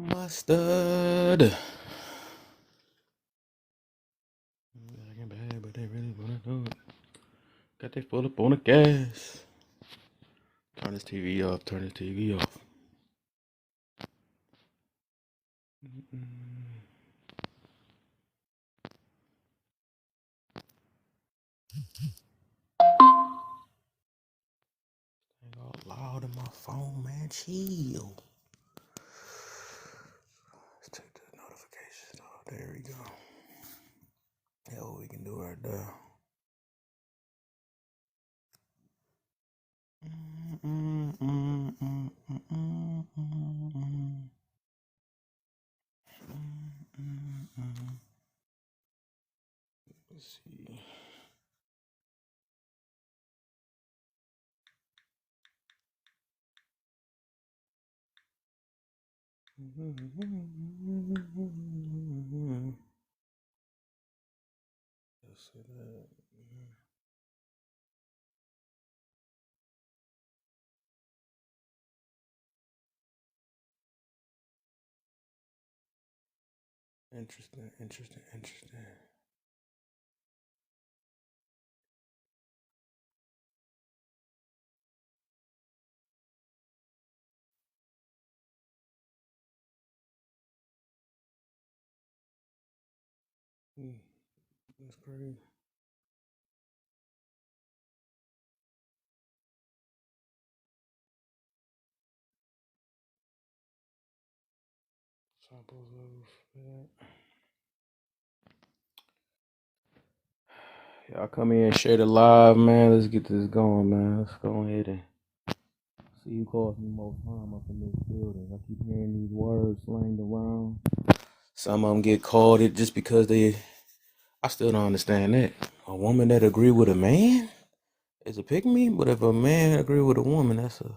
Mustard. Bad, but they really wanna do it. Got they full up on the gas. Turn this TV off. Turn this TV off. Ain't all loud in my phone, man. Chill. Let's check the notifications. Oh, there we go. Yeah, what we can do right there. Let's see. Let's see that. Interesting. That's crazy. Samples of that. Y'all come in and share the live, man. Let's get this going, man. Let's go ahead and see who caused me most harm up in this building. I keep hearing these words slanged around. Some of them get called it just because they. I still don't understand that. A woman that agree with a man is a pick me, but if a man agree with a woman, that's a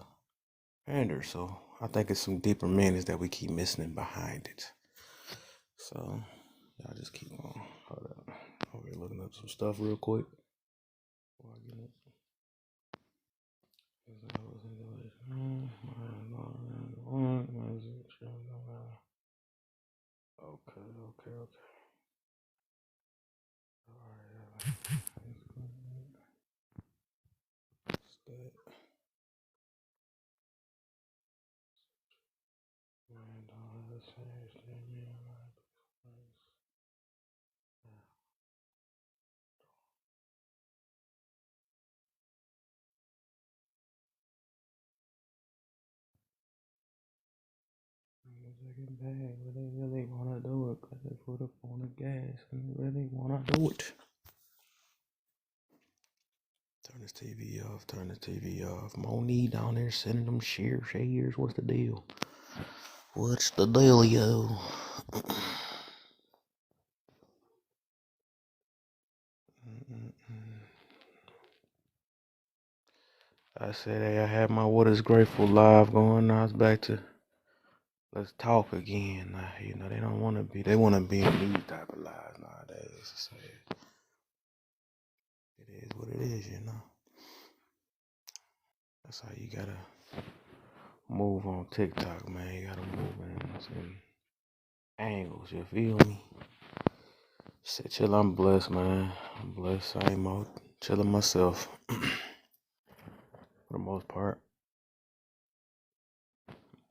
pander. So I think it's some deeper meanings that we keep missing behind it. So y'all just keep on. Hold up. Over here looking up some stuff real quick. Before I get it. Okay. Alright, bag, but they really wanna do it, 'cause they put up on the gas and they really wanna do it. Turn this TV off, turn the TV off. Moni down there sending them shares. What's the deal? What's the deal, yo? I said, hey, I had my What is Grateful live going. Now it's back to let's talk again. You know, they don't want to be, they want to be in these type of lives nowadays. So it is what it is, you know. That's how you gotta move on TikTok, man. You gotta move in some angles, you feel me? Shit, chill, I'm blessed, man. I'm blessed. I ain't more chilling myself for the most part.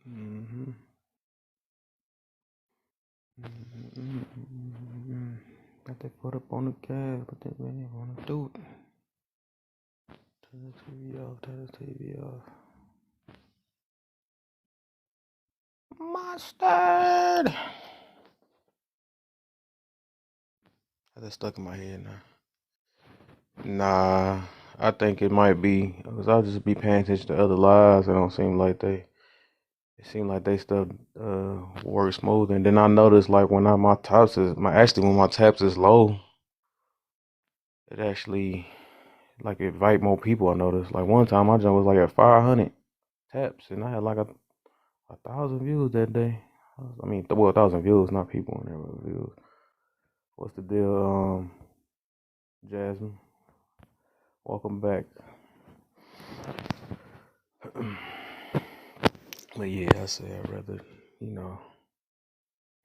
Mm-hmm. Got they put up on the gas, but they really wanna do it. Turn the TV off, turn the TV off. Mustard! That's stuck in my head now. Nah, I think it might be, because I'll just be paying attention to other lives. It don't seem like they, it seem like they stuff work smooth. And then I noticed like when my taps is, when my taps is low, it actually like invite more people. I noticed like one time my jump was like at 500 taps and I had like a 1,000 views that day. I mean, well, 1,000 views, not people in there, but views. What's the deal, Jasmine? Welcome back. But yeah, I say I'd rather, you know,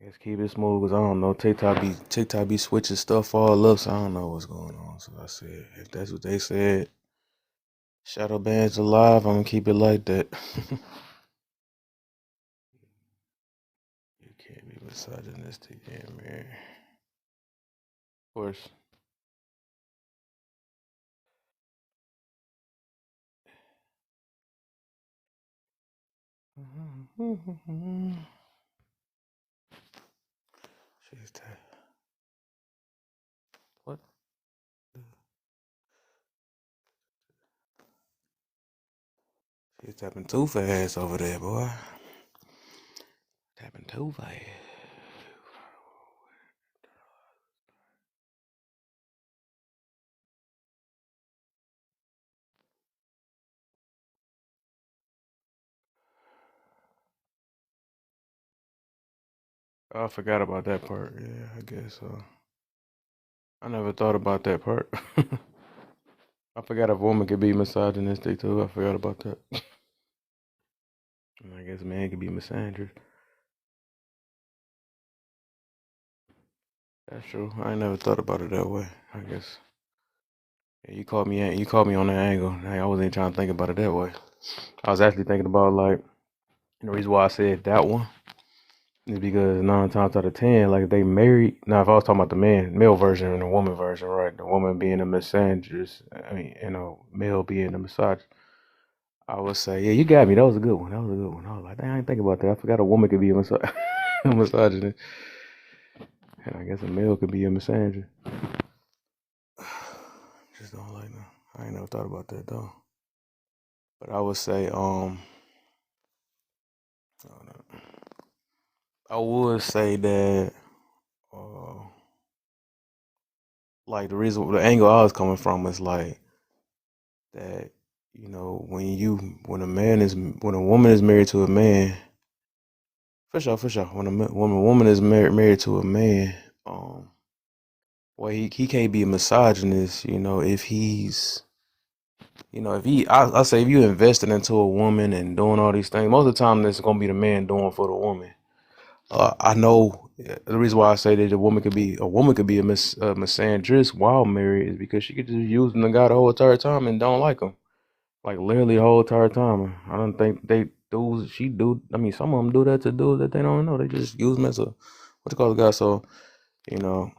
Let's keep it smooth because I don't know. TikTok be switching stuff all up, so I don't know what's going on. So I said, if that's what they said, shadow bands alive, I'm gonna keep it like that. You can't be misogynistic, yeah, man. Of course. She's what? She's tapping too fast over there, boy. Tapping too fast. Oh, I forgot about that part. Yeah, I guess so. I never thought about that part. I forgot a woman could be misogynistic too. I forgot about that. And I guess a man could be misandrous. That's true. I ain't never thought about it that way. I guess. Yeah, you caught me on that angle. I wasn't even trying to think about it that way. I was actually thinking about like the reason why I said that one is because 9 times out of 10, like if they married. Now, if I was talking about the male version and the woman version, right? The woman being a misandrous, I mean, male being a misogynist. I would say, yeah, you got me. That was a good one. That was a good one. I was like, dang, I didn't think about that. I forgot a woman could be a, a misogynist, and I guess a male could be a misandrist. Just don't like that. I ain't never thought about that though. But I would say, I would say that, uh, like the angle I was coming from is like that. When a woman is married to a man, for sure. When a woman is married to a man, well, he can't be a misogynist, if he's, if I say if you invested into a woman and doing all these things, most of the time it's gonna be the man doing for the woman. I know the reason why I say that a woman could be a misandrist while married is because she could just use the guy the whole entire time and don't like him, like literally the whole entire time. I don't think she do. I mean, some of them do that to dudes that they don't know. They just use them as a what you call the guy. So you know,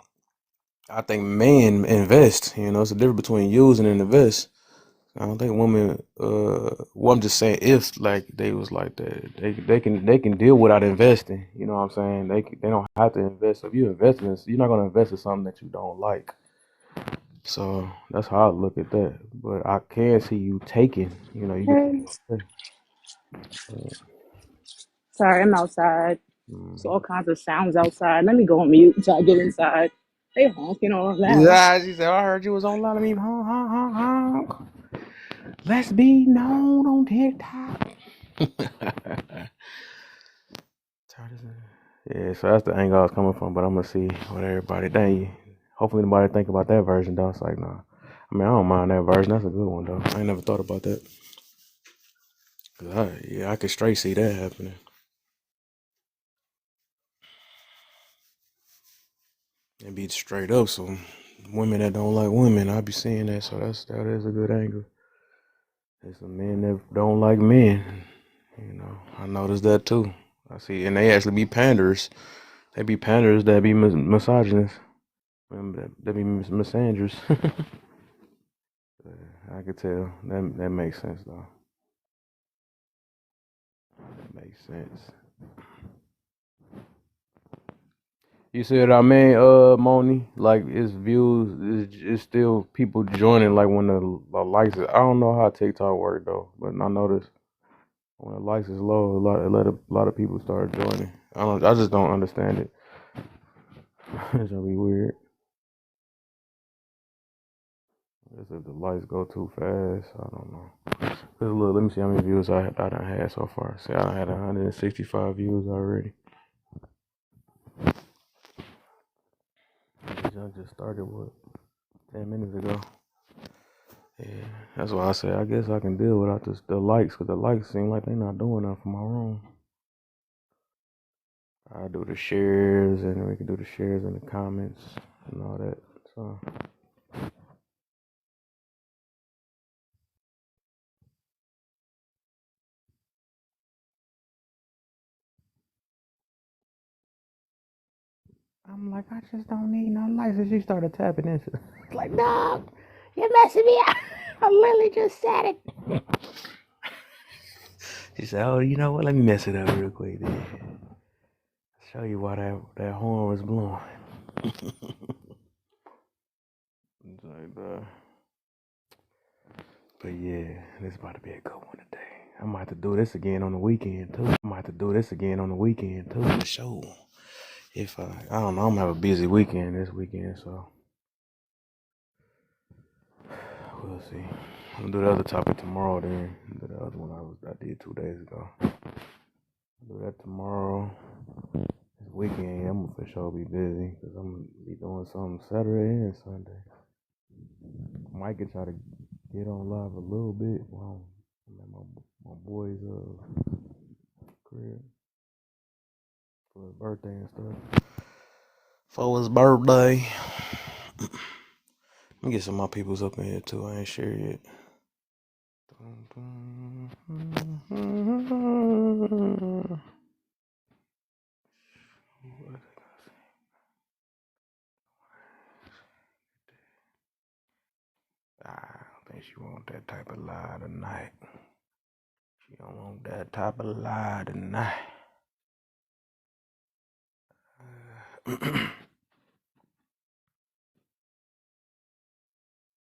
I think men invest. It's a difference between using and invest. I don't think women. Well, I'm just saying, if like they was like that, they can deal without investing. You know what I'm saying? They don't have to invest. So if you invest in this, you're not gonna invest in something that you don't like. So that's how I look at that. But I can see you taking. You can Hey, take. sorry, I'm outside. There's all Mm-hmm. kinds of sounds outside. Let me go on mute until I get inside. They honking all loud. Yeah, she said, I heard you was on lot of me. Honk, honk, honk, honk. Let's be known on TikTok. Yeah, so that's the angle I was coming from, but I'm gonna see what everybody think. Hopefully nobody think about that version though. It's like nah. I mean I don't mind that version. That's a good one though. I ain't never thought about that. Yeah, I could straight see that happening. And be straight up. So women that don't like women, I be seeing that. So that is a good angle. There's some men that don't like men. I noticed that too. I see, and they actually be panders. They be panders that be misogynists. That be misandrous. I could tell. That makes sense though. That makes sense. You see what I mean, Moni? Like it's views, it's still people joining. Like when the likes, I don't know how TikTok work though, but I noticed when the likes is low, a lot of people start joining. I just don't understand it. It's gonna be weird. I guess if the lights go too fast, I don't know. Look, let me see how many views I done had so far. See, I done had 165 views already. I just started, what, 10 minutes ago. Yeah, that's why I say I guess I can deal without the likes, because the likes seem like they not doing nothing for my room. I do the shares, and we can do the shares in the comments and all that. So. I'm like, I just don't need no license. She started tapping into it. It's like, no, you're messing me up. I literally just said it. She said, oh, you know what? Let me mess it up real quick then. Show you why that horn was blowing. But yeah, this about to be a good one today. I might have to do this again on the weekend too. For sure. If I don't know, I'm gonna have a busy weekend this weekend, so we'll see. I'm gonna do the other topic tomorrow then. Do the other one I did 2 days ago. I'll do that tomorrow. This weekend I'm gonna for sure be busy because I'm gonna be doing something Saturday and Sunday. Might could try to get on live a little bit while I'm at my boy's crib for his birthday and stuff. For his birthday. Let me get some of my peoples up in here too. I ain't sure yet. I don't think she want that type of lie tonight. She don't want that type of lie tonight.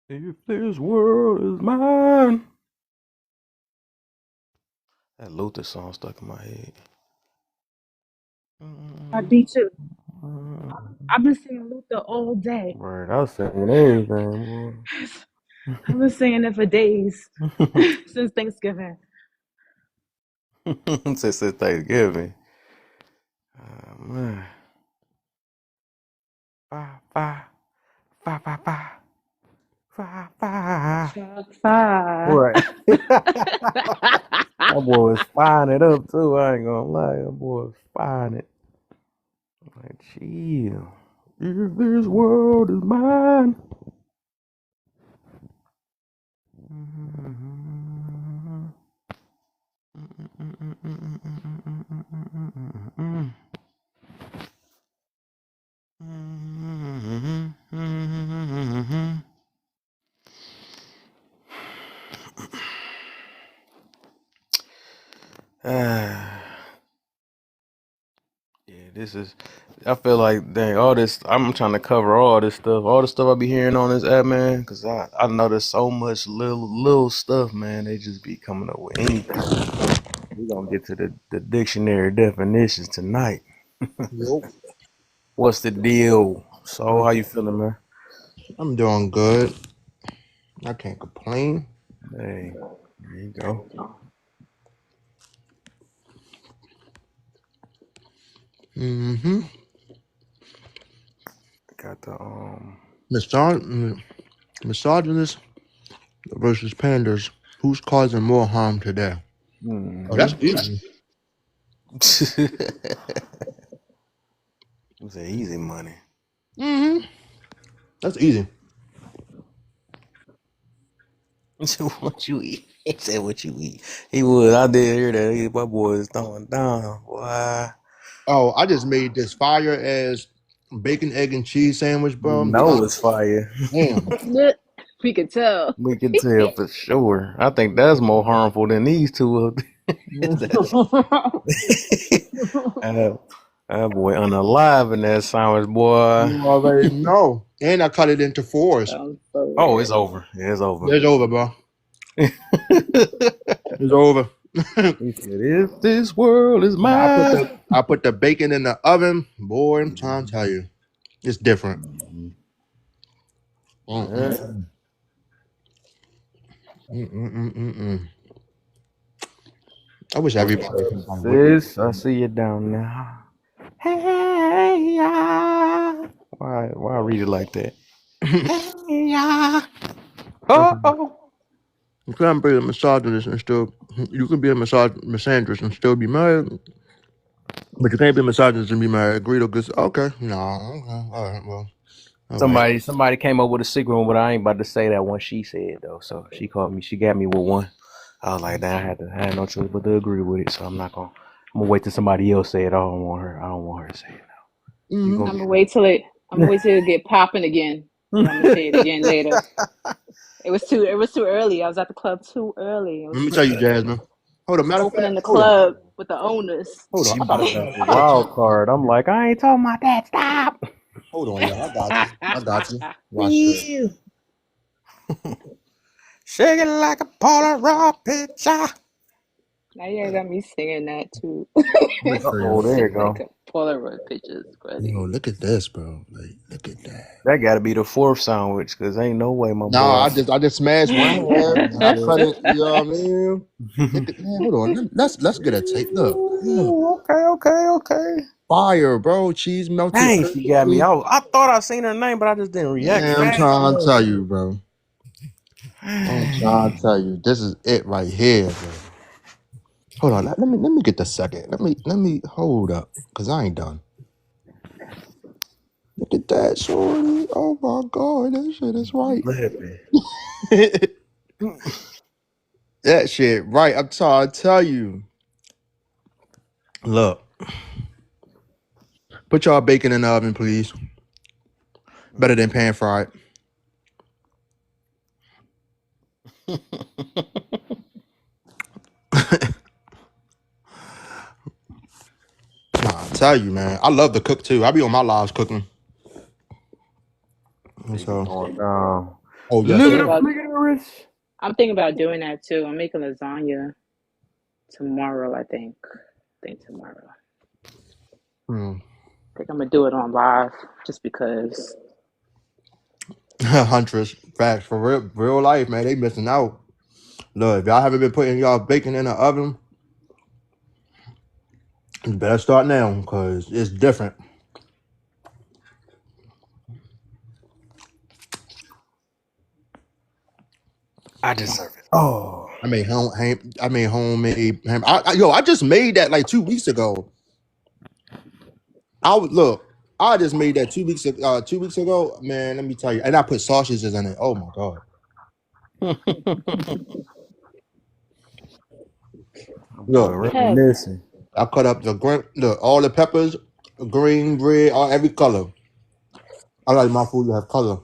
If this world is mine. That Luther song stuck in my head. I be too. I've been singing Luther all day. Right, I was saying everything, I've been singing it for days boy. since Thanksgiving. Since Thanksgiving. Man. Five, five, five, five, five, five, five. Truck five. Right. That boy was fine it up too. I ain't gonna lie. That boy was fine it. Like, chill. If this world is mine. Yeah, this is. I feel like dang all this. I'm trying to cover all this stuff. All the stuff I be hearing on this app, man. Because I know there's so much little stuff, man. They just be coming up with anything. We gonna get to the dictionary definitions tonight. Nope. What's the deal? So how you feeling, man? I'm doing good. I can't complain. Hey, there you go. Mm-hmm. Got the Misogynist versus panders. Who's causing more harm today? Oh, mm-hmm. that's easy. It's a easy money. Mm-hmm. That's easy. What you eat? He said what you eat. He would. I did hear that. My boy is throwing down. Boy. Oh, I just made this fire as bacon, egg, and cheese sandwich, You bro. know it's fire. Damn. We could tell. We can tell for sure. I think that's more harmful than these two. That's that, that boy unalive in that sandwich, boy. You already know. And I cut it into fours. Sounds so Oh, it's good. over. Yeah, it's over. It's over, bro. He It's over. said, "If this world is I put mine." the bacon in the oven. Boy, I'm trying to tell you. It's different. Yeah. Mm-mm. Mm-mm-mm-mm-mm. I wish What's everybody up, could like witness. sis? I see you down now. Hey, yeah. Why I read it like that? Hey, yeah. Oh, oh. You can't be a misogynist and still. You can be a misandrist and still be married. But you can't be misogynist and be married. Greedo gets okay. No, okay. All right, well. All right. Somebody came up with a secret one, but I ain't about to say that one she said though. So she called me. She got me with one. I was like, damn, I had no choice but to agree with it. So I'm not gonna. I'm gonna wait till somebody else say it. I don't want her. I don't want her to say it now. You Mm-hmm. I'm gonna gonna wait till it get popping again. Then I'm gonna say it again later. It was too early. I was at the club too early. It was Let me too tell you, early. Jasmine. Hold on. Matter of fact, Opening the hold on. club with the owners. Hold on. She I gotta brought change. up the I gotta change. wild card. I'm like, I ain't talking about that. Stop. Hold on, y'all. I got you. I got you. Watch this. Yeah. Shake it like a Polaroid picture. Now you got me singing that too. Let me show Oh, y'all. there you Like go. a Polaroid picture is Yo, funny. look at this, bro. Like, look at that. That got to be the fourth sandwich, cause ain't no way my No, boy. I just smashed one hand and I cut it. You know what I mean? Ooh, Look at man. Hold on. Let's get a tape. Look. Look. okay. Fire, bro. Cheese melted Dang, she got me. perfectly. I thought I seen her name, but I just didn't react Man, I'm fast trying to enough. tell you, bro. I'm trying to tell you. This is it right here, bro. Hold on. Let me get the second. Let me hold up. Cause I ain't done. Look at that, shorty. Oh my god, that shit is right. Flipping. That shit right. I'm trying to tell you. Look, put y'all bacon in the oven, please. Better than pan fried. Nah, I tell you, man. I love to cook too. I be on my lives cooking. And They be so, going down. oh I'm yes, thinking Little sir. about flickerish. I'm thinking about doing that too. I'm making lasagna tomorrow, I think. I think tomorrow. Hmm. I think I'm gonna do it on live just because. Huntress, facts for real life, man. They missing out. Look, if y'all haven't been putting y'all bacon in the oven, you better start now because it's different. I deserve it. Oh. I made homemade ham. I just made that like 2 weeks ago. I would look. I just made that 2 weeks. 2 weeks ago, man. Let me tell you, and I put sausages in it. Oh my god! Boy, Look, Kev, reminiscing. I cut up all the peppers, green, red, all every color. I like my food to have color.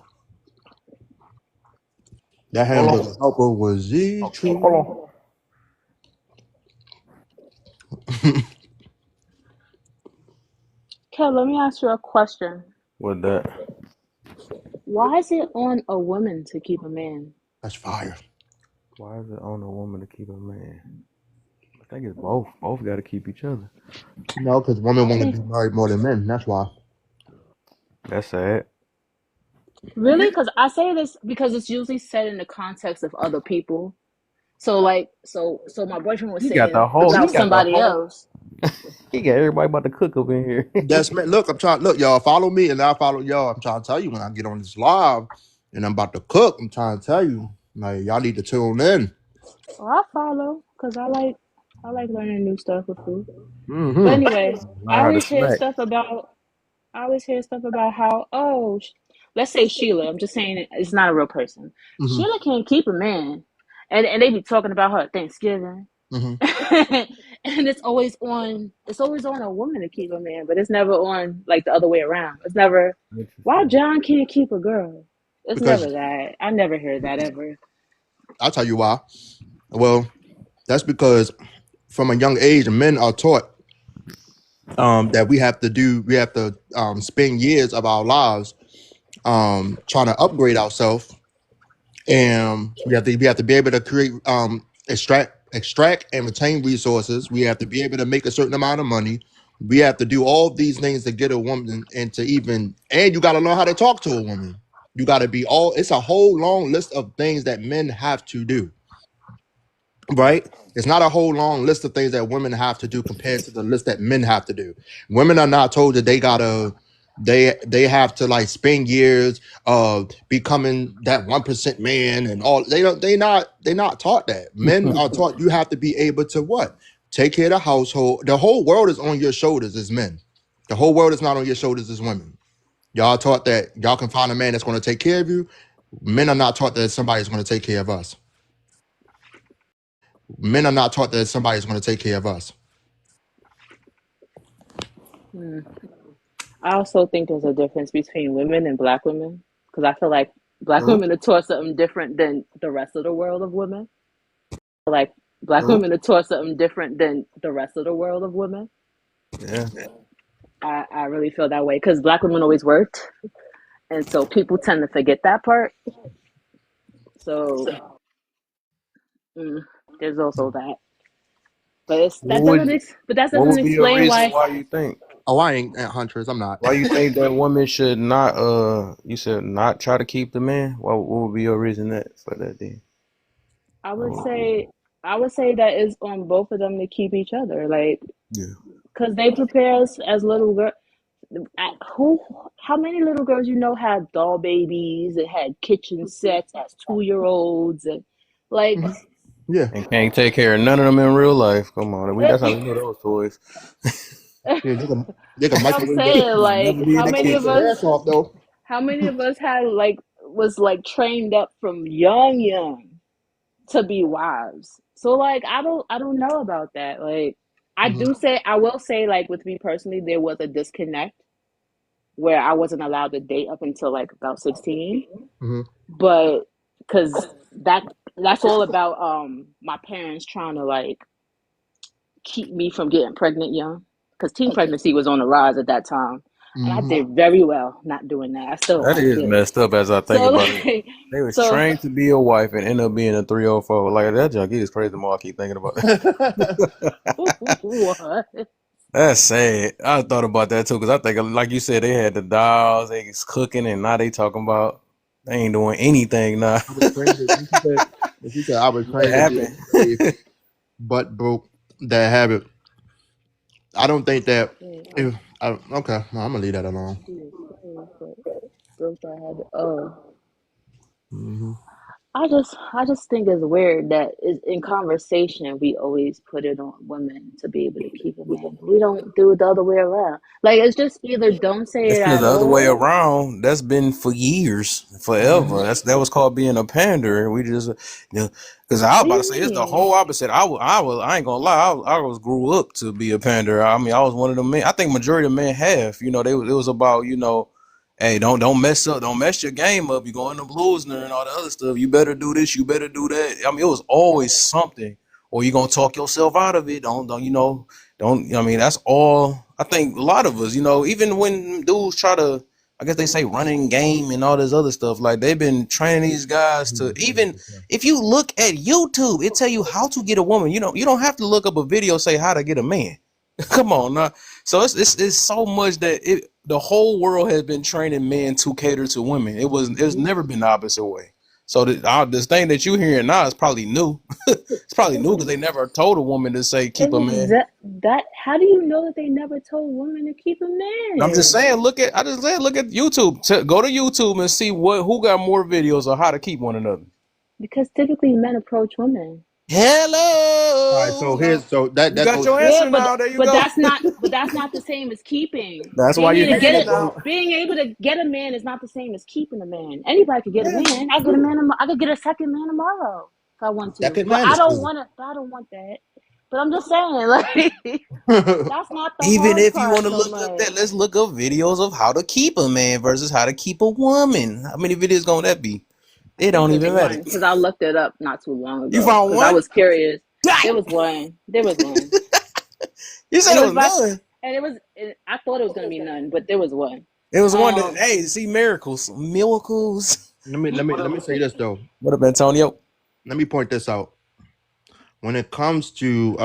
That Hold hamburger on. helper was the Hold truth. on. Kev, let me ask you a question. What that? Why is it on a woman to keep a man? That's fire. Why is it on a woman to keep a man? I think it's both. Both got to keep each other. No, because women I want to think be married more than men. That's why. That's sad. really because I say this because it's usually said in the context of other people. So like so my boyfriend was He got the saying whole. He about got the somebody whole. else. He got everybody about to cook up in here. That's man. Look, I'm trying. Look, y'all follow me, and I follow y'all. I'm trying to tell you when I get on this live, and I'm about to cook. I'm trying to tell you, like y'all need to tune in. Well, I follow because I like learning new stuff with food. But Mm-hmm. anyway, Learn I how to always hear smack. stuff about I always hear stuff about how, let's say Sheila. I'm just saying it's not a real person. Mm-hmm. Sheila can't keep a man, and they be talking about her at Thanksgiving, Mm-hmm. and it's always on a woman to keep a man, but it's never on like the other way around. It's never why Interesting. John can't keep a girl. It's never Because that. I never heard that ever. I'll tell you why. Well, that's because from a young age, men are taught that we have to spend years of our lives trying to upgrade ourselves, and we have to be able to create extract and retain resources. We have to be able to make a certain amount of money. We have to do all these things to get a woman and you got to learn how to talk to a woman. You got to be all. It's a whole long list of things that men have to do. Right? It's not a whole long list of things that women have to do compared to the list that men have to do. Women are not told that they have to like spend years of becoming that 1% man and all. They not taught that. Men are taught you have to be able to what? take care of the household. The whole world is on your shoulders as men. The whole world is not on your shoulders as women. Y'all taught that y'all can find a man that's going to take care of you. Men are not taught that somebody's going to take care of us. Men are not taught that somebody's going to take care of us. Hmm. I also think there's a difference between women and black women because I feel like black Mhm. women are taught something different than the rest of the world of women. Like black Mhm. women are taught something different than the rest of the world of women. Yeah. I really feel that way because black women always worked, and so people tend to forget that part. So mm, there's also that, but What would that what doesn't would be a explain reason why. why you think Oh, I ain't Huntress. I'm not. why you think that women should not you said not try to keep the man? What would be your reason that for that then? I would Oh, say I would say that it's on both of them to keep each other, like yeah. because they prepare us as little girls. Who? How many little girls you know had doll babies and had kitchen sets as 2 year olds and like Mhm. Yeah, And can't take care of none of them in real life. Come on, that's how we know those toys. yeah. They can I'm microwave their saying like Never did that kid. their ass off though. how many of us had like was like trained up from young to be wives. So like I don't know about that. Like Mhm. I will say like with me personally there was a disconnect where I wasn't allowed to date up until like about 16. Mhm. But cuz that's all about my parents trying to like keep me from getting pregnant young cuz teen pregnancy was on the rise at that time. And I Mhm. did very well not doing that. I still That is did. messed up as I think So about it. like They was so trained to be a wife and end up being a 304. Like that junk is crazy. The more I keep thinking about it. what? That's sad. I thought about that too because I think, like you said, they had the dolls, they was cooking, and now they talking about they ain't doing anything now. I was trained to. She said I was What trained to be a happened? slave, but broke that habit. I don't think that. Yeah, If okay, well, I'm gonna leave that alone. she was slave, but broke that habit. Oh, Hmm. I just think it's weird that is in conversation we always put it on women to be able to keep a man. We don't do it the other way around. Like it's just either don't say it The at other way all. around, that's been for years, Hmm. forever. That was called being a pander. We just, because I was What do about to you say it's the mean? whole opposite. I ain't gonna lie. I was grew up to be a pander. I mean, I was one of the men. I think majority of men have. It was about hey, don't mess up, don't mess your game up. You go in the blues and all the other stuff. You better do this. You better do that. I mean, it was always something. Or you gonna talk yourself out of it. Don't don't I mean that's all I think a lot of us, even when dudes try to I guess they say running game and all this other stuff, like they've been training these guys to even if you look at YouTube, it tell you how to get a woman. You don't have to look up a video say how to get a man. Come on now. So it's so much that the whole world has been training men to cater to women. It's never been the opposite way. So this thing that you hearing now is probably new. It's probably new because they never told a woman to say keep a man. That how do you know that they never told women to keep a I'm just man? saying, I just said, look at YouTube. Go to YouTube and see who got more videos of how to keep one another. Because typically men approach women. All right, so Hello. here's so that You that got goes. your Yeah, answer now. There you but go. that's not the same as keeping. That's why you're That, getting it that goes. now. Being able to get a man is not the same as keeping a man. Anybody could get a Yeah. man. I could get a second man tomorrow if I want to. Second But man I is don't cool. want to. I don't want that. But I'm just saying, like that's not the Even hard if you want part to so look up much. that, let's look up videos of how to keep a man versus how to keep a woman. How many videos gonna that be? I It think don't there's even matter. one because I looked it up not too long You ago found because I one? was curious. There Damn. was one. There was one, You said and it it was was by none. and it was. I thought it was gonna be none, but there was one. It was one that Um, hey, see miracles, miracles. let me say this though. What up, Antonio? Let me point this out. When it comes to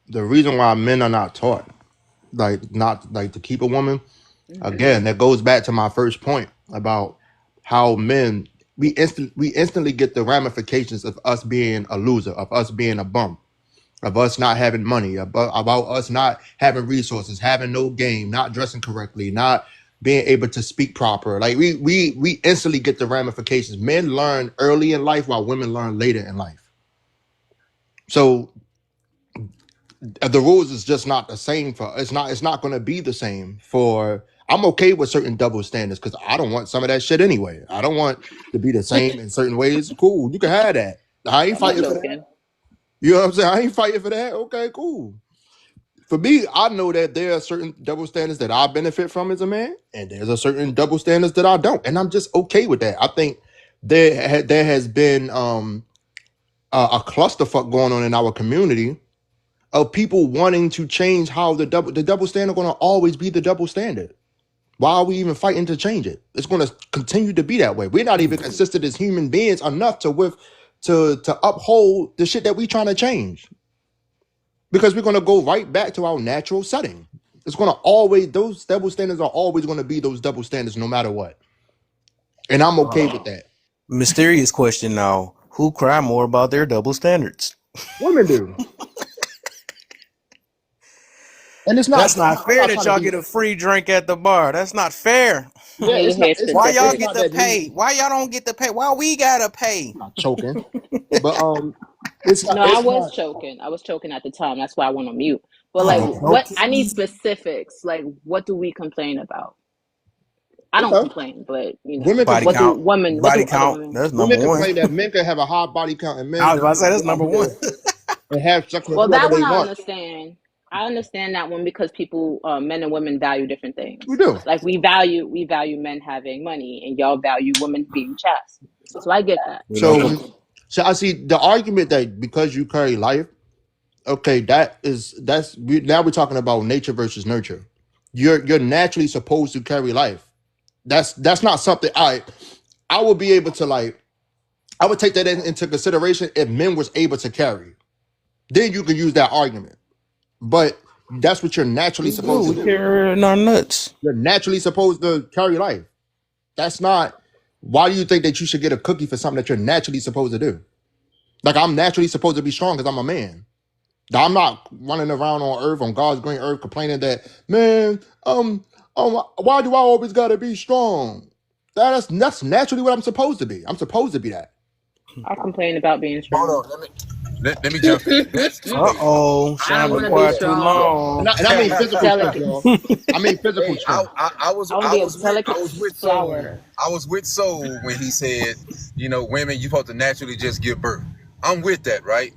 the reason why men are not taught, like not like to keep a woman, mhm. again, that goes back to my first point about how men we instantly get the ramifications of us being a loser, of us being a bum, of us not having money, about us not having resources, having no game, not dressing correctly, not being able to speak proper. Like we instantly get the ramifications. Men learn early in life while women learn later in life. So the rules is just not the same for it's not going to be the same for I'm okay with certain double standards because I don't want some of that shit anyway. I don't want to be the same in certain ways. Cool, you can have that. I ain't I'm fighting for that. joking. You know what I'm saying? I ain't fighting for that. Okay, cool. For me, I know that there are certain double standards that I benefit from as a man, and there's a certain double standards that I don't, and I'm just okay with that. I think there has been a clusterfuck going on in our community of people wanting to change how the double standard going to always be the double standard. Why are we even fighting to change it? It's going to continue to be that way. We're not even consistent as human beings enough to uphold the shit that we trying to change because we're going to go right back to our natural setting. It's going to always those double standards are always going to be those double standards no matter what, and I'm okay with that. Mysterious question now: who cry more about their double standards? Women do, and it's not. That's not I'm fair not that trying to y'all be. get a free drink at the bar. That's not fair. I Yeah, need to it's not. hear Why y'all It's specifics. get not to that pay? me. Why y'all don't get to pay? Why we gotta pay? I'm not choking, but it's not. No, I It's was not. choking. I was choking at the time. That's why I went on mute. But like, Oh, no what? I need kidding. specifics. Like, what do we complain about? I don't Okay. complain, but Women what Body do complain. count. women? What Body do other count. women? That's number Women one. complain that men can have a high body count and I men was about to say that's go out number one. here and have sex with Well, whoever that they one I want. understand. I understand that one because people, men and women value different We things. do. Like we value men having money, and y'all value women being chaste. So I get that. You know, So so I see the argument that because you carry life, okay, now we're talking about nature versus nurture. You're naturally supposed to carry life. That's not something I would be able to like. I would take that into consideration if men was able to carry. Then you can use that argument. But that's what you're naturally we do. supposed to We do. carry it in our nuts. You're naturally supposed to carry life. That's not. Why do you think that you should get a cookie for something that you're naturally supposed to do? Like I'm naturally supposed to be strong because I'm a man. I'm not running around on earth, on God's green earth, complaining that, man, why do I always gotta be strong? That's naturally what I'm supposed to be. I'm supposed to be that. I complain about being strong. Hold on, let me jump in. That's Uh crazy. oh, I Sean don't been want to be quiet too strong. long. And I mean I'm physical strength, delicate. y'all. I mean physical Hey, strength. was I want to I be a was with delicate Soul. flower. I was with Soul when he said, women you supposed to naturally just give birth. I'm with that, right?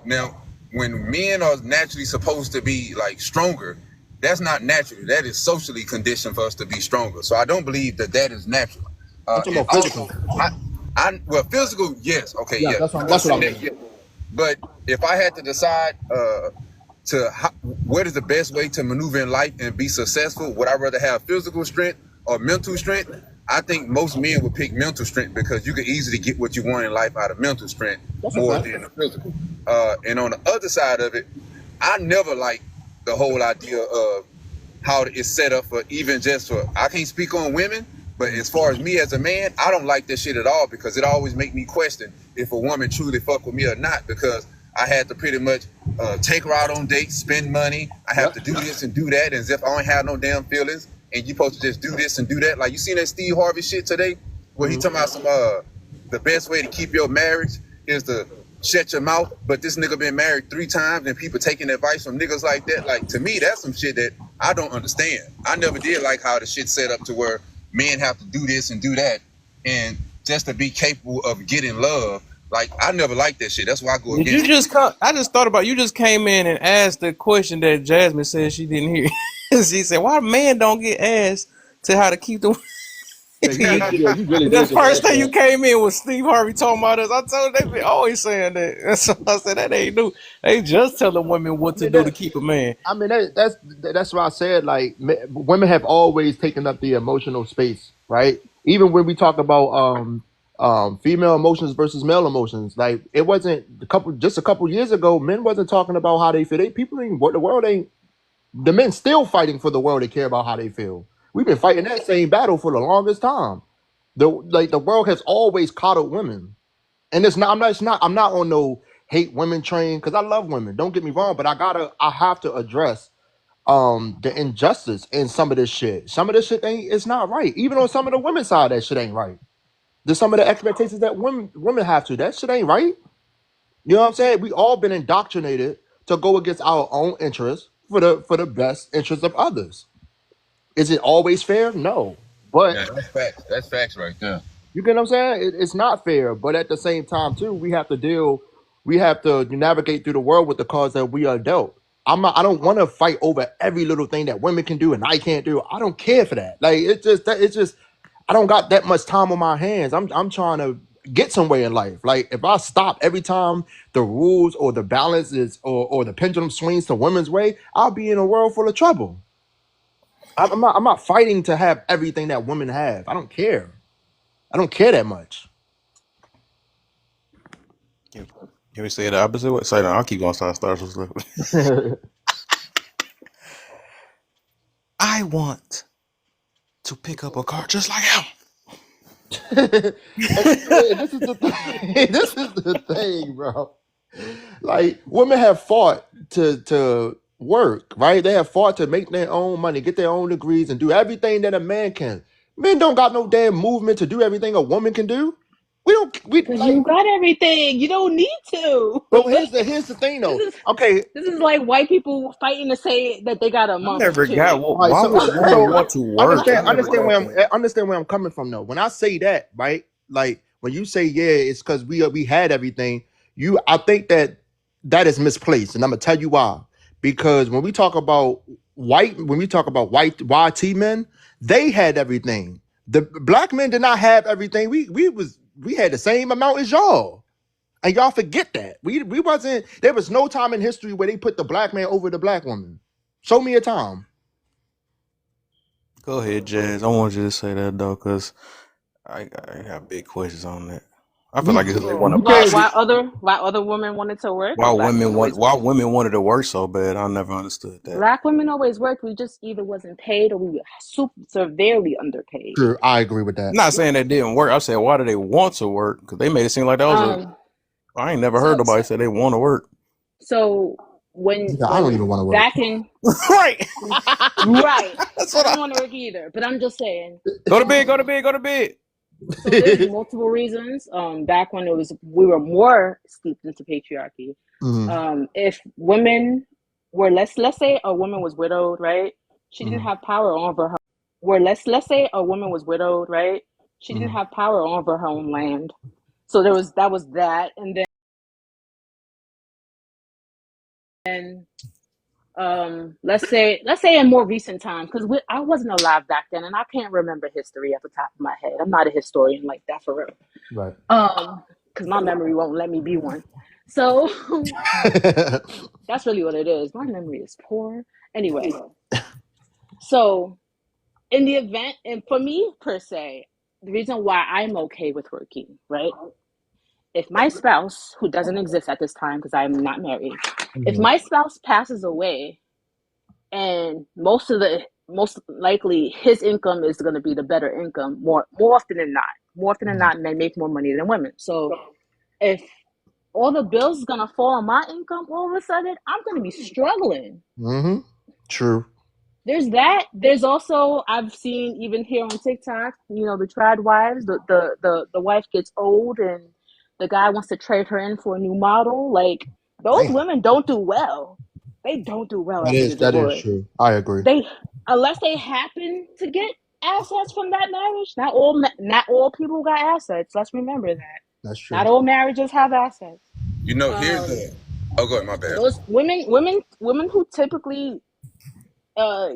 Now when men are naturally supposed to be like stronger, that's not natural. That is socially conditioned for us to be stronger. So I don't believe that that is natural. I'm talking And about physical. also, well, physical, yes, okay, Yeah, yeah. that's what I mean. But if I had to decide, what is the best way to maneuver in life and be successful, would I rather have physical strength or mental strength? I think most men would pick mental strength because you can easily get what you want in life out of mental strength That's a more fact. than the physical. And on the other side of it, I never liked the whole idea of how it's set up for even just for, I can't speak on women, but as far as me as a man, I don't like this shit at all because it always make me question if a woman truly fuck with me or not, because I had to pretty much take her out on dates, spend money. I have Yep. to do this and do that as if I don't have no damn feelings. And you supposed to just do this and do that. Like you seen that Steve Harvey shit today where he talking about some the best way to keep your marriage is to shut your mouth. But this nigga been married 3 times and people taking advice from niggas like that. Like to me, that's some shit that I don't understand. I never did like how the shit set up to where men have to do this and do that, and just to be capable of getting love. Like I never liked that shit. That's why I go Did you against it. just come? I just thought about you. Just came in and asked the question that Jasmine said she didn't hear. She said, "Why men don't get asked to how to keep the?" Yeah, you really The did just first ask thing you that. came in was Steve Harvey talking about us. I told them they be always saying that. So I said that ain't new. They just telling women what I to mean do to that. keep a man. I mean that's why I said like women have always taken up the emotional space, right? Even when we talk about female emotions versus male emotions, like it wasn't a couple years ago, men wasn't talking about how they feel. People ain't what the world ain't. The men still fighting for the world to care about how they feel. We've been fighting that same battle for the longest time. The world has always coddled women, and it's not. I'm not on no hate women train because I love women. Don't get me wrong, but I have to address the injustice in some of this shit. Some of this shit ain't it's not right. Even on some of the women's side, that shit ain't right. There's some of the expectations that women have to. That shit ain't right. You know what I'm saying? We all been indoctrinated to go against our own interests for the best interest of others. Is it always fair? No. But Yeah, that's facts. That's facts right there. you get what I'm saying? It's not fair, but at the same time too, we have to navigate through the world with the cause that we are dealt. I don't want to fight over every little thing that women can do and I can't do. I don't care for that. Like it's just I don't got that much time on my hands. I'm trying to get somewhere in life. Like if I stop every time the rules or the balance is or the pendulum swings to women's way, I'll be in a world full of trouble. I'm not fighting to have everything that women have. I don't care. I don't care that much. Can we say it the opposite way? Say no, I'll keep going. Start some stuff. I want to pick up a car just like him. This is the thing. This is the thing, bro. Like women have fought to work, right? They have fought to make their own money, get their own degrees, and do everything that a man can. Men don't got no damn movement to do everything a woman can do. We don't. We Because like. you got everything. You don't need to. But here's the thing though. This is Okay, this is like white people fighting to say that they got a I month never to. got. all right. Why would women So want to work? I never got that. understand where I'm coming from though. When I say that, right? Like when you say yeah, it's because we had everything. I think that is misplaced, and I'm gonna tell you why. Because when we talk about white YT men, they had everything. The black men did not have everything. We had the same amount as y'all. And y'all forget that. We wasn't there was no time in history where they put the black man over the black woman. Show me a time. Go ahead, Jazz. I want you to say that though, because I got big questions on that. I feel We like it's they want you to push can't it. Why other women wanted to work or black women always Why worked? women wanted to work so bad. I never understood that. Black women always worked. We just either wasn't paid or we were super severely underpaid. sure I agree with I'm that. not saying that didn't work. I'm saying why do they want to work? Because they made it seem like that was a. Um. I ain't never heard So nobody say they want to work. so I don't even want to work. back in Right. right, That's I what don't want to work either. But I'm just saying. Go to bed. Go to bed. Go to bed. So there's multiple reasons. Back when we were more steeped into patriarchy. Mhm, If women were let's say a woman was widowed, right? She didn't mhm, have power over her. Where let's say a woman was widowed, right? She didn't mhm. have power over her own land. So that was that, and then let's say in more recent times, because I wasn't alive back then, and I can't remember history at the top of my head. I'm not a historian like that for real. Right. Because my memory won't let me be one. So that's really what it is. My memory is poor. Anyway, so in the event, and for me per se, the reason why I'm okay with working, right? If my spouse, who doesn't exist at this time because I'm not married, if Mhm, my spouse passes away and most likely his income is going to be the better income more often than not. More often than mhm, not, men make more money than women. So if all the bills is gonna fall on my income, all of a sudden I'm gonna be struggling. mhm. True. There's that. There's also I've seen even here on TikTok, the trad wives, the wife gets old and the guy wants to trade her in for a new model. Like those Damn. women don't do well. They don't do well after the That is divorce. true. I agree. They unless they happen to get assets from that marriage. Not all people got assets. Let's remember that. That's true. Not all marriages have assets. Here's Um, the. Oh, go ahead. My bad. those women who typically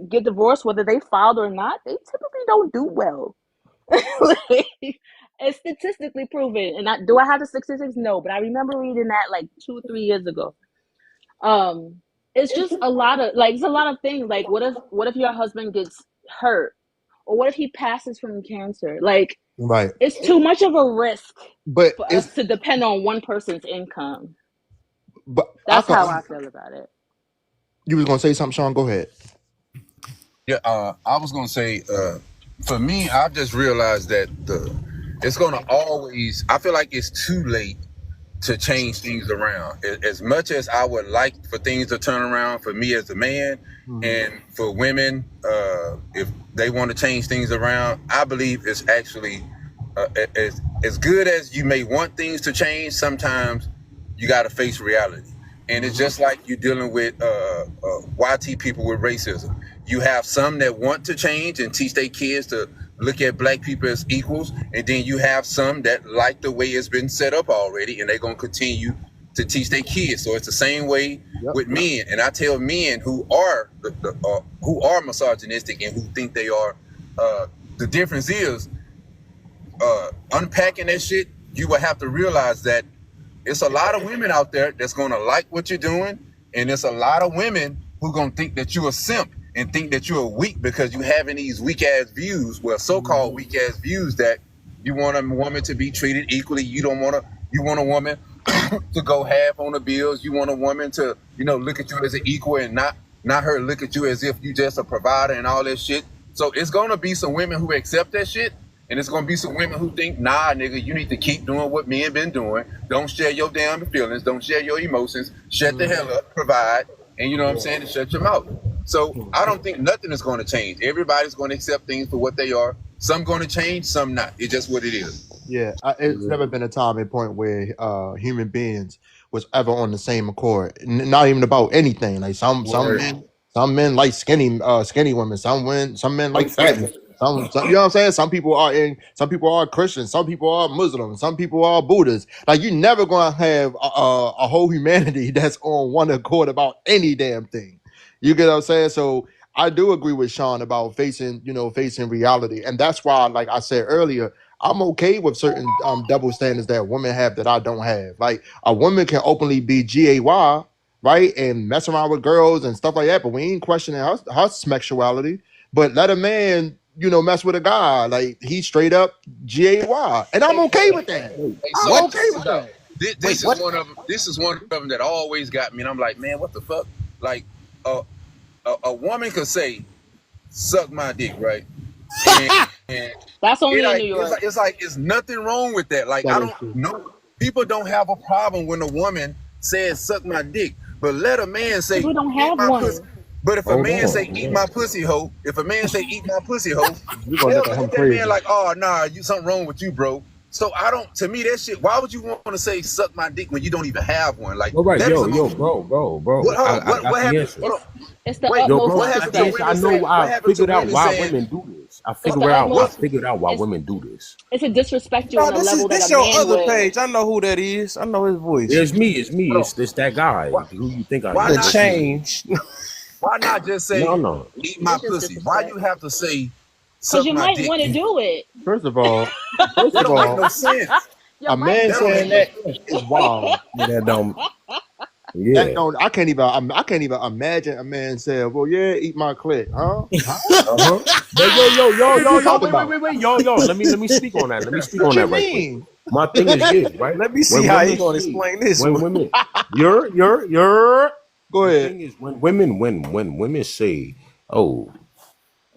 get divorced, whether they filed or not, they typically don't do well. Like, it's statistically proven. And do I have the statistics? No, but I remember reading that like 2 or 3 years ago. Um, it's just a lot of it's a lot of things. Like, what if your husband gets hurt, or what if he passes from cancer? Like, Right. it's too much of a risk But for it's us to depend on one person's income. but I That's how can I feel about it. you was gonna say something, Sean? Go ahead. Yeah, I was gonna say, for me, I've just realized that it's gonna always. I feel like it's too late to change things around. As much as I would like for things to turn around for me as a man, Mhm. and for women, if they want to change things around, I believe it's actually as good as you may want things to change. Sometimes you got to face reality. And it's just like you're dealing with YT people with racism. You have some that want to change and teach their kids to look at black people as equals, and then you have some that like the way it's been set up already, and they're gonna continue to teach their kids. So it's the same way with men. And I tell men who are who are misogynistic and who think they are, the difference is unpacking that shit. You will have to realize that it's a lot of women out there that's gonna like what you're doing, and it's a lot of women who gonna think that you're a simp and think that you're weak because you having these weak ass views, well, so-called weak ass views that you want a woman to be treated equally. You want a woman to go half on the bills. You want a woman to, look at you as an equal and not her look at you as if you just a provider and all that shit. So it's gonna be some women who accept that shit. And it's gonna be some women who think, nah, nigga, you need to keep doing what men been doing. Don't share your damn feelings. Don't share your emotions. Shut the hell up. Provide. And you know what I'm saying? And shut your mouth. So I don't think nothing is going to change. Everybody's going to accept things for what they are. Some going to change, some not. It's just what it is. Yeah, it's never been a time and point where human beings was ever on the same accord. Not even about anything. Like some men like skinny women. Some men like fat men. Some, you know what I'm saying? Some people are Christians, some people are Muslims, some people are Buddhists. Like you're never gonna have a whole humanity that's on one accord about any damn thing. You get what I'm saying? So I do agree with Sean about facing reality. And that's why, like I said earlier, I'm okay with certain double standards that women have that I don't have. Like a woman can openly be gay, right, and mess around with girls and stuff like that, but we ain't questioning her sexuality. But let a man, mess with a guy like he's straight up gay, and I'm okay with that. I'm okay with that. This is one of them that always got me, and I'm like, man, what the fuck? Like, a woman could say, "Suck my dick," right? And that's only in New York. It's nothing wrong with that. Like, I don't know. People don't have a problem when a woman says, "Suck my dick," but let a man say, "We don't have one." Pussy. But if a man say, "Eat my pussy, hoe," they'll look at that man like, "Oh, nah, something wrong with you, bro." So to me, that shit, why would you want to say suck my dick when you don't even have one? Like, bro. What happened? It's the utmost respect. I figured out why women do this. I figured out why women do this. It's a disrespect you on a level that a man would. This your other page. I know who that is. I know his voice. It's me. It's that guy. Who you think I am? The change. Why not just say, eat my pussy? Why you have to say, because you might want to do it. First of all, make no sense. A man saying that is wild. That don't. Yeah. That don't. I can't even imagine a man saying, "Well, yeah, eat my clit," huh? Wait, yo. Let me speak on that. Right quick. My thing is this, right? Let me see how you gonna explain this. When women, you're. Go ahead. The thing is, when women say, "Oh,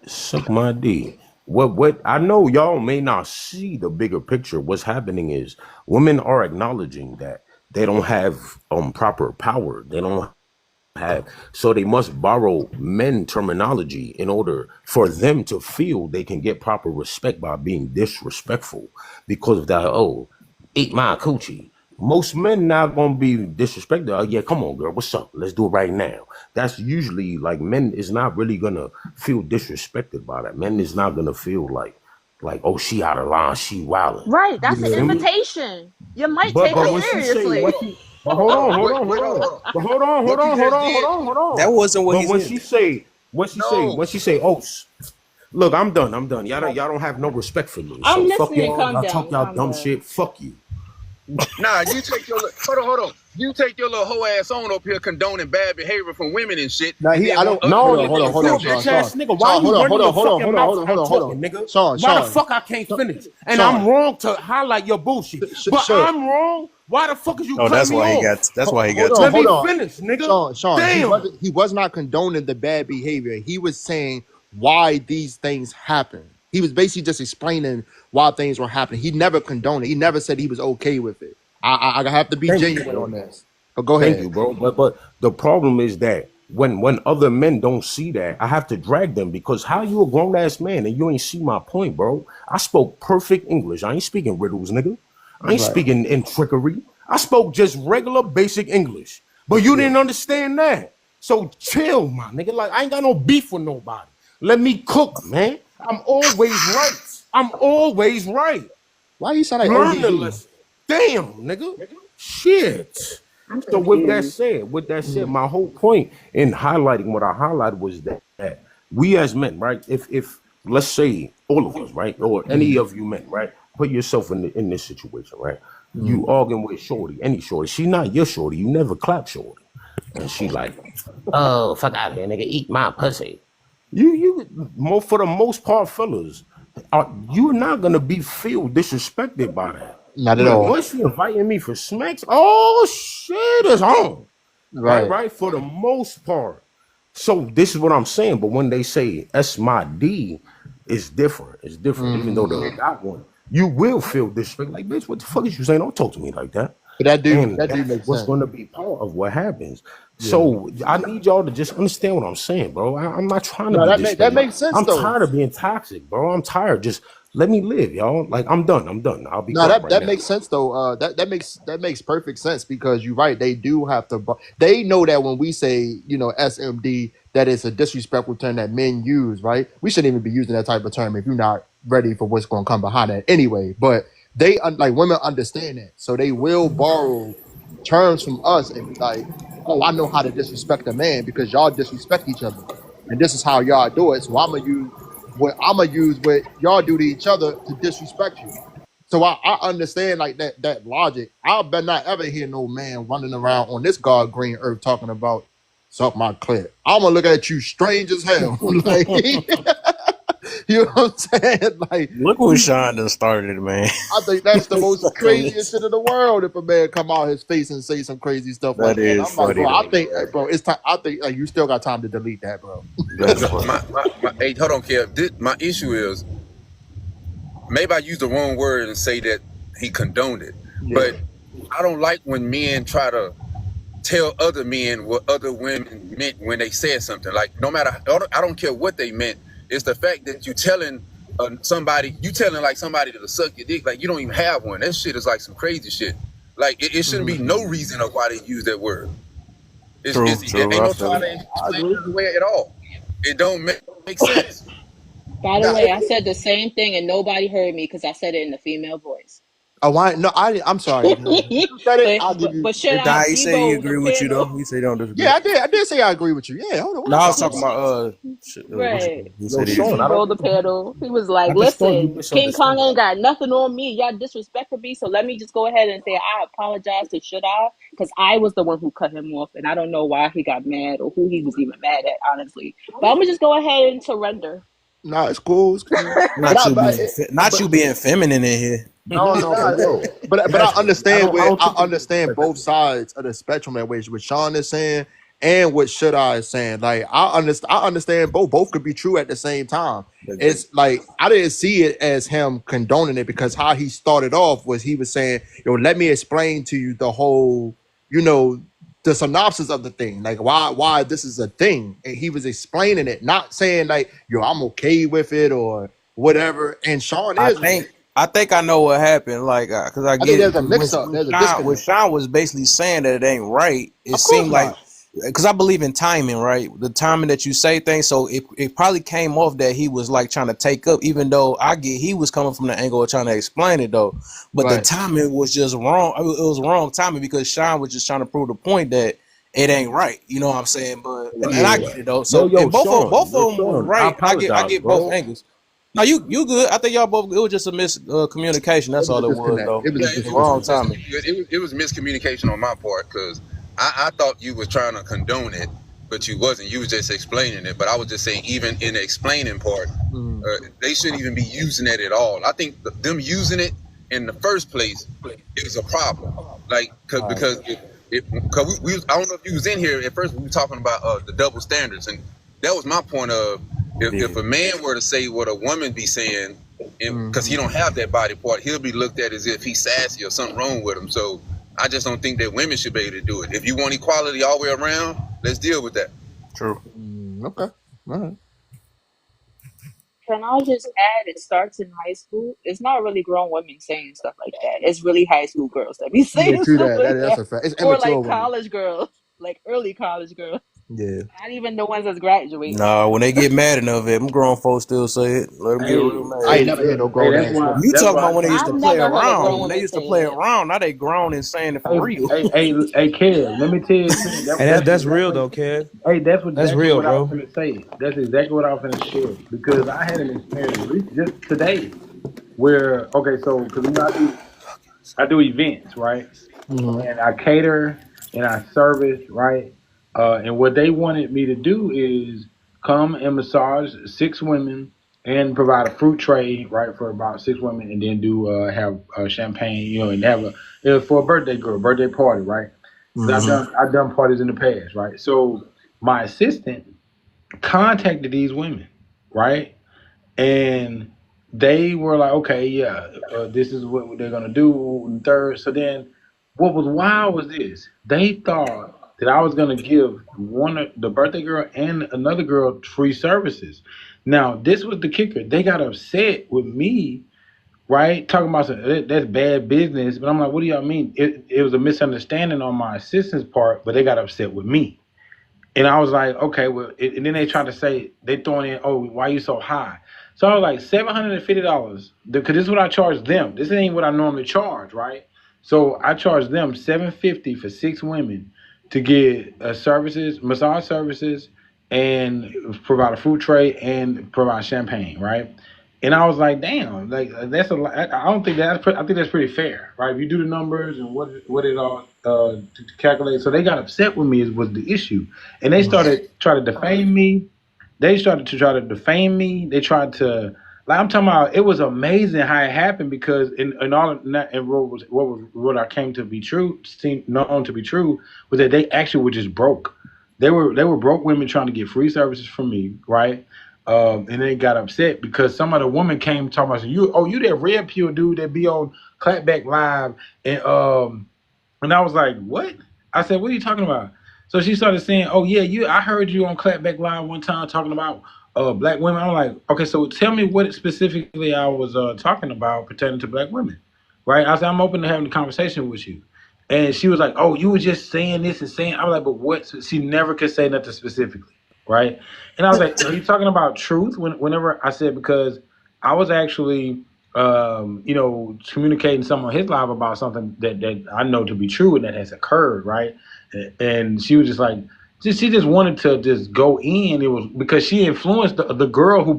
suck my D," what I know y'all may not see the bigger picture. What's happening is women are acknowledging that they don't have proper power. They don't have, so they must borrow men terminology in order for them to feel they can get proper respect by being disrespectful because of that. Oh, eat my coochie. Most men not gonna be disrespected. Oh, yeah, come on, girl, what's up? Let's do it right now. That's usually like men is not really gonna feel disrespected by that. Men is not gonna feel like, oh, she out of line, she wilding. Right, that's an invitation. You might take her seriously. Hold on. That wasn't what when she say, oh, look, I'm done. Y'all don't have no respect for me. I'm so listening. Fuck y'all. I talk y'all dumb shit. Fuck you. Nah, you take your hold on. You take your little hoe ass on up here condoning bad behavior from women and shit. Nah, hold on, nigga. Why you running your fucking mouth talking, nigga? Sean, why the fuck I can't finish? And I'm wrong to highlight your bullshit, but I'm wrong. Why the fuck is you? Oh, that's why he got. That's why he got. Let me finish, nigga. Sean, damn. He was not condoning the bad behavior. He was saying why these things happen. He was basically just explaining why things were happening. He never condoned it. He never said he was okay with it. I have to be genuine on this. But go ahead. Thank you, bro. But the problem is that when other men don't see that, I have to drag them because how you a grown ass man and you ain't see my point, bro? I spoke perfect English. I ain't speaking riddles, nigga. I ain't speaking in trickery. I spoke just regular basic English. But you didn't understand that. So chill, my nigga. Like, I ain't got no beef with nobody. Let me cook, man. I'm always right. I'm always right. Why you sound like Learn the ODB? lesson. Damn, nigga. Shit. I'm So confused. with that said, my whole point in highlighting what I highlighted was that we as men, right? If let's say all of us, right, or any of you men, right, put yourself in this situation, right? You arguing with shorty, any shorty. She not your shorty. You never clap shorty, and she like, oh fuck out here, nigga, eat my pussy. More for the most part, fellas, you're not gonna feel disrespected by that. Not You at like, all. once you inviting me for smacks, oh shit, it's on. Right. Right, for the most part. So this is what I'm saying. But when they say S my D, it's different. It's different. Even though that one, you will feel disrespect. Like, bitch, what the fuck is you saying? Don't talk to me like that. But And that do that's make what's sense. going to be part of what happens. Yeah. So I need y'all to just understand what I'm saying, bro. I'm not trying to No, be that disrespectful. makes sense I'm though. tired of being toxic, bro. I'm tired. Just let me live, y'all. Like, I'm done. I'm done. I'll be No, quiet that right that now. makes sense though. That makes perfect sense because you're right. They do have to. They know that when we say SMD, that it's a disrespectful term that men use. Right? We shouldn't even be using that type of term if you're not ready for what's going to come behind that anyway. But like women understand that, so they will borrow terms from us and be like, "Oh, I know how to disrespect a man because y'all disrespect each other, and this is how y'all do it. So I'm gonna use what y'all do to each other to disrespect you." So I understand like that logic. I bet not ever hear no man running around on this God green earth talking about suck my clit. I'm gonna look at you strange as hell. Like you know what I'm saying? Like Look what Sean done started, man. I think that's the most Sucking craziest this. shit in the world if a man come out his face and say some crazy stuff That like that. And is I'm like, funny bro, I though, think, bro. bro, it's time. I think like, you still got time to delete that, bro. That's No, funny. hey, hold on, Kev. My issue is maybe I used the wrong word and say that he condoned it, Yeah. but I don't like when men try to tell other men what other women meant when they said something. Like, no matter, I don't care what they meant. It's the fact that you telling you telling like somebody to suck your dick, like you don't even have one. That shit is like some crazy shit. Like, it shouldn't be no reason of why they use that word. True, It true. ain't I no feel try it. to I explain agree. it away at all. It don't make sense. By the Nah, way, I said the same thing and nobody heard me because I said it in the female voice. oh, why? No, I'm sorry. If you said it, but, I'll give you. but shout Nah, out he said he Debo, the agree with you though. panel. He said he don't disagree. Yeah, I did. I did say I agree with you. Yeah, hold on. What No, you I was talking talking about? about what you Right. call it? He Yo, said he Sean, agreed. I don't Debo, the think you panel. He was like, I just thought you listen, King Kong misunderstood. ain't got nothing on me. Y'all disrespected me. So let me just go ahead and say I apologize to Should I? Because I was the one who cut him off. And I don't know why he got mad or who he was even mad at, honestly. But I'm going to just go ahead and surrender. Nah, it's cool. It's cool. But Not you being feminine in here. No, no, but nah, yo, but I Pastor, understand I where don't I think it's understand disrespect. both sides of the spectrum that way. What Sean is saying and what Should I is saying. Like I understand both. Both could be true at the same time. It's like I didn't see it as him condoning it because how he started off was he was saying, "Yo, let me explain to you the whole, you know, the synopsis of the thing, like why this is a thing." And he was explaining it, not saying like, "Yo, I'm okay with it" or whatever. And Sean I is right. think I think I know what happened. Like, cause I I think get there's a cause mix up. There's a When disconnect. Sean was basically saying that it ain't right. It Of course seemed like not. because I believe in timing, right? The timing that you say things. So it probably came off that he was like trying to take up, even though I get he was coming from the angle of trying to explain it though. But the Right. timing was just wrong. I mean, it was wrong timing because Sean was just trying to prove the point that it ain't right. You know what I'm saying? But and I Yeah. get it though. Yo, So yo, and both Sean, yo, of them was Sean, I right. I apologize, get both bro. angles. No, you good. I think y'all both. It was just a miscommunication. It That's was all a it was, disconnect. though. It was Yeah, a The it was wrong disconnect. timing. it was miscommunication on my part because I thought you was trying to condone it, but you wasn't. You was just explaining it. But I was just saying, even in the explaining part, they shouldn't even be using it at all. I think them using it in the first place is a problem. Like, All right. because cause I don't know if you was in here at first. We were talking about the double standards, and that was my point of if Yeah. a man were to say what a woman be saying, because he Mm-hmm. don't have that body part, he'll be looked at as if he's sassy or something wrong with him. So I just don't think that women should be able to do it. If you want equality all the way around, let's deal with that. True. Okay. All right. Can I just add, it starts in high school. It's not really grown women saying stuff like that. It's really high school girls that be Yeah, saying true stuff that. like That's that. a fact. It's Or immature like women. college girls. like early college girls, Yeah. not even the ones that's graduating. Nah, when they get mad enough, them grown folks still say it. Let them get real Hey, I mad. ain't hey, never heard no hey, grown ass woman. You that's talking why about when they used I've to play never heard a around? grown When they woman used to say play it. around, now they grown and saying it for hey, real. hey, Kev, let me tell you something. And That's that's real exactly though, Kev. hey, that's That's exactly real, what I was bro. gonna say. That's exactly what I was gonna share because I had an experience just today where okay, so because I do events, right? Mm-hmm. And I cater and I service, right? And what they wanted me to do is come and massage 6 women and provide a fruit tray, right, for about 6 women, and then do have champagne, and have it was for a birthday party, right? Because Mm-hmm. I've done parties in the past, right? So my assistant contacted these women, right? And they were like, okay, yeah, this is what they're gonna do. And third, so then, what was wild was this: they thought that I was gonna give the birthday girl and another girl free services. Now, this was the kicker: they got upset with me, right? Talking about that's bad business. But I'm like, what do y'all mean? It was a misunderstanding on my assistant's part, but they got upset with me. And I was like, okay, well, and then they tried to say they throwing in, oh, why you so high? So I was like, $750, because this is what I charge them. This ain't what I normally charge, right? So I charge them $750 for 6 women to get services, massage services, and provide a food tray and provide champagne, right? And I was like, damn, like that's a lot. I don't think I think that's pretty fair, right? If you do the numbers and what it all to calculate, so they got upset with me was the issue, and they started trying to defame me. They started to try to defame me. They tried to like I'm talking about. It was amazing how it happened because in all of that, and what I came to be true, seemed known to be true, was that they actually were just broke. They were broke women trying to get free services from me, right? And they got upset because some of the woman came talking about you that red pill dude that be on Clapback Live and I was like, what? I said, what are you talking about? So she started saying, oh yeah, I heard you on Clapback Live one time talking about black women. I'm like, okay, so tell me what specifically I was talking about pertaining to black women, right? I said, I'm open to having a conversation with you. And she was like, oh, you were just saying this and saying. I was like, but what? So she never could say nothing specifically, right? And I was like, are you talking about truth? Whenever I said, because I was actually communicating some on his live about something that I know to be true and that has occurred, right? And she was just like, she just wanted to just go in. It was because she influenced the girl who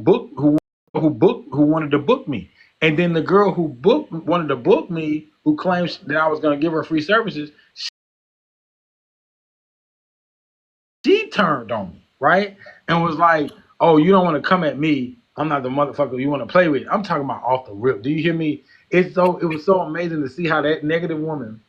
wanted to book me, and then the girl who wanted to book me, who claims that I was going to give her free services, she turned on me, right? And was like, oh, you don't want to come at me. I'm not the motherfucker you want to play with. I'm talking about off the rip. Do you hear me? It was so amazing to see how that negative woman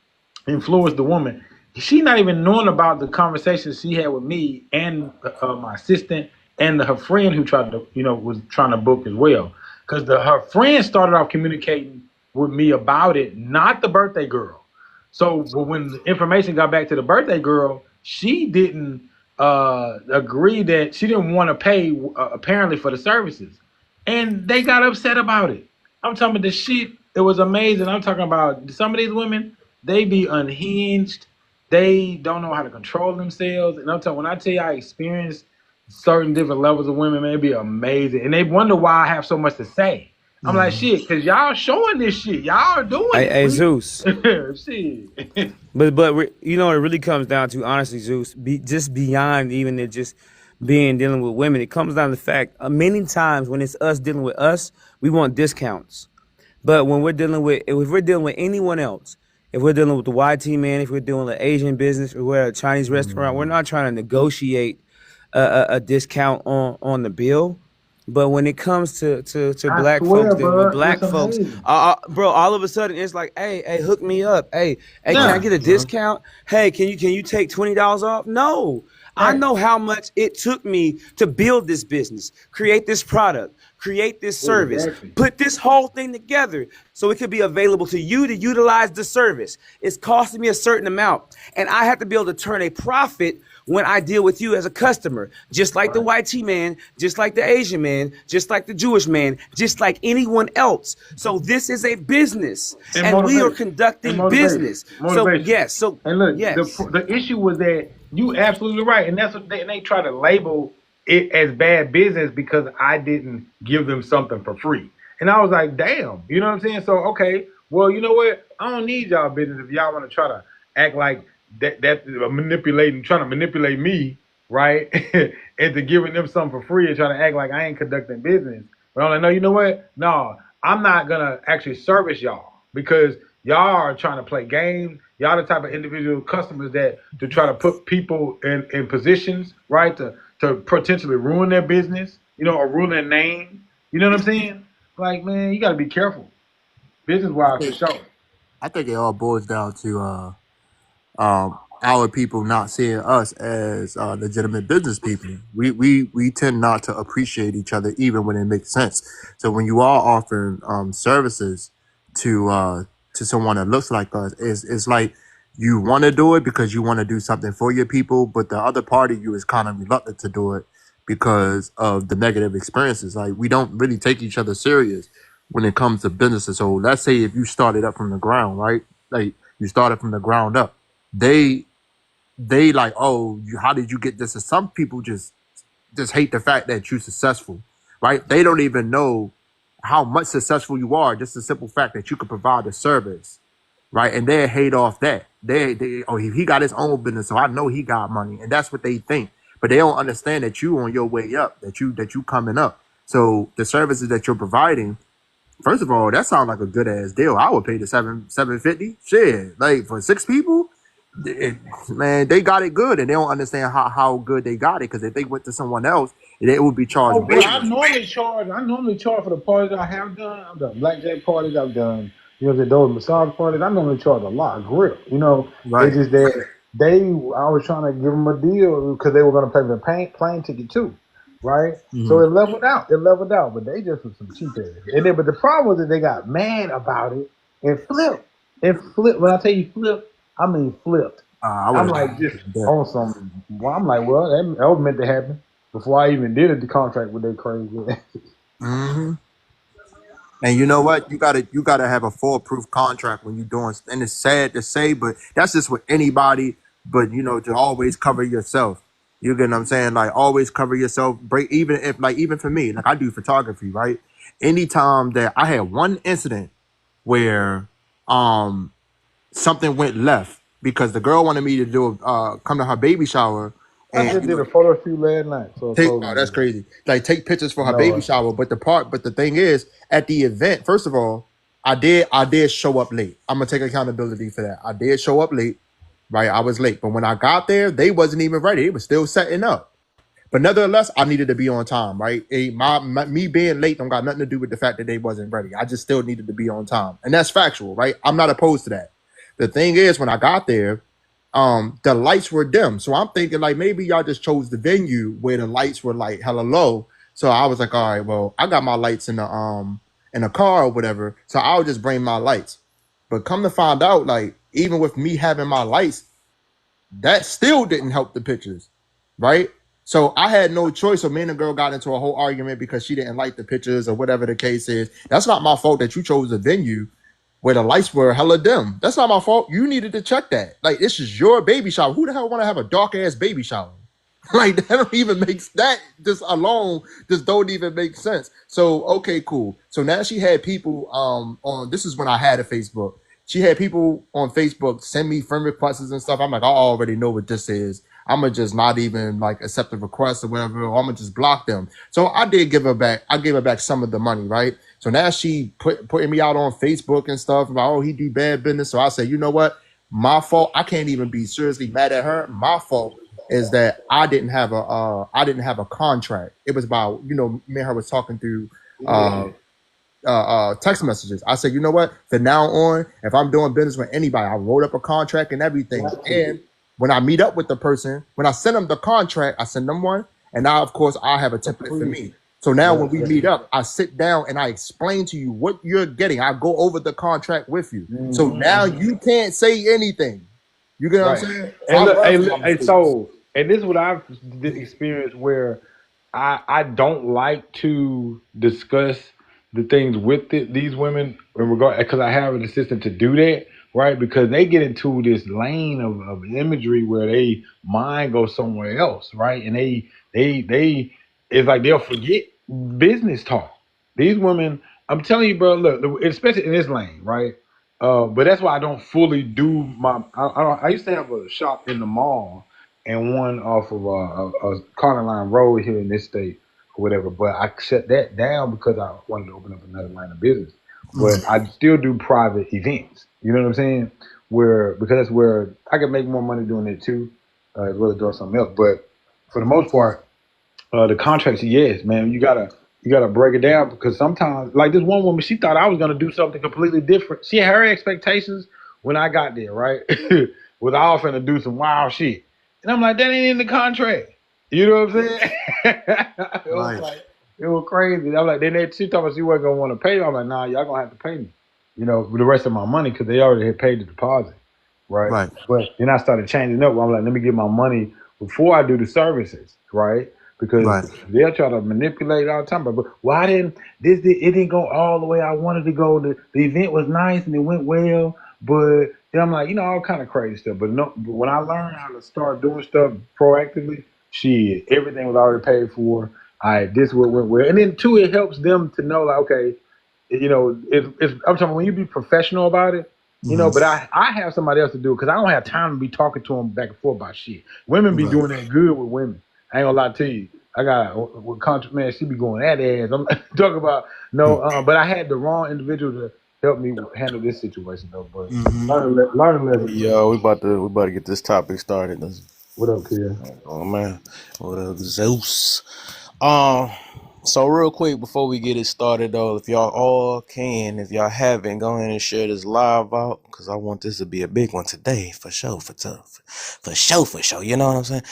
influenced the woman. She not even knowing about the conversations she had with me and my assistant and her friend who tried to, was trying to book as well. Because her friend started off communicating with me about it, not the birthday girl. So, but when the information got back to the birthday girl, she didn't agree that she didn't want to pay apparently for the services, and they got upset about it. I'm talking about the shit. It was amazing. I'm talking about some of these women. They be unhinged. They don't know how to control themselves. And I'm talking when I tell you I experienced certain different levels of women, man, it'd be amazing. And they wonder why I have so much to say. I'm like, Mm-hmm. shit, because y'all showing this shit. Y'all are doing it. Hey, Zeus. Shit. But you know what it really comes down to, honestly, Zeus, just beyond even it just being dealing with women, it comes down to the fact many times when it's us dealing with us, we want discounts. But when if we're dealing with anyone else, if we're dealing with the YT man, if we're dealing with Asian business, or we're at a Chinese restaurant, we're not trying to negotiate a discount on the bill. But when it comes to I black folks swear, dealing with bro, black it's folks, amazing. bro, all of a sudden it's like, hey, hook me up. Hey, can I Yeah, get a discount? Hey, can you take $20 off? No. I right. know how much it took me to build this business, create this product, create this service, Exactly. put this whole thing together so it could be available to you to utilize the service. It's costing me a certain amount, and I have to be able to turn a profit when I deal with you as a customer, just like the Right. white man, just like the Asian man, just like the Jewish man, just like anyone else. So this is a business, And and we are motivation. And conducting motivation. business. So Motivation. yes, so And look, yes. the issue was that You absolutely right, and that's what they try to label it as bad business because I didn't give them something for free, and I was like, damn, you know what I'm saying? So okay, well, you know what? I don't need y'all business if y'all want to try to act like that manipulating, trying to manipulate me, right, into giving them something for free and trying to act like I ain't conducting business. But I'm like, no, you know what? No, I'm not gonna actually service y'all because y'all are trying to play games. Y'all the type of individual customers that to try to put people in positions, right, to potentially ruin their business, you know, or ruin their name. You know what I'm saying? Like, man, you got to be careful, business I wise for think sure. I think it all boils down to our people not seeing us as legitimate business people. We tend not to appreciate each other even when it makes sense. So when you are offering services to someone that looks like us, it's like you want to do it because you want to do something for your people, but the other part of you is kind of reluctant to do it because of the negative experiences. Like we don't really take each other serious when it comes to businesses. So let's say if you started up from the ground, right? Like you started from the ground up, they they like, oh, how did you get this? And some people just hate the fact that you're successful, right? They don't even know how much successful you are. Just the simple fact that you could provide a service, right? And they hate off that. They oh, he got his own business, so I know he got money, and that's what they think. But they don't understand that you on your way up, that you coming up. So the services that you're providing, first of all, that sounds like a good ass deal. I would pay the 750. Shit, like for 6 people, it, man, they got it good, and they don't understand how good they got it. Because if they went to someone else, they would be charged Oh, way well, more. I normally charge for the parties I have done. I've done blackjack parties. I've done, you know, those massage parties. I normally charge a lot, grip. You know, it's Right. just that I was trying to give them a deal because they were going to pay the plane ticket too, right? So Hmm. it leveled out. It leveled out, but they just were some cheap ass. And then, but the problem was that they got mad about it and flipped. And flipped. When I tell you flipped, I mean flipped. I would I'm have like just done that. on some. Well, I'm like, well, that was meant to happen before I even did the contract with that crazy. Hmm. And you know what? You gotta have a foolproof contract when you're doing. And it's sad to say, but that's just with anybody. But to always cover yourself. You get what I'm saying? Like always cover yourself. Break even if like even for me, like I do photography, right? Anytime that I had one incident where um something went left because the girl wanted me to do come to her baby shower I and just did a photo shoot last night for a oh, clothing that's brand. crazy. Like take pictures for I her know baby it. shower, but the thing is, at the event, first of all, I did show up late. I'm gonna take accountability for that. I did show up late, right? I was late, but when I got there, they wasn't even ready. They was still setting up. But nevertheless, I needed to be on time, right? Me being late don't got nothing to do with the fact that they wasn't ready. I just still needed to be on time, and that's factual, right? I'm not opposed to that. The thing is, when I got there, the lights were dim, so I'm thinking like maybe y'all just chose the venue where the lights were like hella low. So I was like, all right, well, I got my lights in the car or whatever, so I'll just bring my lights. But come to find out, like even with me having my lights, that still didn't help the pictures, right? So I had no choice. So me and the girl got into a whole argument because she didn't like the pictures or whatever the case is. That's not my fault that you chose a venue where the lights were hella dim. That's not my fault. You needed to check that. Like this is your baby shower. Who the hell want to have a dark ass baby shower? Like that don't even make that just alone just don't even make sense. So okay, cool. So now she had people on this is when I had a Facebook. She had people on Facebook send me friend requests and stuff. I'm like, I already know what this is. I'm gonna just not even like accept the request or whatever, or I'm gonna just block them. So I did give her back. I gave her back some of the money, right? So now she putting me out on Facebook and stuff about, oh, he do bad business. So I said, you know what? My fault. I can't even be seriously mad at her. My fault is that I didn't have a contract. It was about me and her was talking through uh Yeah. text messages. I said, you know what? From now on, if I'm doing business with anybody, I wrote up a contract and everything. Got to. And when I meet up with the person, when I send them the contract, I send them one, and now of course I have a For template for free. me. So now when Yep. we meet up, I sit down and I explain to you what you're getting. I go over the contract with you. So now Mm-hmm. you can't say anything. You get what I'm Right. saying? So I And look, learned hey, from my hey, mistakes. so, and this is what I've experienced where I don't like to discuss the things with these women in regard because I have an assistant to do that. right? Because they get into this lane of imagery where they mind goes somewhere else, right? And they it's like they'll forget business talk. These women, I'm telling you, bro, look, especially in this lane, right? But that's why I don't fully do my. I used to have a shop in the mall and one off of a Carter Line Road here in this state or whatever. But I shut that down because I wanted to open up another line of business. But I still do private events. You know what I'm saying? Where because that's where I can make more money doing it too, as well as doing something else. But for the most part, the contracts, yes, man, you gotta break it down because sometimes, like this one woman, she thought I was gonna do something completely different. She had her expectations when I got there, right? Was I was finna do some wild shit, and I'm like, that ain't in the contract. You know what I'm saying? It was Right. like it was crazy. I'm like, she told me she wasn't gonna want to pay me. I'm like, nah, y'all gonna have to pay me, for the rest of my money because they already had paid the deposit, right? Right. But then I started changing up. I'm like, let me get my money before I do the services, right? Because Right. they'll try to manipulate all the time. But why didn't it didn't go all the way I wanted to go? The event was nice and it went well, but then I'm like, all kind of crazy stuff. But no, but when I learned how to start doing stuff proactively, shit, everything was already paid for. This what went well, and then two, it helps them to know like, okay, I'm talking when you be professional about it. Hmm. But I have somebody else to do it because I don't have time to be talking to them back and forth about shit. Women be Right. doing that good with women. I ain't gonna lie to you. I got with country man, she be going that ass. I'm talking about no, but I had the wrong individual to help me handle this situation though. But Mm-hmm. learn a lesson, bro. Yo, we about to get this topic started. What up, kid? Oh man, what up, Zeus? Um, so real quick before we get it started though, if y'all all can, if y'all haven't, go ahead and share this live out because I want this to be a big one today for sure, for sure. You know what I'm saying?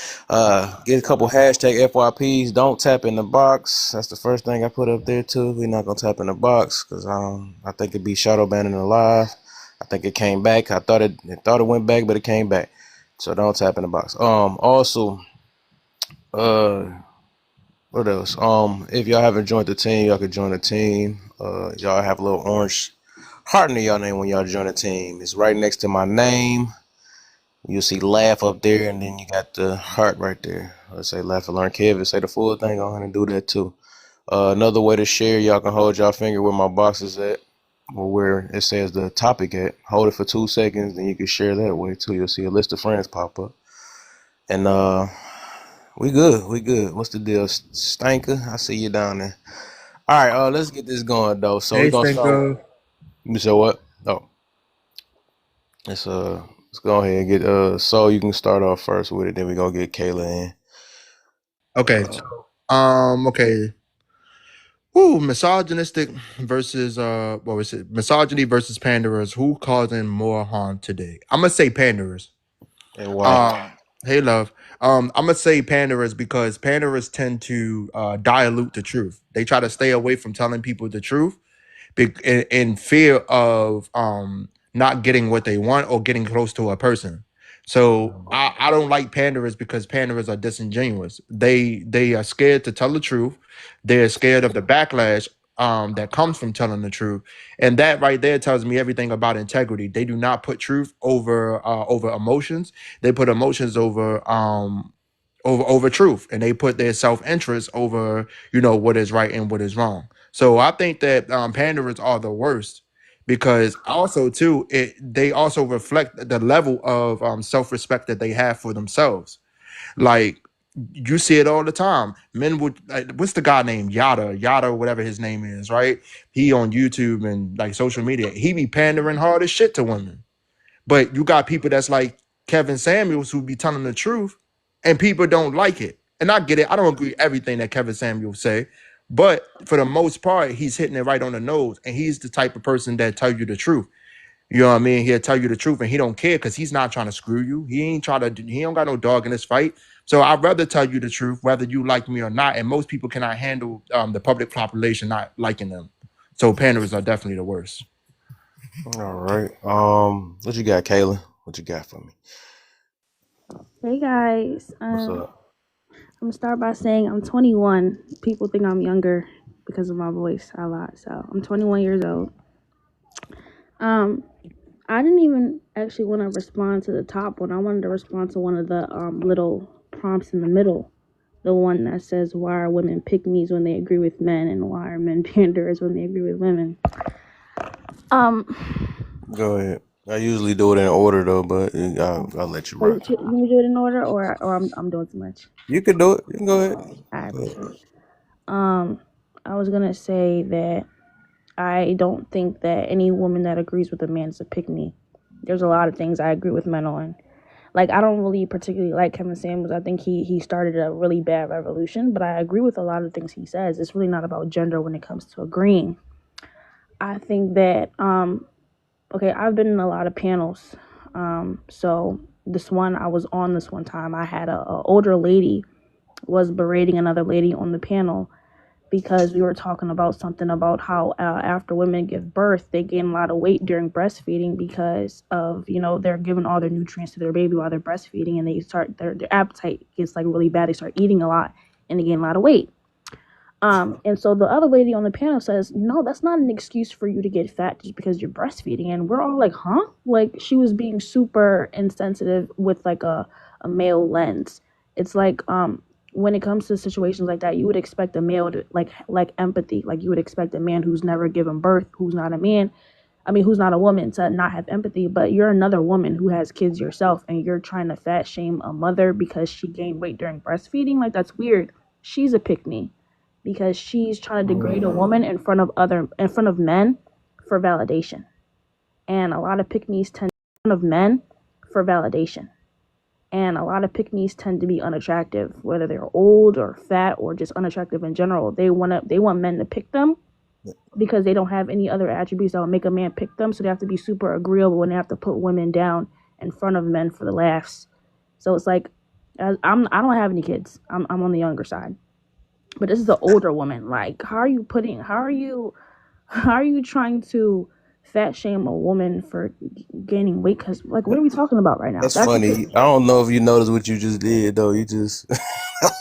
Get a couple hashtag FYPs. Don't tap in the box. That's the first thing I put up there too. We're not gonna tap in the box because I think it'd be shadow banning the live. I think it came back. I thought it went back, but it came back. So don't tap in the box. Also, uh, what else? If y'all haven't joined the team, y'all can join the team. Y'all have a little orange heart in y'all name when y'all join the team. It's right next to my name. You'll see laugh up there, and then you got the heart right there. Let's say laugh and learn Kevin. Say the full thing. Go ahead and do that too. Another way to share, y'all can hold y'all finger where my box is at, or where it says the topic at. Hold it for 2 seconds, then you can share that way too. You'll see a list of friends pop up. And we good. We good. What's the deal, Stanker? I see you down there. All right, let's get this going though. So we're Hey, gonna start. Stinko. You said what? Oh, let's go ahead and get So you can start off first with it. Then we're gonna get Kayla in. Okay. Uh, Okay. Who misogynistic versus what was it? Misogyny versus panderers. Who causing more harm today? I'm gonna say panderers. and why? Um, hey, love. I'm gonna say panderers because panderers tend to dilute the truth. They try to stay away from telling people the truth in fear of not getting what they want or getting close to a person. So I don't like panderers because panderers are disingenuous. They are scared to tell the truth. They're scared of the backlash that comes from telling the truth, and that right there tells me everything about integrity. They do not put truth over emotions. They put emotions over truth, and they put their self-interest over what is right and what is wrong. So I think that panderers are the worst because also too they also reflect the level of self-respect that they have for themselves. Like you see it all the time. Men would what's the guy named Yada, whatever his name is, right? He on YouTube and like social media, he be pandering hard as shit to women. But you got people that's like Kevin Samuels who be telling the truth, and people don't like it. And I get it. I don't agree with everything that Kevin Samuels say, but for the most part, he's hitting it right on the nose. And he's the type of person that tell you the truth. You know what I mean? He'll tell you the truth, and he don't care because he's not trying to screw you. He ain't trying to. He don't got no dog in this fight. So I'd rather tell you the truth, whether you like me or not. And most people cannot handle the public population not liking them. So panderers are definitely the worst. All right. What you got, Kayla? What you got for me? Hey guys, What's I'm up? gonna start by saying I'm 21. People think I'm younger because of my voice a lot, so I'm 21 years old. Um, I didn't even actually want to respond to the top one. I wanted to respond to one of the little prompts in the middle. The one that says, why are women pick me's when they agree with men, and why are men panderers when they agree with women? Um, Go ahead. I usually do it in order though, but I'll let you so rock. you do it in order, or I'm doing too much. You can do it. You can go ahead. I appreciate it. I was gonna say that I don't think that any woman that agrees with a man is a pick me. There's a lot of things I agree with men on. Like, I don't really particularly like Kevin Samuels. I think he started a really bad revolution, but I agree with a lot of things he says. It's really not about gender when it comes to agreeing. I think that okay, I've been in a lot of panels. So this one, I was on this one time. I had a older lady was berating another lady on the panel because we were talking about something about how after women give birth, they gain a lot of weight during breastfeeding because of, they're giving all their nutrients to their baby while they're breastfeeding, and they start their appetite gets like really bad. They start eating a lot and they gain a lot of weight. And so the other lady on the panel says, no, that's not an excuse for you to get fat just because you're breastfeeding. And we're all like, huh? Like, she was being super insensitive with like a male lens. It's like, when it comes to situations like that, you would expect a male to like empathy. Like, you would expect a man who's never given birth, who's not a man, who's not a woman, to not have empathy. But you're another woman who has kids yourself, and you're trying to fat shame a mother because she gained weight during breastfeeding. Like, that's weird. She's a pick me because she's trying to degrade a woman in front of men for validation. And a lot of pick me's tend in front of men for validation. And a lot of pick me's tend to be unattractive, whether they're old or fat or just unattractive in general. They want men to pick them because they don't have any other attributes that will make a man pick them. So they have to be super agreeable when they have to put women down in front of men for the laughs. So it's like, I don't have any kids. I'm on the younger side, but this is an older woman. Like, how are you trying to fat shame a woman for gaining weight? Because, like, what are we talking about right now? That's funny. I don't know if you noticed what you just did though. You just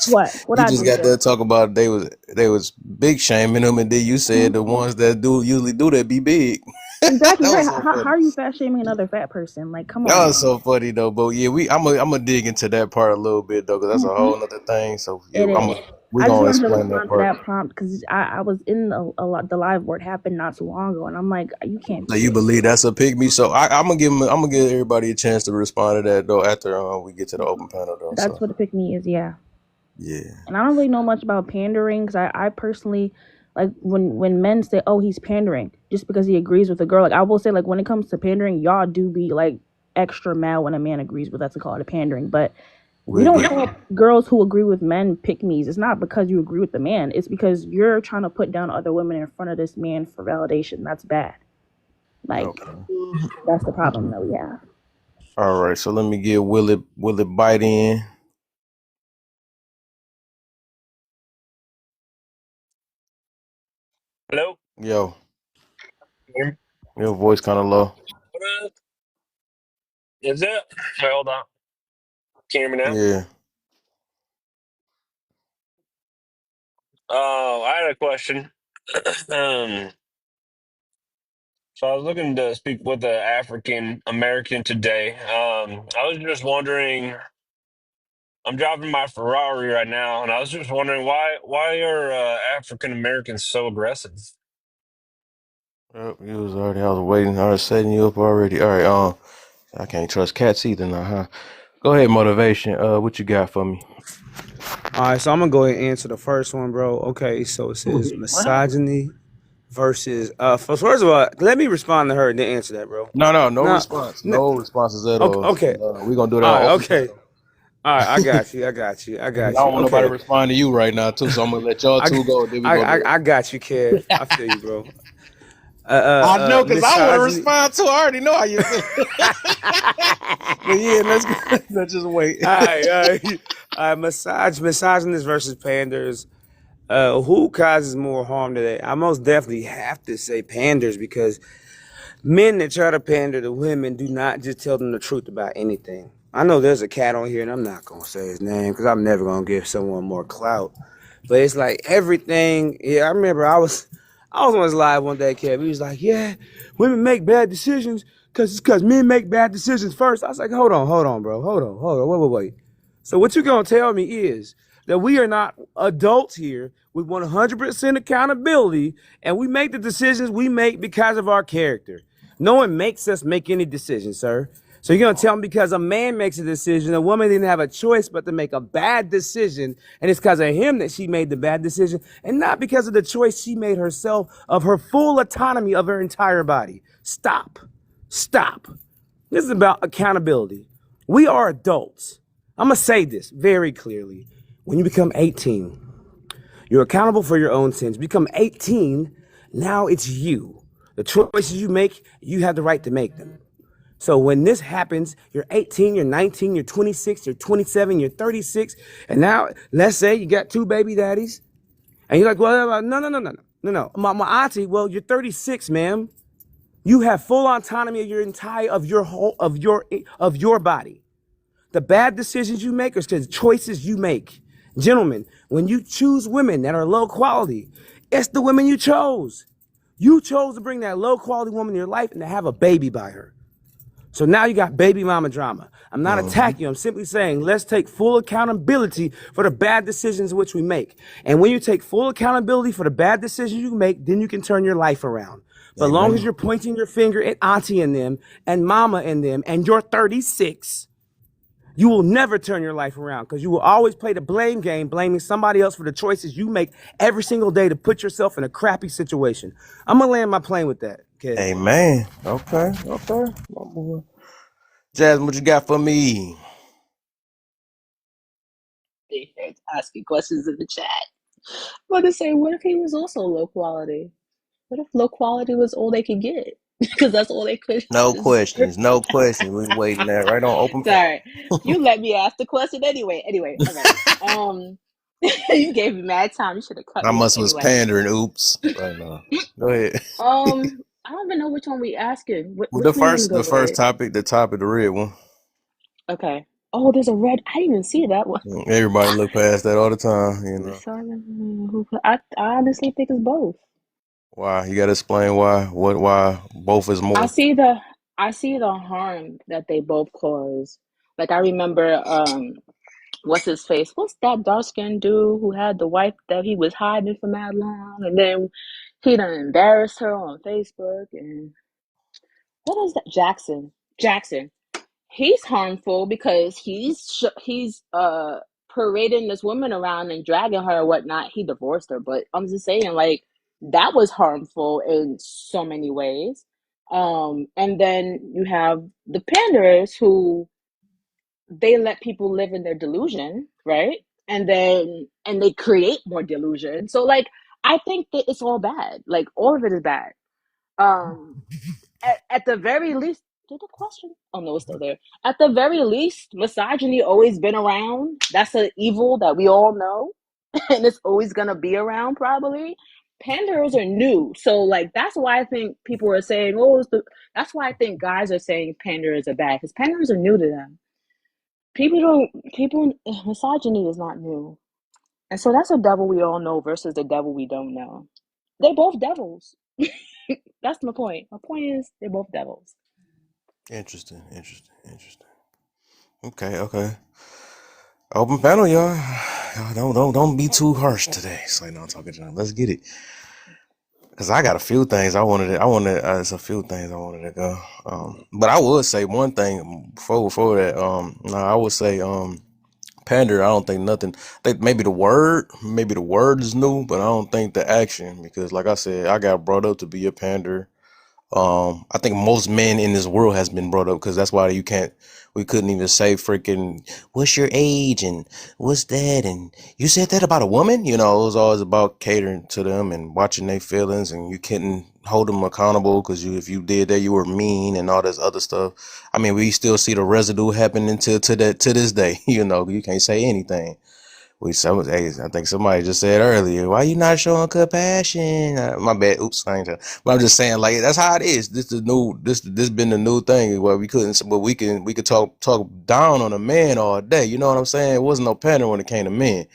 What you I just just got did. to talk about they was big shaming them, and then you said the ones that do usually do that be big. Exactly That right. was so How funny. are you fat shaming another fat person? Like, come That on, was so funny though. But yeah, I'm gonna dig into that part a little bit though, because that's a man. whole nother thing. So yeah, It is. we I just gonna wanted to explain that respond to part. that prompt because I was in a lot. The live word happened not too long ago, and I'm like, you can't So be you serious. believe that's a pygmy? So I'm gonna give everybody a chance to respond to that though after we get to the open panel though. That's So what a pick me is, yeah. yeah, And I don't really know much about pandering because I personally, like, when men say, oh, he's pandering just because he agrees with a girl. Like, I will say, like, when it comes to pandering, y'all do be like extra mad when a man agrees with us to call it a pandering. But we we'll don't get. call girls who agree with men pick me's. It's not because you agree with the man. It's because you're trying to put down other women in front of this man for validation. That's bad. Like, Okay. that's the problem that we have. All right. So let me get Will it bite in? Hello? Yo, Hear me? your voice kind of low. What is it? Wait, hold on. Can you hear me now? Yeah. Oh, I had a question. um, so I was looking to speak with an African American today. I was just wondering. I'm driving my Ferrari right now, and I was just wondering why are African Americans so aggressive? Yep, you was already. I was waiting. I was setting you up already. All right. I can't trust cats either now, huh? Go ahead, motivation. What you got for me? All right, so I'm gonna go ahead and answer the first one, bro. Okay, so it says misogyny versus first of all, let me respond to her and then answer that, bro. No No, response. no, No responses at okay, all. okay, We gonna do that all on right, open okay, panel. all right. I got you. I got you. I I got don't you. want nobody to Okay, respond to you right now too, so I'm gonna let y'all I, two go. Then we gonna do I got you, Kev. I feel you, bro. I know, cause I want to Misogyny. respond to. I already know how you feel. But yeah, let's go. Let's just wait. All right, all right. All right, misogynists versus panders. Who causes more harm today? I most definitely have to say panders because men that try to pander to women do not just tell them the truth about anything. I know there's a cat on here, and I'm not gonna say his name because I'm never gonna give someone more clout. But it's like everything. Yeah, I remember I was on his live one day, Kev. He was like, "Yeah, women make bad decisions because men make bad decisions first. I was like, hold on, bro. Hold on. Wait. So what you gonna tell me is that we are not adults here with 100% accountability, and we make the decisions we make because of our character. No one makes us make any decisions, sir. So you're gonna tell me because a man makes a decision, a woman didn't have a choice but to make a bad decision, and it's because of him that she made the bad decision, and not because of the choice she made herself of her full autonomy of her entire body. Stop. This is about accountability. We are adults. I'm gonna say this very clearly. When you become 18, you're accountable for your own sins. Become 18, now it's you. The choices you make, you have the right to make them. So when this happens, you're 18, you're 19, you're 26, you're 27, you're 36, and now let's say you got 2 baby daddies, and you're like, well, no. My auntie, well, you're 36, ma'am. You have full autonomy of your entire of your body. The bad decisions you make are the choices you make. Gentlemen, when you choose women that are low quality, it's the women you chose. You chose to bring that low quality woman in your life and to have a baby by her. So now you got baby mama drama. I'm not attacking you. I'm simply saying let's take full accountability for the bad decisions which we make. And when you take full accountability for the bad decisions you make, then you can turn your life around. But as long as you're pointing your finger at auntie and them and mama and them and you're 36, you will never turn your life around because you will always play the blame game, blaming somebody else for the choices you make every single day to put yourself in a crappy situation. I'm going to land my plane with that. Okay. Amen. Okay. My boy. Jasmine, what you got for me? They here asking questions in the chat. I want to say, what if he was also low quality? What if low quality was all they could get? Because that's all they could No deserve. questions. No questions. We waiting there right on open panel. Sorry, you let me ask the question anyway. Anyway, all right. You gave me mad time. You should have cut I me off must was anyway. pandering. Oops. Right now. Go ahead. I don't even know which one we asking. The Which one you want to go first with? topic, the red one. Okay. Oh, there's a red. I didn't even see that one. Everybody look past that all the time, you know. I honestly think it's both. Why? You gotta explain why. Why both is I more. see the I see the harm that they both cause. Like I remember what's his face? What's that dark skinned dude who had the wife that he was hiding for mad long and then he done embarrassed her on Facebook and what is that? Jackson. He's harmful because he's parading this woman around and dragging her or whatnot. He divorced her, but I'm just saying like that was harmful in so many ways. And then you have the panderers who they let people live in their delusion, right? And they create more delusion. So like I think that it's all bad. Like all of it is bad. Um at the very least, did the question? Oh no, it's still there. At the very least, misogyny always been around. That's an evil that we all know, and it's always gonna be around probably. Panders are new, so like that's why I think people are saying, "Oh, that's why I think guys are saying panders are bad because panders are new to them. People misogyny is not new, and so that's a devil we all know versus the devil we don't know. They both devils. That's my point. My point is they're both devils. Interesting. Okay. Open panel, y'all. Y'all don't be too harsh today. It's like no, I'm talking to them. Let's get it. Cause I got a few things I wanted. It's a few things I wanted to go. But I would say one thing before that. I would say pander. I don't think nothing. I think maybe the word is new, but I don't think the action. Because like I said, I got brought up to be a pander. I think most men in this world has been brought up because that's why we couldn't even say freaking, what's your age and what's that? And you said that about a woman? You know, it was always about catering to them and watching their feelings and you couldn't hold them accountable because if you did that, you were mean and all this other stuff. I mean, we still see the residue happening to this day. You know, you can't say anything. I think somebody just said earlier, why you not showing compassion? My bad. Oops, I ain't tell. But I'm just saying, like, that's how it is. This been the new thing where we could talk down on a man all day. You know what I'm saying? It wasn't no pattern when it came to men.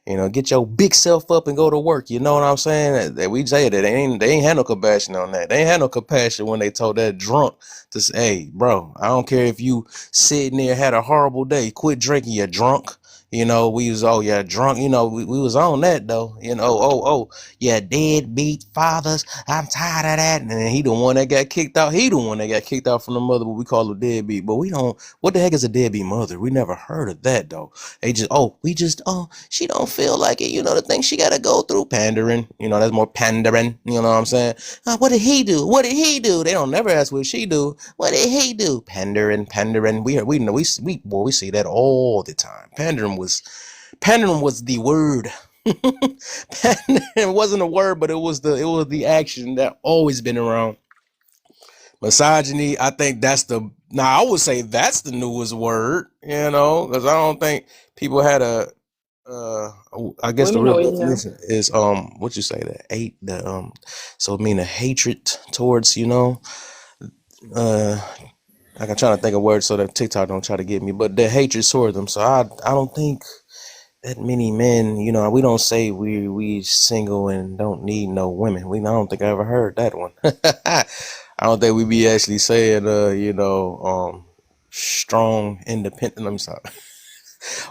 You know, get your big self up and go to work. You know what I'm saying? That we say that they ain't had no compassion on that. They ain't had no compassion when they told that drunk to say, "Hey, bro, I don't care if you sitting there had a horrible day. Quit drinking. You're drunk." You know, we was yeah drunk. You know, we was on that though. You know, yeah, deadbeat fathers. I'm tired of that. And then he the one that got kicked out. He the one that got kicked out from the mother, but we call her deadbeat. But we don't. What the heck is a deadbeat mother? We never heard of that though. They just, she don't feel like it. You know, the thing she got to go through. Pandering. You know, that's more pandering. You know what I'm saying? What did he do? What did he do? They don't never ask what she do. What did he do? Pandering. We know, we see that all the time. Pandering was the word. Pandering wasn't a word, but it was the action that always been around. Misogyny, I think I would say that's the newest word, you know, because I don't think people had I guess the Women real always knew. definition is what you say, so it mean a hatred towards, you know, uh like I'm trying to think of words so that TikTok don't try to get me, but the hatred toward them. So I don't think that many men, you know, we don't say we single and don't need no women. I don't think I ever heard that one. I don't think we be actually saying strong, independent. I'm sorry.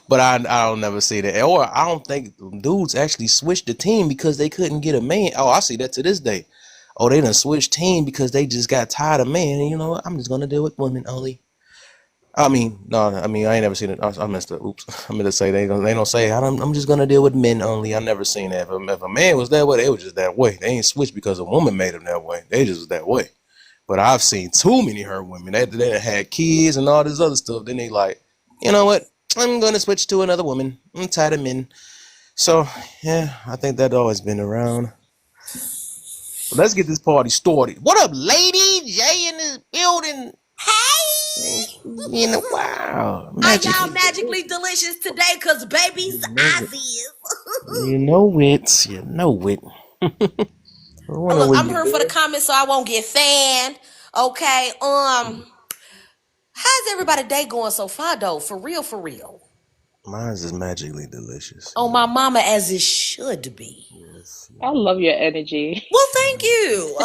But I don't never see that. Or I don't think dudes actually switched the team because they couldn't get a man. Oh, I see that to this day. Oh, they done switched team because they just got tired of men. And you know what? I'm just gonna deal with women only. I mean, no, I mean I ain't never seen it. I messed up. Oops. I meant to say they don't say I'm just gonna deal with men only. I never seen that. If a man was that way, they was just that way. They ain't switched because a woman made them that way. They just was that way. But I've seen too many hurt women. They had kids and all this other stuff. Then they like, you know what? I'm gonna switch to another woman. I'm tired of men. So yeah, I think that always been around. But let's get this party started. What up, lady? Jay in this building. You know, wow, Are y'all magically magically delicious. delicious today? Cause baby's You know it. Ozzy. You know it. You know it. I wonder Look, where I'm you here for the been. comments so I won't get fanned. Okay. How's everybody day going so far though? For real, for real. Mine's is magically delicious. On my mama as it should be. Yes, I yes. love your energy. Well, thank you.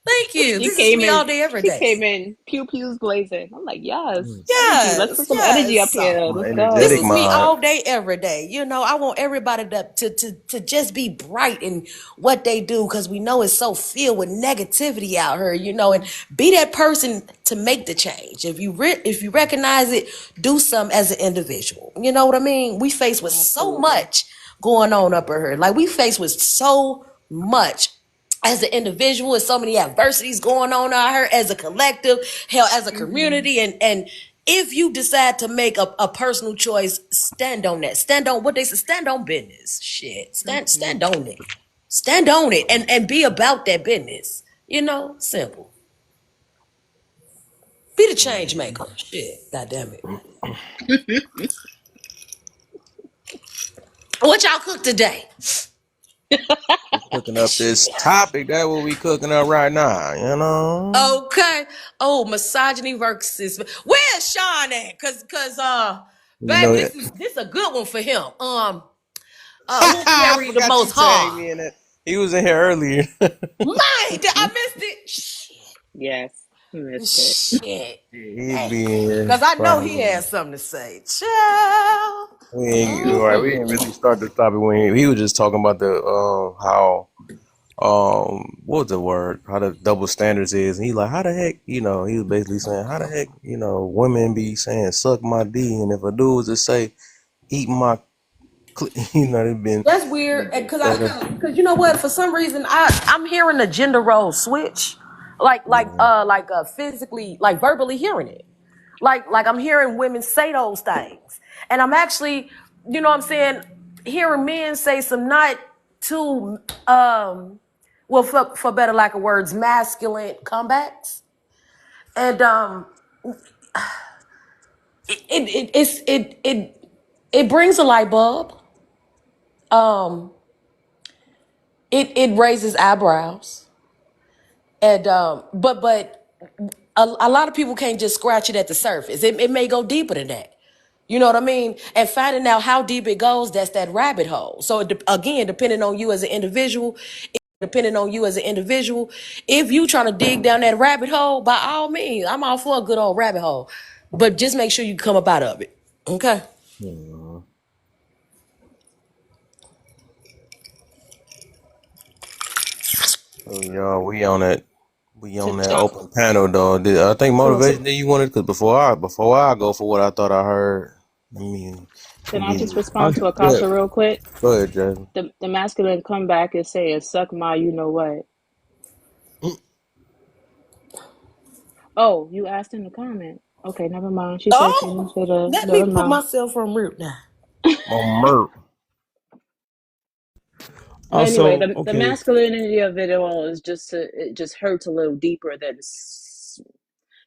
Thank you. You This is came me in. all day, every She came day. in. Pew pews blazing. I'm like, yes, Yes. energy. Let's Yes, put some energy up yes. here. My Let's This go. energetic is me mind. all day, every day. You know, I want everybody to just be bright in what they do because we know it's so filled with negativity out here. You know, and be that person to make the change. If you recognize it, do something as an individual. You know what I mean? We faced with so Absolutely. much going on up in here. Like we faced with so much as an individual and so many adversities going on out here as a collective, hell, as a Hmm. community. And if you decide to make a personal choice, stand on that. Stand on what they say, stand on business. Shit. Hmm. Stand on it. Stand on it and be about that business. You know, simple. Be the change maker. Shit. God damn it. What y'all cook today? We cooking up this topic. That's what we cooking up right now. You know. Okay. Oh, misogyny versus where's Sean at? Cause You baby, know this that. is this a good one for him. Who I carried the forgot you most tagged hard? me in it. He was in here earlier. Mine, did I missed it? Shit. Yes, you missed it. Shit. He'd Damn. be in here Cause I know he probably. had something to say. Child. We didn't really start the topic when he was just talking about the how what was the word, how the double standards is, and he like, how the heck, you know, he was basically saying, how the heck, you know, women be saying suck my D, and if a dude was to say eat my you know, they've been That's weird. Cause you know what? For some reason I'm hearing the gender role switch. Physically, like verbally hearing it. Like I'm hearing women say those things. And I'm actually, you know what I'm saying, hearing men say some not too well for better lack of words, masculine comebacks. And it brings a light bulb. Um it raises eyebrows. And but a lot of people can't just scratch it at the surface. It may go deeper than that. You know what I mean? And finding out how deep it goes, that's that rabbit hole. So again, depending on you as an individual, if you trying to dig down that rabbit hole, by all means, I'm all for a good old rabbit hole. But just make sure you come up out of it. Okay. Mhm. So y'all, we on that TikTok. open panel though. I think So motivation that you wanted? Because before I go for what I thought I heard, can let I me just I, respond to go Akasha real quick? go ahead, Jasmine. The masculine comeback is saying, "Suck my, you know what." Oh, you asked in the comment. Okay, never mind. She said she didn't Oh, say the. let me Never put mind. myself on mute now. On Merp. But anyway, also, the okay. masculinity of it all is just it just hurts a little deeper than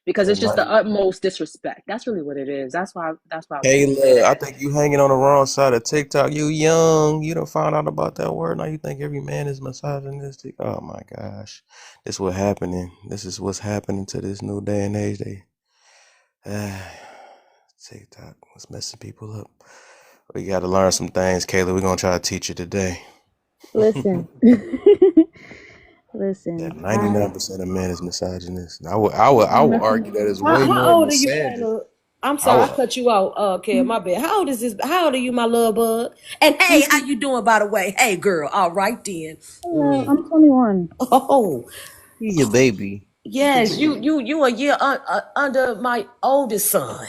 because it's just the utmost disrespect. That's really what it is. That's why I was gonna say Kayla, I that. think you hanging on the wrong side of TikTok. You young. You don't find out about that word. Now you think every man is misogynistic. Oh my gosh. This what happening. This is what's happening to this new day and age. TikTok was messing people up. We got to learn some things, Kayla. We're gonna try to teach you today. Listen. That Listen, 99% of men is misogynist. I would argue that it's way How more old are you, misandry. Kayla? I'm I sorry, I would. cut you out, Kayla. My bad. How old is this? How old are you, my love bug? And hey, how you doing, by the way? Hey, girl. All right then. hello, I'm 21. Oh, He's your baby. yes. You a year under my oldest son.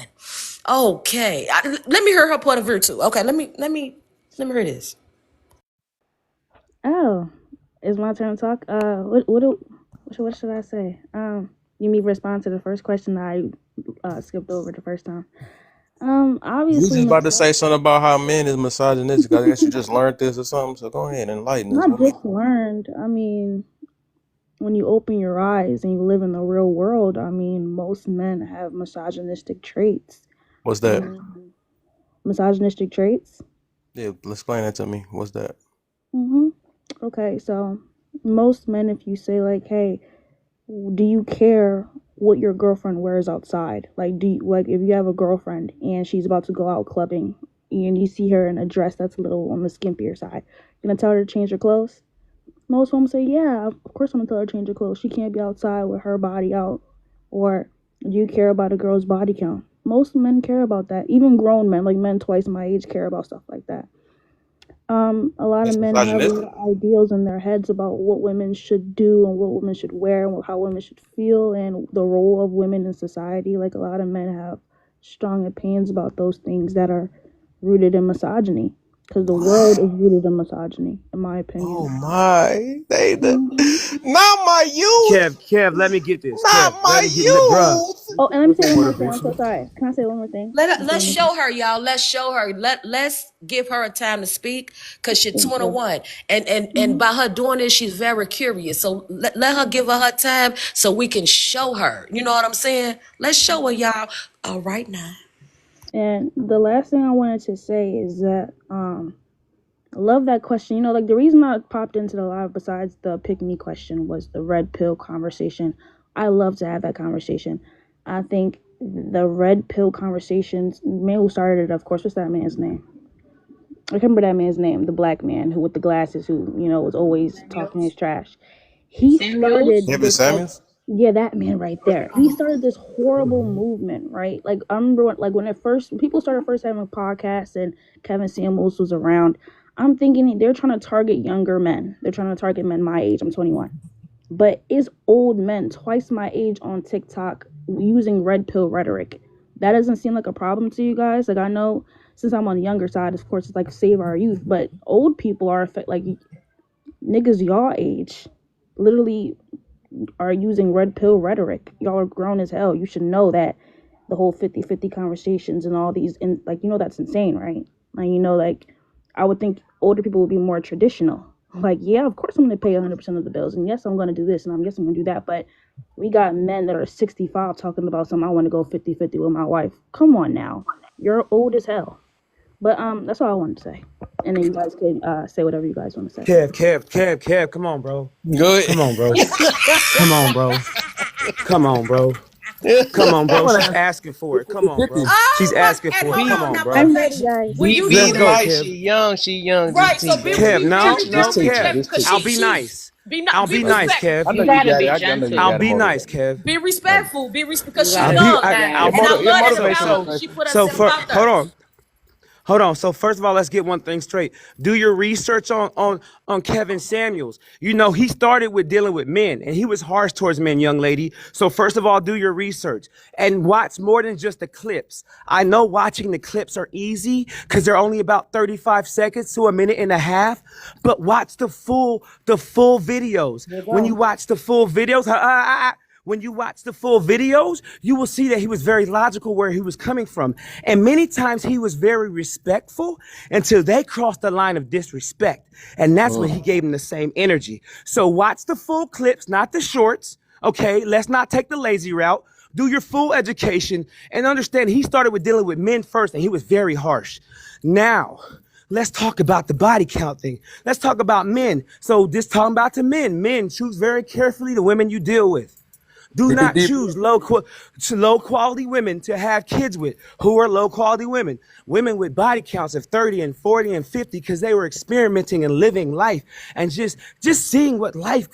Okay. Let me hear her point of view too. Okay. Let me hear this. Oh, it's my turn to talk. What should I say? You mean respond to the first question that I skipped over the first time. You was Obviously, just about to say something about how men is misogynistic. I guess you just learned this or something. So go ahead and enlighten us. not What make just learned. I mean, when you open your eyes and you live in the real world, I mean, most men have misogynistic traits. what's that? Um, Misogynistic traits. Yeah, explain that to me. What's that? hmm Okay, so most men, if you say like, "Hey, do you care what your girlfriend wears outside?" Like, do you, like if you have a girlfriend and she's about to go out clubbing and you see her in a dress that's a little on the skimpier side, you gonna tell her to change her clothes? Most women say, "Yeah, of course I'm gonna tell her to change her clothes. She can't be outside with her body out." Or, do you care about a girl's body count? Most men care about that. Even grown men, like men twice my age, care about stuff like that. A lot of That's men have a lot misogynistic. of ideals in their heads about what women should do and what women should wear and how women should feel and the role of women in society. Like a lot of men have strong opinions about those things that are rooted in misogyny because the world What? is rooted in misogyny, in my Oh opinion. my! hmm Not my youth. Kev, let me get this. Not Kev, let my me get, bruh. youth. Oh, and let me say Before one more thing. I'm so motivation. sorry. Can I say one more thing? Let's show her, y'all. Let's show her. Let's give her a time to speak because she's Thank you. 21, and by her doing this, she's very curious. So let her give her time so we can show her. You know what I'm saying? Let's show her, y'all. All right now. And the last thing I wanted to say is that I love that question. You know, like the reason I popped into the live besides the pick me question was the red pill conversation. I love to have that conversation. I think the red pill conversations, man who started it, of course, what's that man's name? I can't remember that man's name, the black man who with the glasses who, was always talking his Samuels. trash. He Samuels. started Kevin this like Samuels. yeah, that man right there. He started this horrible movement, right? Like I remember when it first people started first having podcasts and Kevin Samuels was around. I'm thinking they're trying to target younger men. They're trying to target men my age. I'm 21. But it's old men twice my age on TikTok using red pill rhetoric. That doesn't seem like a problem to you guys. Like I know since I'm on the younger side, of course, it's like save our youth. But old people are like niggas y'all age, literally are using red pill rhetoric. Y'all are grown as hell. You should know that the whole 50-50 conversations and all these and like that's insane, right? Like like I would think older people would be more traditional. Like, yeah, of course I'm gonna pay 100% of the bills, and yes, I'm gonna do this, and I'm gonna do that. But we got men that are 65 talking about something. I want to go 50-50 with my wife. Come on now, you're old as hell. But that's all I wanted to say. And then you guys can say whatever you guys want to say. Kev, come on, bro. Good. Come on, bro. Come on, bro. Come on, bro. Come on, I bro. want She's to asking for it. Come on, 50-50. bro. She's Oh my! asking And for it. hold Come Be on on, now, bro. I'm perfection. ready, guys. When be you Let's be go, nice. Kev. She young. She young. right, Just so teach be her. Kev, be no, Just no, respectful, teach her. Kev. Kevin, Just because teach I'll her. be she's nice. be not I'll be be I, nice, respectful. I Kev. know You you gotta got it. be I know you gentle. I'll got it. be Motivate. nice, Kev. Be Motivate. respectful. Because You she I'll gotta be. be young I, now, I'll and I guys. Your love that motivation. about so her. She put so herself for out hold there. on. Hold on. So first of all, let's get one thing straight. Do your research on Kevin Samuels. You know, he started with dealing with men and he was harsh towards men, young lady. So first of all, do your research and watch more than just the clips. I know watching the clips are easy because they're only about 35 seconds to a minute and a half, but watch the full videos. Here you When you go. watch the full videos, when you watch the full videos, you will see that he was very logical where he was coming from. And many times he was very respectful until they crossed the line of disrespect. And that's when he gave them the same energy. So watch the full clips, not the shorts. Okay, let's not take the lazy route. Do your full education and understand he started with dealing with men first and he was very harsh. Now, let's talk about the body count thing. Let's talk about men. So this talking about to men. Men, choose very carefully the women you deal with. Do Dig not deep. choose low quality women to have kids with. Who are low quality women? Women with body counts of 30 and 40 and 50 because they were experimenting and living life and just seeing what life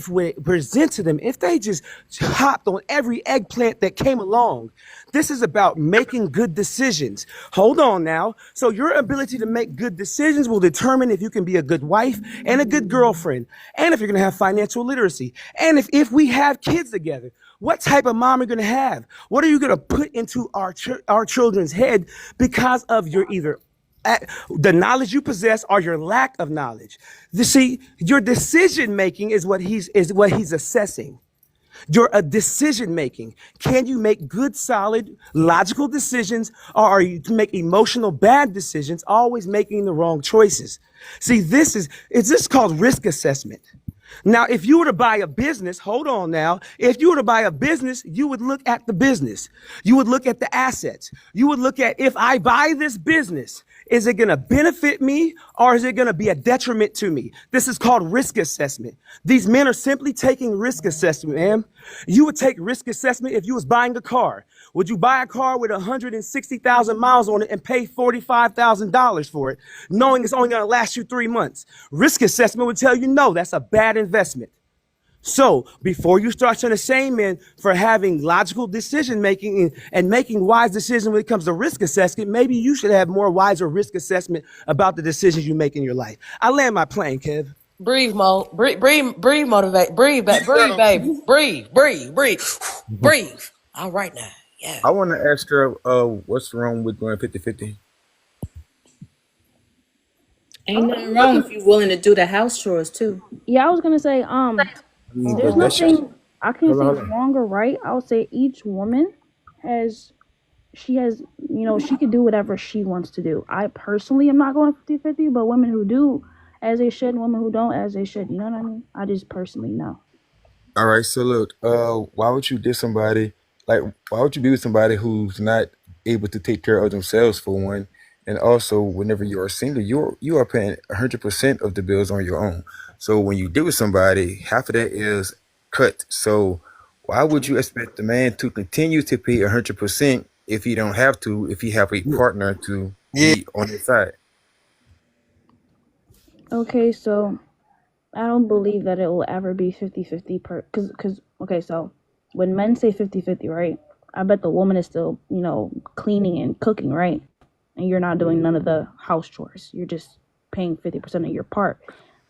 would present to them if they just hopped on every eggplant that came along. This is about making good decisions. Hold on now. So your ability to make good decisions will determine if you can be a good wife and a good girlfriend, and if you're going to have financial literacy, and if we have kids together. What type of mom are you going to have? What are you going to put into our children's head because of your either the knowledge you possess or your lack of knowledge? You see, your decision making is what he's assessing. You're a decision making. Can you make good, solid, logical decisions, or are you to make emotional, bad decisions, always making the wrong choices? See, this called risk assessment. Now, if you were to buy a business, hold on now. If you were to buy a business, you would look at the business. You would look at the assets. You would look at, if I buy this business, is it going to benefit me or is it going to be a detriment to me? This is called risk assessment. These men are simply taking risk assessment, man. You would take risk assessment if you was buying a car. Would you buy a car with 160,000 miles on it and pay $45,000 for it, knowing it's only going to last you 3 months? Risk assessment would tell you, no, that's a bad investment. So before you start trying to shame men for having logical decision making and making wise decisions when it comes to risk assessment, maybe you should have more wiser risk assessment about the decisions you make in your life. I land my plane, Kev. Breathe, Mo. Breathe, motivate. Breathe, Girl, baby. Breathe. Breathe. All right now. Yeah. I want to ask her, what's wrong with going 50-50? Ain't nothing wrong if you're willing to do the house chores too. Yeah, I was gonna say, I mean, there's but that's nothing I can't hold on, say hold is on. wrong or right. I would say each woman has she has she could do whatever she wants to do. I personally am not going 50-50, but women who do as they should and women who don't as they should. You know what I mean? I just personally know. All right, so look, why would you diss somebody? Like, why would you be with somebody who's not able to take care of themselves for one? And also, whenever you are single, you are paying 100% of the bills on your own. So when you deal with somebody, half of that is cut. So why would you expect the man to continue to pay 100% if he don't have to? If he have a partner to Yeah. be on his side? Okay, so I don't believe that it will ever be 50-50 cuz okay, so when men say 50-50, right? I bet the woman is still, cleaning and cooking, right? And you're not doing none of the house chores. You're just paying 50% of your part.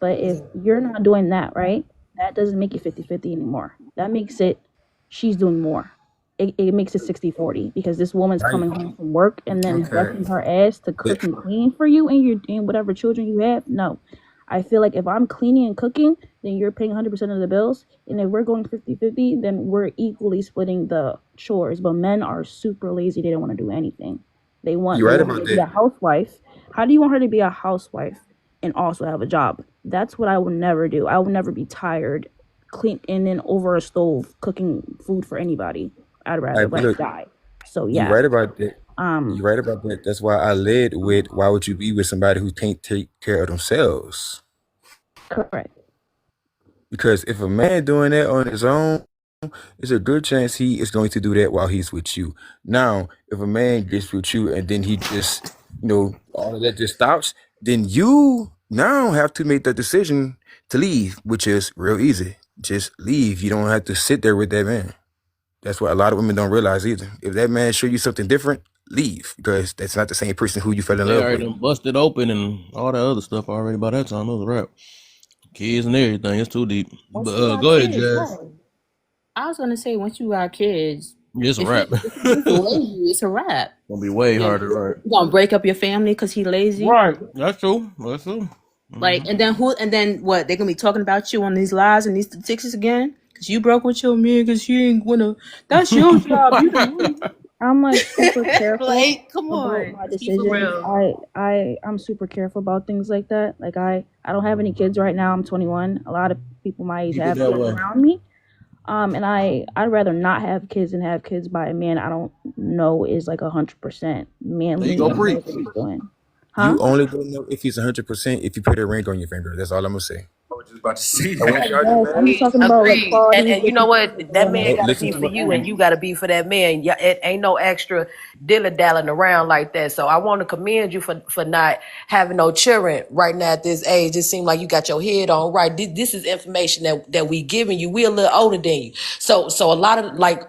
But if you're not doing that, right? That doesn't make it 50-50 anymore. That makes it she's doing more. It makes it 60-40 because this woman's Right. coming home from work and then Okay. busting her ass to But cook and clean for you and whatever children you have. No, I feel like if I'm cleaning and cooking, then you're paying 100% of the bills. And if we're going 50-50, then we're equally splitting the chores. But men are super lazy. They don't want to do anything. They want you're they right want her about to be a that. housewife. How do you want her to be a housewife and also have a job? That's what I would never do. I would never be tired clean and then over a stove cooking food for anybody. I'd All rather right, but look, die. So you're yeah. right about that. Um You're right about that. That's why I led with why would you be with somebody who can't take care of themselves? correct. Because if a man doing that on his own, it's a good chance he is going to do that while he's with you. Now, if a man gets with you and then he just, all of that just stops, then you now have to make the decision to leave, which is real easy. Just leave. You don't have to sit there with that man. That's what a lot of women don't realize either. If that man show you something different, leave because that's not the same person who you fell in They love already with. done busted open and all that other stuff already by that time. It was a wrap. Kids and everything. It's too deep. Once But you got go ahead, kids, Jazz. right? I was gonna say once you got kids, It's a if he wrap. if he gets lazy, it's a wrap. Gonna be way You harder, right? you gonna break up your family because he lazy. Right. That's true. That's true. Like, and then who? And then what? They're gonna be talking about you on these lies and these statistics again because you broke with your man because he ain't wanna. That's your job. You the one. I'm like super careful Like, come about on, my let's be for decisions. real. I'm super careful about things like that. Like I don't have any kids right now. I'm 21. A lot of people my age Keep it have that kids way. around me. And I'd rather not have kids than have kids by a man I don't know is like 100% There you manly go, and knows preach. what he's doing. You Huh? only gonna know if he's 100% if you put a ring on your finger. That's all I'm gonna say. I was just about to say I want that. y'all to Yes, I'm just man. talking about like Agreed. qualities, And you know different things what? that That go man into No, got to listen be to for what. you, and you got to be for that man. Yeah, it ain't no extra dilly dallying around like that. So I want to commend you for not having no children right now at this age. It seems like you got your head on right. This is information that we giving you. We a little older than you, so a lot of like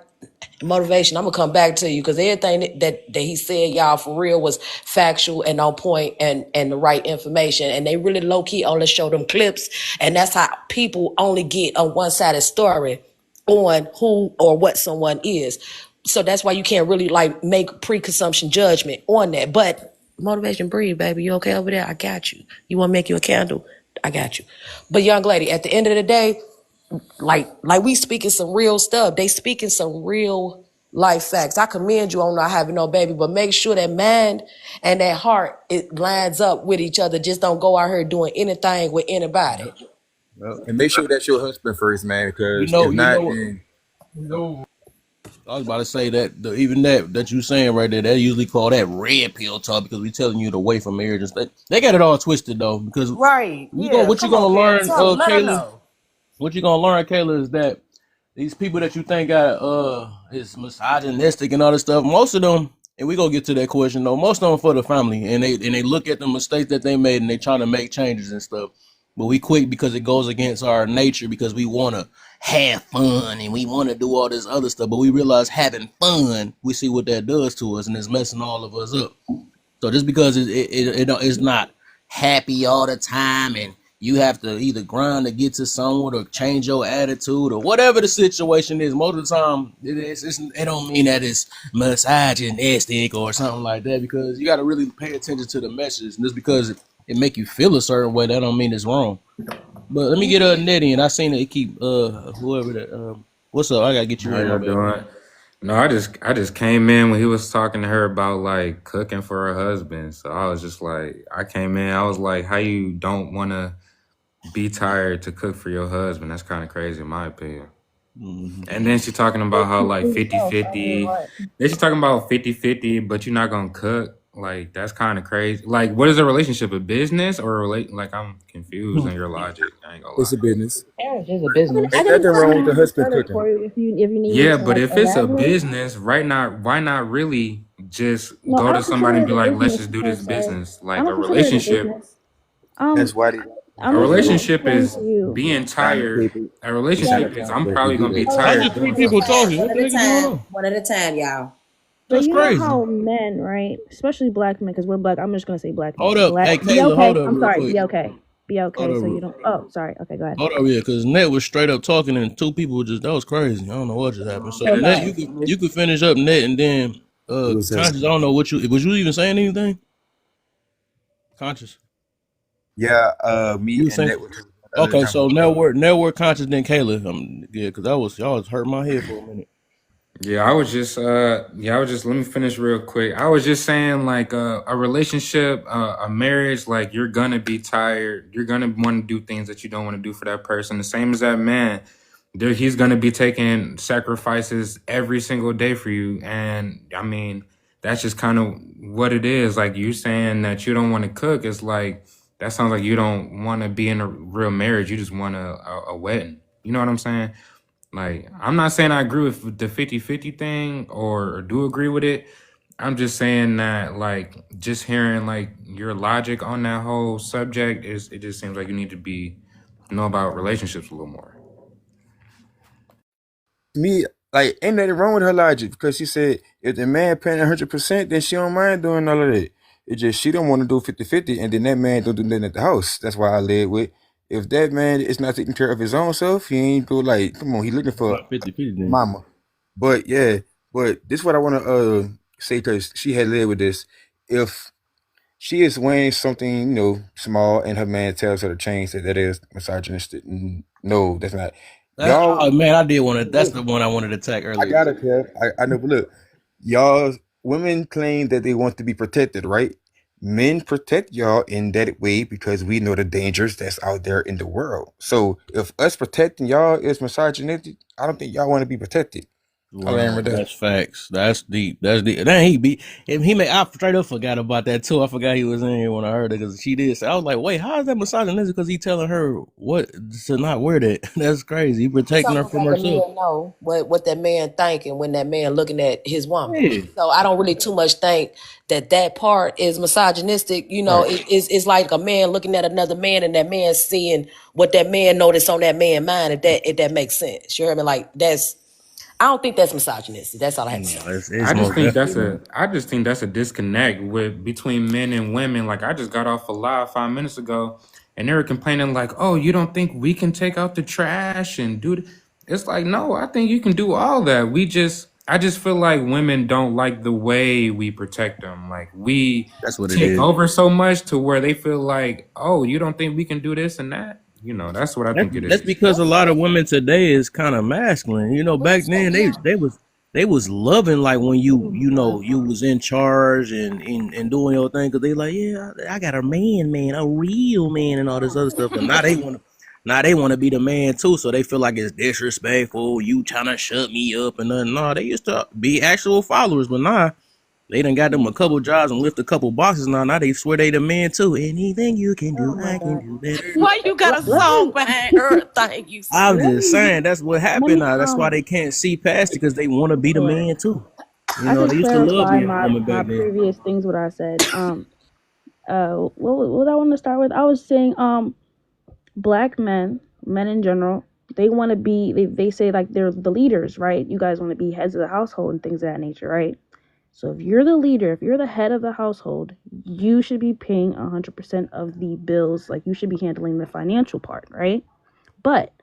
motivation. I'm gonna come back to you because everything that he said, y'all, for real, was factual and on point and the right information. And they really low key only show them clips, and that's how people only get a one sided story on who or what someone is. So that's why you can't really like make pre-consumption judgment on that. But motivation breed, baby. You okay over there? I got you. You want to make you a candle? I got you. But young lady, at the end of the day, like we speaking some real stuff. They speaking some real life facts. I commend you on not having no baby, but make sure that mind and that heart it lines up with each other. Just don't go out here doing anything with anybody. Yep. Yep. And make sure that's your husband first, man. You Because know, if you not, know what? then No. I was about to say that even that you saying right there, they usually call that red pill talk because we telling you to wait from marriage and stuff. They got it all twisted though because Right. you go Yeah. what you Come on, gonna Karen. learn, Let her Kayla. know. What you gonna learn, Kayla, is that these people that you think got is misogynistic and all this stuff. Most of them, and we gonna get to that question though. Most of them for the family, and they look at the mistakes that they made and they trying to make changes and stuff. But we quit because it goes against our nature because we want to have fun and we want to do all this other stuff. But we realize having fun, we see what that does to us, and it's messing all of us up. So just because it's not happy all the time, and you have to either grind to get to someone or change your attitude or whatever the situation is, most of the time it don't mean that it's misogynistic or something like that because you got to really pay attention to the message. And just because it make you feel a certain way, that don't mean it's wrong. But let me get Nettie, and I seen it keep whoever that what's up? I gotta get you How in, my y'all bad. doing? No, I just came in when he was talking to her about like cooking for her husband. So I was just like, I came in, I was like, how you don't want to be tired to cook for your husband? That's kind of crazy in my opinion. Mm-hmm. And then she's talking about how like 50-50. What? Then she's talking about 50-50, but you're not gonna cook. Like that's kind of crazy. Like, what is a relationship? A business or a relate? Like, I'm confused on your logic. I ain't gonna it's lie. a business. Marriage is a I business. Ain't can nothing wrong with the explain it husband further cooking. for you if you need me Yeah, to but like if it's a elaborate. business, why not really just No, go I to don't somebody consider and it be a like, let's business just do per this se. business? I Like don't consider it a business. That's why they a I'm just gonna relationship explain is to you. being round the tired. table A and sit Yes, relationship is down, I'm but we probably do gonna be that. That's tired just three doing people something. talking. What One the at heck a is going time. on? One at a time, y'all. but That's you know crazy. how men, right? Especially black men, because we're black. I'm just gonna say black Hold men. up. Black. Hey, Be Kayla, okay. hold up I'm real sorry. quick. Be okay. Be Hold okay. up, So you don't. Oh, sorry. Okay, go ahead. hold up, yeah, because Net was straight up talking and two people just, that was crazy. I don't know what just happened. So, So Net, no. you could finish up Net and then, It was Conscious, I don't know what was you even saying anything? Conscious. yeah, You me were and saying, that was the other okay, time. so network Conscious, then Kayla. Yeah, because y'all was hurting my head for a minute. Yeah, I was just let me finish real quick. I was just saying like a relationship, a marriage, like you're gonna be tired. You're gonna want to do things that you don't want to do for that person. The same as that man. There he's gonna be taking sacrifices every single day for you. And I mean, that's just kind of what it is. Like you saying that you don't want to cook, it's like that sounds like you don't want to be in a real marriage. You just want a wedding. You know what I'm saying? Like, I'm not saying I agree with the 50-50 thing or do agree with it. I'm just saying that, like, just hearing like your logic on that whole subject is, it just seems like you need to know about relationships a little more. Me, like, ain't nothing wrong with her logic because she said if the man paying 100%, then she don't mind doing all of that. It's just she don't want to do 50-50, and then that man don't do nothing at the house. That's why I led with if that man is not taking care of his own self, he ain't go like, come on, he looking for About 50-50 then. mama. But yeah, but this what I want to say because she had led with this. If she is wearing something, small, and her man tells her to change that is misogynistic. No, that's not. Y'all, Oh man, I did want to. That's the one I wanted to attack I earlier. got it, Kev. I know, but look, y'all, women claim that they want to be protected, right? Men protect y'all in that way because we know the dangers that's out there in the world. So if us protecting y'all is misogynistic, I don't think y'all want to be protected. I land Wow, with that. that's facts. That's deep. That's deep. Then he be if he made. I straight up forgot about that too. I forgot he was in here when I heard it because she did. So I was like, wait, how is that misogynistic? Because he telling her what to not wear that. That's crazy. He It's protecting her almost from like a herself. man know what that man thinking when that man looking at his woman. Yeah, So I don't really too much think that part is misogynistic. right. It's like a man looking at another man and that man seeing what that man noticed on that man mind. If that makes sense, you hear me? Like I don't think that's misogynistic. That's all I have to No, say. it's most definitely not. I just think that's a disconnect with between men and women. Like, I just got off a live 5 minutes ago, and they were complaining like, "Oh, you don't think we can take out the trash and do?" It's like, no, I think you can do all that. I just feel like women don't like the way we protect them. Like, we That's what it take is. over so much to where they feel like, "Oh, you don't think we can do this and that?" That's what I think it That's is. because a lot of women today is kind of masculine. Back then they was loving like when you was in charge and doing your thing because they like, yeah, I got a man, a real man, and all this other stuff. But now they want to be the man too, so they feel like it's disrespectful. You trying to shut me up and nothing. No, they used to be actual followers, but now they done got them a couple jobs and lift a couple boxes. Now they swear they the man too. Anything you can Oh do, my I can god. do better. Why you got a Let song me behind everything you say? I'm let just me saying that's what let happened me now. That's why they can't see past it because they want to be the sure. man too. I can They used to love clarify being a my woman my back then. previous things what I said. What I want to start with? I was saying black men in general, they want to be they say like they're the leaders, right? You guys want to be heads of the household and things of that nature, right? So if you're the leader, if you're the head of the household, you should be paying 100% of the bills. Like you should be handling the financial part, right? But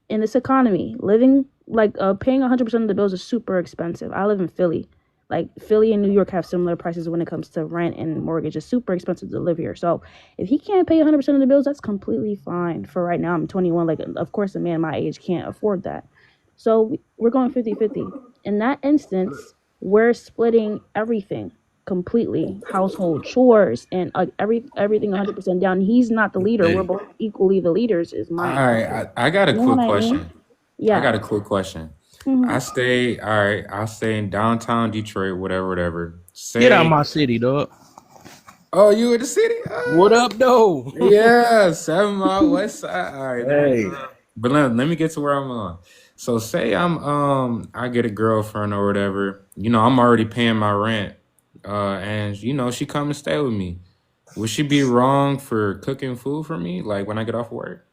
in this economy, living like paying 100% of the bills is super expensive. I live in Philly. Like Philly and New York have similar prices when it comes to rent and mortgage. It's super expensive to live here. So if he can't pay 100% of the bills, that's completely fine. For right now, I'm 21. Like, of course, a man my age can't afford that. So we're going 50-50. In that instance, we're splitting everything completely, household chores and everything 100% down. He's not the leader. We're Hey, both equally the leaders. Is all my right, I got a you know what quick I mean? question. I Yeah. got a quick question. Hmm. All right, I'll stay in downtown Detroit, whatever, whatever. Get out Say, my city, dog. oh, you in the city? What up, though? Yeah, 7 Mile West Side. All right, Hey, but let me get to where I'm on. So say I get a girlfriend or whatever. I'm already paying my rent. And she come and stay with me. Would she be wrong for cooking food for me, like when I get off work?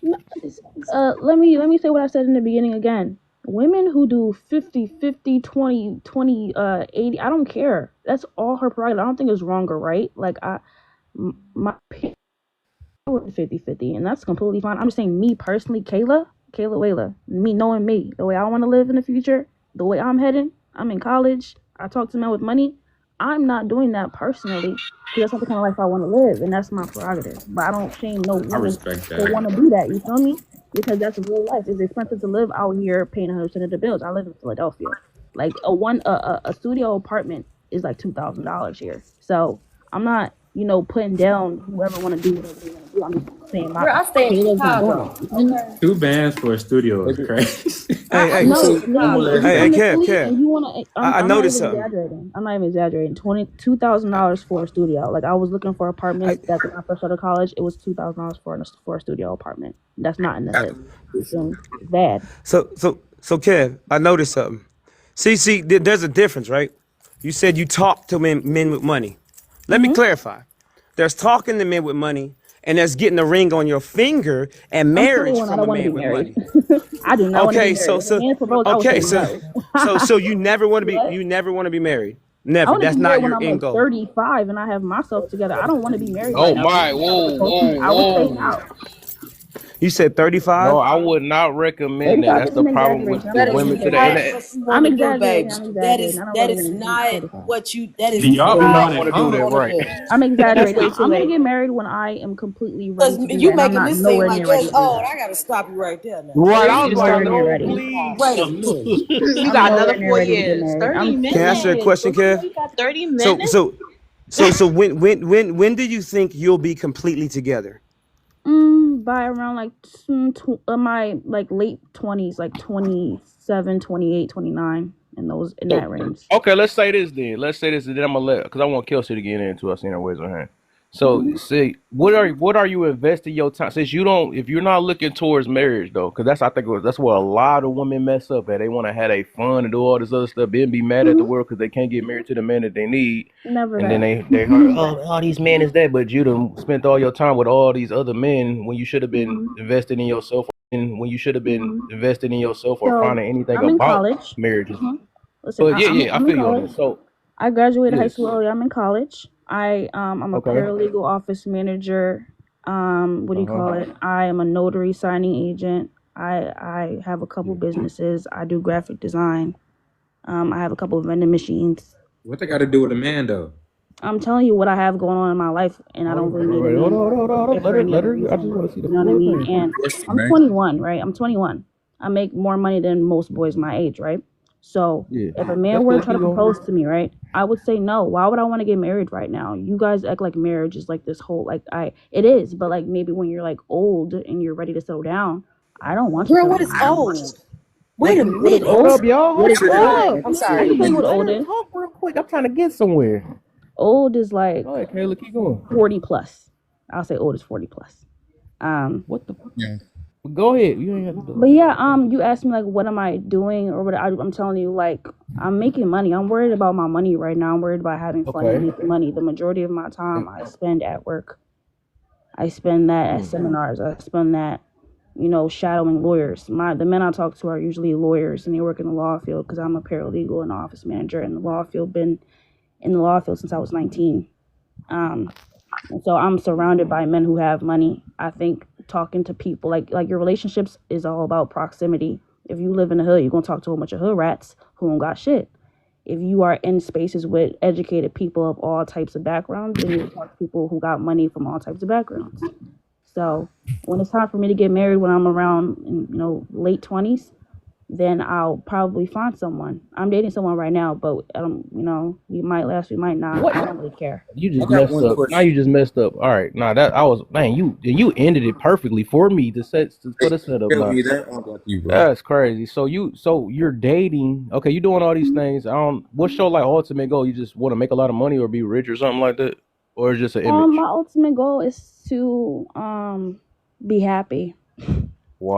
Let me say what I said in the beginning again. Women who do 50-50, 20-20, 80, I don't care. That's all her prerogative. I don't think it's wrong or right. Like my 50-50, and that's completely fine. I'm just saying, me personally, Kayla Wayla, me knowing me, the way I want to live in the future, the way I'm heading, I'm in college, I talk to men with money, I'm not doing that personally because that's not the kind of life I want to live, and that's my prerogative. But I don't shame no I woman respect for that. want to do that, you feel me? Because that's real life. It's expensive to live out here paying 100% of the bills. I live in Philadelphia. Like a studio apartment is like $2,000 here. So I'm not, putting down whoever want to do whatever they want to do. I'm just saying my Girl, I stay in Kayla's not doing Chicago. it. You feel me? Okay. 2 bands for a studio is crazy. Hey, No, so I'm gonna literally, if let you hey, you. come to Kev, Philly Kev, and you wanna, I I'm not noticed even something. exaggerating. I'm not even exaggerating. $22,000 for a studio. Like I was looking for I, apartments back when I first started college. It was $2,000 for a studio apartment. That's not in the I, hood. You feel me? It's bad. so So Kev, I noticed something. See, there's a difference, right? You said you talk to men with money. Let me clarify. There's talking to men with money, and there's getting a ring on your finger and I'm marriage 21. I from a don't want to be man with married. money. I do not want to be Okay, married. so If a so man proposed, I would okay, say so no. so you never want to be What? married. I Never. want to That's be married not when your I'm end like goal. 35 and I have myself together. I don't want to be married right Oh now. If a my, man tried to whoa, propose to me, whoa, I would say whoa. no. You said No, 35? I would not recommend that. 35 That's is the an problem exaggeration. with I'm the That sorry. is I'm women today. not And exaggerating. what you I'm want to do, exaggerating. baby. I'm That exaggerating. is I don't that really is want to be not 35. what you. That is See, y'all be you not don't knowing want it to do what you that, all. want right? to do. I'm That's exaggerating. way I'm too going to late. get married when I am completely ready Because to do you that. And I'm making not this seem nowhere like near just ready to do oh, that. I gotta stop you right there now. Right. I was Period, like, Nowhere near Stone. Lord, ready. please Wait a stop. minute. You I'm got another nowhere near 4 ready to get years. married. 30 Can I ask you a minutes. question, What you Kev? know? You got 30 So minutes? so so when do you think you'll be completely together? By around like my like late 20s, like 27, 28, 29, in those in So, that range. okay, let's say this then. Let's say this, and then I'm gonna let because I want Kelsey to get into. I seen her raise her hand. So, Hmm. see, what are you investing your time? Since you don't, if you're not looking towards marriage though, because that's I think that's where a lot of women mess up at. They want to have their fun and do all this other stuff, then be mad at the Hmm. world because they can't get married to the man that they need, Never and then that. they heard, oh, all these men is that, but you done spent all your time with all these other men when you should have been Hmm. invested in yourself, and when you should have been Hmm. invested in yourself or So finding anything I'm in about college. marriages. Hmm. Listen, But yeah, I'm yeah, I I'm in feel you on college. that. So I graduated high yes, school early. I'm in college. I'm a okay, paralegal office manager. What do uh you huh, call it? I am a notary signing agent. I have a couple yeah. businesses. I do graphic design. I have a couple of vending machines. What they got to do with a man though? I'm telling you what I have going on in my life, and I Hold don't on, really wait, need wait, hold on, any hold on, hold on. if for any Let other her. I just reason. want to see the You know what I full mean? thing. And Question, I'm man. 21, right? I'm 21. I make more money than most boys my age, right? So Yeah, if a man that's were cool. to try to Keep going. propose to me, right, I would say no. Why would I want to get married right now? You guys act like marriage is like this whole like it is, but like maybe when you're like old and you're ready to settle down, I don't want to Girl, settle what is down. old? What Wait a what is minute. Hold old? up, y'all. What is Hold Trigger old? up. warning. I'm You I sorry. can tell you ladies, what let old her is. talk real quick. I'm trying to get somewhere. Old is like Go ahead, Kayla. Keep going. 40 plus. I'll say old is 40 plus. Um, What the fuck? Yeah. Go ahead. You ain't have to do But it. yeah, you asked me like, what am I doing or what I'm telling you, like, I'm making money. I'm worried about my money right now. I'm worried about having fun and Okay. making money. The majority of my time And, I spend at work. I spend that at mm, seminars. I spend that, shadowing lawyers. The men I talk to are usually lawyers and they work in the law field because I'm a paralegal and office manager in the law field. Been in the law field since I was 19. Um, and so I'm surrounded by men who have money. I think talking to people like your relationships is all about proximity. If you live in the hood, you're gonna talk to a bunch of hood rats who don't got shit. If you are in spaces with educated people of all types of backgrounds, then you talk to people who got money from all types of backgrounds. So when it's time for me to get married when I'm around late 20s, then I'll probably find someone. I'm dating someone right now, but we might last, we might not. what? I don't really care. You I just got messed one up. Now question. you just messed up. All right. Now that I was man. You ended it perfectly for me to for Hey, the setup. Caleb, Now you there? I'm going to you, bro. that's crazy. So you're dating. Okay, you doing all these things. I don't. What's your like ultimate goal? You just want to make a lot of money or be rich or something like that, or it's just an image? My ultimate goal is to be happy,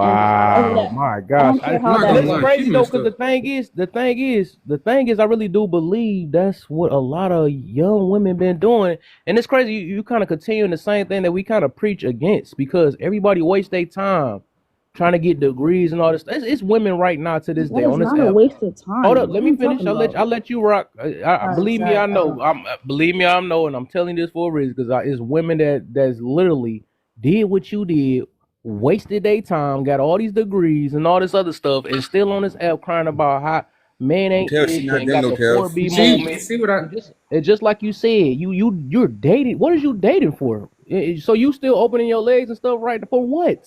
and however Wow, that my I gosh. don't care I'm how not And that gonna it's lie, looks. she crazy though, messed because up. the thing is, I really do believe that's what a lot of young women been doing. And it's crazy, you kind of continuing the same thing that we kind of preach against because everybody wastes their time trying to get degrees and all this. It's women right now to this That day is on this not a app. waste of Hold time. up, What let are me you finish. talking about? I'll let you rock. All right, Believe me, sorry. I know. Believe me, I know, and I'm telling this for a reason because it's women that's literally did what you did, wasted their time, got all these degrees and all this other stuff, and still on this app crying about how man You ain't tell she ish not and them, got no, the Cal. 4B You moment. see what I? It's just like you said, you're dating. What is you dating for? So you still opening your legs and stuff right for what?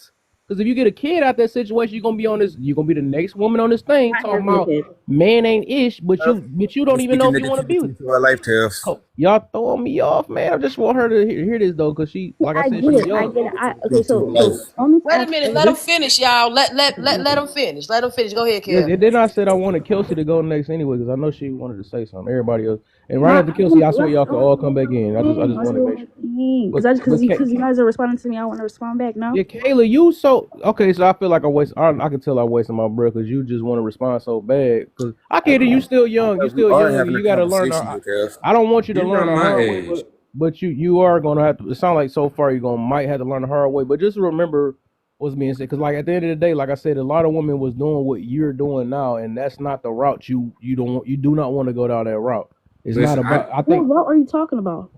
Because if you get a kid out that situation, you're gonna be on this. You're gonna be the next woman on this thing I'm not talking having a about kid. man ain't ish, but Cal, you you don't even know speaking if you want to be negativity with. into our life, Cal. Oh, y'all throwing me off, man. I just want her to hear this though, because she, like I I said, get she's it. I young. get it. Okay, Into her so life. on this Wait a app, minute. like Let them this. finish, y'all. Okay, Let okay. them finish. Let them finish. Go ahead, Yes, Kev. and then I said I wanted Kelsey to go next anyway, because I know she wanted to say something. Everybody else, and right No, after Kelsey, I swear y'all can all come back in. I just let's want to do make my sure. thing. But Because but you guys are responding to me, I want to respond back. No. yeah, Kayla, you So okay, so I feel like I can tell I'm wasting my breath because you just want to respond so bad. Because I get it, you still young, Because we are having a you got to learn. conversation, though, Kev. I don't want you to You're learn not the my hard way, age. but you are gonna have to. It sounds like so far you're gonna might have to learn the hard way. But just remember what's being said, because like at the end of the day, like I said, a lot of women was doing what you're doing now, and that's not the route you do not want to go down that route. It's not Listen, about. I What think. route are you talking about?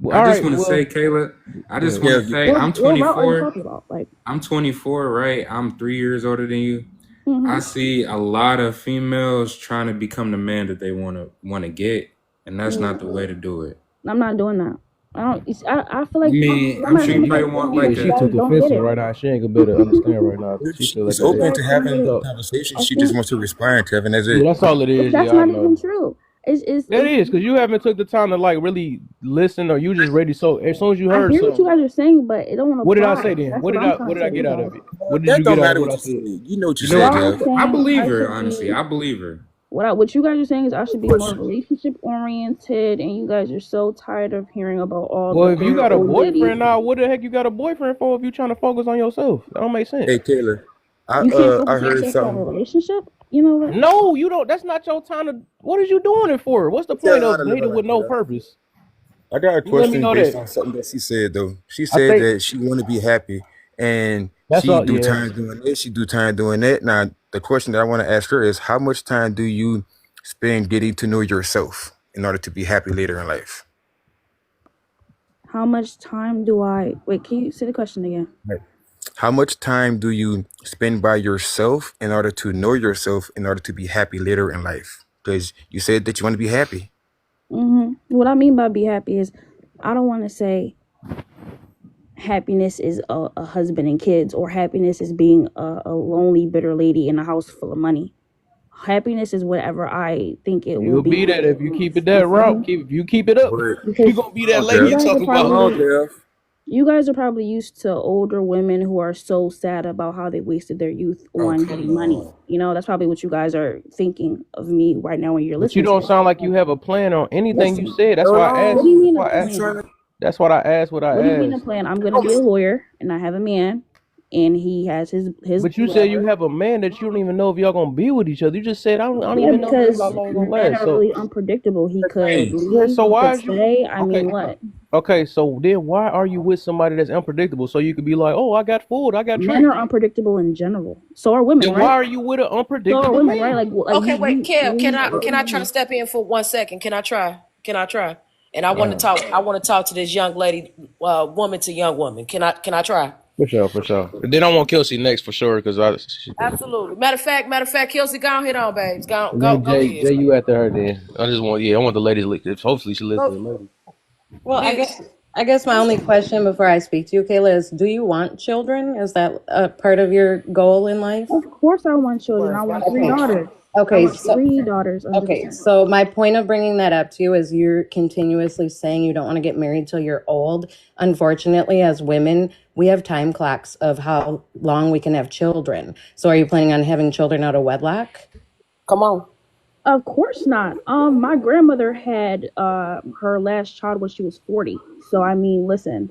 Well, I all just right. want to say, Well, Kayla, I go just ahead. want Yeah, to say, I'm What route are you 24. talking about? Like, I'm 24, right? I'm 3 years older than you. I mm-hmm, see a lot of females trying to become the man that they want to get, and that's not the way to do it. I'm not doing that. I don't. I feel I like mean, no I'm matter sure how you many probably people want tell me, like Yeah, you she a. guys too don't get defensive it. right now. She ain't gonna be able to understand right now. She feel like she's You that. open guys to don't having get it. So conversation. I She just think wants to respond, Kevin. That's yeah, it. that's all it is. that's Yeah, I not know. even true. That It's is because you haven't took the time to like really listen, or you just ready. So as soon as you I heard hear what you something, guys are saying, but it don't what did I apply. say then? That's what I'm trying What to did I tell get you out of guys. it? What did That you don't get out of matter what what I you said? said. You know what you You know said, what? Y'all are Kev. I saying believe I her, should honestly. be I believe her. what you guys are saying is I should be more Question. relationship oriented, and you guys are so tired of hearing about all Well, the if you good got a old ladies. boyfriend now, what the heck you got a boyfriend for if you trying to focus on yourself? That don't make sense. Hey, Taylor. You can't I focus on heard yourself to have a something. relationship. You know what? No, you don't. That's not your time to. What is you doing it for? What's the You tell point her how to of live her dating with life, no Kev. purpose? I got a You let me question know based that. on something that she said though. She I said think that she want to be happy and that's she all. do Yeah. time doing this, she do time doing that. Now the question that I want to ask her is how much time do you spend getting to know yourself in order to be happy later in life? How much time do I wait? Can you say the question again? Right. How much time do you spend by yourself in order to know yourself in order to be happy later in life? Because you said that you want to be happy. What I mean by be happy is I don't want to say happiness is a husband and kids, or happiness is being a lonely, bitter lady in a house full of money. Happiness is whatever I think it will You'll be. be that if you keep it You that feel route. me? If you keep it up, Word. you Because gonna be that Hold on, lady you Kev. you guys are talking Hold about. on, probably Kev. you guys are probably used to older women who are so sad about how they wasted their youth Oh, on come getting money. on. You know, that's probably what you guys are thinking of me right now when you're But you listening to don't this. sound like you have a plan on anything you Listen, said. That's Hold why I what asked. do you on. mean a You plan? trying to That's what I asked. What What do you I mean a asked. plan? I'm gonna be a lawyer and I have a man and he has his But you said you whatever. have a man that you don't even know if y'all gonna be with each other. You just said I don't Yeah, even know if how because long it's gonna men last. are So really unpredictable. He could hey, yeah. leave, So he why could is you stay. I okay? mean, what? Okay. So then why are you with somebody that's unpredictable? So you could be like, oh, I got food, I got Men are tricked. unpredictable in general. So are women, Then why right? are you with an So are unpredictable women, right? man? Like Okay, wait, Kev, what do can you I try to mean? step in for 1 second? Can I try? Can I try? And Uh, I want to talk to this young lady, woman to young woman. Can I try? for sure, for sure. Then I want Kelsey next for sure because Absolutely. Matter of fact, Kelsey, go ahead on, babes. and then Go Jay, ahead. Jay, you after her. Then I want the ladies. Hopefully she listens Go, to the ladies. Well, Miss. I guess my only question before I speak to you, Kayla, is do you want children? Is that a part of your goal in life? Of course I want children. I want three Okay. daughters. I Okay, want so three daughters, okay, 100%. so my point of bringing that up to you is you're continuously saying you don't want to get married till you're old. Unfortunately, as women, we have time clocks of how long we can have children. So are you planning on having children out of wedlock? Come on. Of course not. My grandmother had her last child when she was 40. So I mean, listen,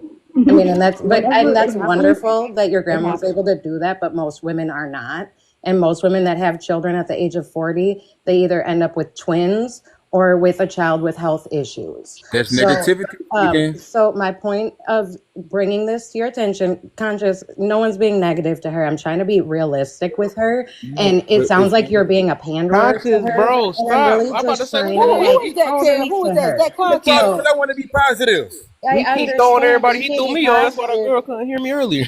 I mean, and whenever it that's happens, wonderful that your it grandma was happens. able to do that, but most women are not. And most women that have children at the age of 40, they either end up with twins or with a child with health issues. that's So, negativity again. so my point of bringing this to your attention, conscious, no one's being negative to her. I'm trying to be realistic with her, No, and it but sounds if like you're being a panderer to Conscious, her, bro. and I'm Stop. really I'm about to just say, trying to who Who like is keep that, throwing Kev? every? Who speak is to that? Is her. that because conscious? So I want to be positive. I He keep throwing understand, but everybody. you He can't threw be me off. That's why the positive. girl couldn't hear me earlier.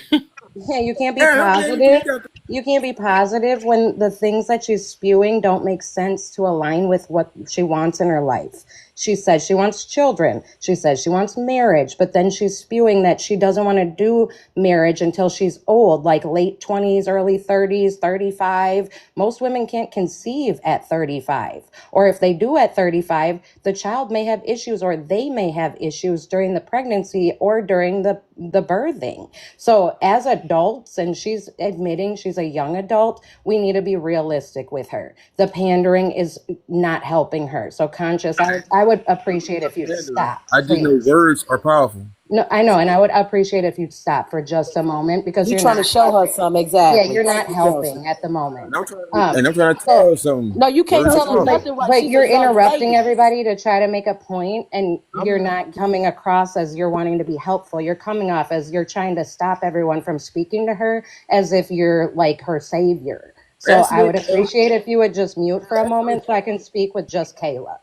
Yeah, you can't be Yeah, okay, positive. You can't be positive when the things that she's spewing don't make sense to align with what she wants in her life. She says she wants children. She says she wants marriage, but then she's spewing that she doesn't want to do marriage until she's old, like late 20s, early 30s, 35. Most women can't conceive at 35. Or if they do at 35, the child may have issues or they may have issues during the pregnancy or during the birthing. So as adults, and she's admitting she's a young adult, we need to be realistic with her. The pandering is not helping her. So conscious, I would appreciate if you Pandering. stop, I just know please. words are powerful. No, I know, and I would appreciate if you'd stop for just a moment because You you're trying to not show her helping. some Yeah, exactly. you're Thank not you, Joseph. helping at the moment. And I'm trying to, Um, and I'm trying to so tell her something. No, you can't Real tell her talk. but nothing while but she's a you're young interrupting lady. everybody to try to make a point, and I'm you're not. not coming across as you're wanting to be helpful. You're coming off as you're trying to stop everyone from speaking to her as if you're like her savior. So Ashley, I would appreciate if you would just mute for a Ashley, moment so I can speak with just Kayla.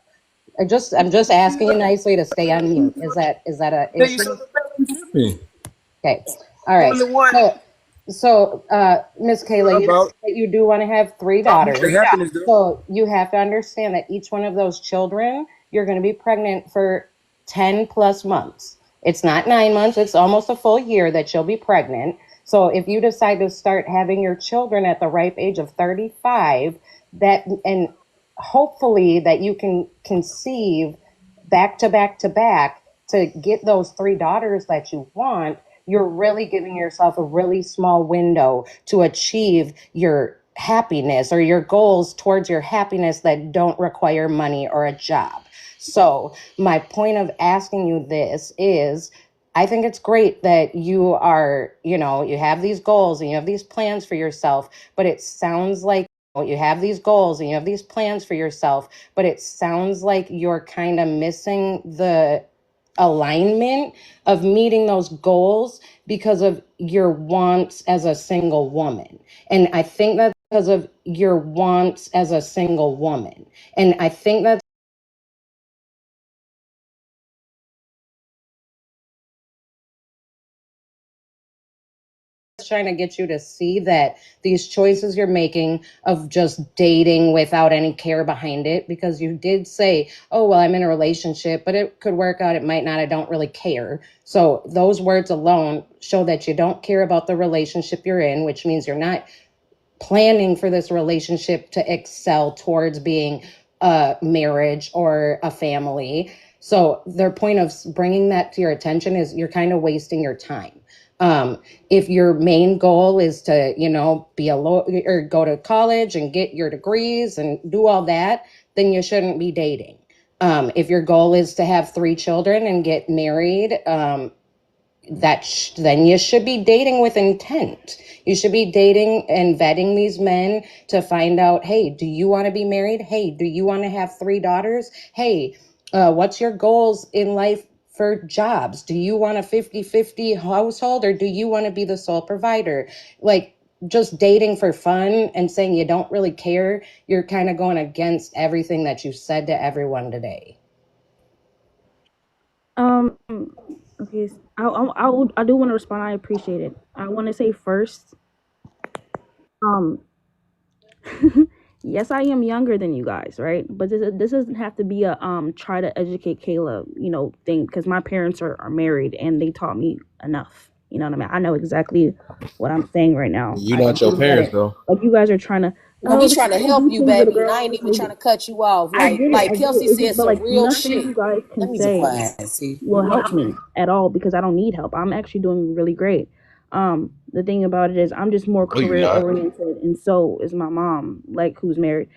I'm just asking you nicely to stay on mute. Is that a tell you issue? something about you tripping. Okay. All You right. only one. So, Miss Kayla, you About said that you do want to have three the daughters. happiness though. So you have to understand that each one of those children, you're going to be pregnant for 10 plus months. It's not 9 months, it's almost a full year that you'll be pregnant. So if you decide to start having your children at the ripe age of 35, that and hopefully that you can conceive back to back to back to get those three daughters that you want, you're really giving yourself a really small window to achieve your happiness or your goals towards your happiness that don't require money or a job. So, my point of asking you this is I think it's great that you are, you have these goals and you have these plans for yourself, but it sounds like you have these goals and you have these plans for yourself, but it sounds like you're kind of missing the alignment of meeting those goals because of your wants as a single woman. And I think that's because of your wants as a single woman. And I think that's trying to get you to see that these choices you're making of just dating without any care behind it, because you did say, oh, well, I'm in a relationship, but it could work out, it might not, I don't really care. So those words alone show that you don't care about the relationship you're in, which means you're not planning for this relationship to excel towards being a marriage or a family. So their point of bringing that to your attention is you're kind of wasting your time. If your main goal is to, be a lawyer or go to college and get your degrees and do all that, then you shouldn't be dating. If your goal is to have three children and get married, then you should be dating with intent. You should be dating and vetting these men to find out, hey, do you want to be married? Hey, do you want to have three daughters? Hey, what's your goals in life for jobs? Do you want a 50-50 household or do you want to be the sole provider? Like, just dating for fun and saying you don't really care, you're kind of going against everything that you said to everyone today. Um, okay, I do want to respond. I appreciate it. I want to say first, um, yes, I am younger than you guys, right? But this doesn't have to be a try to educate Kayla, thing, because my parents are married and they taught me enough. You know what I mean? I know exactly what I'm saying right now. You I not your completely get parents it. though. Like you guys are trying to, No, we this is trying to how we help do you, things, little baby. And girl. I ain't even trying to cut you off. Like I like get it. Kelsey said But some like real nothing you shit. guys can Let me be say quiet. See. will help me at all because I don't need help. I'm actually doing really great. The thing about it is I'm just more No, you career not. oriented, and so is my mom, like who's married.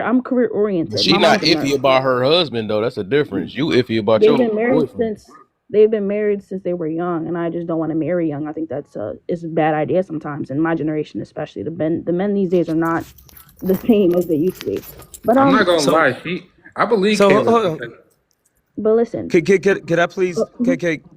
I'm career But oriented. she My not mom's a nurse. iffy about her husband though. That's a difference. You iffy about They've your been married boyfriend. since they've been married since they were young, and I just don't want to marry young. I think that's it's a bad idea sometimes in my generation, especially the men these days are not the same as they used to be. But I'm not gonna So, lie. I believe so Kayla hold on. because listen, Could I please,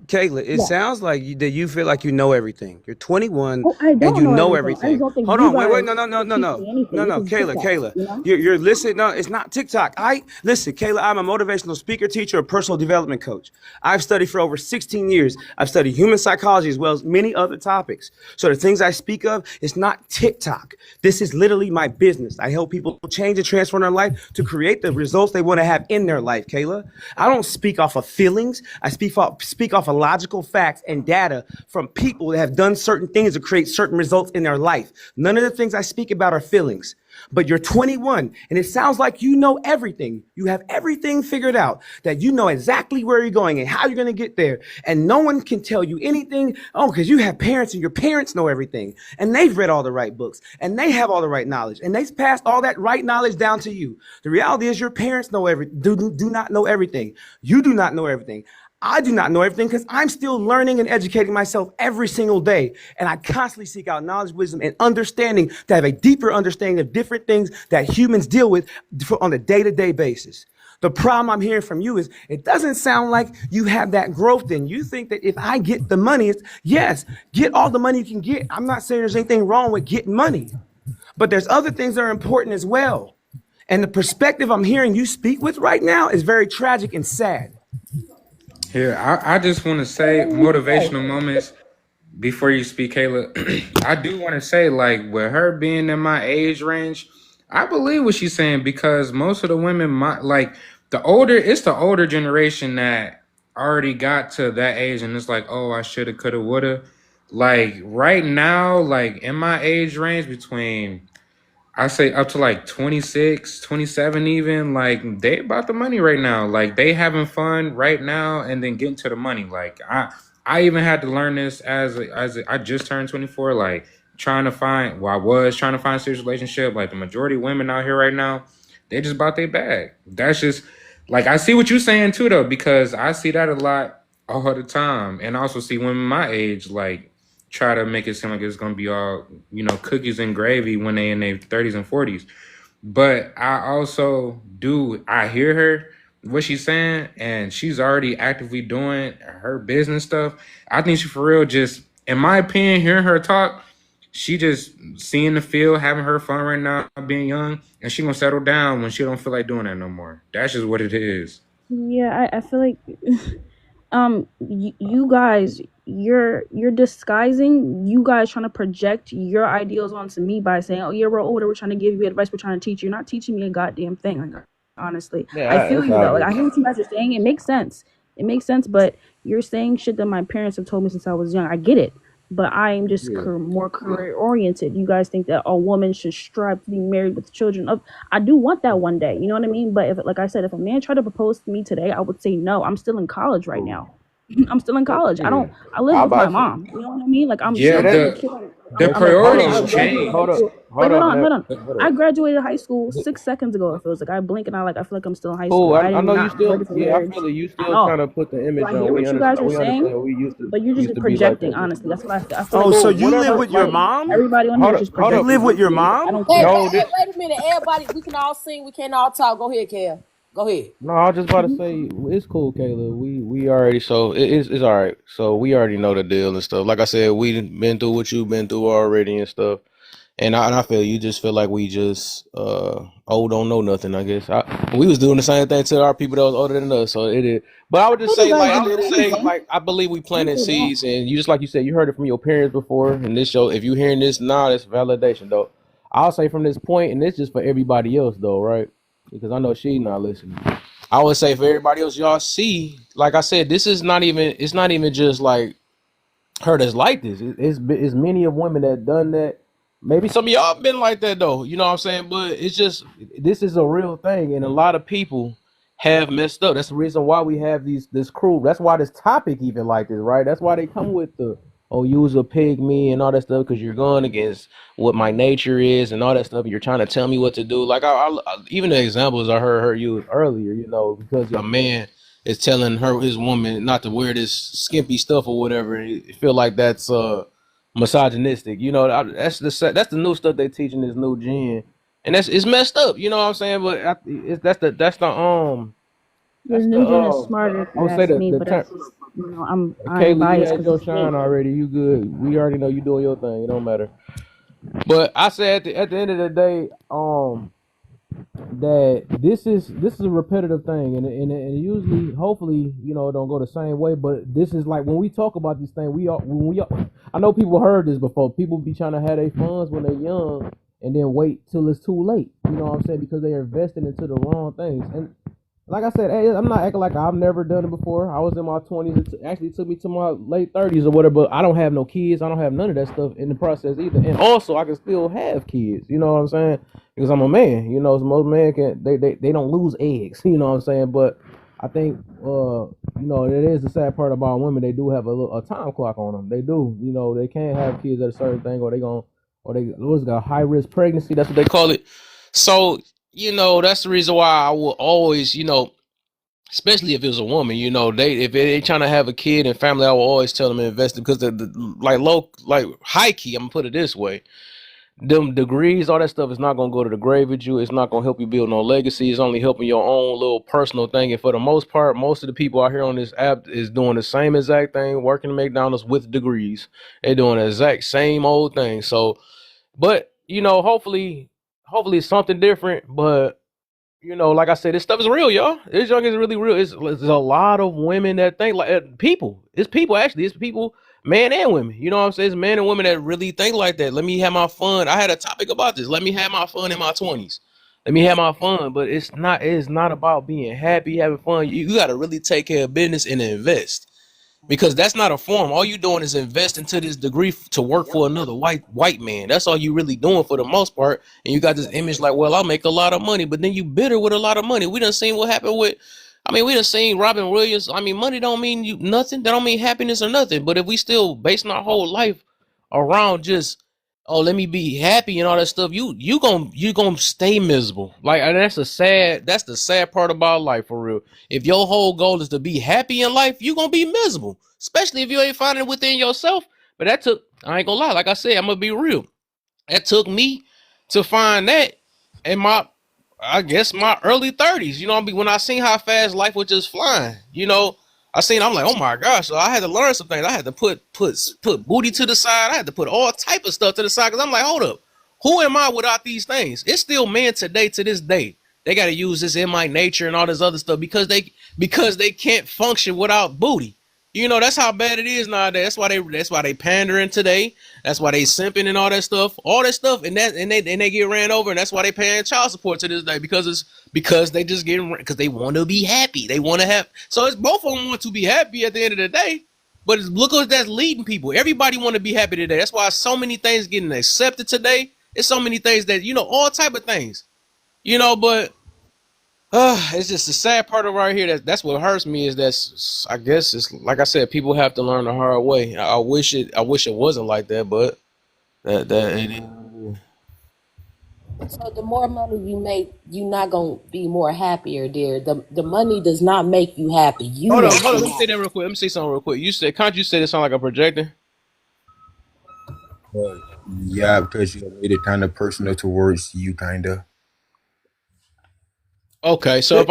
Kayla? It yeah. sounds like that you feel like you know everything. You're 21 Oh, I and don't you know know everything. I just everything. don't think Hold you on, wait, guys no, no, no, can no, teach no, me no, anything. This no, is Kayla, TikTok, Kayla. you know. You're listening. No, it's not TikTok. Listen, Kayla. I'm a motivational speaker, teacher, and personal development coach. I've studied for over 16 years. I've studied human psychology as well as many other topics. So the things I speak of, it's not TikTok. This is literally my business. I help people change and transform their life to create the results they want to have in their life, Kayla. I don't speak off of feelings. I speak off of logical facts and data from people that have done certain things to create certain results in their life. None of the things I speak about are feelings. But you're 21 and it sounds like you know everything. You have everything figured out, that you know exactly where you're going and how you're going to get there. And no one can tell you anything. Oh, because you have parents and your parents know everything and they've read all the right books and they have all the right knowledge and they've passed all that right knowledge down to you. The reality is your parents know do not know everything. You do not know everything. I do not know everything because I'm still learning and educating myself every single day. And I constantly seek out knowledge, wisdom, and understanding to have a deeper understanding of different things that humans deal with on a day-to-day basis. The problem I'm hearing from you is it doesn't sound like you have that growth in. You think that if I get the money, yes, get all the money you can get. I'm not saying there's anything wrong with getting money, but there's other things that are important as well. And the perspective I'm hearing you speak with right now is very tragic and sad. Here, I just want to say motivational moments before you speak, Kayla. I do want to say, like, with her being in my age range, I believe what she's saying because most of the women, like, it's the older generation that already got to that age and it's like, oh, I shoulda, coulda, woulda. Like, right now, like, in my age range between I say up to like 26, 27, even, like they about the money right now. Like they having fun right now and then getting to the money. Like I even had to learn this I just turned 24, like I was trying to find a serious relationship. Like the majority of women out here right now, they just bought their bag. That's just like I see what you're saying too though, because I see that a lot all the time. And I also see women my age like try to make it seem like it's gonna be all, cookies and gravy when they in their 30s and 40s. But I hear her what she's saying, and she's already actively doing her business stuff. I think she for real just, in my opinion, hearing her talk, she just seeing the field, having her fun right now, being young, and she gonna settle down when she don't feel like doing that no more. That's just what it is. Yeah, I feel like you guys, you're disguising, you guys trying to project your ideals onto me by saying, oh yeah, we're older, we're trying to give you advice, we're trying to teach you. You're not teaching me a goddamn thing. Like, honestly, I Yeah, feel that's you though. Like, I obvious. hear what you guys are saying. It makes sense, but you're saying shit that my parents have told me since I was young. I get it, but I'm just Yeah. more career oriented. You guys think that a woman should strive to be married with children. I do want that one day, you know what I mean? But if, like I said, if a man tried to propose to me today, I would say no. I'm still in college right now. I'm still in college. Yeah. I live I with my about to say, mom. You know what I mean? Like, I'm Yeah, still that. still the chilling. the I'm a Hold priorities I on, graduated high hold change. up, school. Wait, hold up, hold on. hold I up. graduated high school 6 seconds ago. It feels like I blink and I feel like I'm still in high Cool. school. I I am know you not still. ready for Yeah, I marriage feel it. You at still trying all. to put the So image I on. hear what you guys are We saying, understand. We but you're used just to be like projecting. that. Honestly, that's what I feel. I feel Oh, like so Cool. you live Whatever. with your Like, mom? everybody on here hold is up, just hold You up. live projecting. with your Honestly, I mom? don't Hey, care. No, hey, this. hey, wait a minute. Everybody, we can all sing. We can't all talk. Go ahead, Kel. Go ahead. No, I was just about to say it's cool, Kayla. We already it's all right. So we already know the deal and stuff. Like I said, we done been through what you've been through already and stuff. And I feel you just feel like we just don't know nothing. I guess we was doing the same thing to our people that was older than us. So it is. But I would I just told you say, guys like, at that. the end I of the didn't day, say. like I believe we I didn't planted say that. seeds, and you just like you said, you heard it from your parents before, and this show. If you hearing this now, that's validation, though. I'll say from this point, and this just for everybody else, though, right? Because I know she's not listening. I would say for everybody else, y'all see, like I said, this is not even. It's not even just like her that's like this. It's many of women that done that. Maybe some of y'all been like that though. You know what I'm saying? But it's just this is a real thing, and a lot of people have messed up. That's the reason why we have this crew. That's why this topic even like this, right? That's why they come with the use a pig me and all that stuff because you're going against what my nature is and all that stuff. And you're trying to tell me what to do. Like even the examples I heard her use earlier, because a man is telling his woman not to wear this skimpy stuff or whatever. And you feel like that's misogynistic. That's the new stuff they teach in this new gen, and it's messed up. You know what I'm saying? But This that's the new gen is smarter, if I you would say ask the me, the but term. that's just, I'm Kayla, you biased had because your it's me. shine already. You good? We already know you doing your thing. It don't matter. But I say at the end of the day, that this is a repetitive thing, and usually, hopefully, it don't go the same way. But this is like when we talk about these things, I know people heard this before. People be trying to have their funds when they're young, and then wait till it's too late. You know what I'm saying? Because they are invested into the wrong things. And like I said, hey, I'm not acting like I've never done it before. I was in my 20s. It actually took me to my late 30s or whatever. But I don't have no kids. I don't have none of that stuff in the process either. And also, I can still have kids. You know what I'm saying? Because I'm a man. So most men can they don't lose eggs. You know what I'm saying? But I think it is the sad part about women. They do have a time clock on them. They do. They can't have kids at a certain thing, or they what's got high risk pregnancy. That's what they call it. So that's the reason why I will always especially if it's a woman. You know, if they trying to have a kid and family, I will always tell them to invest because like high key. I'm gonna put it this way: them degrees, all that stuff is not gonna go to the grave with you. It's not gonna help you build no legacy. It's only helping your own little personal thing. And for the most part, most of the people out here on this app is doing the same exact thing, working at McDonald's with degrees. They're doing the exact same old thing. So, but you know, hopefully it's something different. But you know, like I said, this stuff is real, y'all. This junk is really real. It's a lot of women that think like people. It's people actually. It's people, men and women. You know what I'm saying? It's men and women that really think like that. Let me have my fun. I had a topic about this. Let me have my fun in my 20s. Let me have my fun. But it's not. It's not about being happy, having fun. You got to really take care of business and invest because that's not a form. All you doing is invest into this degree to work for another white man. That's all you really doing for the most part. And you got this image like, well, I'll make a lot of money, but then you bitter with a lot of money. We done seen what happened with. I mean, we done seen Robin Williams. I mean, money don't mean you nothing. That don't mean happiness or nothing. But if we still basing our whole life around just, oh, let me be happy and all that stuff, you gonna stay miserable. Like, and that's the sad part about life for real. If your whole goal is to be happy in life, you're gonna be miserable. Especially if you ain't finding it within yourself. But I ain't gonna lie, like I said, I'm gonna be real. That took me to find that in I guess my early 30s. You know, when I seen how fast life was just flying, you know, I'm like, oh my gosh. So I had to learn some things. I had to put booty to the side. I had to put all type of stuff to the side because I'm like, hold up, who am I without these things? It's still men today to this day. They got to use this in my nature and all this other stuff because they can't function without booty. You know, that's how bad it is nowadays. That's why they pandering today. That's why they simping and all that stuff. All that stuff and they get ran over, and that's why they paying child support to this day because they just getting because they want to be happy. They want to have it's both of them want to be happy at the end of the day. But look what that's leading people. Everybody want to be happy today. That's why so many things getting accepted today. It's so many things that all type of things. But it's just the sad part of right here. That's what hurts me is that I guess it's like I said, people have to learn the hard way. I wish it wasn't like that, but that it is. So the more money you make, you're not gonna be more happier, dear. The money does not make you happy. You Hold on, make hold on. you Let me say happy. that real quick. Let me say something real quick. Can't you say it sound like a projector? But yeah, because you made it kind of personal towards you, kind of. Okay, so Yeah,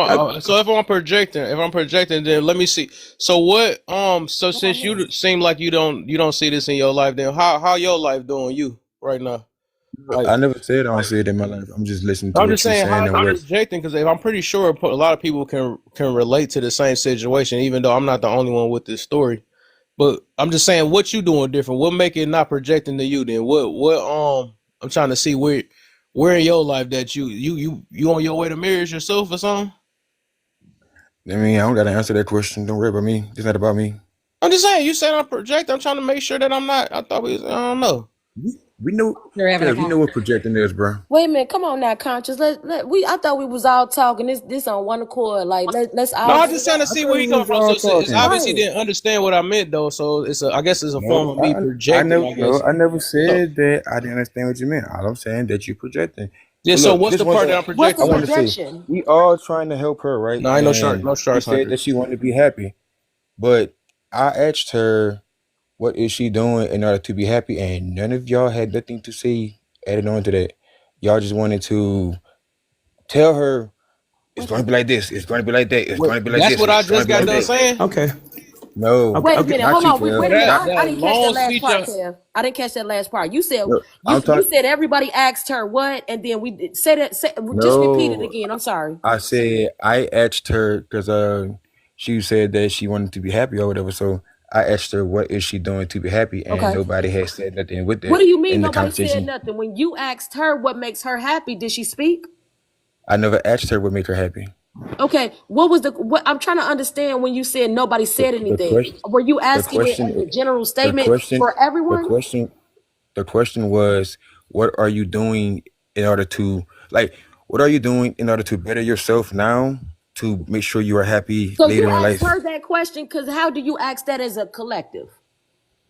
if I'm projecting, then let me see. So what? So since you seem like you don't see this in your life, then how your life doing you right now? Like I never said I don't see it in my life. I'm just listening to I'm just what you're saying how saying and you what. projecting because if I'm pretty sure a lot of people can relate to the same situation, even though I'm not the only one with this story. But I'm just saying what you doing different. What make it not projecting to you? Then what? I'm trying to see where in your life that you on your way to marriage yourself or something. I mean, I don't gotta answer that question. Don't worry about me. It's not about me. I'm just saying, you said I'm projecting. I'm trying to make sure that I'm not. I thought I don't know. We know, They're having a cause we know what conversation. projecting is, bro. Wait a minute, come on now, conscious. I thought we was all talking this on one accord. Like let's No, all I'm get just it trying to I see thought where we he coming was from. So all it's talking. obviously right. didn't understand what I meant though. So I guess it's a form No, of me I projecting. never, I no, guess. I never So said that. I didn't understand what you meant. All I'm saying that you projecting. yeah. But So look, what's this the one part thing that I'm What's I the projecting want on? to say. projection? We all trying to help her, right? No, ain't And no she sharks said hunter. that she wanted to be happy. But I asked her, what is she doing in order to be happy? And none of y'all had nothing to say added on to that. Y'all just wanted to tell her it's Wait going a to be like this. It's going to be like that. It's What? going to be like That's this. what I It's going to just be got like done that. saying. Okay. No, Okay. Wait a Okay. minute, not hold you, on. Kev. Wait So a minute. that Not I that didn't catch that long last speech. part, Kev. I didn't catch that last part. You said no. you I'm you talking. said everybody asked her what, and then we say that. Just repeat it No, again. I'm sorry. I said I asked her because she said that she wanted to be happy or whatever. So I asked her what is she doing to be happy, and Okay. nobody had said nothing with What that do you mean in the nobody said conversation. nothing? When you asked her what makes her happy, did she speak? I never asked her what made her happy. Okay. What I'm trying to understand when you said nobody The, said the anything. question, Were you the asking it question, as a general the statement question, for the everyone? question, the question was, what are you doing in order to like? What are you doing in order to better yourself now to make sure you are happy So you later in asked life? her that question because how do you ask that as a collective?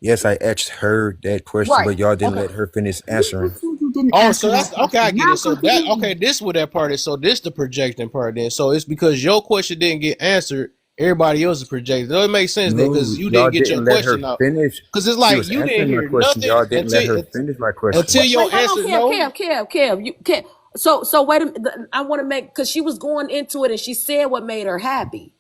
Yes, I asked her that question, Right. but y'all didn't Okay. let her finish answering. you didn't Oh, answer so that that's okay. I question. get Now it. So that continue. okay. This what that part is. So this the projecting part then. So it's because your question didn't get answered. Everybody else is projecting. So it makes sense then No, because you y'all didn't get your didn't let her question out. finish. Because it's She like was you didn't answering my hear question. nothing Y'all didn't let her finish my question. until Wait, your hold on, answer. No, Kev. You Kev. So wait a minute. I want to make because she was going into it and she said what made her happy.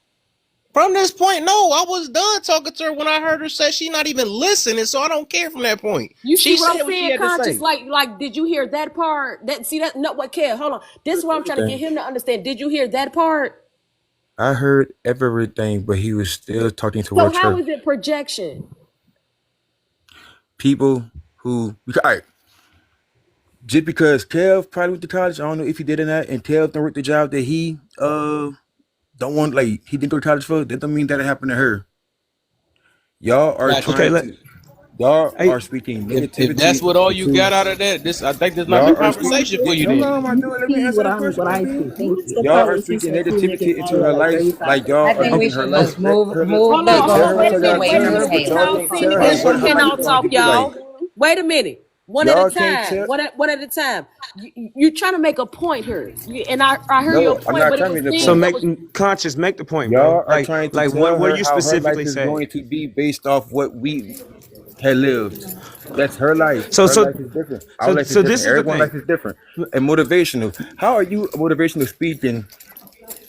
from this point, no. I was done talking to her when I heard her say she not even listening. So I don't care from that point. You see She what I'm said what she saying, had to conscious? say. Like, did you hear that part? That see that no what Kev, hold on. This is what I'm trying to get Everything. him to understand. Did you hear that part? I heard everything, but he was still talking So towards how her. is it projection? People who, all right, just because Kev probably went to college, I don't know if he did or not, and Kev don't work the job that he don't want, like he didn't go to college for. That don't mean that it happened to her. Y'all are Gotcha. Okay, trying let to, y'all hey, are speaking If that's negativity what all you into. got out of that, this I think this not the Y'all are conversation for speaking. you Hold then. on, my dude. Let me See answer what the I question, what my I see. dude. Missed the Y'all part are where she speaking said she was making negativity into all of her like life, like 35. y'all I are think okay. we making her should life. just move Hold the on, hold Let on, her wait a tell goalpost y'all. and minute, wait wait a Tell for minute. her, We but can y'all Taylor to all can't talk. see, tell we her can what we how can she all gonna talk, do. Like y'all. Wait a minute. One at a y'all can't time. tell. One at a time. You're trying to make a point here, and I heard your No, I'm point, not but it trying was to make a So things point. that make was conscious, make the point, bro. Y'all are trying to What tell what are her you how her life specifically is saying? going to be based off what we had lived. That's her life. So Her so life is different. Our so life is so different. this is the Everyone's thing, life is different. And motivational. How are you motivational speaking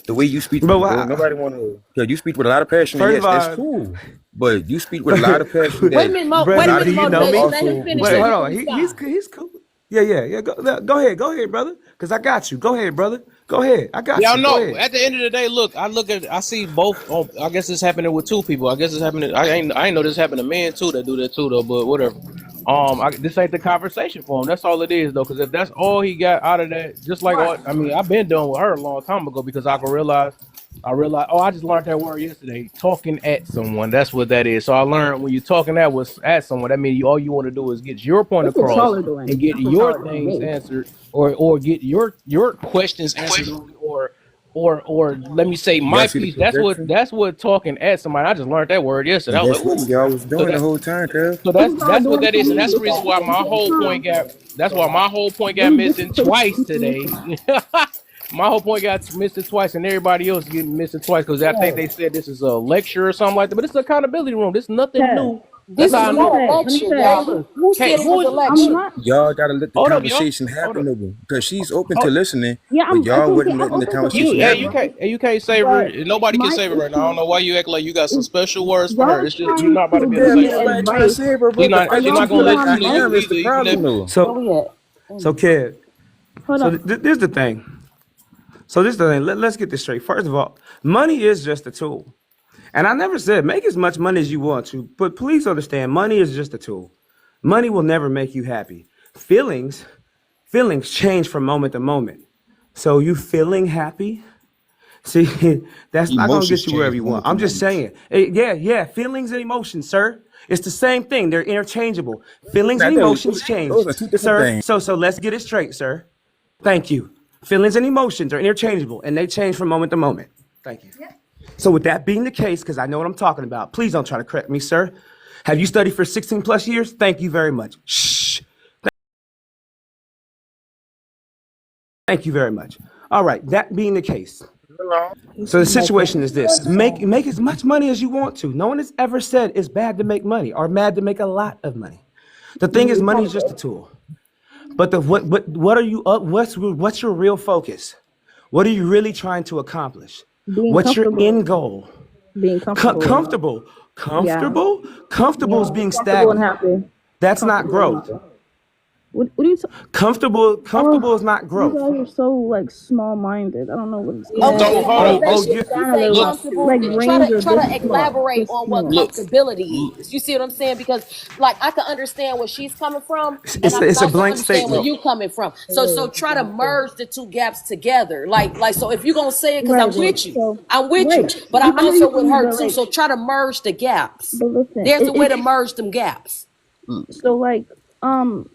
the way you speak, bro. bro? Nobody want to. Cause you speak with a lot of passion, and First of yes, that's all, cool. But you speak with a lot of passion wait a that minute, a wait a lot brother, of do minute, you people know will motivation. me? Let him also finish Wait, so reject. you hold can on. respond. He's cool. Yeah. Go ahead, brother. Cause I got you. Go ahead, brother. Go ahead. I got Yeah, I you. Go know. ahead. At the end of the day, look, I see both. I guess it's happening with two people. I guess it's happening. I ain't know this happened to men too that do that too though. But whatever. This ain't the conversation for him. That's all it is though. Because if that's all he got out of that, just like Right. all, I mean, I've been done with her a long time ago because I can realize. I realized. Oh, I just learned that word yesterday. Talking at someone. That's what that is. So I learned when you're talking at someone, that means all you want to do is get your point That's what across y'all are doing. and get That's what your y'all are doing. things Me. answered, or get your questions answered, or let me say Y'all my see the piece. projection, That's what talking at somebody. I just learned that word yesterday. and I was like, that's what ooh. y'all was So doing the that whole time, Kev. so That's what y'all are that's what doing that for is, and me. that's the It's reason at why the my same whole point time. got. That's why my whole point got This missing is pretty twice funny. today. My whole point got missing twice, and everybody else getting missing twice because I think Kev, they said this is a lecture or something like that. But it's an accountability room. This is nothing Kev, new. That's This how is I not know. a let me lecture, say, Hey, y'all. look. Who Hey, said it who was a is? I'm lecture? not. Y'all gotta let the Hold up, y'all. conversation Hold happen up. though, because she's open to Hold, listening, Yeah, but it's y'all okay. wouldn't I'm letting the open to conversation listening, happen. you can't save her. but Nobody can my save her right now. I don't issue know why you act like you got some is special words for her. y'all It's just you're trying not about to to be able to give Yeah, save me her ain't right nobody now. trying to advice. save her, She's but the not. Are fact She's that y'all you not feel gonna like listen I to you am is either. the Even problem if though. Where So we at? so kid. hold up. This is the thing. So this is the thing. Let's get this straight. First of all, money is just a tool. And I never said make as much money as you want to, but please understand money is just a tool. Money will never make you happy. Feelings, feelings change from moment to moment. So you feeling happy? See, that's not gonna Emotions get you wherever change you want. moment to I'm just moment. saying. Yeah. Feelings and emotions, sir. It's the same thing. They're interchangeable. Feelings and Now, emotions change, those are two different sir. things. So let's get it straight, sir. Thank you. Feelings and emotions are interchangeable and they change from moment to moment. Thank you. So with that being the case, because I know what I'm talking about, please don't try to correct me, sir. Have you studied for 16 plus years? Thank you very much. Shh. Thank you very much. All right, that being the case. So the situation is this: make as much money as you want to. No one has ever said it's bad to make money or bad to make a lot of money. The thing is, money is just a tool. But what are you what's your real focus? What are you really trying to accomplish? being What's your comfortable, end goal? being comfortable. Comfortable. Yeah, Comfortable yeah, is being comfortable and stagnant. happy. That's not Comfortable and growth. happy. What are you? Comfortable is not You growth. guys are so like small-minded. I don't know what is going Okay, on. So and hold up. Oh, motivation. you You Down a say little Look, bit. comfortable. Like Try brains to are try this to small, elaborate this on what small. look. comfortability is. You see what I'm saying? Because like I can understand where she's coming from, and I can it's a also blank understand where statement. you coming from. So try to merge the two gaps together. Like so if you're gonna say it, because Right, I'm right. with you. So, I'm with you, right. but I'm I hear you, also with Queen, her but too. like, So try to merge the gaps. but listen, There's a way to merge them gaps. so like, um,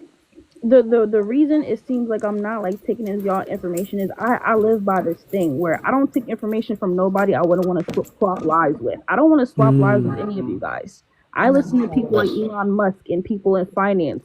the reason it seems like I'm not like taking as y'all information is I live by this thing where I don't take information from nobody I wouldn't want to swap lives with. I don't want to swap lives with any of you guys. I listen to people like Elon Musk and people in finance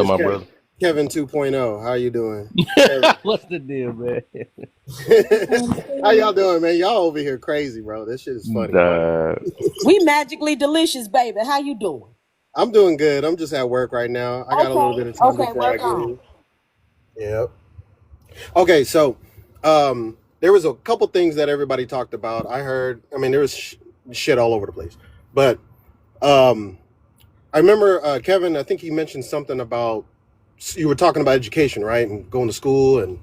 up, It's my brother? Kevin 2.0. How you doing, Kevin? What's the deal, man? How y'all doing, man? Y'all over here crazy, bro. This shit is funny. We magically delicious, baby. How you doing? I'm doing good. I'm just at work right now. I got a little Okay. bit of time Okay, before I work get on. in. Yep. Okay, so there was a couple things that everybody talked about. I heard. I mean, there was shit all over the place, but I remember Kevin. I think he mentioned something about you were talking about education, right, and going to school and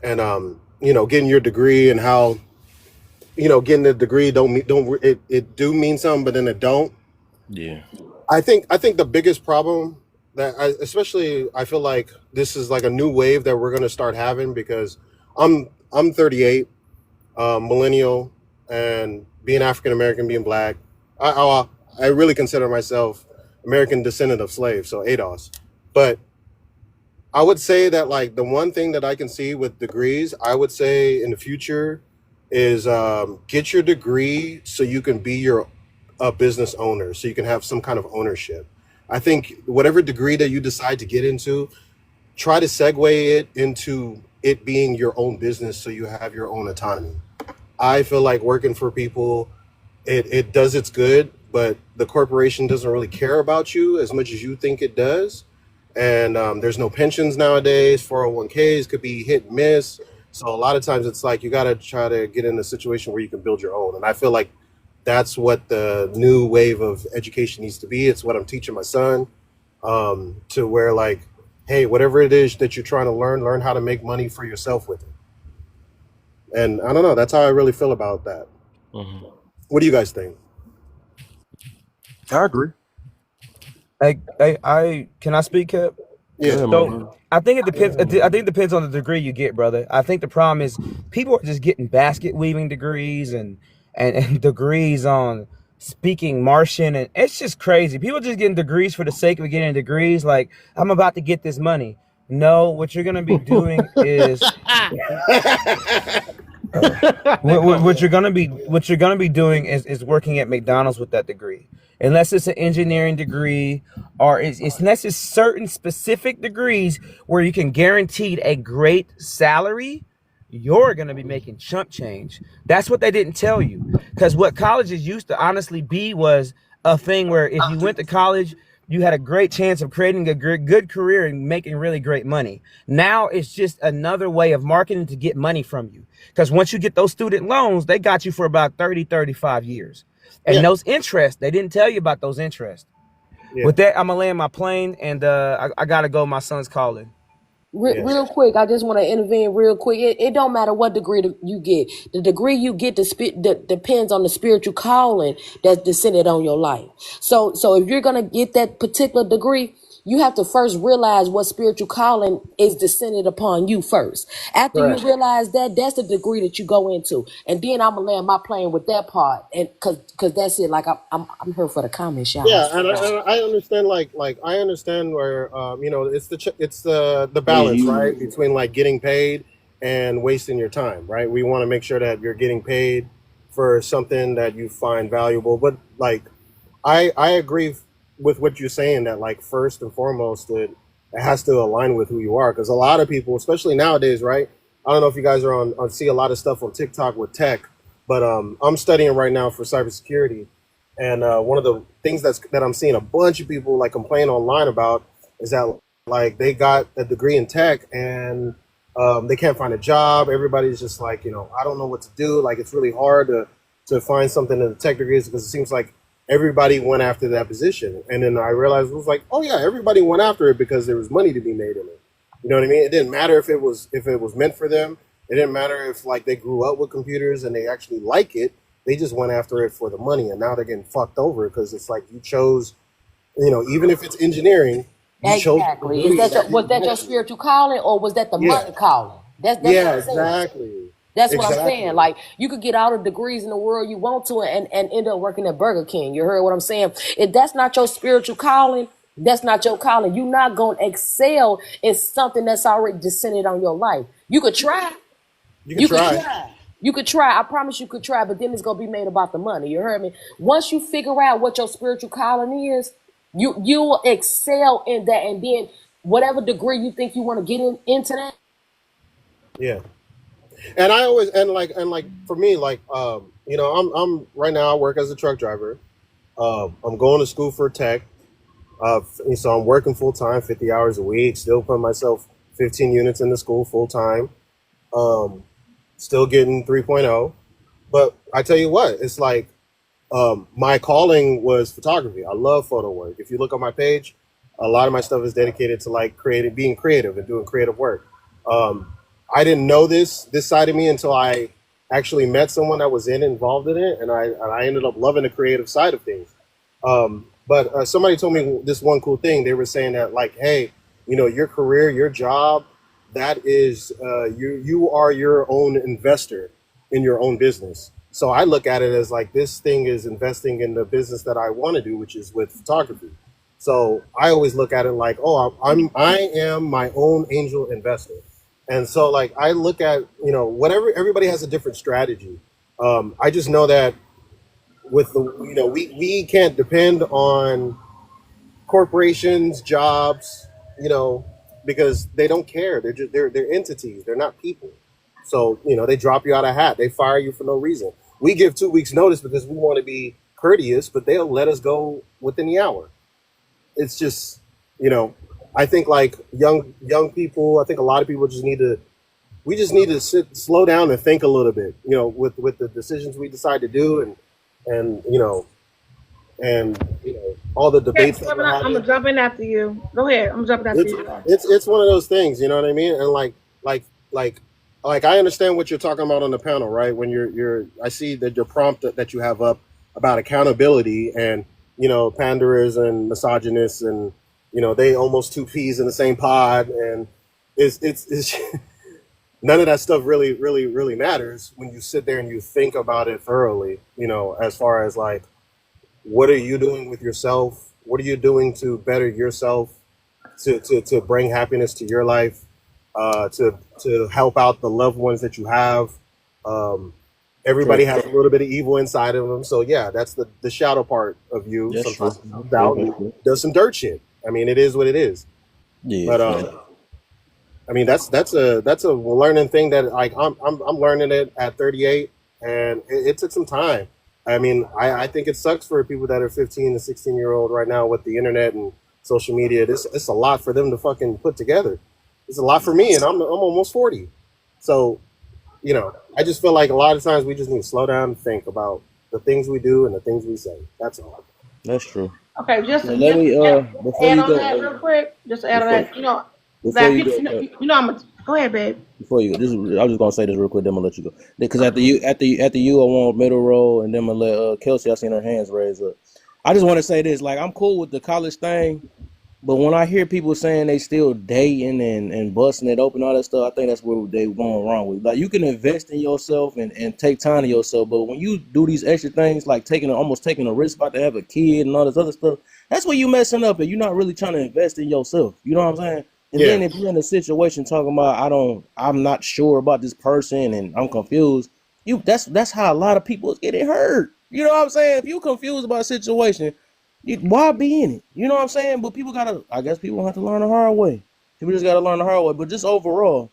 and getting your degree and how getting the degree don't it do mean something, but then it don't. Yeah. I think the biggest problem especially I feel like this is like a new wave that we're gonna start having because I'm 38, millennial, and being African American, being black, I really consider myself American descendant of slaves, so ADOS. But I would say that like the one thing that I can see with degrees, I would say in the future is get your degree so you can be your a business owner, so you can have some kind of ownership. I think whatever degree that you decide to get into, try to segue it into it being your own business so you have your own autonomy. I feel like working for people, it does its good, but the corporation doesn't really care about you as much as you think it does. And there's no pensions nowadays. 401ks could be hit and miss. So a lot of times it's like you got to try to get in a situation where you can build your own. And I feel like that's what the new wave of education needs to be. It's what I'm teaching my son, to where like, hey, whatever it is that you're trying to learn how to make money for yourself with it. And I don't know. That's how I really feel about that. Hmm. What do you guys think? I agree. I can I speak, Cap? Go Yeah. ahead, my brother. So I think it depends. I think it depends on the degree you get, brother. I think the problem is people are just getting basket weaving degrees and degrees on speaking Martian, and it's just crazy. People just getting degrees for the sake of getting degrees. Like, I'm about to get this money. No, what you're gonna be doing is what you're gonna be doing is working at McDonald's with that degree, unless it's an engineering degree or it's unless it's certain specific degrees where you can guaranteed a great salary. You're gonna be making chump change. That's what they didn't tell you, because what colleges used to honestly be was a thing where if you went to college, you had a great chance of creating a good career and making really great money. Now it's just another way of marketing to get money from you. Because once you get those student loans, they got you for about 30, 35 years. And Yeah. those interests, they didn't tell you about those interests. Yeah. With that, I'm going to land my plane, and I got to go. My son's calling. Yeah. Real quick, I just want to intervene real quick. It don't matter what degree you get. The degree you get depends on the spiritual calling that's descended on your life. So if you're gonna get that particular degree, you have to first realize what spiritual calling is descended upon you first. After you Correct. realize that, that's the degree that you go into, and then I'm gonna land my plane with that part, and cause that's it. Like I'm here for the comments, y'all. Yeah, and I understand like I understand where it's the Hey, balance, right, you. between like getting paid and wasting your time, right? We want to make sure that you're getting paid for something that you find valuable, but like I agree with what you're saying that like first and foremost it has to align with who you are, because a lot of people, especially nowadays, right? I don't know if you guys are on see a lot of stuff on TikTok with tech, but I'm studying right now for cybersecurity, and one of the things that I'm seeing a bunch of people like complain online about is that like they got a degree in tech and they can't find a job. Everybody's just like, I don't know what to do. Like it's really hard to find something in the tech degrees because it seems like everybody went after that position. And then I realized it was like, oh yeah, everybody went after it because there was money to be made in it. You know what I mean? It didn't matter if it was meant for them. It didn't matter if like they grew up with computers and they actually like it. They just went after it for the money, and now they're getting fucked over because it's like you chose, even if it's engineering, you chose a Exactly. degree that Was didn't that your benefit you. spiritual calling, or was that the Yeah, money calling? That's what yeah, I'm saying. exactly, That's what I'm saying. exactly. Like you could get all the degrees in the world you want to and end up working at Burger King. You heard what I'm saying? If that's not your spiritual calling, that's not your calling. You're not gonna excel in something that's already descended on your life. You could try. You can You could try. try. You could try. I promise you could try, but then it's gonna be made about the money. You heard me? Once you figure out what your spiritual calling is, you will excel in that, and then whatever degree you think you want to get into that. Yeah. And I always and like for me, like I'm right now I work as a truck driver. I'm going to school for tech. And so I'm working full time, 50 hours a week. Still putting myself 15 units into school full time. Um, Still getting 3.0. But I tell you what, it's like my calling was photography. I love photo work. If you look on my page, a lot of my stuff is dedicated to like being creative and doing creative work. Um, I didn't know this side of me until I actually met someone that was involved in it, and I ended up loving the creative side of things. But somebody told me this one cool thing. They were saying that, like, hey, your career, your job, that is you are your own investor in your own business. So I look at it as like this thing is investing in the business that I want to do, which is with photography. So I always look at it like, oh, I am my own angel investor. And so, like, I look at, whatever, everybody has a different strategy. I just know that with the, we can't depend on corporations, jobs, because they don't care. They're entities. They're not people. So, they drop you out of hat. They fire you for no reason. We give 2 weeks notice because we want to be courteous, but they'll let us go within the hour. It's just, I think, like, young people, I think a lot of people we just need to slow down and think a little bit, with the decisions we decide to do, and all the Okay, debates that we're I'm gonna having. jump in after you. Go ahead. I'm jumping after it's you. it's one of those things, you know what I mean? And like like like I understand what you're talking about on the panel, right? When you're I see that your prompt that you have up about accountability, and panderers and misogynists, and they almost two peas in the same pod, and it's none of that stuff really matters when you sit there and you think about it thoroughly, as far as, like, what are you doing with yourself? What are you doing to better yourself, to bring happiness to your life, to help out the loved ones that you have? Um, True. Everybody has a little bit of evil inside of them. So yeah, that's the shadow part of you. That's true. Sometimes comes That's true. out That's and true. does some dirt shit. I mean, it is what it is. Yeah, But fact. I mean, that's a learning thing that, like, I'm learning it at 38, and it took some time. I mean, I think it sucks for people that are 15 and 16-year-old right now with the internet and social media. It's a lot for them to fucking put together. It's a lot for me, and I'm almost 40. So, I just feel like a lot of times we just need to slow down and think about the things we do and the things we say. That's all. That's true. Okay, just So let just me before add you on go, that real quick. Just add on before that. before Zach, you go, I'm gonna go ahead, babe. before you go, I was just gonna say this real quick. Then I'm gonna let you go because after you, I want middle roll, and then I'm gonna let Kelsey. I seen her hands raised up. I just want to say this: like, I'm cool with the college thing. But when I hear people saying they still dating and busting it open, all that stuff, I think that's where they going wrong with. Like, you can invest in yourself and take time to yourself, but when you do these extra things, like almost taking a risk about to have a kid and all this other stuff, that's where you messing up, and you're not really trying to invest in yourself. You know what I'm saying? And Yeah. then if you're in a situation talking about I'm not sure about this person and I'm confused, that's how a lot of people is getting hurt. You know what I'm saying? If you confused about a situation, why be in it? You know what I'm saying? But I guess people have to learn the hard way. People just got to learn the hard way. But just overall,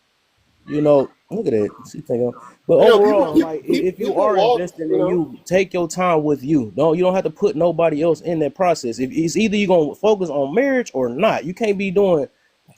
look at that. She thinking. But People overall, people like, if you people are walk, investing in you, take your time with you. You don't have to put nobody else in that process. If it's either you're gonna focus on marriage or not. You can't be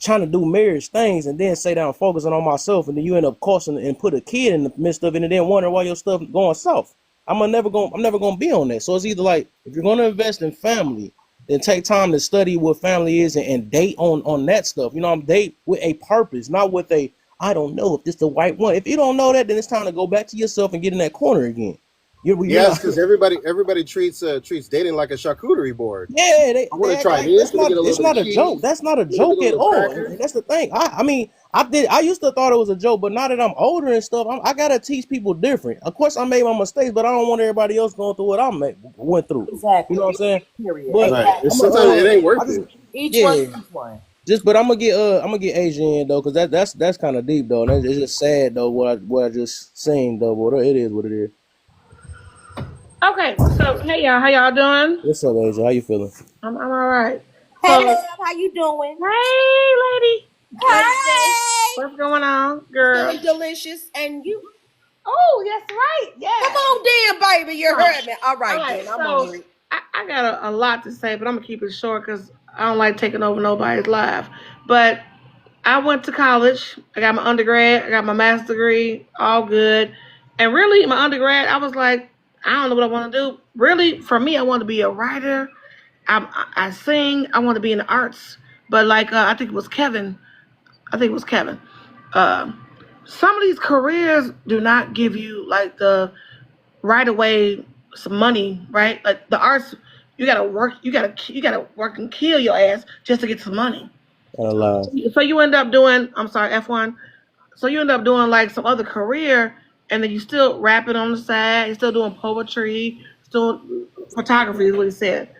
trying to do marriage things and then say that I'm focusing on myself, and then you end up costing and put a kid in the midst of it, and then wonder why your stuff going south. I'm never gonna be on that. So it's either like, if you're gonna invest in family, then take time to study what family is, and date on that stuff. I'm date with a purpose, not with a I don't know if this the right one. If you don't know that, then it's time to go back to yourself and get in that corner again. You're yes, not. because everybody treats dating like a charcuterie board. Yeah, they, I want they to act try like this. that's Let me not. get a little It's bit of not a joke. cheese. That's not a Let me get a joke at little all. cracker. And that's the thing. I mean, I used to thought it was a joke, but now that I'm older and stuff, I gotta teach people different. Of course, I made my mistakes, but I don't want everybody else going through what went through. You know Exactly. what I'm saying? Period. But Right. Exactly. It's I'm sometimes it ain't I worth just it. Each one, yeah. each one. But I'm gonna get Asian in though, cause that's kind of deep though, and it's just sad though what I just seen though. But it is what it is. Okay, so hey y'all, how y'all doing? What's up, Asia? How you feeling? I'm all right. Hey, So love, how you doing? hey, lady, Hey, what's going on, girl? feeling delicious, and you? Oh, that's right. Come Yes. on, damn baby, you Huh. heard me. All All right, right. then I'm on So it. I got a lot to say, but I'm gonna keep it short because I don't like taking over nobody's life. But I went to college. I got my undergrad. I got my master's degree. All good. And really, my undergrad, I was like, I don't know what I want to do. Really, for me, I want to be a writer. I sing. I want to be in the arts. But like, I think it was Kevin. I think it was Kevin. Uh, some of these careers do not give you like the right away some money, right? Like the arts, you gotta work and kill your ass just to get some money. Gotta lie. So you end up doing, I'm sorry, F1. So you end up doing like some other career, and then you still rapping on the side. You're still doing poetry, still photography is what he said.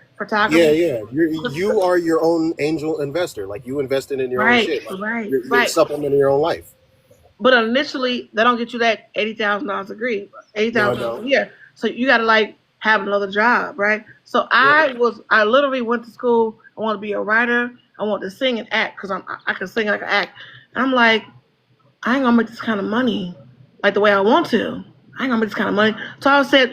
Yeah, Photography, yeah. You are your own angel investor. Like you invested in your own right, shit. Like right, you're right. supplementing your own life. But initially, they don't get you that $80,000 degree, eighty No, I thousand dollars don't. a year. So you got to like have another job, right? So Yeah. I literally went to school. I want to be a writer. I want to sing and act because I can sing, I can act. And I'm like, I ain't gonna make this kind of money like the way I want to. I ain't gonna make this kind of money. So I said,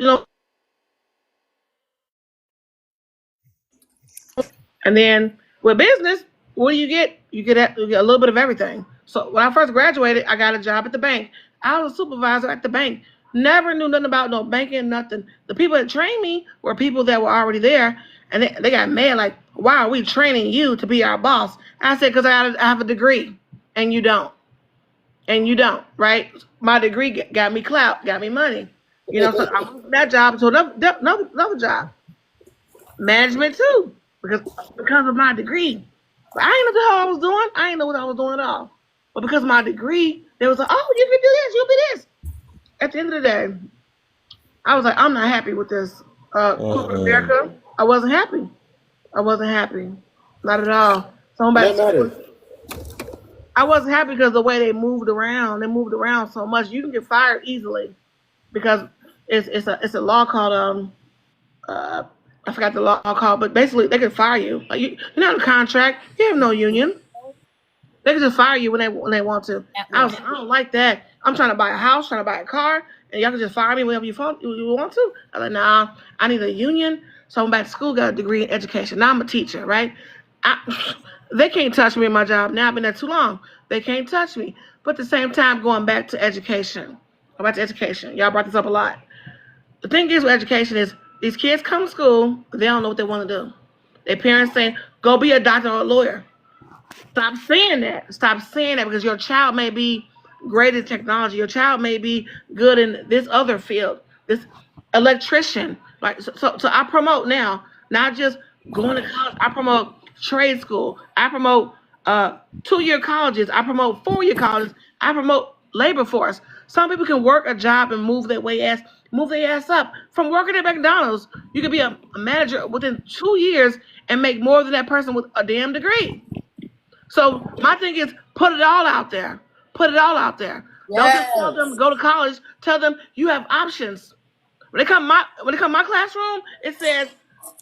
and then with business, what do you get? You get a little bit of everything. So when I first graduated, I got a job at the bank. I was a supervisor at the bank. Never knew nothing about no banking, nothing. The people that trained me were people that were already there, and they got mad like, "Why are we training you to be our boss?" I said, "Because I have a degree, and you don't, right? My degree got me clout, got me money, So I moved from that job to another job, management too, because of my degree. But I ain't know what the hell I was doing. I ain't know what I was doing at all. But because of my degree, they was like, "Oh, you can do this. You'll be this." At the end of the day, I was like, "I'm not happy with this corporate Mm-mm. America." I wasn't happy. I wasn't happy, not at all. So I'm And back that to school. matters. I wasn't happy because the way they moved around. They moved around so much. You can get fired easily because it's a law called uh I forgot the law called, but basically they can fire you. Like you're not in a contract. You have no union. They can just fire you when they want to. I don't like that. I'm trying to buy a house, trying to buy a car, and y'all can just fire me whenever you want to. I was like, nah, I need a union. So I'm back to school, got a degree in education. Now I'm a teacher, right? They can't touch me in my job. Now I've been there too long. They can't touch me. But at the same time, going back to education. Go back to education. Y'all brought this up a lot. The thing is with education is these kids come to school, they don't know what they want to do. Their parents saying, go be a doctor or a lawyer. Stop saying that. Stop saying that because your child may be great in technology. Your child may be good in this other field, this electrician. Like so I promote now, not just going to college. I promote trade school. I promote 2-year colleges. I promote 4-year colleges. I promote labor force. Some people can work a job and move their ass up. From working at McDonald's, you could be a manager within 2 years and make more than that person with a damn degree. So my thing is put it all out there. Put it all out there. Don't just tell them to Yes. go to college. Tell them you have options. When they come my classroom, it says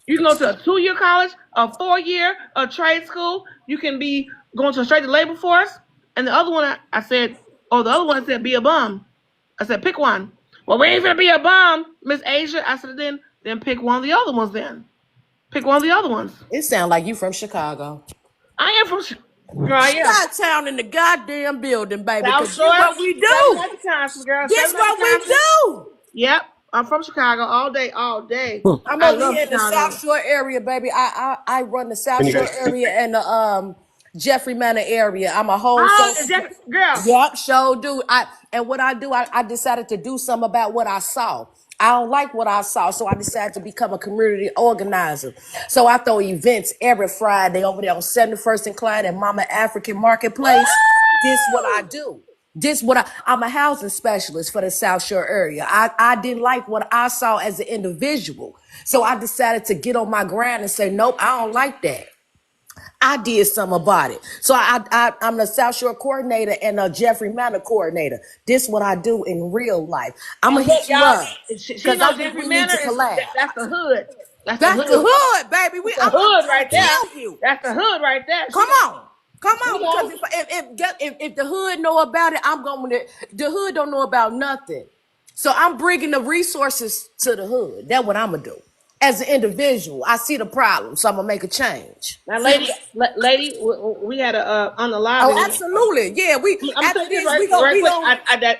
you can go to a 2-year college, a 4-year, a trade school. You can be going to straight to labor force. And the other one the other one said be a bum. I said pick one. Well, we ain't gonna be a bum, Miss Asia. I said then pick one of the other ones. Then pick one of the other ones. It sounds like you from Chicago. I am from girl. I am. Shot town in the goddamn building, baby. South Cause this Shore, what we seven do. hundred times, girl. This Seven hundred what we times. do. Yep, I'm from Chicago all day, all day. I'm I over love here in the South Chicago. Shore area, baby. I run the South And you Shore guys, area and the Jeffrey Manor area. I'm a whole Oh, social. girl. Yep, sure do. And what I do, I decided to do something about what I saw. I don't like what I saw, so I decided to become a community organizer. So I throw events every Friday over there on 71st and Clyde at Mama African Marketplace. This what I do. I'm a housing specialist for the South Shore area. I didn't like what I saw as an individual. So I decided to get on my grind and say, nope, I don't like that. I did something about it. So I'm the South Shore coordinator and a Jeffrey Manor coordinator. This what I do in real life. I'm And gonna look, hit you y'all, up she because know I think Jeffrey we need Manor to is collab. that's the hood. That's the That's the hood. hood, baby. That's the I'm hood trying right to there. tell you. That's the hood right there. Come on. Come She on, because know. if the hood know about it, I'm going to, the hood don't know about nothing. So I'm bringing the resources to the hood. That's what I'm going to do. As an individual, I see the problem, so I'm going to make a change. Now, Feel me? lady, we had a on the Oh, lobby. absolutely. Yeah, I'm gonna after say this this, right we quick. going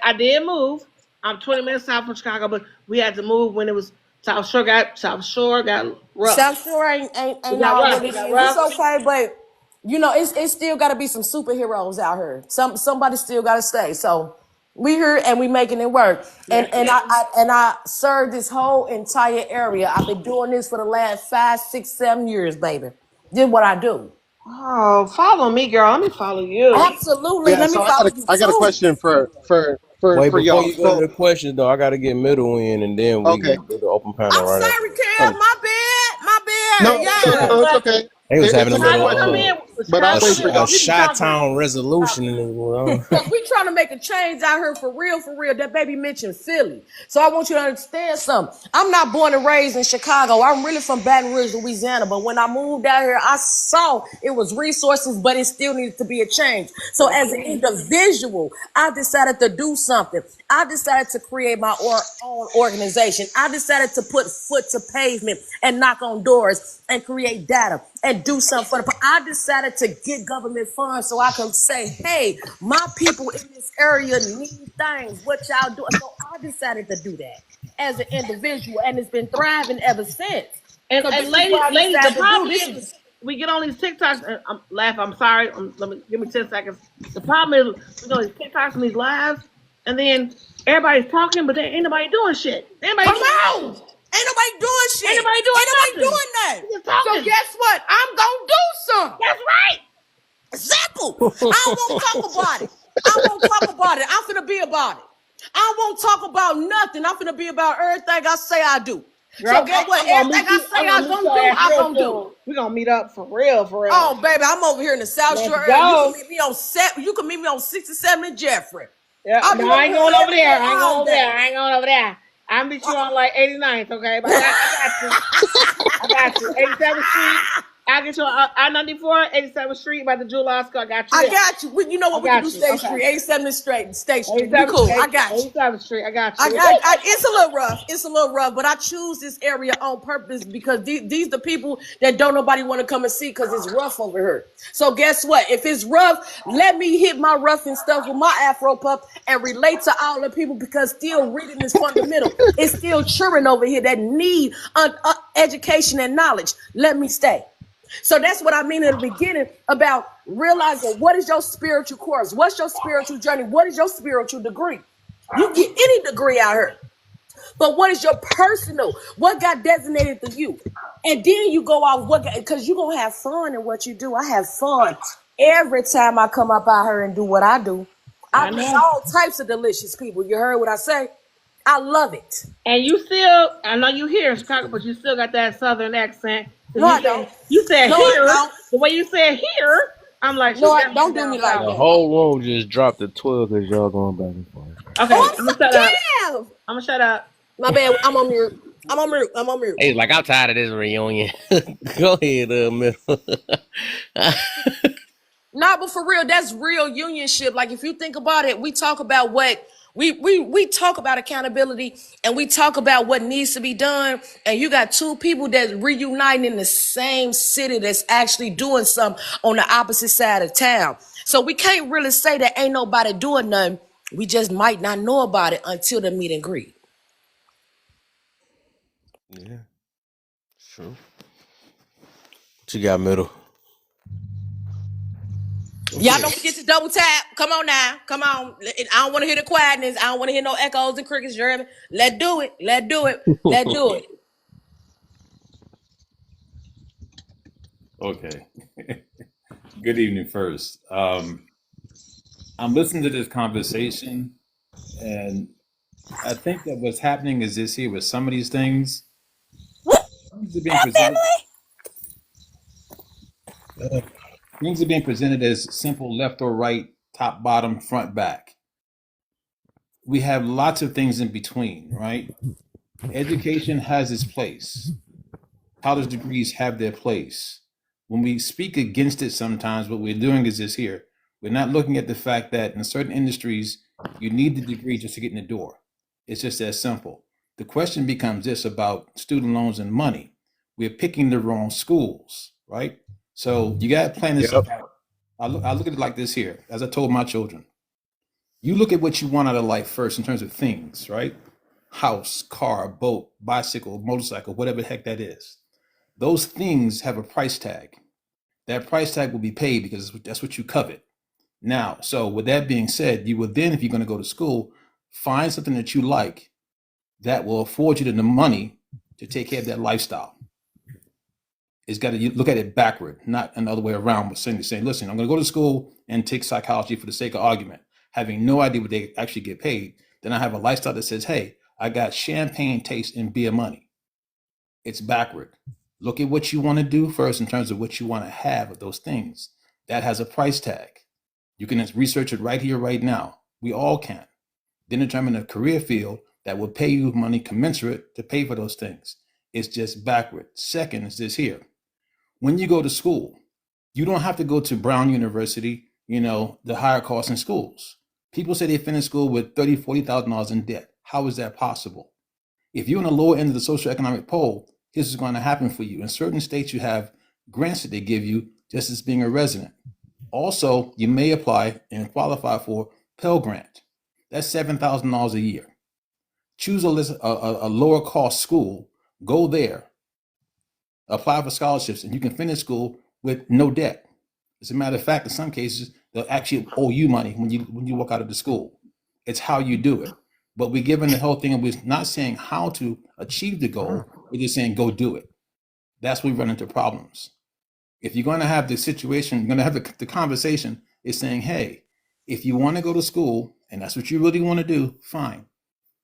I did move. I'm 20 minutes south from Chicago, but we had to move when it was South Shore got rough. South Shore It ain't got all rough. what It it got is. It's rough. okay, but it's still got to be some superheroes out here. Somebody still got to stay. So We here and we making it work. And I served this whole entire area. I've been doing this for the last 5, 6, 7 years, baby. Did what I do. Oh, follow me, girl. Let me follow you. Absolutely. Yeah, Let me so follow you I got a too. question Wait, for before y'all. you go to So the questions though, I gotta get middle in, and then we okay, can do the open panel I'm right after sorry, that. Kev. My bad. My no, bad. no, it's Yes. okay. They was having It's a a good Chicago, little come question, in. but I'll Chicago, wait come for in. a y'all. We be shot talking. town resolution in this. Because we trying to make a change out here for real, for real. That baby mentioned Philly. So I want you to understand something. I'm not born and raised in Chicago. I'm really from Baton Rouge, Louisiana. But when I moved out here, I saw it was resources, but it still needed to be a change. So as an individual, I decided to do something. I decided to create my own organization. I decided to put foot to pavement and knock on doors and create data and do something for the. I decided to get government funds so I can say, hey, my people in this area need things. What y'all do? So I decided to do that as an individual, and it's been thriving ever since. So And this is what I ladies, the decided to do. problem This is is we get on these TikToks. And I'm laugh. I'm sorry. Let me give me 10 seconds. The problem is we go on these TikToks and these lives, and then everybody's talking, but there ain't nobody doing shit. come on. Ain't nobody doing Ain't shit. nobody doing Ain't nobody nothing. doing nothing. We just So talking. guess what? I'm gonna do something. That's right. Simple. I won't talk about it. I won't talk about it. I'm finna be about it. I won't talk about nothing. I'm finna be about everything I say I do. So Girl, get what? I'm gonna Everything meet I you. say I'm I gonna meet gonna your do, ass I real gonna do. soon. We gonna meet up for real, for real. Oh, baby, I'm over here in the South Let's Shore area. You can go. meet me on set. You can meet me on 67 and Jeffrey. Yeah, I'll no, be I over ain't here going over every day, there. I ain't going all over there. day. I ain't going over there. I'll meet you on like 89th, okay? But I got you. I got you. 87th Street. I'll get you on I-94, 87th Street by the Jewel Oscar. I got you I there. got you. You know I what? We can do got you. State Okay. Street, 87th Street, State Street. We 87th, cool. I got you. 87th Street. I got I, you. it's a little rough. It's a little rough, but I choose this area on purpose because these the people that don't nobody want to come and see because it's rough over here. So guess what? If it's rough, let me hit my rough and stuff with my Afro pup and relate to all the people because still reading is fundamental. It's still children over here that need education and knowledge. Let me stay. So that's what I mean in the beginning about realizing what is your spiritual course? What's your spiritual journey? What is your spiritual degree? You get any degree out here. But what is your personal? What got designated to you? And then you go off what because you're gonna have fun in what you do. I have fun every time I come up out here and do what I do. I I meet know. all types of delicious people. You heard what I say? I love it. And you still, I know you here in Chicago, but you still got that Southern accent. Cause No, I don't. you said No, I here, don't. the way you said here, I'm like, No, she's I definitely don't do me down like The south. that. whole room just dropped to 12 because y'all going back and forth. Oh, Okay, I'm I'm gonna so shut up. damn. I'm gonna shut up. My bad. I'm on mute. I'm on mute. I'm on mute. Hey, like I'm tired of this reunion. Go ahead, middle. Nah, but for real, that's real unionship. Like if you think about it, we talk about what we talk about accountability and we talk about what needs to be done. And you got two people that reuniting in the same city that's actually doing something on the opposite side of town. So we can't really say that ain't nobody doing nothing. We just might not know about it until the meet and greet. Yeah, true. What you got, middle? Y'all don't forget to double tap. Come on now. Come on. I don't want to hear the quietness. I don't want to hear no echoes and crickets, Jeremy. Let's do it. Let's do it. Let's do it. Okay. Good evening first. I'm listening to this conversation, and I think that what's happening is this here with some of these things. Things are being presented. Things are being presented as simple left or right, top, bottom, front, back. We have lots of things in between, right? Education has its place. College degrees have their place. When we speak against it sometimes, what we're doing is this here. We're not looking at the fact that in certain industries, you need the degree just to get in the door. It's just that simple. The question becomes this about student loans and money. We're picking the wrong schools, right? So you got to plan this Yep. stuff out. I look at it like this here, as I told my children. You look at what you want out of life first in terms of things, right? House, car, boat, bicycle, motorcycle, whatever the heck that is. Those things have a price tag. That price tag will be paid because that's what you covet. Now, so with that being said, you would then, if you're going to go to school, find something that you like that will afford you the money to take care of that lifestyle. It's got to look at it backward, not another way around, but saying, listen, I'm going to go to school and take psychology for the sake of argument, having no idea what they actually get paid. Then I have a lifestyle that says, hey, I got champagne taste and beer money. It's backward. Look at what you want to do first in terms of what you want to have of those things. That has a price tag. You can research it right here, right now. We all can. Then determine a career field that will pay you money commensurate to pay for those things. It's just backward. Second is this here. When you go to school, you don't have to go to Brown University, the higher cost in schools. People say they finish school with $30,000, $40,000 in debt. How is that possible? If you're in the lower end of the socioeconomic pole, this is going to happen for you. In certain states, you have grants that they give you just as being a resident. Also, you may apply and qualify for Pell Grant. That's $7,000 a year. Choose a lower cost school, go there, apply for scholarships, and you can finish school with no debt. As a matter of fact, in some cases, they'll actually owe you money when you walk out of the school. It's how you do it. But we're given the whole thing, and we're not saying how to achieve the goal. We're just saying go do it. That's where we run into problems. If you're going to have the situation, you're going to have the conversation is saying, hey, if you want to go to school and that's what you really want to do, fine.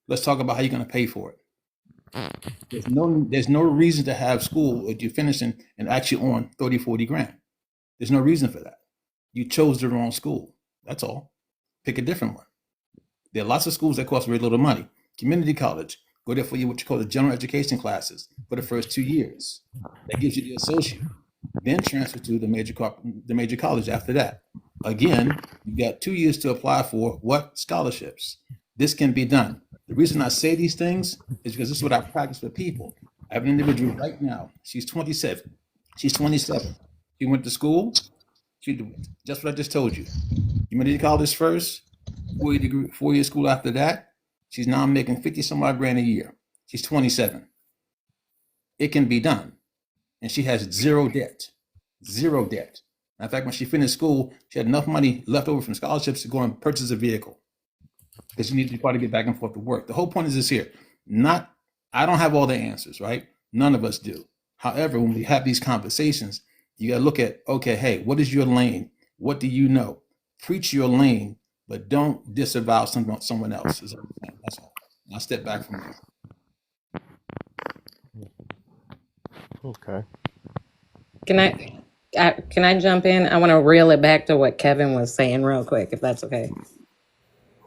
Let's talk about how you're going to pay for it. There's no reason to have school if you're finishing and actually on 30, 40 grand. There's no reason for that. You chose the wrong school. That's all. Pick a different one. There are lots of schools that cost very little money. Community college, go there for what you call the general education classes for the first 2 years. That gives you the associate. Then transfer to the major college after that. Again, you've got 2 years to apply for what? Scholarships. This can be done. The reason I say these things is because this is what I practice with people. I have an individual right now. She's 27. She's 27. She went to school. Just what I just told you. Community college first, 4-year school after that. She's now making 50 some odd grand a year. She's 27. It can be done. And she has zero debt. Zero debt. In fact, when she finished school, she had enough money left over from scholarships to go and purchase a vehicle because she needed to try to get back and forth to work. The whole point is this here. I don't have all the answers, right? None of us do. However, when we have these conversations, you got to look at, okay, hey, what is your lane? What do you know? Preach your lane, but don't disavow someone else. That's all. I'll step back from there. Okay. Can I jump in? I want to reel it back to what Kevin was saying real quick, if that's okay.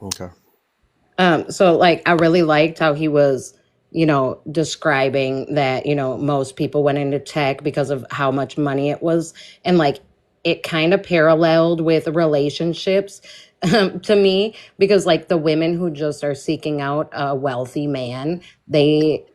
Okay. So like I really liked how he was, describing that, most people went into tech because of how much money it was. And like it kind of paralleled with relationships to me, because like the women who just are seeking out a wealthy man, they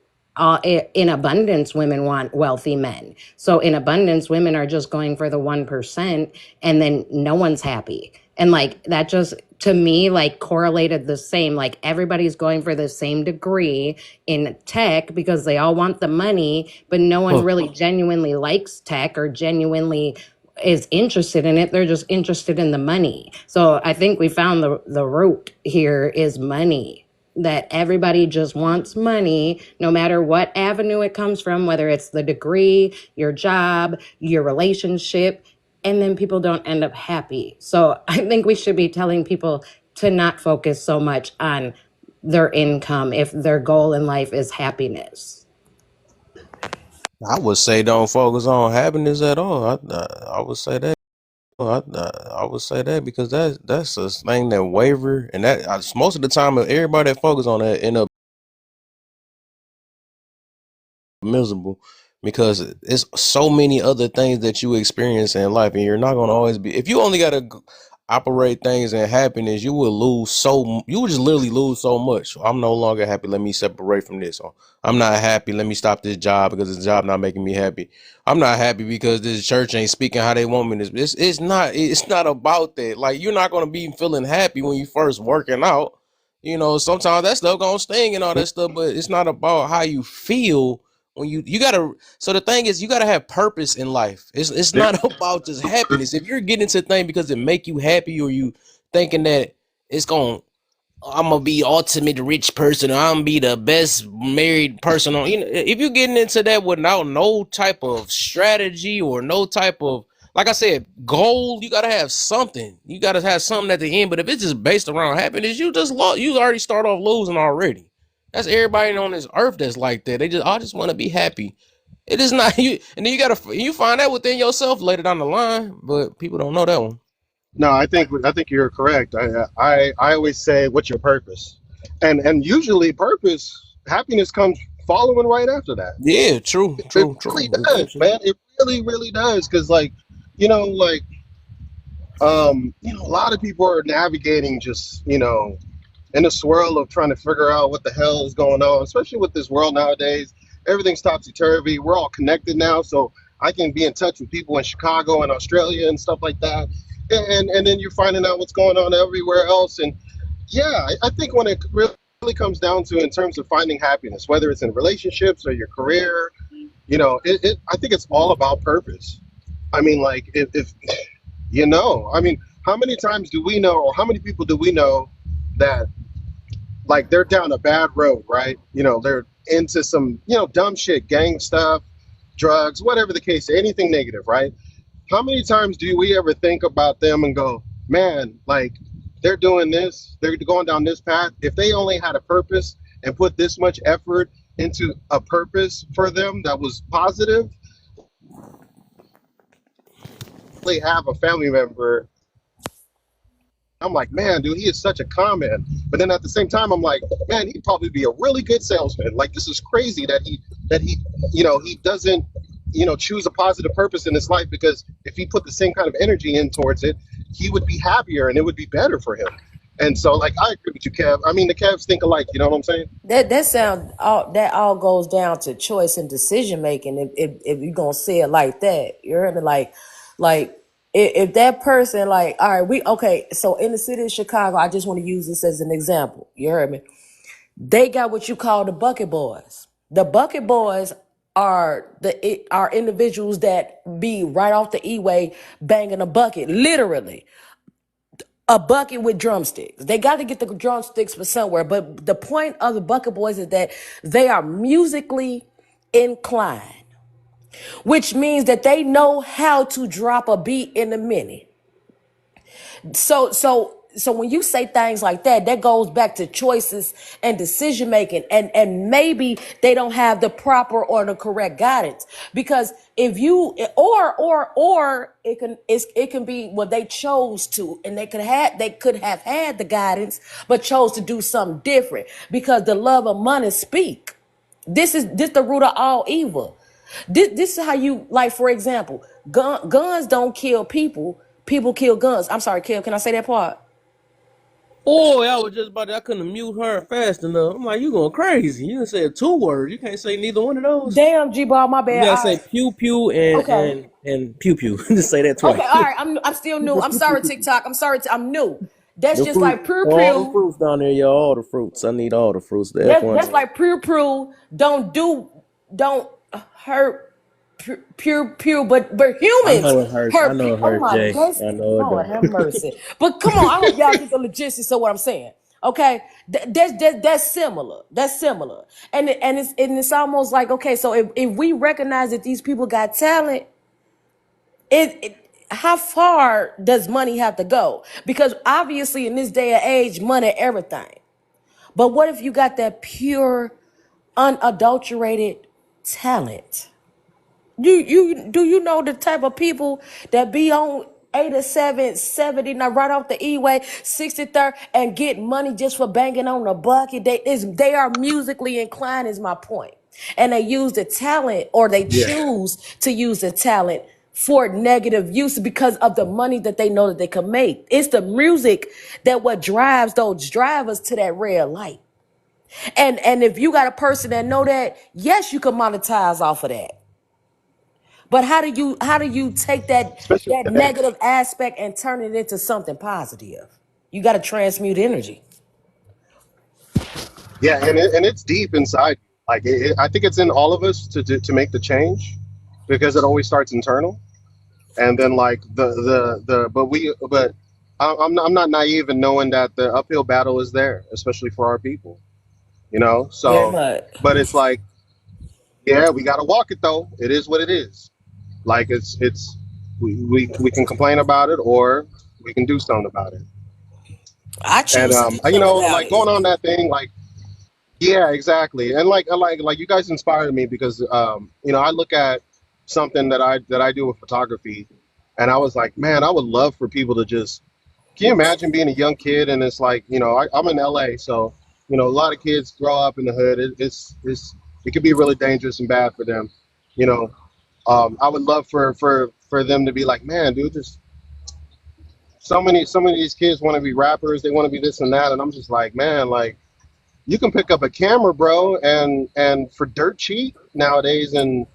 in abundance, women want wealthy men. So in abundance, women are just going for the 1%, and then no one's happy. And like that just to me like correlated the same. Like everybody's going for the same degree in tech because they all want the money, but no one really genuinely likes tech or genuinely is interested in it. They're just interested in the money. So I think we found the root here is money. That everybody just wants money, no matter what avenue it comes from, whether it's the degree, your job, your relationship, and then people don't end up happy. So I think we should be telling people to not focus so much on their income if their goal in life is happiness. I would say don't focus on happiness at all. I would say that. I would say that because that's a thing that waver, and that most of the time everybody that focus on that end up miserable because it's so many other things that you experience in life, and you're not going to always be. If you only got to operate things in happiness, you will just literally lose so much. I'm no longer happy, let me separate from this. Or I'm not happy, let me stop this job because this job not making me happy. I'm not happy because this church ain't speaking how they want me to. It's not about that. Like, you're not going to be feeling happy when you first working out. Sometimes that stuff gonna sting and all that stuff, but it's not about how you feel when you gotta. So the thing is, you gotta have purpose in life. It's Yeah. not about just happiness. If you're getting into thing because it make you happy, or you thinking that it's gonna, I'm gonna be ultimate rich person, or I'm gonna be the best married person on, if you're getting into that without no type of strategy or no type of, like I said, goal, you gotta have something. You gotta have something at the end. But if it's just based around happiness, you just lost. You already start off losing already. That's everybody on this earth that's like that. They just, I just want to be happy. It is not you, and then you find that within yourself later down the line. But people don't know that one. No, I think you're correct. I always say, what's your purpose? And usually purpose, happiness comes following right after that. Yeah, true, It true, really true. does, Eventually. man. It really does. Because like, like a lot of people are navigating just, in a swirl of trying to figure out what the hell is going on, especially with this world nowadays. Everything's topsy turvy. We're all connected now, so I can be in touch with people in Chicago and Australia and stuff like that. And then you're finding out what's going on everywhere else. And yeah, I think when it really comes down to in terms of finding happiness, whether it's in relationships or your career, I think it's all about purpose. I mean, like if I mean, how many times do we know, or how many people do we know that like they're down a bad road, right? They're into some, dumb shit, gang stuff, drugs, whatever the case, anything negative, right? How many times do we ever think about them and go, man, like they're doing this, they're going down this path. If they only had a purpose and put this much effort into a purpose for them that was positive, they have a family member. I'm like, man, dude, he is such a con man. But then at the same time, I'm like, man, he'd probably be a really good salesman. Like, this is crazy that he he doesn't choose a positive purpose in his life, because if he put the same kind of energy in towards it, he would be happier and it would be better for him. And so, like, I agree with you, Kev. I mean, the Cavs think alike. You know what I'm saying? That all goes down to choice and decision making. If you're gonna say it like that, you heard me? Like if that person, like, all right, okay. So in the city of Chicago, I just want to use this as an example. You heard me? They got what you call the bucket boys. The bucket boys are individuals that be right off the E-way banging a bucket, literally a bucket with drumsticks. They got to get the drumsticks from somewhere. But the point of the bucket boys is that they are musically inclined, which means that they know how to drop a beat in a minute. So when you say things like that, that goes back to choices and decision making, and maybe they don't have the proper or the correct guidance. Because if you or it can be what they chose to, and they could have had the guidance but chose to do something different, because the love of money speak. This the root of all evil. This is how you, like, for example, guns don't kill people. People kill guns. I'm sorry, Kim. Can I say that part? Boy, I was just about to, I couldn't mute her fast enough. I'm like, you going crazy. You done said two words. You can't say neither one of those. Damn, G-Ball, my You bad. gotta say pew pew and Okay. pew pew. Just say that Okay, twice. all right. I'm still new. I'm sorry, TikTok. I'm sorry. I'm new. That's The just fruit, like Pew all the Pew. fruits down there, y'all. All the fruits. I need all the fruits. The That's F1. like Pew Pew. Don't hurt Pew, but I humans know it hurts. I hurt. know it Oh hurts, my Jay. goodness, I know it Lord don't. have mercy. But come on, I hope y'all get the logistics of what I'm saying. Okay, that's similar. That's similar, and it's almost like, okay. So if we recognize that these people got talent, how far does money have to go? Because obviously in this day and age, money everything. But what if you got that pure, unadulterated talent? Do you know the type of people that be on 87, 70, now right off the E-way, 63rd, and get money just for banging on the bucket? They are musically inclined, is my point. And they use the talent, or they Yeah. choose to use the talent for negative use because of the money that they know that they can make. It's the music that what drives those drivers to that red light. And if you got a person that know that, yes, you can monetize off of that. But how do you take that Especially that today. negative aspect and turn it into something positive? You got to transmute energy. Yeah, and it's deep inside. Like I think it's in all of us to make the change, because it always starts internal. And then like but I'm not naive in knowing that the uphill battle is there, especially for our people. You know, Very so much. but it's like, yeah, we got to walk it though. It is what it is. Like it's we can complain about it, or we can do something about it. I And choose to do you something know, about like it. going on that thing, like yeah, exactly. And like you guys inspired me because you know, I look at something that I do with photography, and I was like, man, I would love for people to just, can you imagine being a young kid, and it's like, you know, I'm in LA, so you know, a lot of kids grow up in the hood. It could be really dangerous and bad for them. You know, I would love for them to be like, man, dude, just so many of these kids want to be rappers, they want to be this and that, and I'm just like, man, like you can pick up a camera, bro, and for dirt cheap nowadays, and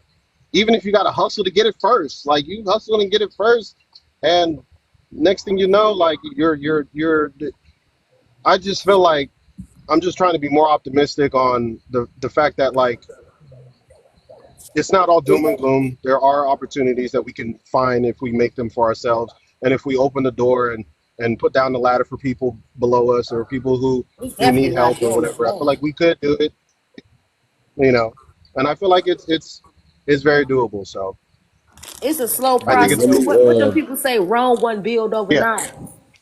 even if you got to hustle to get it first, like you hustle and get it first, and next thing you know, like you're. I just feel like I'm just trying to be more optimistic on the fact that like it's not all doom and gloom. There are opportunities that we can find if we make them for ourselves, and if we open the door and put down the ladder for people below us, or people We who need definitely not help or doing that whatever. I feel now. like we could do it, you know, and I feel like it's very doable. So It's a slow I think Hey, it's process. let me doable. What them people say? Rome wasn't built Yeah, overnight,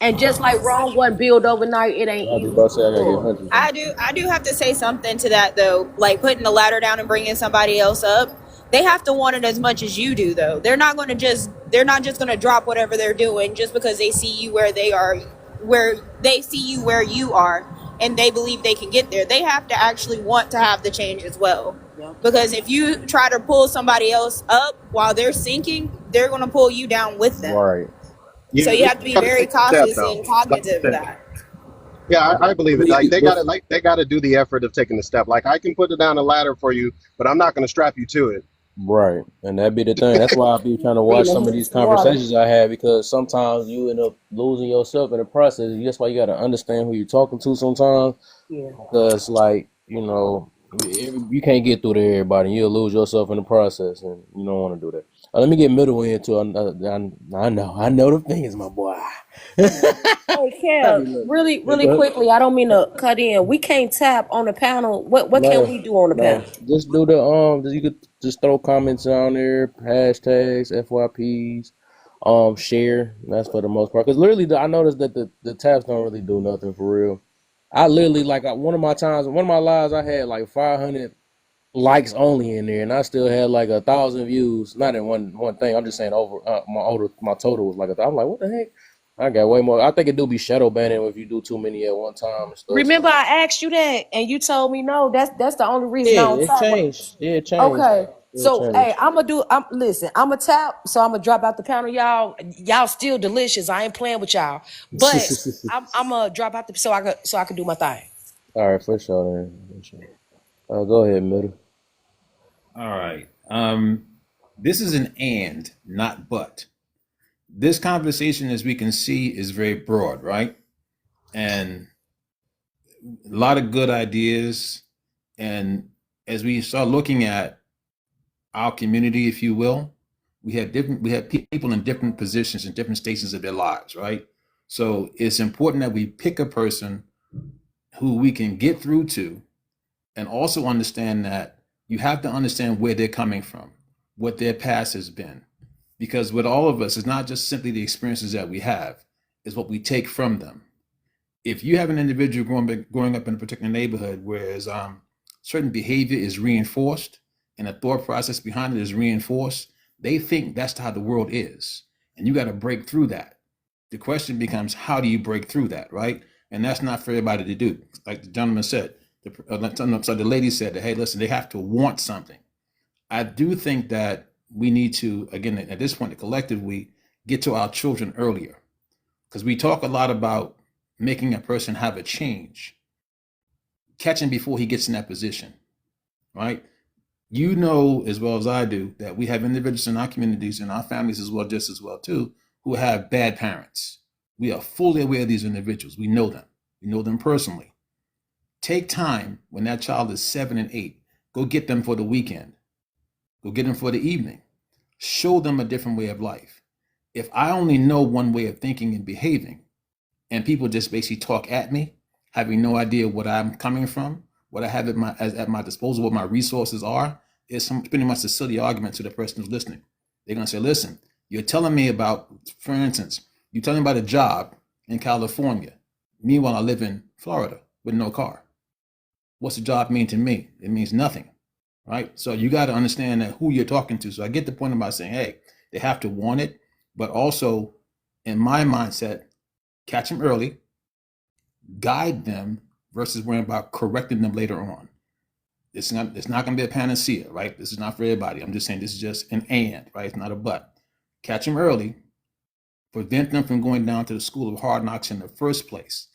and just like Rome wasn't built overnight, it ain't I was easy just about to to say I gotta get restore. hunted. I do have to say something to that though. Like putting the ladder down and bringing somebody else up. They have to want it as much as you do though. They're not just going to drop whatever they're doing just because they see you where they are, where they see you where you are and they believe they can get there. They have to actually want to have the change as well. Yep. Because if you try to pull somebody else up while they're sinking, they're going to pull you down with them. Right. So yeah, you they have to be got to very take the step cautious though. and Like you cognitive of said. that. Yeah, I believe it. Bef- Like they got to do the effort of taking the step. Like I can put it down a ladder for you, but I'm not going to strap you to it. Right. And that be the thing. That's why I be trying to watch Being a some of head these to water. conversations I have, because sometimes you end up losing yourself in the process. That's why you gotta understand who you're talking to sometimes. Yeah. Because like, you know, you can't get through to everybody. You'll lose yourself in the process, and you don't want to do that. Let me get middle in too. I know the thing is my boy. Hey, I Kev, be like, yeah, really go ahead. quickly. I don't mean to cut in. We can't tap on the panel. What can No, we do on the no. panel? Just do the you could just throw comments down there, hashtags, FYPs, share. That's for the most part. Because literally, I noticed that the tabs don't really do nothing for real. I literally like one of my lives, I had like 500 likes only in there, and I still had like 1,000 views. Not in one thing. I'm just saying over my total was like I'm like, what the heck? I got way more. I think it do be shadow banning if you do too many at one time and stuff. So. Remember, I asked you that, and you told me no. That's the only reason I Yeah, don't it tap. changed. Yeah, it changed. Okay, It so hey, changed. I'm gonna do. I'm listen. I'm gonna tap. So I'm gonna drop out the panel, y'all. Y'all still delicious. I ain't playing with y'all, but I'm gonna drop out the so I can do my thing. All right, for sure. Then. For sure. Go ahead, middle. All right. This is an and, not but. This conversation, as we can see, is very broad, right? And a lot of good ideas. And as we start looking at our community, if you will, we have people in different positions in different stations of their lives, right? So it's important that we pick a person who we can get through to, and also understand that you have to understand where they're coming from, what their past has been. Because with all of us, it's not just simply the experiences that we have, it's what we take from them. If you have an individual growing up in a particular neighborhood, whereas certain behavior is reinforced and the thought process behind it is reinforced, they think that's how the world is. And you got to break through that. The question becomes, how do you break through that, right? And that's not for everybody to do. Like the gentleman said, the lady said that, hey, listen, they have to want something. I do think that we need to, again, at this point, collectively get to our children earlier, because we talk a lot about making a person have a change, catching before he gets in that position, right? You know as well as I do that we have individuals in our communities and our families as well, just as well too, who have bad parents. We are fully aware of these individuals. We know them. We know them personally. Take time when that child is 7 and 8. Go get them for the weekend. Go get them for the evening. Show them a different way of life. If I only know one way of thinking and behaving, and people just basically talk at me, having no idea what I'm coming from, what I have at my disposal, what my resources are, it's pretty much a silly argument to the person who's listening. They're gonna say, listen, you're telling me about, for instance, you're telling me about a job in California. Meanwhile, I live in Florida with no car. What's the job mean to me? It means nothing, right? So you got to understand that who you're talking to. So I get the point about saying, hey, they have to want it, but also in my mindset, catch them early, guide them versus worrying about correcting them later on. It's not going to be a panacea, right? This is not for everybody. I'm just saying this is just an and, right? It's not a but. Catch them early, prevent them from going down to the school of hard knocks in the first place.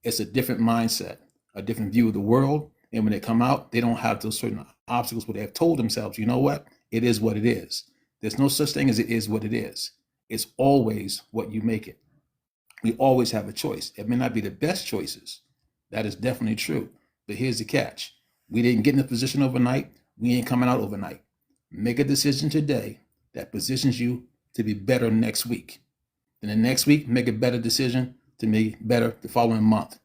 It's a different mindset, a different view of the world. And when they come out, they don't have those certain obstacles where they have told themselves, you know what? It is what it is. There's no such thing as it is what it is. It's always what you make it. We always have a choice. It may not be the best choices. That is definitely true. But here's the catch. We didn't get in a position overnight. We ain't coming out overnight. Make a decision today that positions you to be better next week. Then the next week, make a better decision to be better the following month.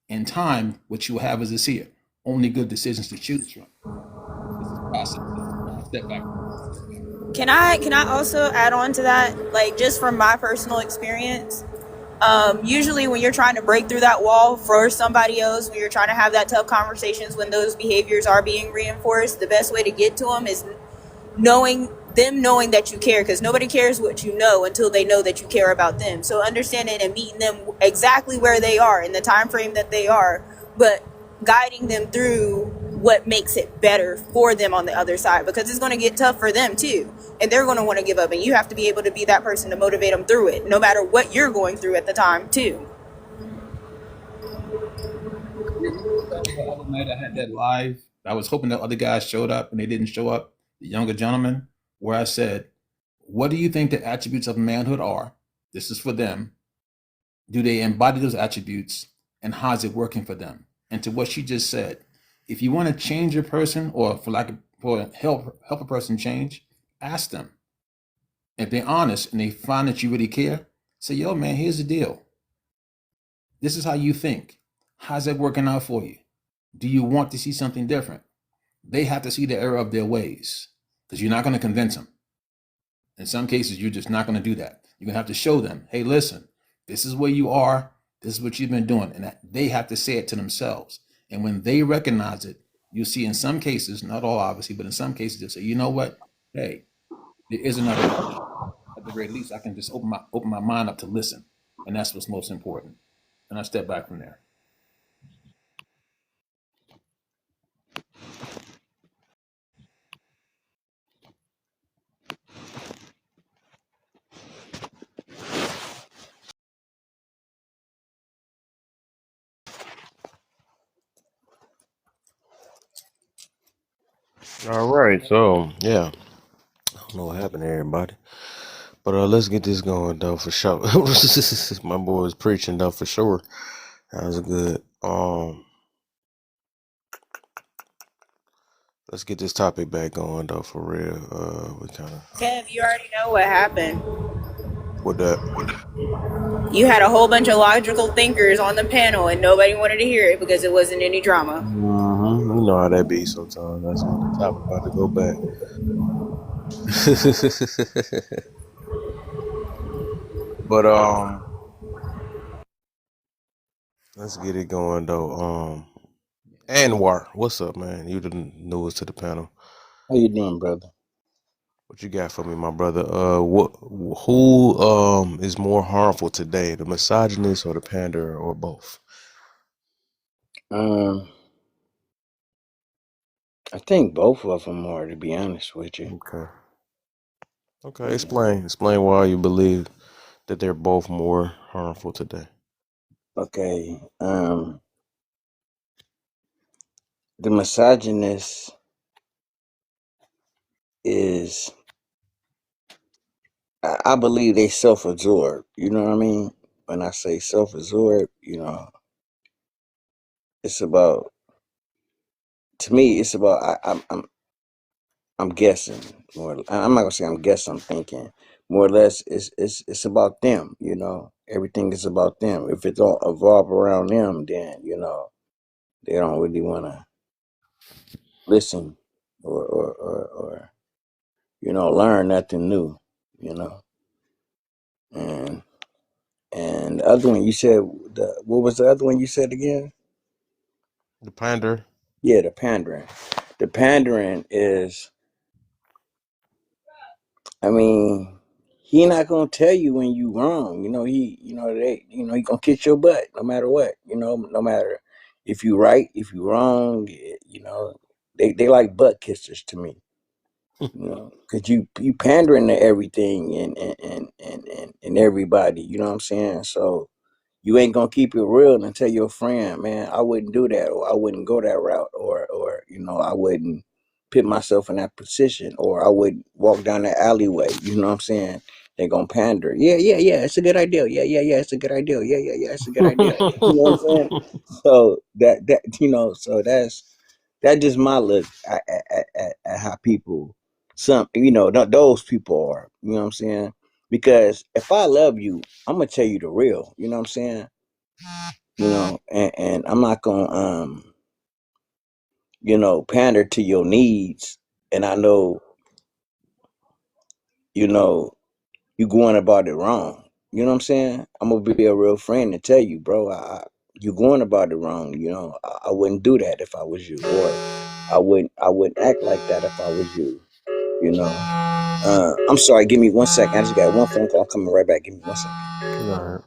In time, what you have is this here. Only good decisions to choose from. This is process. Step back. Can I also add on to that? Like, just from my personal experience, usually when you're trying to break through that wall for somebody else, when you're trying to have that tough conversations, when those behaviors are being reinforced, the best way to get to them is knowing that you care, because nobody cares what you know until they know that you care about them. So understanding and meeting them exactly where they are in the time frame that they are, but guiding them through what makes it better for them on the other side, because it's going to get tough for them too, and they're going to want to give up, and you have to be able to be that person to motivate them through it, no matter what you're going through at the time too. The other night I had that live. I was hoping that other guys showed up and they didn't show up. The younger gentleman, where I said, what do you think the attributes of manhood are? This is for them. Do they embody those attributes, and how's it working for them? And to what she just said, if you want to change a person, or for help a person change, ask them. If they're honest and they find that you really care, say, yo, man, here's the deal. This is how you think. How's that working out for you? Do you want to see something different? They have to see the error of their ways, because you're not going to convince them. In some cases, you're just not going to do that. You're going to have to show them, hey, listen, this is where you are. This is what you've been doing. And they have to say it to themselves. And when they recognize it, you'll see in some cases, not all obviously, but in some cases, they'll say, you know what? Hey, there is another option. At the very least, I can just open my mind up to listen. And that's what's most important. And I step back from there. All right, so yeah, I don't know what happened to everybody, but let's get this going though for sure. My boy was preaching though for sure. That was good. Let's get this topic back going though for real. We kind of Kev, you already know what happened. with that. You had a whole bunch of logical thinkers on the panel and nobody wanted to hear it because it wasn't any drama. Mm-hmm. You know how that be sometimes. That's why the topic about to go back. But let's get it going though. Anwar, what's up, man? You the newest to the panel. How you doing, brother? What you got for me, my brother? Who is more harmful today, the misogynist or the panderer, or both? Um, I think both of them are, to be honest with you. Okay. Okay, Yeah. explain why you believe that they're both more harmful today. Okay. The misogynist is, I believe they self-absorbed. You know what I mean? When I say self-absorbed, it's about to me, it's about I'm guessing more. I'm not gonna say I'm guessing. I'm thinking more or less. It's about them. You know, everything is about them. If it don't evolve around them, then you know they don't really want to listen or you know learn nothing new. You know, and the other one you said what was the other one you said again? The pander. Yeah, the pandering. The pandering is I mean, he not gonna tell you when you wrong. You know, he gonna kiss your butt no matter what. You know, no matter if you right, if you wrong. You know, they like butt kissers to me. You know, cause you pandering to everything and everybody. You know what I'm saying? So you ain't gonna keep it real and tell your friend, man, I wouldn't do that, or I wouldn't go that route, or you know, I wouldn't put myself in that position, or I would walk down that alleyway. You know what I'm saying? They gonna pander. Yeah, yeah, yeah. It's a good idea. Yeah, yeah, yeah. It's a good idea. Yeah, yeah, yeah. It's a good idea. You know what I'm saying? So that you know, so that's just my look at how people, some you know, those people are. You know what I'm saying? Because if I love you, I'm gonna tell you the real. You know what I'm saying? You know, and I'm not gonna you know, pander to your needs. And I know, you know, you going about it wrong. You know what I'm saying? I'm gonna be a real friend and tell you, bro, you going about it wrong. You know, I wouldn't do that if I was you, or I wouldn't act like that if I was you. You know. I'm sorry. Give me 1 second. I just got one phone call coming right back. Give me 1 second. All right.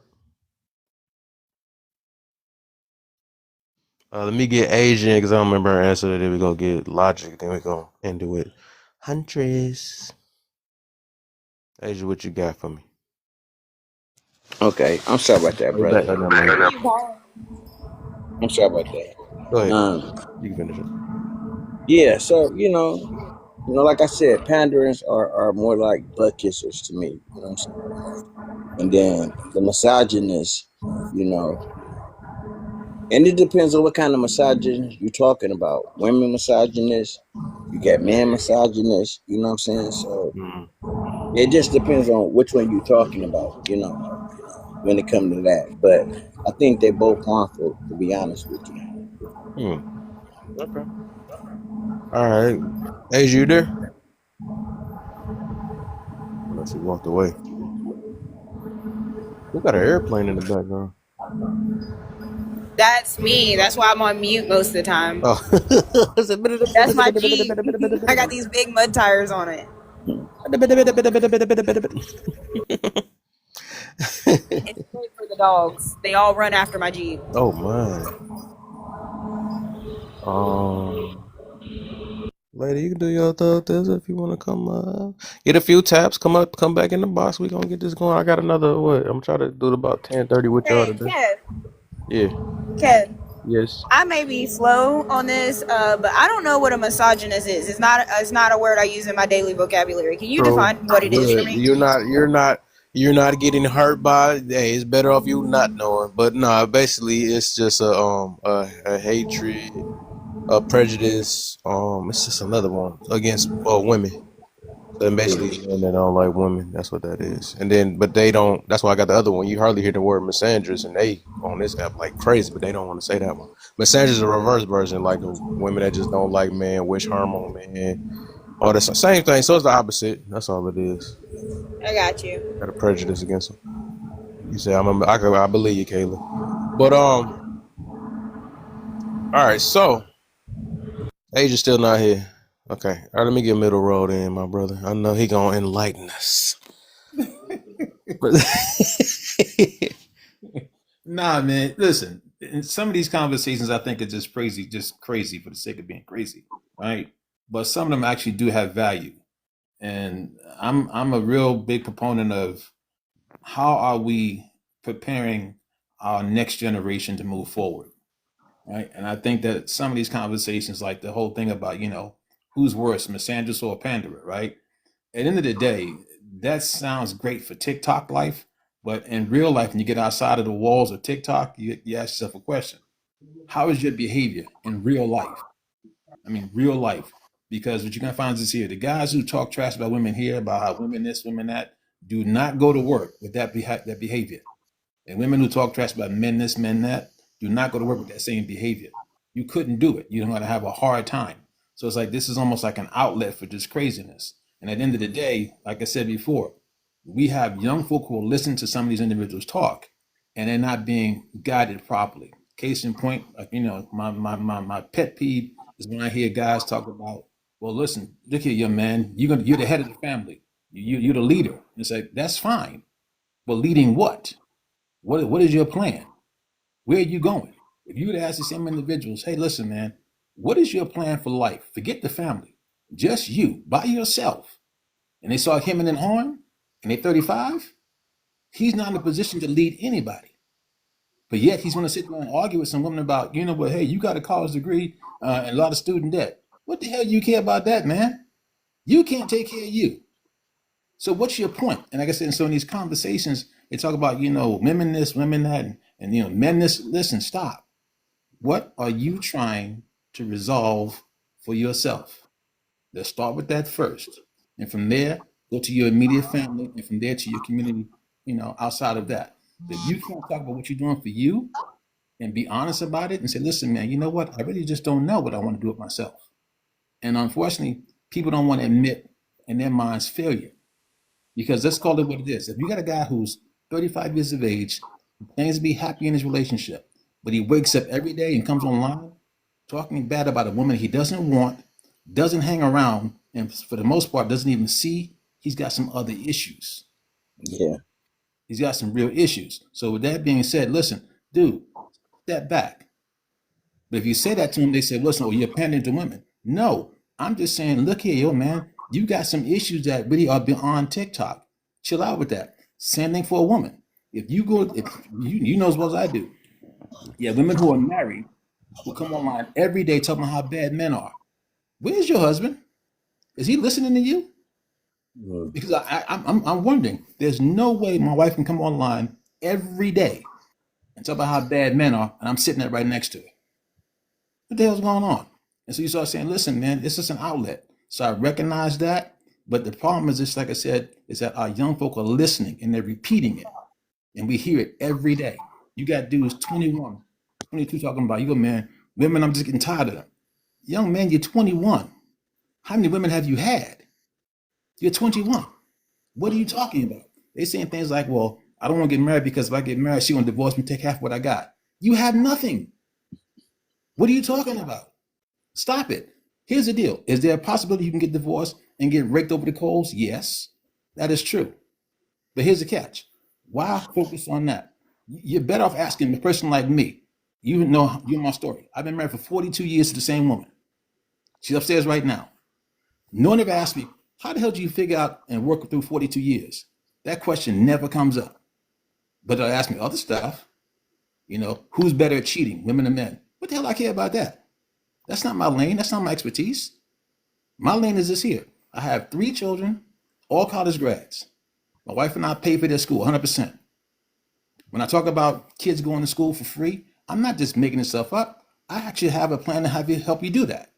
Let me get Asian because I don't remember her answer. Then we gonna get logic. Then we gonna end it with Huntress. Asia, what you got for me? Okay. I'm sorry about that, Are you back? brother. Oh, no, man. I'm sorry about that. Go ahead. Um. You can finish it. Yeah. So you know, like I said, panderings are more like butt kissers to me. You know what I'm saying? And then the misogynists, you know, and it depends on what kind of misogynist you're talking about. Women misogynists, you got men misogynists, you know what I'm saying? So Mm. it just depends on which one you're talking about, you know, when it comes to that. But I think they're both harmful, to be honest with you. Hmm. Okay. All right. Asia, you there? Unless he walked away. Who got an airplane in the background? That's me. That's why I'm on mute most of the time. Oh. That's my Jeep. I got these big mud tires on it. It's great for the dogs. They all run after my Jeep. Oh man. Um, lady, you can do your thug this if you want to come. Get a few taps. Come up. Come back in the box. We gonna get this going. I got another. What? I'm trying to do it about 10:30 with y'all Hey, today. Kev. Yeah. Kev. Yes. I may be slow on this, but I don't know what a misogynist is. It's not a word I use in my daily vocabulary. Can you True. define what it is for Good. me? You're not getting hurt by it. Hey, it's better off you not knowing. But nah, basically it's just a hatred, a prejudice. It's just another one against women. So then basically it's men that don't like women. That's what that is. And then but they don't that's why I got the other one. You hardly hear the word misandrous and they on this app like crazy, but they don't want to say that one. Misandrous is a reverse version, like the women that just don't like men, wish harm on men. Oh, that's the same thing. So it's the opposite. That's all it is. I got you. Got a prejudice against them. You say I believe you, Kayla. But all right. So Age is still not here. Okay. All right. Let me get middle road in, my brother. I know he gonna enlighten us. But Nah, man. Listen, in some of these conversations, I think are just crazy for the sake of being crazy, right? But some of them actually do have value, and I'm a real big proponent of how are we preparing our next generation to move forward, right? And I think that some of these conversations, like the whole thing about who's worse, misandrous or panderer, right? At the end of the day, that sounds great for TikTok life, but in real life, when you get outside of the walls of TikTok, you ask yourself a question: how is your behavior in real life? I mean, real life. Because what you're gonna find is here: the guys who talk trash about women here, about how women this, women that, do not go to work with that behavior. And women who talk trash about men this, men that, do not go to work with that same behavior. You couldn't do it. You're going to have a hard time. So it's like this is almost like an outlet for just craziness. And at the end of the day, like I said before, we have young folk who will listen to some of these individuals talk, and they're not being guided properly. Case in point, like my pet peeve is when I hear guys talk about, well, listen, look here, young man, you're the head of the family, you're the leader. And it's like that's fine, but leading what? What is your plan? Where are you going? If you would ask the same individuals, hey, listen, man, what is your plan for life? Forget the family, just you by yourself. And they saw him and on, and they're 35. He's not in a position to lead anybody. But yet he's going to sit there and argue with some woman about, but hey, you got a college degree and a lot of student debt. What the hell do you care about that, man? You can't take care of you. So what's your point? And like I said, so in these conversations, they talk about, women this, women that, and men this. Listen, stop. What are you trying to resolve for yourself? Let's start with that first. And from there, go to your immediate family, and from there to your community, outside of that. If you can't talk about what you're doing for you and be honest about it and say, listen, man, you know what? I really just don't know what I want to do with myself. And unfortunately, people don't want to admit in their minds failure. Because let's call it what it is. If you got a guy who's 35 years of age, who plans to be happy in his relationship, but he wakes up every day and comes online talking bad about a woman he doesn't want, doesn't hang around, and for the most part doesn't even see, he's got some other issues. Yeah. He's got some real issues. So with that being said, listen, dude, step back. But if you say that to him, they say, listen, you're pandering to women. No, I'm just saying, look here, yo, man, you got some issues that really are beyond TikTok. Chill out with that. Same thing for a woman. If you know as well as I do, yeah, women who are married who come online every day talking about how bad men are. Where's your husband? Is he listening to you? Because I'm wondering. There's no way my wife can come online every day and talk about how bad men are, and I'm sitting there right next to her. What the hell's going on? And so you start saying, listen, man, this is an outlet. So I recognize that. But the problem is just like I said, is that our young folk are listening and they're repeating it. And we hear it every day. You got dudes 21, 22 talking about, you go, man, women, I'm just getting tired of them. Young man, you're 21. How many women have you had? You're 21. What are you talking about? They saying things like, well, I don't want to get married because if I get married, she gonna divorce me, take half what I got. You have nothing. What are you talking about? Stop it. Here's the deal. Is there a possibility you can get divorced and get raked over the coals? Yes, that is true. But here's the catch. Why focus on that? You're better off asking a person like me. You know my story. I've been married for 42 years to the same woman. She's upstairs right now. No one ever asked me, how the hell do you figure out and work through 42 years? That question never comes up. But they'll ask me other stuff. Who's better at cheating, women or men? What the hell I care about that? That's not my lane. That's not my expertise. My lane is this here. I have 3 children, all college grads. My wife and I pay for their school 100%. When I talk about kids going to school for free, I'm not just making this stuff up. I actually have a plan to help you do that.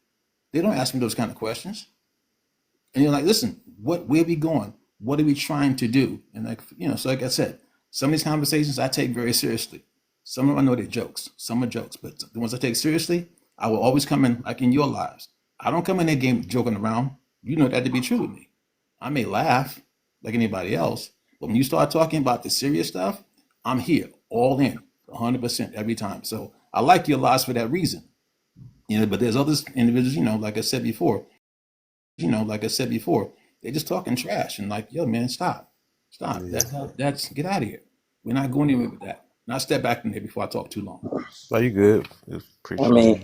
They don't ask me those kind of questions. And you're like, listen, where are we going? What are we trying to do? And so like I said, some of these conversations I take very seriously. Some of them I know they're jokes. Some are jokes, but the ones I take seriously, I will always come in like in your lives. I don't come in that game joking around. You know that to be true with me. I may laugh like anybody else, but when you start talking about the serious stuff, I'm here, all in, 100% every time. So I like your lives for that reason. But there's other individuals, like I said before, they're just talking trash and like, yo, man, stop. Yeah. That's get out of here. We're not going anywhere with that. And I'll step back from there before I talk too long. No, you good. I Appreciate mean,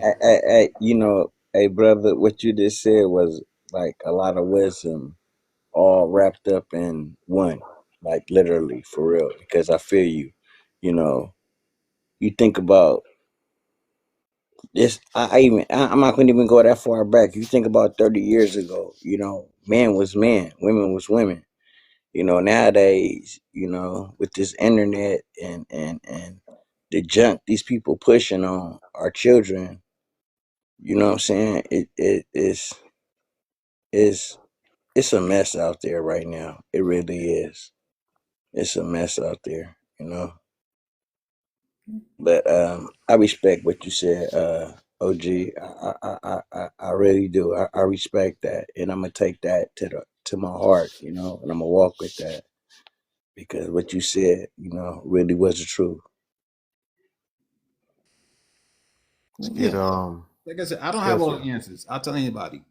you. hey, brother, what you just said was like a lot of wisdom all wrapped up in one, like literally for real. Because I feel you, you know, you think about this. I'm not going to even go that far back. You think about 30 years ago, man was man, women was women. Nowadays, with this internet and the junk these people pushing on our children, You know what I'm saying? It's it's a mess out there right now. It really is. It's a mess out there, you know. But I respect what you said, OG. I really do. I respect that, and I'm gonna take that to my heart, you know, and I'm gonna walk with that because what you said, you know, really was the truth. Let's get Yeah. Like I said, I don't have all careful. the answers. I'll tell anybody.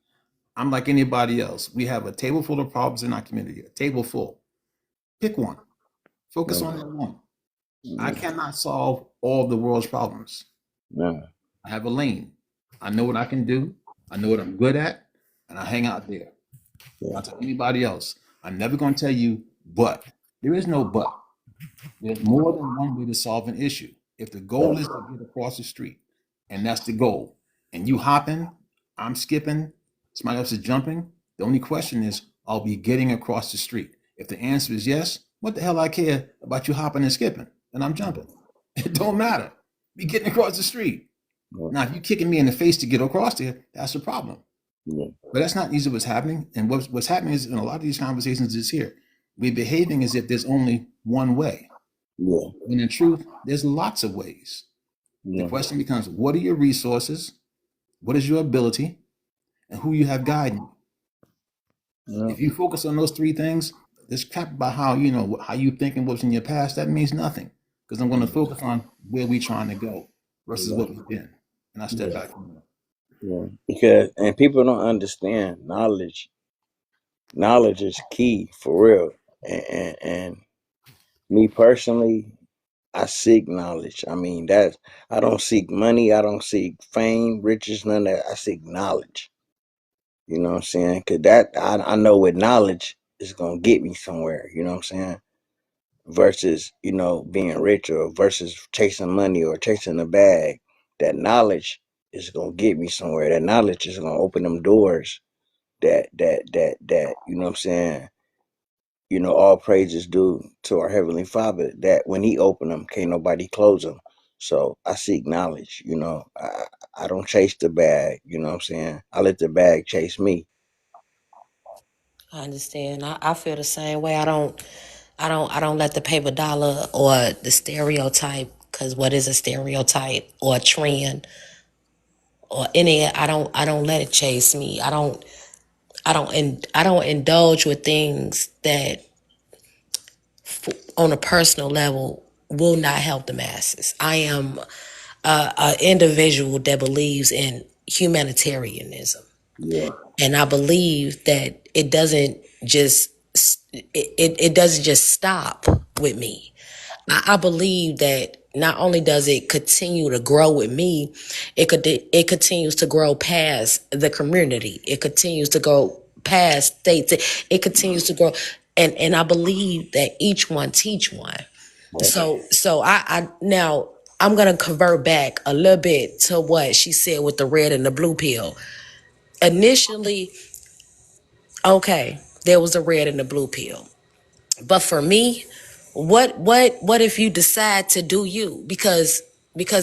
I'm like anybody else. We have a table full of problems in our community. A table full. Pick one. Focus No, on that one. I no, cannot solve all the world's problems. no, I have a lane. I know what I can do. I know what I'm good at, and I hang out there. yeah, I'll tell anybody else. I'm never going to tell you but. There is no but. There's more than one way to solve an issue. If the yeah, goal is to get across the street, and that's the goal, and you hopping, I'm skipping, somebody else is jumping, the only question is, are we getting across the street? If the answer is yes, what the hell I care about you hopping and skipping and I'm jumping? It don't matter. We getting across the street. yeah, Now, if you're kicking me in the face to get across there, that's a problem. yeah, But that's not usually what's happening. And what's happening is in a lot of these conversations is here. We're behaving as if there's only one way. yeah, When in truth, there's lots of ways. The yeah, question becomes, what are your resources? What is your ability? And who you have guiding you? yeah, If you focus on those three things, this crap about how you know how you think and what's in your past, that means nothing. Because I'm going to focus on where we're trying to go versus yeah, what we've been. And I step yeah, back from there. yeah. Because and people don't understand knowledge. Knowledge is key for real. And me personally, I seek knowledge. I mean, that's I don't seek money. I don't seek fame, riches, none of that. I seek knowledge. You know what I'm saying? Cause that I know with knowledge is gonna get me somewhere. You know what I'm saying? Versus being rich or versus chasing money or chasing a bag. That knowledge is gonna get me somewhere. That knowledge is gonna open them doors. That you know what I'm saying? All praises due to our Heavenly Father that when He opened them, can't nobody close them. So I seek knowledge, I don't chase the bag, you know what I'm saying? I let the bag chase me. I understand. I feel the same way. I don't let the paper dollar or the stereotype, because what is a stereotype or a trend or any, I don't let it chase me. I don't indulge with things that on a personal level will not help the masses. I am an individual that believes in humanitarianism, Yeah, and I believe that it doesn't just stop with me. I believe that not only does it continue to grow with me, it continues to grow past the community. It continues to go past states. It continues to grow, and I believe that each one teach one. yeah, So I now I'm gonna convert back a little bit to what she said with the red and the blue pill. Initially, okay, there was a red and the blue pill. But for me, what if you decide to do you? Because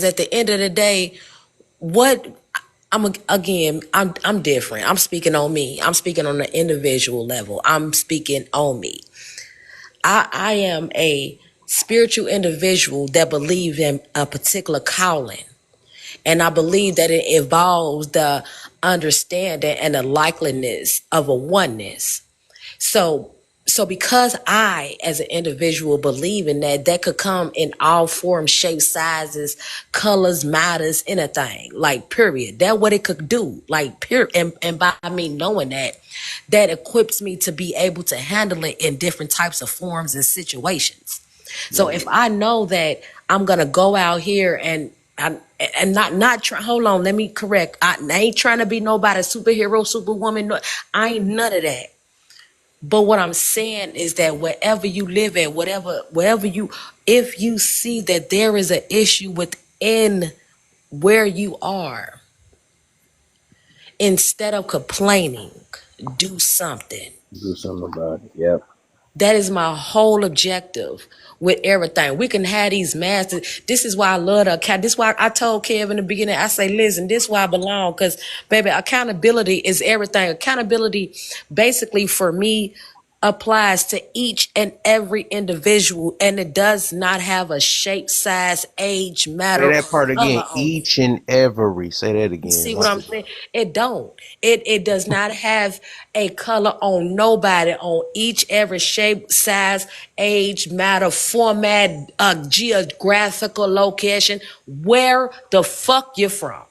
at the end of the day, what I'm different. I'm speaking on me. I'm speaking on the individual level. I'm speaking on me. I am a spiritual individual that believe in a particular calling. And I believe that it involves the understanding and the likeliness of a oneness. So so because I as an individual believe in that, that could come in all forms, shapes, sizes, colors, matters, anything. Like period. That what it could do. Like period. And by me knowing that, that equips me to be able to handle it in different types of forms and situations. So yeah, if I know that I'm gonna go out here and not try, hold on, let me correct. I ain't trying to be nobody superhero, superwoman. No, I ain't none of that. But what I'm saying is that wherever you live at, wherever you, if you see that there is an issue within where you are, instead of complaining, do something. do something about it. Yep. That is my whole objective with everything. We can have these masters. This is why I love the account. This is why I told Kev in the beginning, I say, listen, this is why I belong. Because, baby, accountability is everything. Accountability, basically, for me, applies to each and every individual. And it does not have a shape, size, age, Say matter, or that part again. color on it. Each and every. Say that You again. see what I'm saying? It don't. It does not have a color on nobody, on each every shape, size, age, matter, format, geographical location, where the fuck you're from.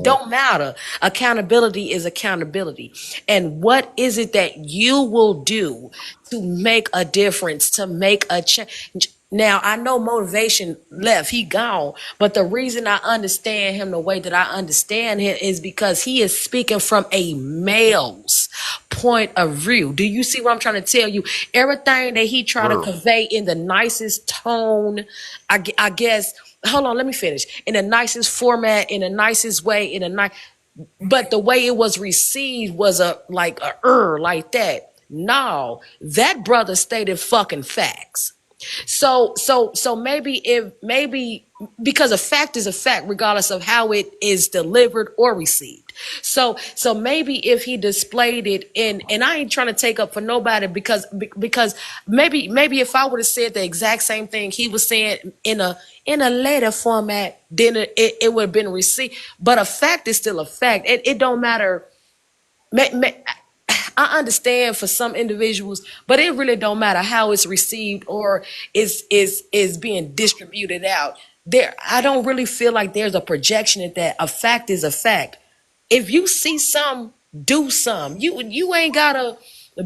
Don't matter. Accountability is accountability. And what is it that you will do to make a difference, to make a change? Now, I know motivation left, he gone, but the reason I understand him the way that I understand him is because he is speaking from a male's point of view. Do you see what I'm trying to tell you? Everything that he try to Word. convey in the nicest tone, I guess, hold on, let me finish. In the nicest format, in the nicest way, in a nice, but the way it was received was like like that. No, that brother stated fucking facts. So maybe because a fact is a fact regardless of how it is delivered or received. So maybe if he displayed it in, and I ain't trying to take up for nobody because maybe if I would have said the exact same thing he was saying in a later format, then it would have been received. But a fact is still a fact. It don't matter. I understand for some individuals, but it really don't matter how it's received or is being distributed out. There, I don't really feel like there's a projection at that. A fact is a fact. If you see some, do some. You ain't gotta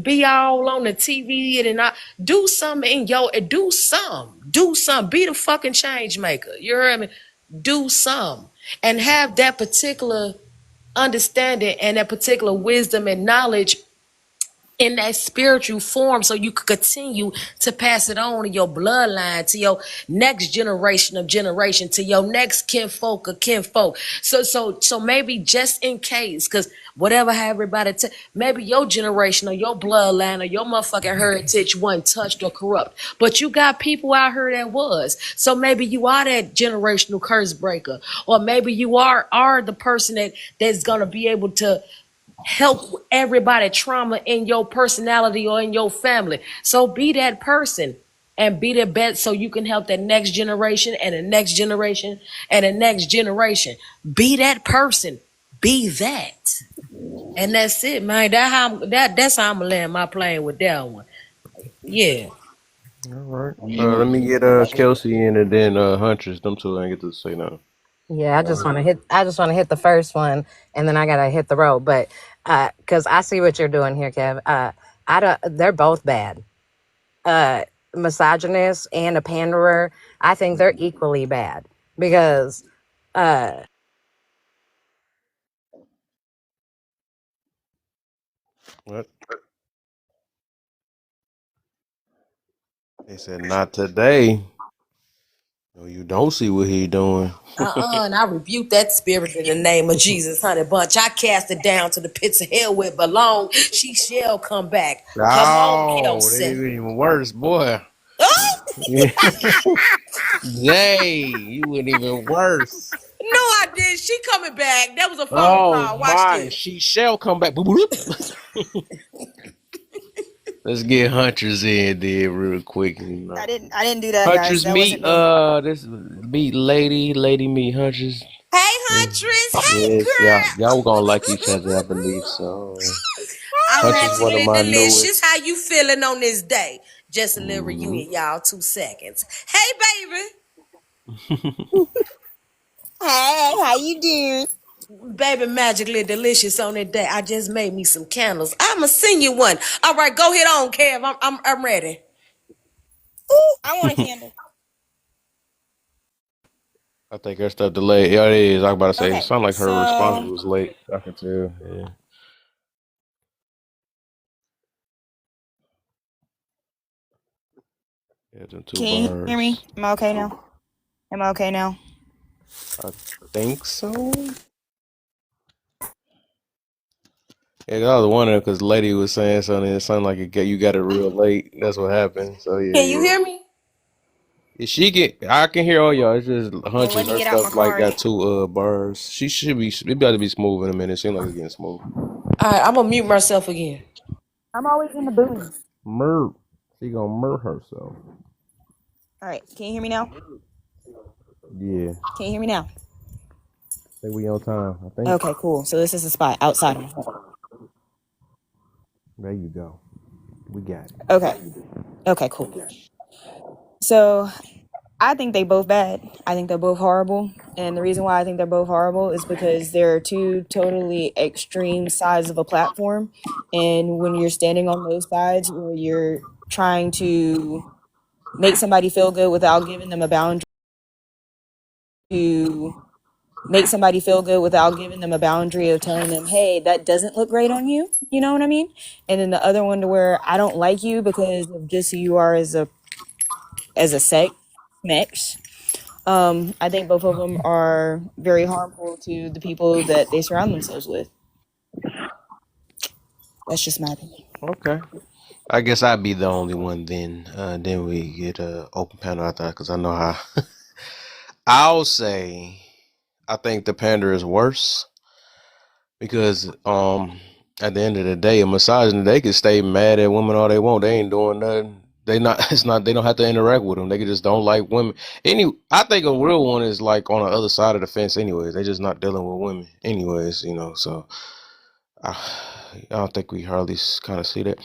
be all on the TV and not do something in your do some. Be the fucking change maker. You heard me? Do some and have that particular understanding and that particular wisdom and knowledge in that spiritual form so you could continue to pass it on to your bloodline, to your next generation of generation, to your next kinfolk or kinfolk. So maybe just in case, because whatever have everybody maybe your generation or your bloodline or your motherfucking heritage wasn't touched or corrupt, but you got people out here that was. So maybe you are that generational curse breaker, or maybe you are the person that's gonna be able to help everybody trauma in your personality or in your family. So be that person and be the best so you can help the next generation and the next generation and the next generation. Be that person. Be that. And that's it, man. That's how I'm gonna land my plane with that one. Yeah. All right. Yeah, Let me get Kelsey in and then Huntress. Them two I get to say now. I just want to hit. I just want to hit the first one, and then I gotta hit the road. But because I see what you're doing here, Kev. I don't. They're both bad. Misogynist and a panderer. I think they're equally bad because uh, What? They said not today. No, you don't see what he doing. And I rebuke that spirit in the name of Jesus, honey bunch. I cast it down to the pits of hell where it belongs. She shall come back. Come on, Oh, they Kelsey. even worse, boy. Jay, you went even worse. No, I did. She coming back. That was a phone Oh call. Watch my, this. she shall come back. Boop, boop, boop. Let's get Huntress in there real quick. I didn't do that, guys. Huntress That wasn't meet me. this meet lady meet Huntress. Hey, Yeah. Huntress. Hey, Yes, y'all girl. were gonna like each other, I believe. So I'm Huntress one of magically my delicious. newest. How you feeling on this day? Just a little Mhm. reunion, y'all. 2 seconds. Hey, baby. Hey, how you doing? Baby, magically delicious on that day. I just made me some candles. I'ma send you one. All right, go ahead on, Kev. I'm ready. Ooh, I want a candle. I think her stuff delayed. Yeah, it is. I was about to say, it Okay, sounded like her response so was late. I can tell. Yeah. Yeah, them two can you hear me? bars. Am I okay now? Am I okay now? I think so. Yeah, 'cause I was wondering because the lady was saying something. It sounded like you got it real late. That's what happened. So yeah, Can you yeah. hear me? If she get, I can hear all y'all. It's just Well, let hunches. me Her get out my stuff like car got then. two bars. She should be. It about to be smooth in a minute. It seems like it's getting smooth. All right, I'm gonna mute myself again. I'm always in the booth. Mur. She gonna mur herself. All right, can you hear me now? Yeah. Can you hear me now? Think we on time. I think. Okay, cool. So this is the spot outside of my home. There you go. We got it. Okay. Okay, cool. So I think they both bad. I think they're both horrible. And the reason why I think they're both horrible is because they're two totally extreme sides of a platform. And when you're standing on those sides where you're trying to make somebody feel good without giving them a boundary to make somebody feel good without giving them a boundary of telling them, hey, that doesn't look great on you. You know what I mean? And then the other one to where I don't like you because of just who you are as a sex. I think both of them are very harmful to the people that they surround themselves with. That's just my opinion. Okay. I guess I'd be the only one then. Then we get a open panel after that because I know how. I'll say I think the pander is worse because at the end of the day, a misogynist they can stay mad at women all they want. They ain't doing nothing. They not. It's not. They don't have to interact with them. They just don't like women. I think a real one is like on the other side of the fence. Anyways, they just not dealing with women. Anyways, so I, I don't think we hardly kind of see that.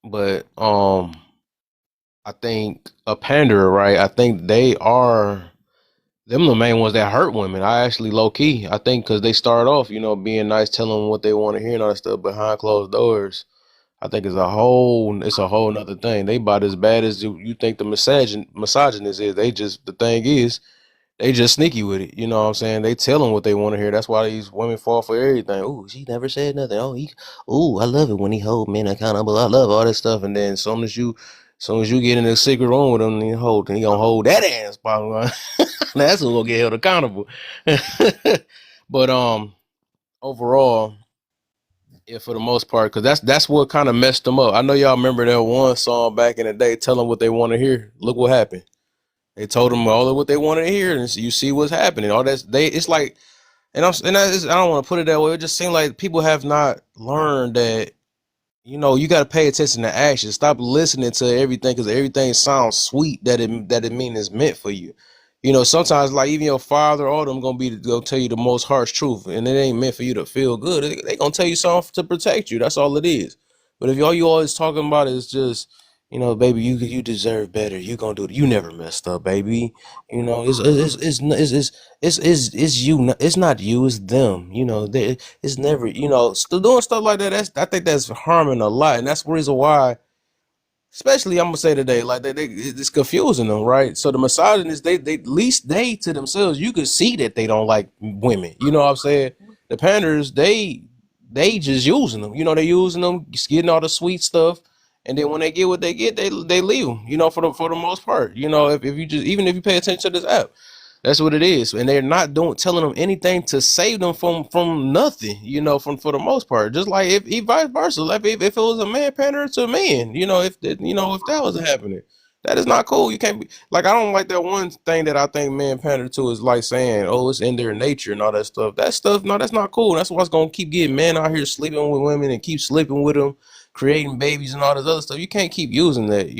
But I think a panderer, right? I think they are them the main ones that hurt women. I actually low key, I think, because they start off, being nice, telling them what they want to hear and all that stuff behind closed doors. I think it's a whole nother thing. They about as bad as you think the misogynist is. They just the thing is they just sneaky with it. You know what I'm saying? They tell them what they want to hear. That's why these women fall for everything. Ooh, she never said nothing. I love it when he hold men accountable. I love all this stuff. And then as soon as you get in the secret room with him, he gonna hold that ass. Probably. That's who will get held accountable. But overall, yeah, for the most part, because that's what kind of messed them up. I know y'all remember that one song back in the day, tell them what they want to hear. Look what happened. They told them all of what they wanted to hear, and so you see what's happening. All that's it's like, I don't want to put it that way. It just seems like people have not learned that you got to pay attention to action. Stop listening to everything because everything sounds sweet that it mean is meant for you. Sometimes like even your father, all of them gonna tell you the most harsh truth, and it ain't meant for you to feel good. They gonna tell you something to protect you. That's all it is. But if all you always talking about is just baby, you deserve better. You gonna do it. You never messed up, baby. It's you. It's not you. It's them. It's never. Still doing stuff like that. I think that's harming a lot, and that's the reason why. Especially, I'm gonna say today, like it's confusing them, right? So the misogynists, they at least they to themselves, you could see that they don't like women. You know what I'm saying? The panders, they just using them. They using them, just getting all the sweet stuff, and then when they get what they get, they leave them. For the most part. If you just even if you pay attention to this app. That's what it is, and they're not telling them anything to save them from nothing. From for the most part, just like if vice versa, like if it was a man pandering to a man, if that was happening, that is not cool. You can't be like I don't like that one thing that I think men pander to is like saying, oh, it's in their nature and all that stuff. That stuff, no, that's not cool. That's what's gonna keep getting men out here sleeping with women and keep sleeping with them, creating babies and all this other stuff. You can't keep using that.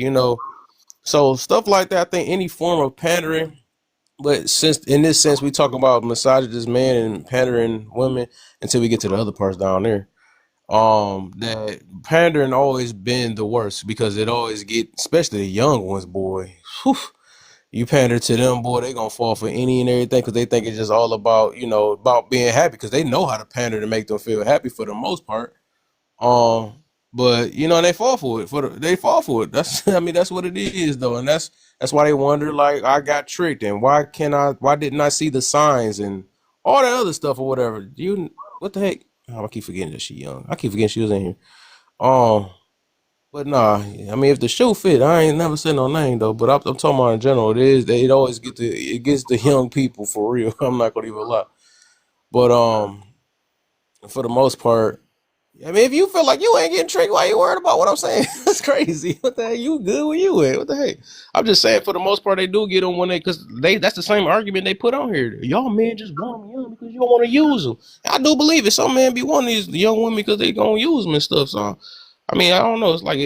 So stuff like that, I think any form of pandering, but since in this sense we talk about misogynist men and pandering women until we get to the other parts down there. That pandering always been the worst because it always get, especially the young ones, boy. Whew, you pander to them, boy, they gonna fall for any and everything because they think it's just all about being happy because they know how to pander to make them feel happy for the most part. Um, but they fall for it. They fall for it. That's I mean that's what it is though, and that's why they wonder like I got tricked and why didn't I see the signs and all that other stuff or whatever. What the heck? Oh, I keep forgetting that she young. I keep forgetting she was in here. Um, but nah, I mean if the shoe fit, I ain't never said no name though. But I'm talking about in general. It always it gets the young people for real. I'm not gonna even lie. But for the most part. I mean, if you feel like you ain't getting tricked, why you worried about what I'm saying? That's crazy. What the hell? You good where you at? What the heck? I'm just saying, for the most part, they do get them when because that's the same argument they put on here. Y'all men just want them young because you don't want to use them. I do believe it. Some men be wanting these young women because they gonna use them and stuff. So, I mean, I don't know. It's like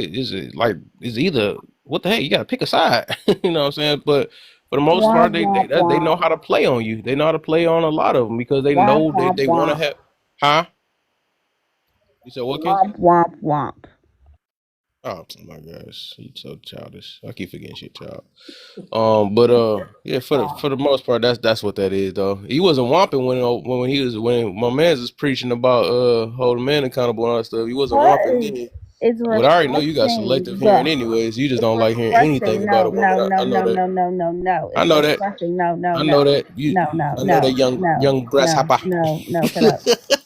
it's either what the heck? You gotta pick a side. You know what I'm saying? But for the most part, Womp womp they know womp. how to play on you. They know how to play on a lot of them because they Womp know womp they want to womp. have. Huh? You said what, Ken? Womp womp womp. Oh my gosh, you so childish. I keep forgetting shit, child. But yeah, for the most part, that's what that is, though. He wasn't whomping when he was when my man's was preaching about holding men accountable and all that stuff. He wasn't whomping then. Cause it's But I already know you got refreshing. selective hearing, Duh. anyways. You just It's don't like hearing anything refreshing. about No, a woman. no, no, I know no, that. no, no, no, no. I It's know that. refreshing. No, no, I know no. that. You. No, no, I know that no, young no, no, grasshopper. no, no. Shut up.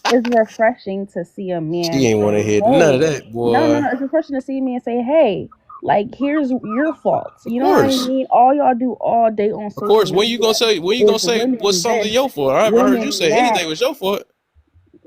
It's refreshing to see a She man ain't want to say, hear none of "Hey, that, no, no, boy. no." It's refreshing to see a man say, "Hey, like here's your faults." Of You know what I course. mean? All y'all do all day on Of social course. When you gonna media say? When you gonna is say what's women something this, your fault? I haven't heard you women say that. anything was your fault.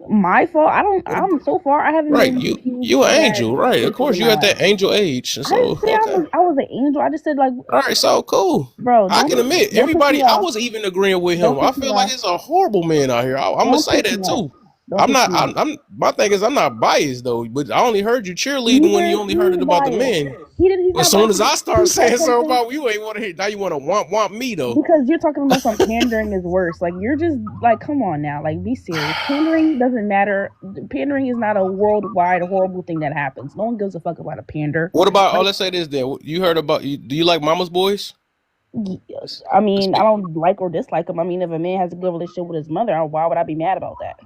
My fault. I don't. What? I'm so far. I haven't Right, been you accused you of an bad angel, right? Of places course, in you my at life. that angel age. I didn't So say okay, I was an angel. I just said like, all right, so cool. bro, I can admit, don't piss me everybody. I off. was even agreeing with Don't him. I piss me feel like off. it's a horrible man out here. I'm gonna Don't say piss me that off. too. Don't I'm piss not. me off. I'm. My thing is, I'm not biased though. But I only heard you cheerleading when Neither you is only heard it he about the biased. men. He's But as not soon biased. as I start He said saying something something about you ain't want to hear. Now you want to want me though. because you're talking about some pandering is worse. Like you're just like, come on now, like be serious. Pandering doesn't matter. Pandering is not a worldwide horrible thing that happens. No one gives a fuck about a pander. What about? Oh, Like, let's say this then. You heard about? Do you like Mama's Boys? I Let's mean, I speak. don't like or dislike him. I mean, if a man has a good relationship with his mother, why would I be mad about that?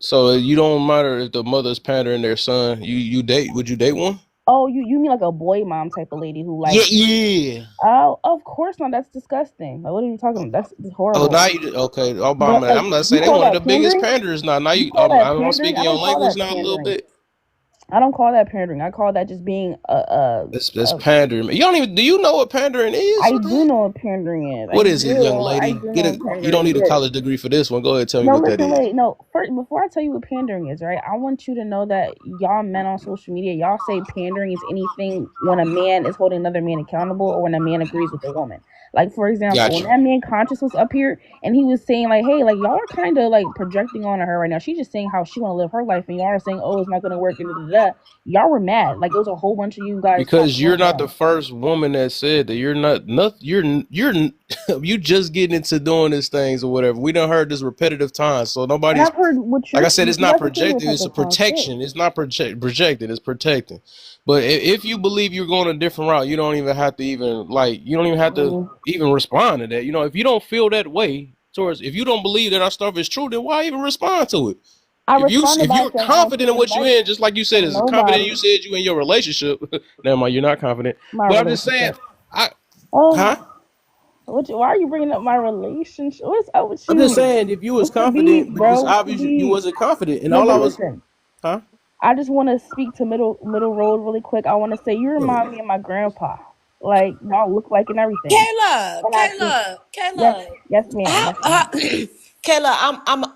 So you don't matter if the mother's pandering their son. You date? Would you date one? Oh, you mean like a boy mom type of lady who Yeah, like? yeah. Oh, of course not. That's disgusting. Like, what are you talking about? That's Oh, horrible. now you okay? But Obama. like, I'm not you saying they call one of that the biggest pandering? panderers now. Now You you, call that I'm pandering? I speaking your don't call language that now a little pandering. bit. I don't call that pandering. I call that just being That's a pandering. You don't even. Do you know what pandering is? I What the do heck? know what pandering is. I What is it, young do. I lady? do Get know a. what You don't pandering need a is. college degree for this one. Go ahead, and tell me No, what that listen, is. wait. No, first, before I tell you what pandering is, right? I want you to know that y'all men on social media, y'all say pandering is anything when a man is holding another man accountable or when a man agrees with a woman. Like, for example, when Got you. that man Conscious was up here and he was saying, like, hey, like, y'all are kind of like projecting on her right now. She's just saying how she want to live her life, and y'all are saying, oh, it's not going to work. And da, da, da. Y'all were mad. Like, it was a whole bunch of you guys talking Because you're over not the him. first woman that said that. You're not. You're you just getting into doing these things or whatever. We done heard this repetitive times, so And nobody's I've heard what like I you're, said. It's you not guys are saying projected. It's a repetitive times too. protection. It's not projected. It's protecting. But if you believe you're going a different route, you don't even have to even like. You don't even have to Mm. even respond to that. You know, if you don't feel that way towards, if you don't believe that our stuff is true, then why even respond to it? I If you responded if by you're saying I don't confident see in any what you light in, just like you said, from as confident you nobody. said you in your relationship. Never mind, you're not confident. My But I'm just saying, relationship. I huh? Oh, why are you bringing up my relationship? What's up with I'm just you? saying, if you was What's the beef, confident, but it's bro? What's the obvious you beef? wasn't confident, and No, all but I was, listen. huh? I just want to speak to middle road really quick. I want to say you Go ahead. remind me of my grandpa. Like y'all look like and everything. Kayla, And I think Kayla, yes, Kayla. yes, ma'am, How, yes, ma'am. Kayla,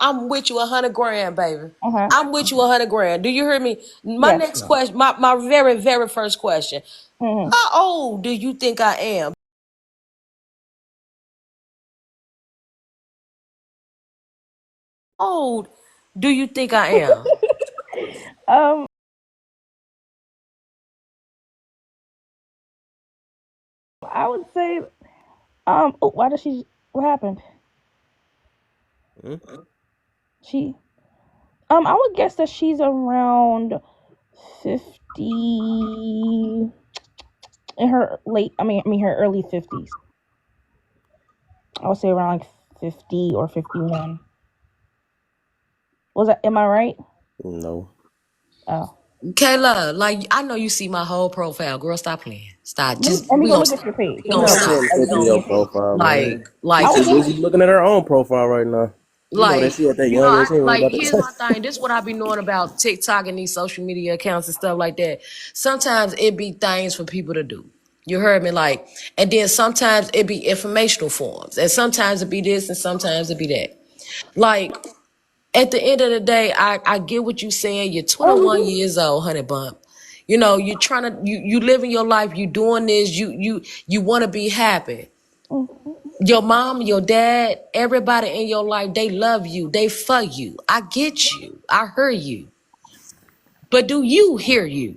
I'm with you 100 grand, baby. Uh huh. I'm with you 100 grand. Do you hear me? My Yes, next ma'am. question, my very first question. Hmm. How old do you think I am? How old do you think I am? um, I would say Oh, why did she? What happened? Hmm? She. I would guess that she's around 50 in her late. I mean her early 50s. I would say around like 50 or 51. Was that? Am I right? No. Oh, Kayla, like I know you see my whole profile, girl. Stop playing. Stop. Just let me we go gonna look at your page. we Let me gonna go Man, look she at stop. ain't We your taking gonna your page. profile, man. like I She's would too guess. busy looking at her own profile right now. You know that like she at that you know, young age. She ain't worried like about here's that. my thing. This is what I be knowing about TikTok and these social media accounts and stuff like that. Sometimes it be things for people to do. You heard me, like, and then sometimes it be informational forms, and sometimes it be this, and sometimes it be that. Like, At the end of the day, I get what you saying. You're Oh, 21 years old, honey bump. You know, you're trying to you living your life, you doing this, you want to be happy. Your mom, your dad, everybody in your life, they love you, they for you. I get you. I hear you. But do you hear you?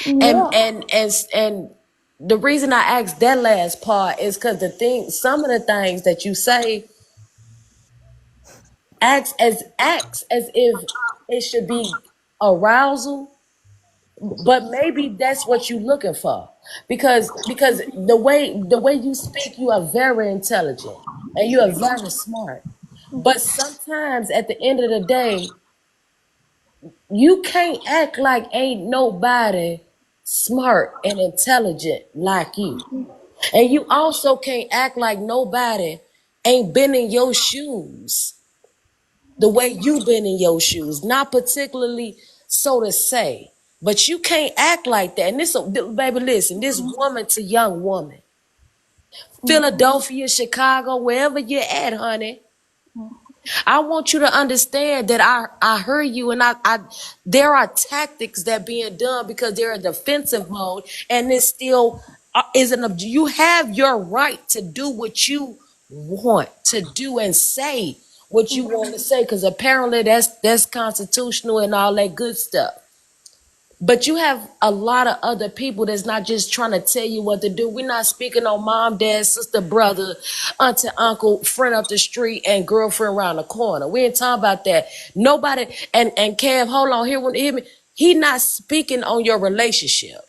And yeah. and the reason I asked that last part is because some of the things that you say acts as if it should be arousal, but maybe that's what you're looking for. Because the way you speak, you are very intelligent and you are very smart. But sometimes at the end of the day, you can't act like ain't nobody smart and intelligent like you. And you also can't act like nobody ain't been in your shoes the way you been in your shoes. Not particularly so to say, but you can't act like that. And baby, listen, this woman to young woman, Philadelphia, Chicago, wherever you're at, honey, I want you to understand that I heard you, and I there are tactics that being done because they're in defensive mode, and it's still you have your right to do what you want to do and say what you want to say, because apparently that's constitutional and all that good stuff. But you have a lot of other people that's not just trying to tell you what to do. We're not speaking on mom, dad, sister, brother, auntie, uncle, friend up the street, and girlfriend around the corner. We ain't talking about that. Nobody, and Kev, hold on, hear me. He not speaking on your relationship.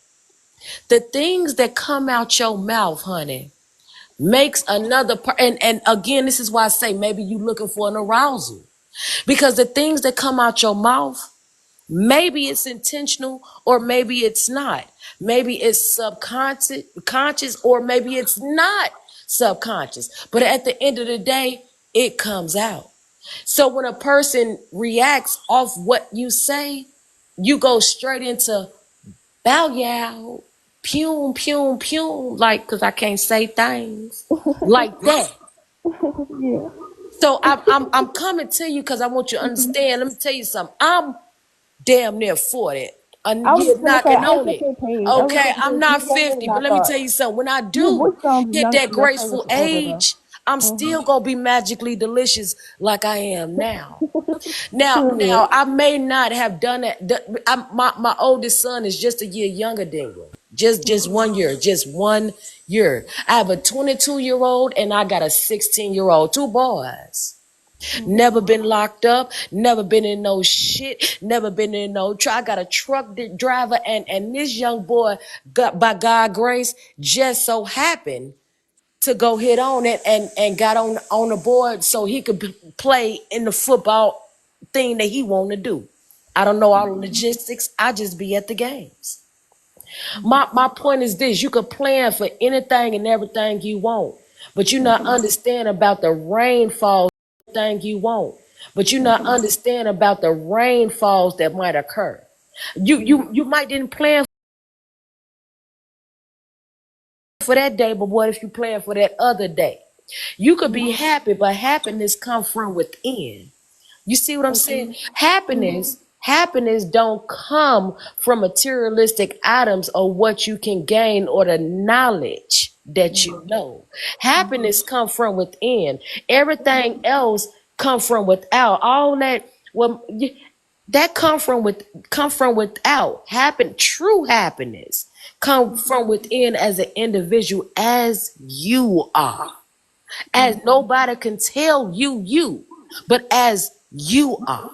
The things that come out your mouth, honey, makes another and again, this is why I say maybe you looking for an arousal. Because the things that come out your mouth, maybe it's intentional or maybe it's not. Maybe it's subconscious, conscious, or maybe it's not subconscious. But at the end of the day, it comes out. So when a person reacts off what you say, you go straight into bow yow, pum, pum, pum, like, because I can't say things like that. Yeah. So I'm coming to you because I want you to understand. Let me tell you something. I'm damn near 40. I was You're just gonna say knocking I was on the it. same page. I was Okay, the same I'm page. not You're younger 50, than I but let me thought. tell you something. When I Your voice do sounds hit young. that Your voice graceful is older though. age, I'm still gonna be magically delicious like I am now. Now, Period. I may not have done it. My oldest son is just a year younger than you. Just 1 year, just 1 year. I have a 22-year-old and I got a 16-year-old, two boys. Never been locked up, never been in no shit, never been in no truck. I got a truck driver, and this young boy, got, by God grace, just so happened to go hit on it and got on the board so he could play in the football thing that he want to do. I don't know all the logistics. I just be at the games. My point is this: you could plan for anything and everything you want, but you not understand about the rainfall thing you want. But you not understand about the rainfalls that might occur. You might didn't plan for that day, but what if you plan for that other day? You could be happy, but happiness comes from within. You see what I'm saying? Happiness don't come from materialistic items or what you can gain or the knowledge that you know. Happiness come from within. Everything else come from without. All that that come from without. True happiness come from within as an individual, as you are, as nobody can tell you, but as you are.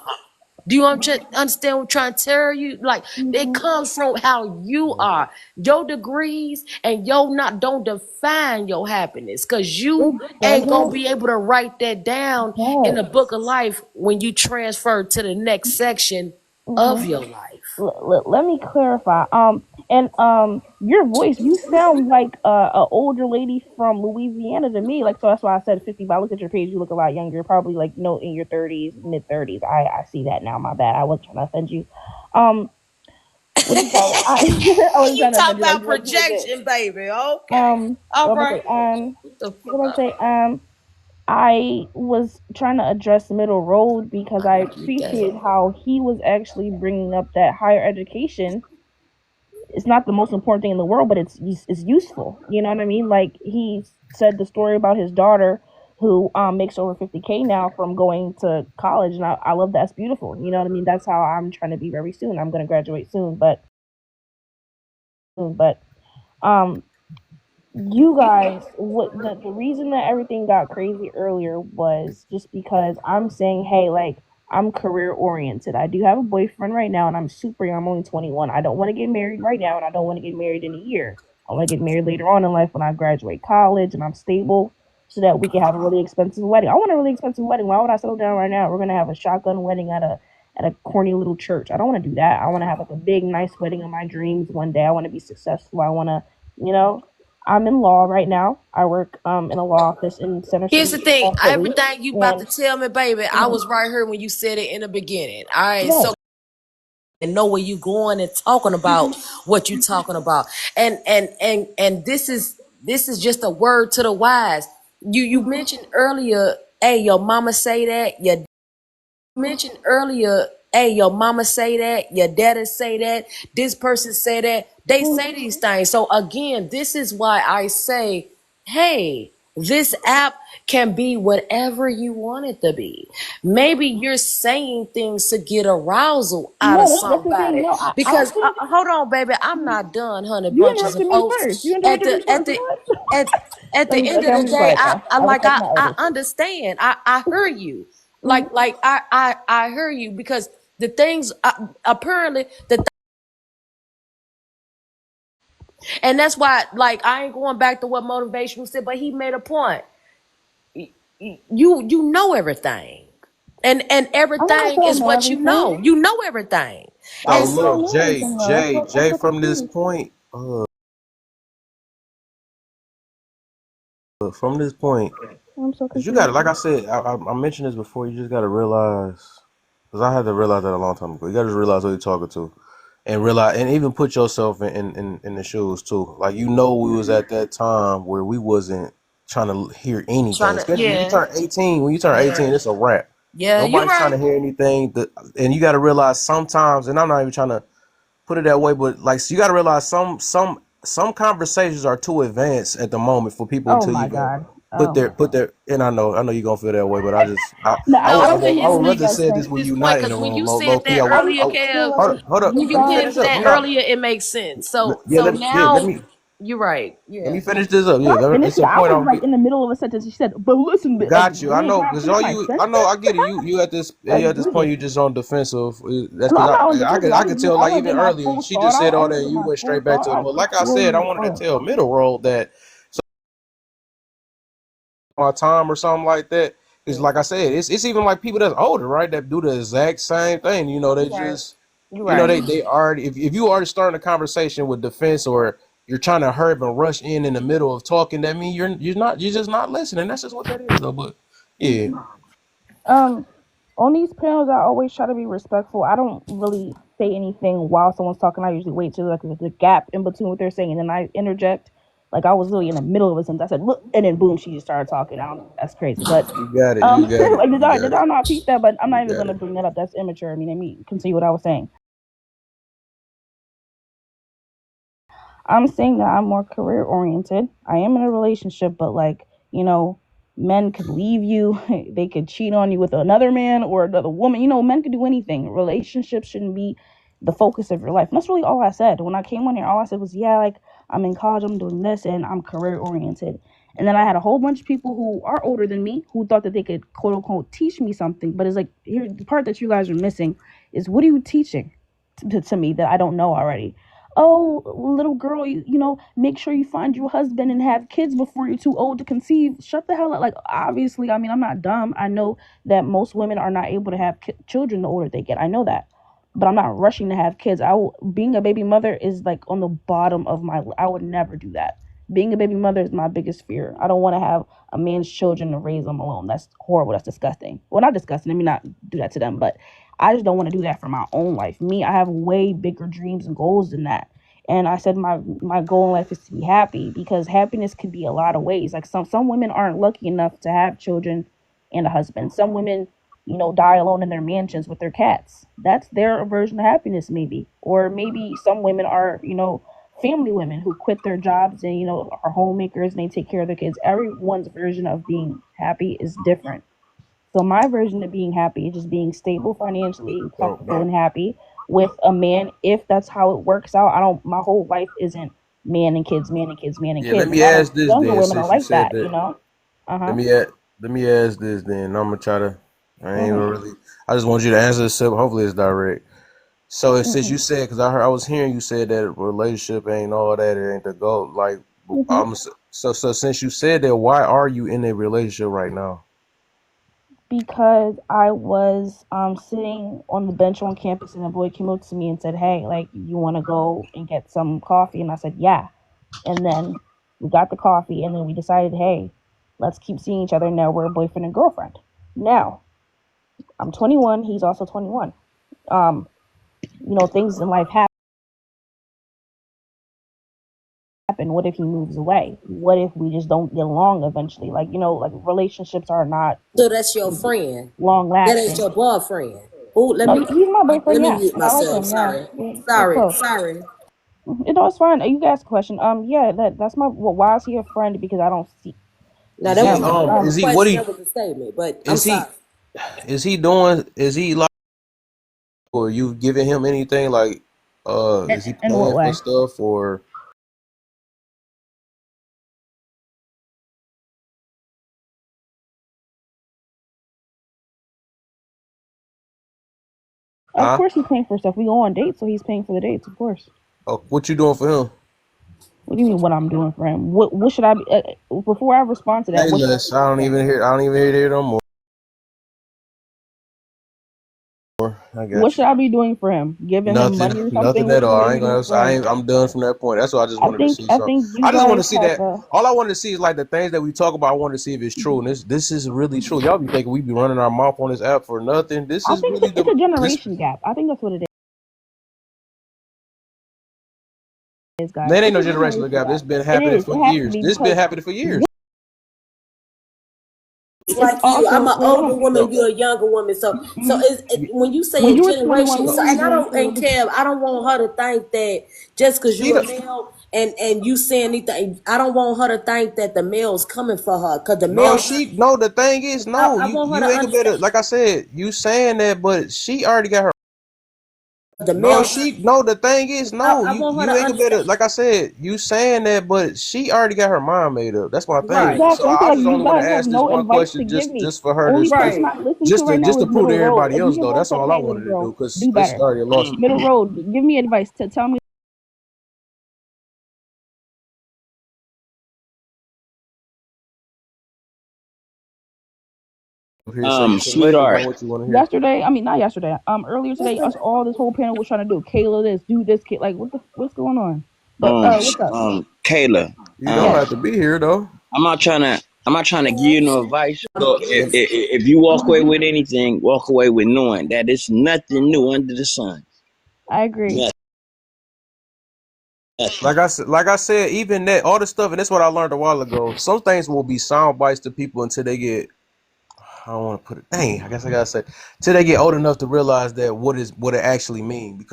Do you understand what I'm trying to tell you? Like, it comes from how you are. Your degrees and your not don't define your happiness, because you It ain't gonna doesn't. be able to write that down in the But book of life when you transfer to the next section of your life. let me clarify. And your voice, you sound like a older lady from Louisiana to me. Like, so that's why I said 50. But I look at your page, you look a lot younger. Probably like no, in your 30s, mid 30s. I see that now. My bad. I wasn't trying to offend you. What do you call it? I wasn't You trying to talk offend you. Like about you look good. projection, baby. Okay. All What am I right. say? The What fuck am I up. say? I was trying to address middle road because I You damn. appreciate how he was actually bringing up that higher education is not the most important thing in the world, but it's useful. You know what I mean? Like he said the story about his daughter who makes over 50K now from going to college, and I love that's beautiful. You know what I mean? That's how I'm trying to be very soon. I'm going to graduate soon, but um you guys, what the reason that everything got crazy earlier was just because I'm saying, hey, like I'm career oriented. I do have a boyfriend right now, and I'm super young. I'm only 21. I don't want to get married right now, and I don't want to get married in a year. I want to get married later on in life when I graduate college and I'm stable, so that we can have a really expensive wedding. I want a really expensive wedding. Why would I settle down right now? We're gonna have a shotgun wedding at a corny little church. I don't want to do that. I want to have like a big, nice wedding of my dreams one day. I want to be successful. I want to, you know, I'm in law right now. I work in a law office in Center Here's the City, thing. Philly. Everything you about to And tell me, baby, I mhm, was right here when you said it in the beginning. All right, right. so and know where you going and talking about what you talking about. And this is just a word to the wise. You mentioned earlier, hey, your mama say that, your mentioned earlier, hey, your mama say that, your daddy say that, this person say that. They say these things. So again, this is why I say, hey, this app can be whatever you want it to be. Maybe you're saying things to get arousal out of No, that's the thing. somebody. No, I Because think hold on, baby, I'm not done, honey you bunches of interrupted me first. You oats. At interrupted me the at first. the What? at at Let the me. end Okay, of I'm the gonna be day, quiet now. I I like respect my I elders. understand. I hear you. Mhm. Like I hear you because the things apparently and that's why like I ain't going back to what motivational said, but he made a point. You know everything. And I'm not everything saying I is know what you everything. know. You know everything. I So And don't say I look, so know Jay, everything though. Jay, I'm Jay, so from this confused. point, from this point, I'm so because you got to, confused. like I said, I mentioned this before. You just got to realize, because I had to realize that a long time ago. You got to just realize who you're talking to, and realize, and even put yourself in the shoes too. Like we was at that time where we wasn't trying to hear anything. trying to Especially when you yeah. turn 18. When you turn 18, it's a wrap. Yeah, you're Nobody's trying right. to hear anything. And you got to realize sometimes, and I'm not even trying to put it that way, but like so you got to realize some conversations are too advanced at the moment for people Oh to my even god. Oh my put god. their. And I know you're gonna feel that way, but No, No, I don't think I you would believe rather that say this thing. when this you're point not in because the when room, you low said key. that I I earlier, just feel Kev, like hold up. you Let me when you guys. finish said up. that I'm not. earlier, it makes sense. So Yeah, so let now me you're right. let Yeah. me finish this up. Can Yeah, I finish it's it? a I point was I'm like in the middle of a sentence. She said, "But listen, like got you. I really know trying to because finish all my you. I know. sentence." I get it. You at this. Like You at this point. really. You just on defensive. That's No, because I'm not on defensive. I could tell. I Like want to even get my earlier, full she thought just said out. I all want that, to and get you my went full straight back thought to it. out. But Just like I feel said, I me wanted to first. tell Middle Road that my time or something like that. Because like I said, it's even like people that's older, right? That do the exact same thing. They You're right. just You're right. they already if you already starting a conversation with defense or you're trying to hurry up and rush in the middle of talking, that means you're just not listening. That's just what that is though. But yeah. Um, on these panels, I always try to be respectful. I don't really say anything while someone's talking. I usually wait till like there's a gap in between what they're saying, and then I interject. Like I was really in the middle of a sentence. I said, "Look," and then boom, she just started talking. I don't. That's crazy, but You got it. You got it. like You did got I it. not peep that? But I'm You not even got gonna it. bring that up. That's immature. I mean, let me continue what I was saying. I'm saying that I'm more career oriented. I am in a relationship, but like, men could leave you. They could cheat on you with another man or another woman. Men could do anything. Relationships shouldn't be the focus of your life. And that's really all I said. When I came on here, all I said was, yeah, like I'm in college, I'm doing this, and I'm career oriented. And then I had a whole bunch of people who are older than me who thought that they could quote unquote teach me something. But it's like, here, the part that you guys are missing is what are you teaching to me that I don't know already? Oh, little girl, make sure you find you a husband and have kids before you're too old to conceive. Shut the hell up. Like, obviously, I mean, I'm not dumb. I know that most women are not able to have children the older they get. I know that. But I'm not rushing to have kids. Being a baby mother is like on the bottom of I would never do that. Being a baby mother is my biggest fear. I don't want to have a man's children and raise them alone. That's horrible. That's disgusting. Well, not disgusting. Let me not do that to them, but I just don't want to do that for my own life. Me, I have way bigger dreams and goals than that. And I said my goal in life is to be happy, because happiness could be a lot of ways. Like some women aren't lucky enough to have children and a husband. Some women, die alone in their mansions with their cats. That's their version of happiness, maybe. Or maybe some women are, family women who quit their jobs and, are homemakers and they take care of their kids. Everyone's version of being happy is different. So my version of being happy is just being stable financially, comfortable and happy with a man. If that's how it works out, I don't. My whole life isn't man and kids, man and kids, man and Yeah, let kids. A me lot of ask this younger then, women are since you like said that, that. Uh Let huh. me ask, let me ask this then. I'm gonna try to. I ain't even Mhm. really. I just want you to answer this simple. Hopefully, it's direct. So since you Mhm. said, because I was hearing you said that a relationship ain't all that, it ain't the goal. Like, Mhm. so since you said that, why are you in a relationship right now? Because I was sitting on the bench on campus and a boy came up to me and said, "Hey, like, you want to go and get some coffee?" And I said, "Yeah." And then we got the coffee and then we decided, "Hey, let's keep seeing each other." Now we're boyfriend and girlfriend. Now I'm 21. He's also 21. Um, things in life happen. What if he moves away? What if we just don't get along eventually? Like, like relationships are not So that's your friend. long That ain't lasting. your boyfriend. Oh, No, he's my let boyfriend. me Yeah, mute and I like myself. him. Yeah, Sorry. we're close. Sorry. It's fine. You guys a question. Yeah, that's my. Well, why is he a friend? Because I don't see. Now Is that he Never was mind. that was is a he what question, he that was a statement, but I'm is sorry. he like, or you giving him anything, like, is he In what paying for way? stuff, or Of huh? course, he's paying for stuff. We go on dates, so he's paying for the dates. Of course. What you doing for him? What do you mean? What I'm doing for him? What should I be? Before I respond to that, Hey, what should I Les, be doing for him? I don't even hear it no more. I What got should you. I be doing for him? Giving him Nothing, money or nothing something? at all. What are I we ain't doing gonna. for him? I'm done from that point. That's what I just wanted to see. I So think you I just want guys to see have that. a. All I wanted to see is like the things that we talk about. I wanted to see if it's true, and this is really true. Y'all be thinking we be running our mouth on this app for nothing. This I is think really it's the a this. generation gap. I think that's what it is, guys. There ain't It's no a generational generation gap. gap. This been It happening is. for It has to years. be This been because happening for years. it's Like you, I'm also. an Wait, hold older on. woman, So, you're a younger woman. So when you say When a you were 21, generation, what so were you and I doing don't for? and Kev, I don't want her to think that just because she you're a the male and you say anything, I don't want her to think that the male's coming for her because the no, male. she no. The thing is, no. I want her You to ain't gonna better. understand Like I said, you saying that, but she already got her. the No, male. she no. The thing is, no. I want her You to ain't gonna better. understand. Like I said, you saying that, but she already got her mind made up. That's my thing. Right, So Exactly. I'm I saying, like, just you only want to guys have ask this no one advice to question, give me. just for her Only to, person right. I listen to right now just to is prove to Middle Road. everybody If you else hear though. what That's I said, all I hey, little wanted to do, girl, because do this better. already lost me. Middle Road, give me advice. Tell me Here, so you select the Sweetheart. one what you want to hear. yesterday. I mean, not yesterday. Earlier today, us all this whole panel was trying to do Kayla this, do this, kid. Like, what's going on? But what's up? Kayla. You don't Yes, have to be here though. I'm not trying to give you no advice. So If if you walk away with anything, walk away with knowing that it's nothing new under the sun. I agree. Nothing. like I said, even that all the stuff, and that's what I learned a while ago. Some things will be sound bites to people until they get. I don't want to put it. Dang, I guess I gotta say, till they get old enough to realize that what it actually means.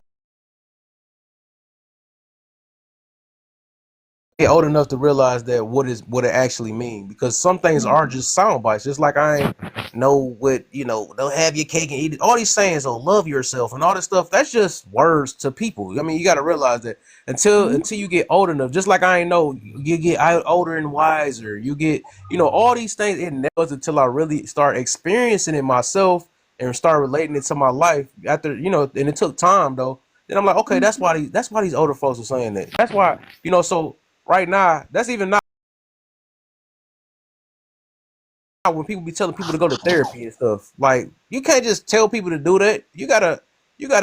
Get old enough to realize that what it actually mean, because some things are just sound bites, just like I ain't know what, don't have your cake and eat it, all these sayings, oh, love yourself and all this stuff, that's just words to people. I mean, you got to realize that until you get old enough, just like I ain't know, you get older and wiser, you get, all these things. It never was until I really start experiencing it myself and start relating it to my life after, and it took time though. Then I'm like, okay, that's why these older folks are saying that. That's why, so right now, that's even not when people be telling people to go to therapy and stuff. Like, you can't just tell people to do that. You gotta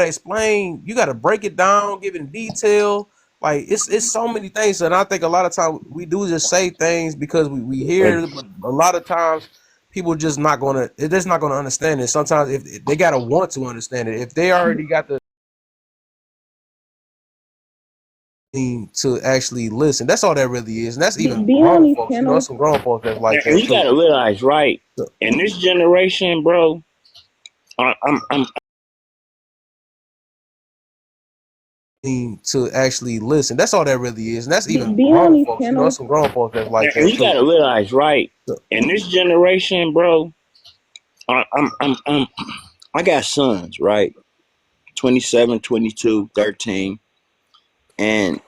explain. You gotta break it down, give it in detail. Like, it's so many things, and I think a lot of times we do just say things because we hear But it, but a lot of times people they're just not gonna understand it. Sometimes if they gotta want to understand it, if they already got the to actually listen. That's all that really is, and that's even Being on grown these folks. You know, panels, some grown folks that's like And that you too. gotta realize, right? So, In this generation, bro, I'm to actually listen. That's all that really is, and that's even being on grown these folks. You know, panels, some grown folks that's like and that you too. gotta realize, right? So, In this generation, bro, I'm I got sons, right? 27, 22, 13, and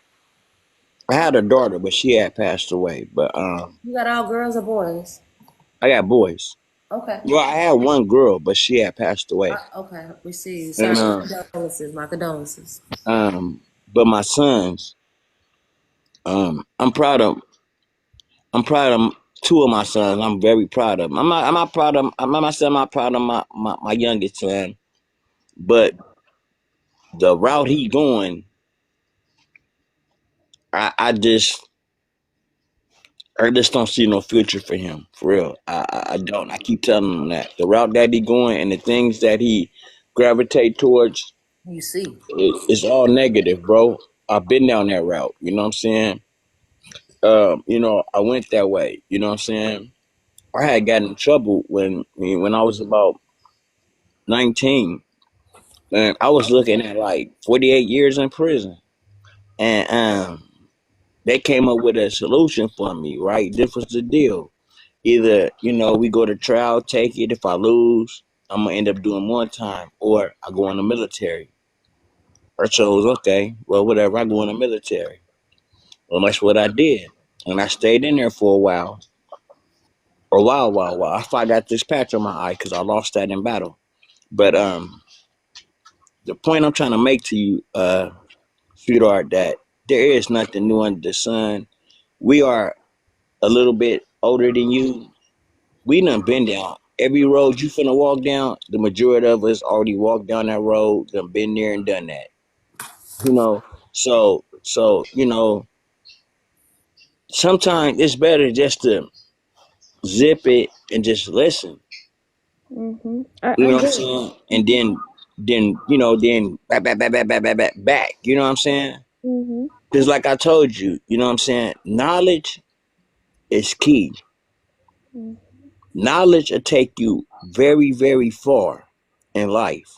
I had a daughter, but she had passed away. But You got all girls or boys? I got boys. Okay. Well, I had one girl, but she had passed away. Okay. We see. And Sorry. My condolences. My condolences. but my sons, I'm proud of. I'm proud of two of my sons. I'm very proud of them. I'm not proud of. I'm not saying I'm not proud of my youngest son, but the route he going, I just don't see no future for him. For real, I don't. I keep telling him that the route that he going and the things that he gravitate towards, You see. it's all negative, bro. I've been down that route. You know what I'm saying? I went that way. You know what I'm saying? I had gotten in trouble when I was about 19, and I was looking at like 48 years in prison, and they came up with a solution for me. Right, this was the deal. Either we go to trial, take it. If I lose, I'm gonna end up doing more time, or I go in the military. I chose okay, well whatever. I go in the military. Well, that's what I did, and I stayed in there for a while. While. I thought I got this patch on my eye because I lost that in battle. But the point I'm trying to make to you, sweetheart, that there is nothing new under the sun. We are a little bit older than you. We done been down every road you finna walk down. The majority of us already walked down that road. Done been there and done that. You know, so sometimes it's better just to zip it and just listen. You I know what I'm get it. saying? And then back. You know what I'm saying? hmm Because like I told you, you know what I'm saying? Knowledge is key. Knowledge will take you very, very far in life.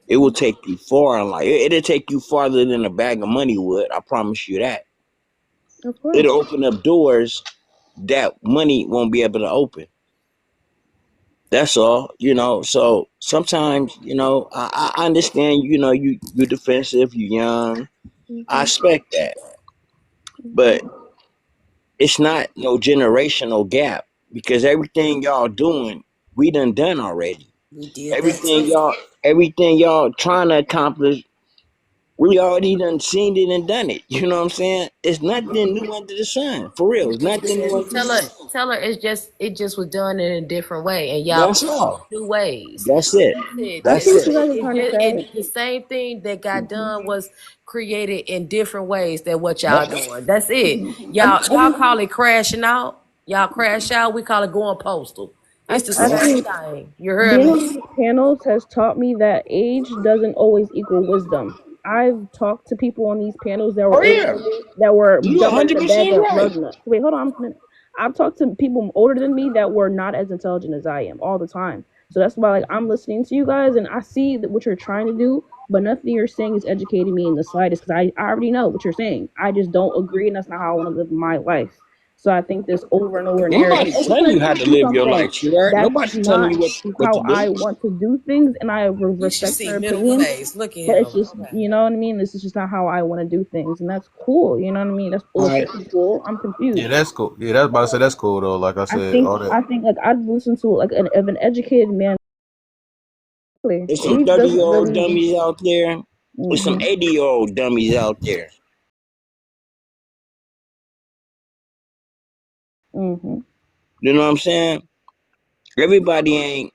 It will take you far in life. It'll take you farther than a bag of money would. I promise you that. Of course. It'll open up doors that money won't be able to open. That's all. So sometimes, I understand, you're defensive, you're young. I hmm expect that. But it's not no generational gap because everything y'all doing, we done already. We did that Everything too. y'all everything y'all trying to accomplish, we already done seen it and done it. You know what I'm saying? It's nothing new under the sun. For real. It's nothing new under the Tell her, sun. tell her it just was done in a different way, and y'all That's created all. new ways. That's it. I That's see what it. you guys are trying to say. The same thing that got done was created in different ways than what y'all Yep. doing. That's it. I Y'all just, call it crashing out. Y'all crash out. We call it going postal. It's the I Yep. same think thing. You heard being me? on these panels has taught me that age doesn't always equal wisdom. I've talked to people on these panels that were Oh older yeah. than me that were You dumber than a bag 100% of right. lug nuts. Wait, hold on. I've talked to people older than me that were not as intelligent as I am all the time. So that's why, like, I'm listening to you guys and I see that what you're trying to do, but nothing you're saying is educating me in the slightest because I already know what you're saying. I just don't agree, and that's not how I want to live my life. So I think this over and over narrative. Nobody Every telling time you how you to do live your something, life, sweetheart. that's Nobody telling not you what how to do. I want to do things, and I You should respect see your middle opinion. phase. Look at But it's him. just, you know what I mean. This is just not how I want to do things, and that's cool. You know what I mean. That's All well, it right. should be cool. I'm Yeah, confused. that's cool. Yeah, that's about to say that's cool though. Like I I said, think all that. I think like I'd listen to like an educated man. There's some Age 30 year doesn't old really. dummies out there. There's some hmm 80-year-old dummies out there. hmm You know what I'm saying? Everybody ain't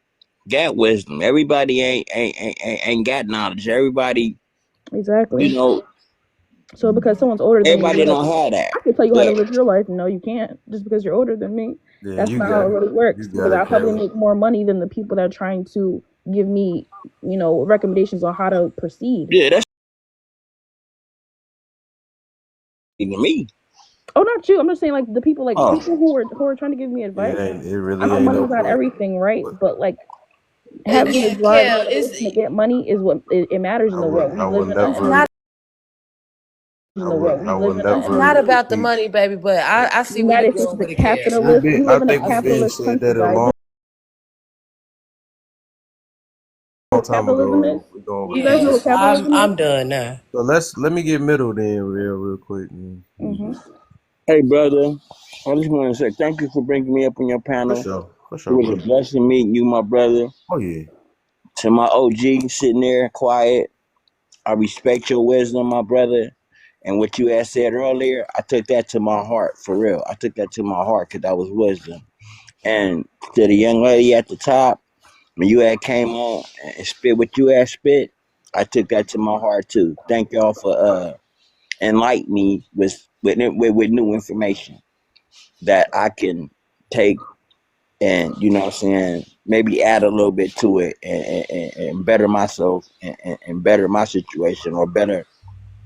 got wisdom. Everybody ain't got knowledge. Everybody, you Exactly. know, So because someone's older than me, everybody you're like, don't have that. I can tell you how to But live your life. No, you can't. Just because you're older than me, Yeah, that's not how it really you works. got Because it, I probably Kayla. make more money than the people that are trying to give me, recommendations on how to proceed. yeah, that's To me. Oh, not you. I'm just saying, like the people, like Oh, people who are trying to give me advice. It I really know ain't no money's not point. everything, right? But But like having the Yeah, drive and Kev, motivation to get money is what it matters in the world we I live would in. it's never not I would it's never not about the repeat. money, baby. But I see where you United States going is a with it, Kev. capitalist. We I live in a think I we've see. been capitalist said country, that a guys. You know long what time capitalism is? ago. We gonna Do you guys know Yeah, what repeat. capitalism is? I'm done now. So let me get middle then real quick. Mm-hmm. hey, brother. I just want to say thank you for bringing me up on your panel. For It sure, was a brother. blessing meeting you, my brother. Oh yeah. To my OG sitting there quiet, I respect your wisdom, my brother. And what you had said earlier, I took that to my heart for real. I took that to my heart because that was wisdom. And to the young lady at the top, when you had came on and spit what you had spit, I took that to my heart too. Thank y'all for enlightening me with new information that I can take and you know what I'm saying, maybe add a little bit to it and better myself and better my situation or better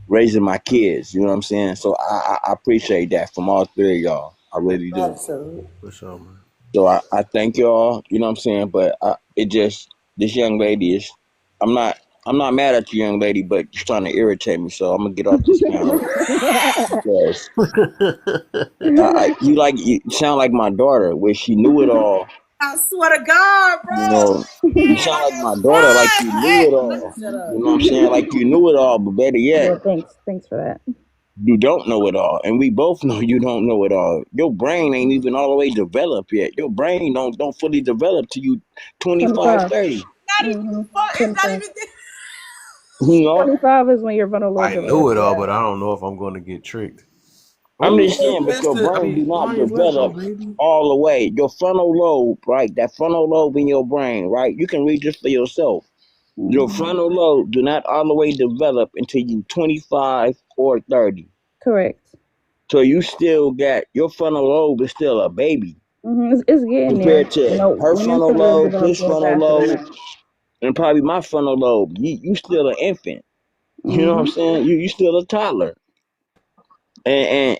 raising my kids. You know what I'm saying? So I appreciate that from all three of y'all. I really do. Absolutely. For sure, man. So I thank y'all. You know what I'm saying? But it just this young lady is. I'm not. I'm not mad at you, young lady, but you're trying to irritate me. So I'm gonna get off this panel because you sound like my daughter, where she knew it all. I swear to God, You bro. know, you Man, sound I like got my daughter, like fried. you knew Hey, it let me all. shut You up. know what I'm saying? Like you knew it all, but better yet, Well, thanks for that. you don't know it all. And we both know you don't know it all. Your brain ain't even all the way developed yet. Your brain don't fully develop till you 25, 25. 30. Not even Mm-hmm. it's not 25. even 25 is when your frontal lobe I knew develops. it all, Yeah. but I don't know if I'm gonna get tricked. I'm Oh, just saying, but your brain do not Lions, let's go, develop baby. all the way. Your frontal lobe, right? That frontal lobe in your brain, right? You can read this for yourself. Your Mm-hmm. frontal lobe do not all the way develop until you 25 or 30. Correct. So you still got your frontal lobe is still a baby Mm-hmm. It's getting there. compared to her Women's frontal frontal lobe lobe, develops his a little frontal faster than lobe, that. and probably my frontal lobe. You still an infant. You know what I'm Mm-hmm. saying? You still a toddler.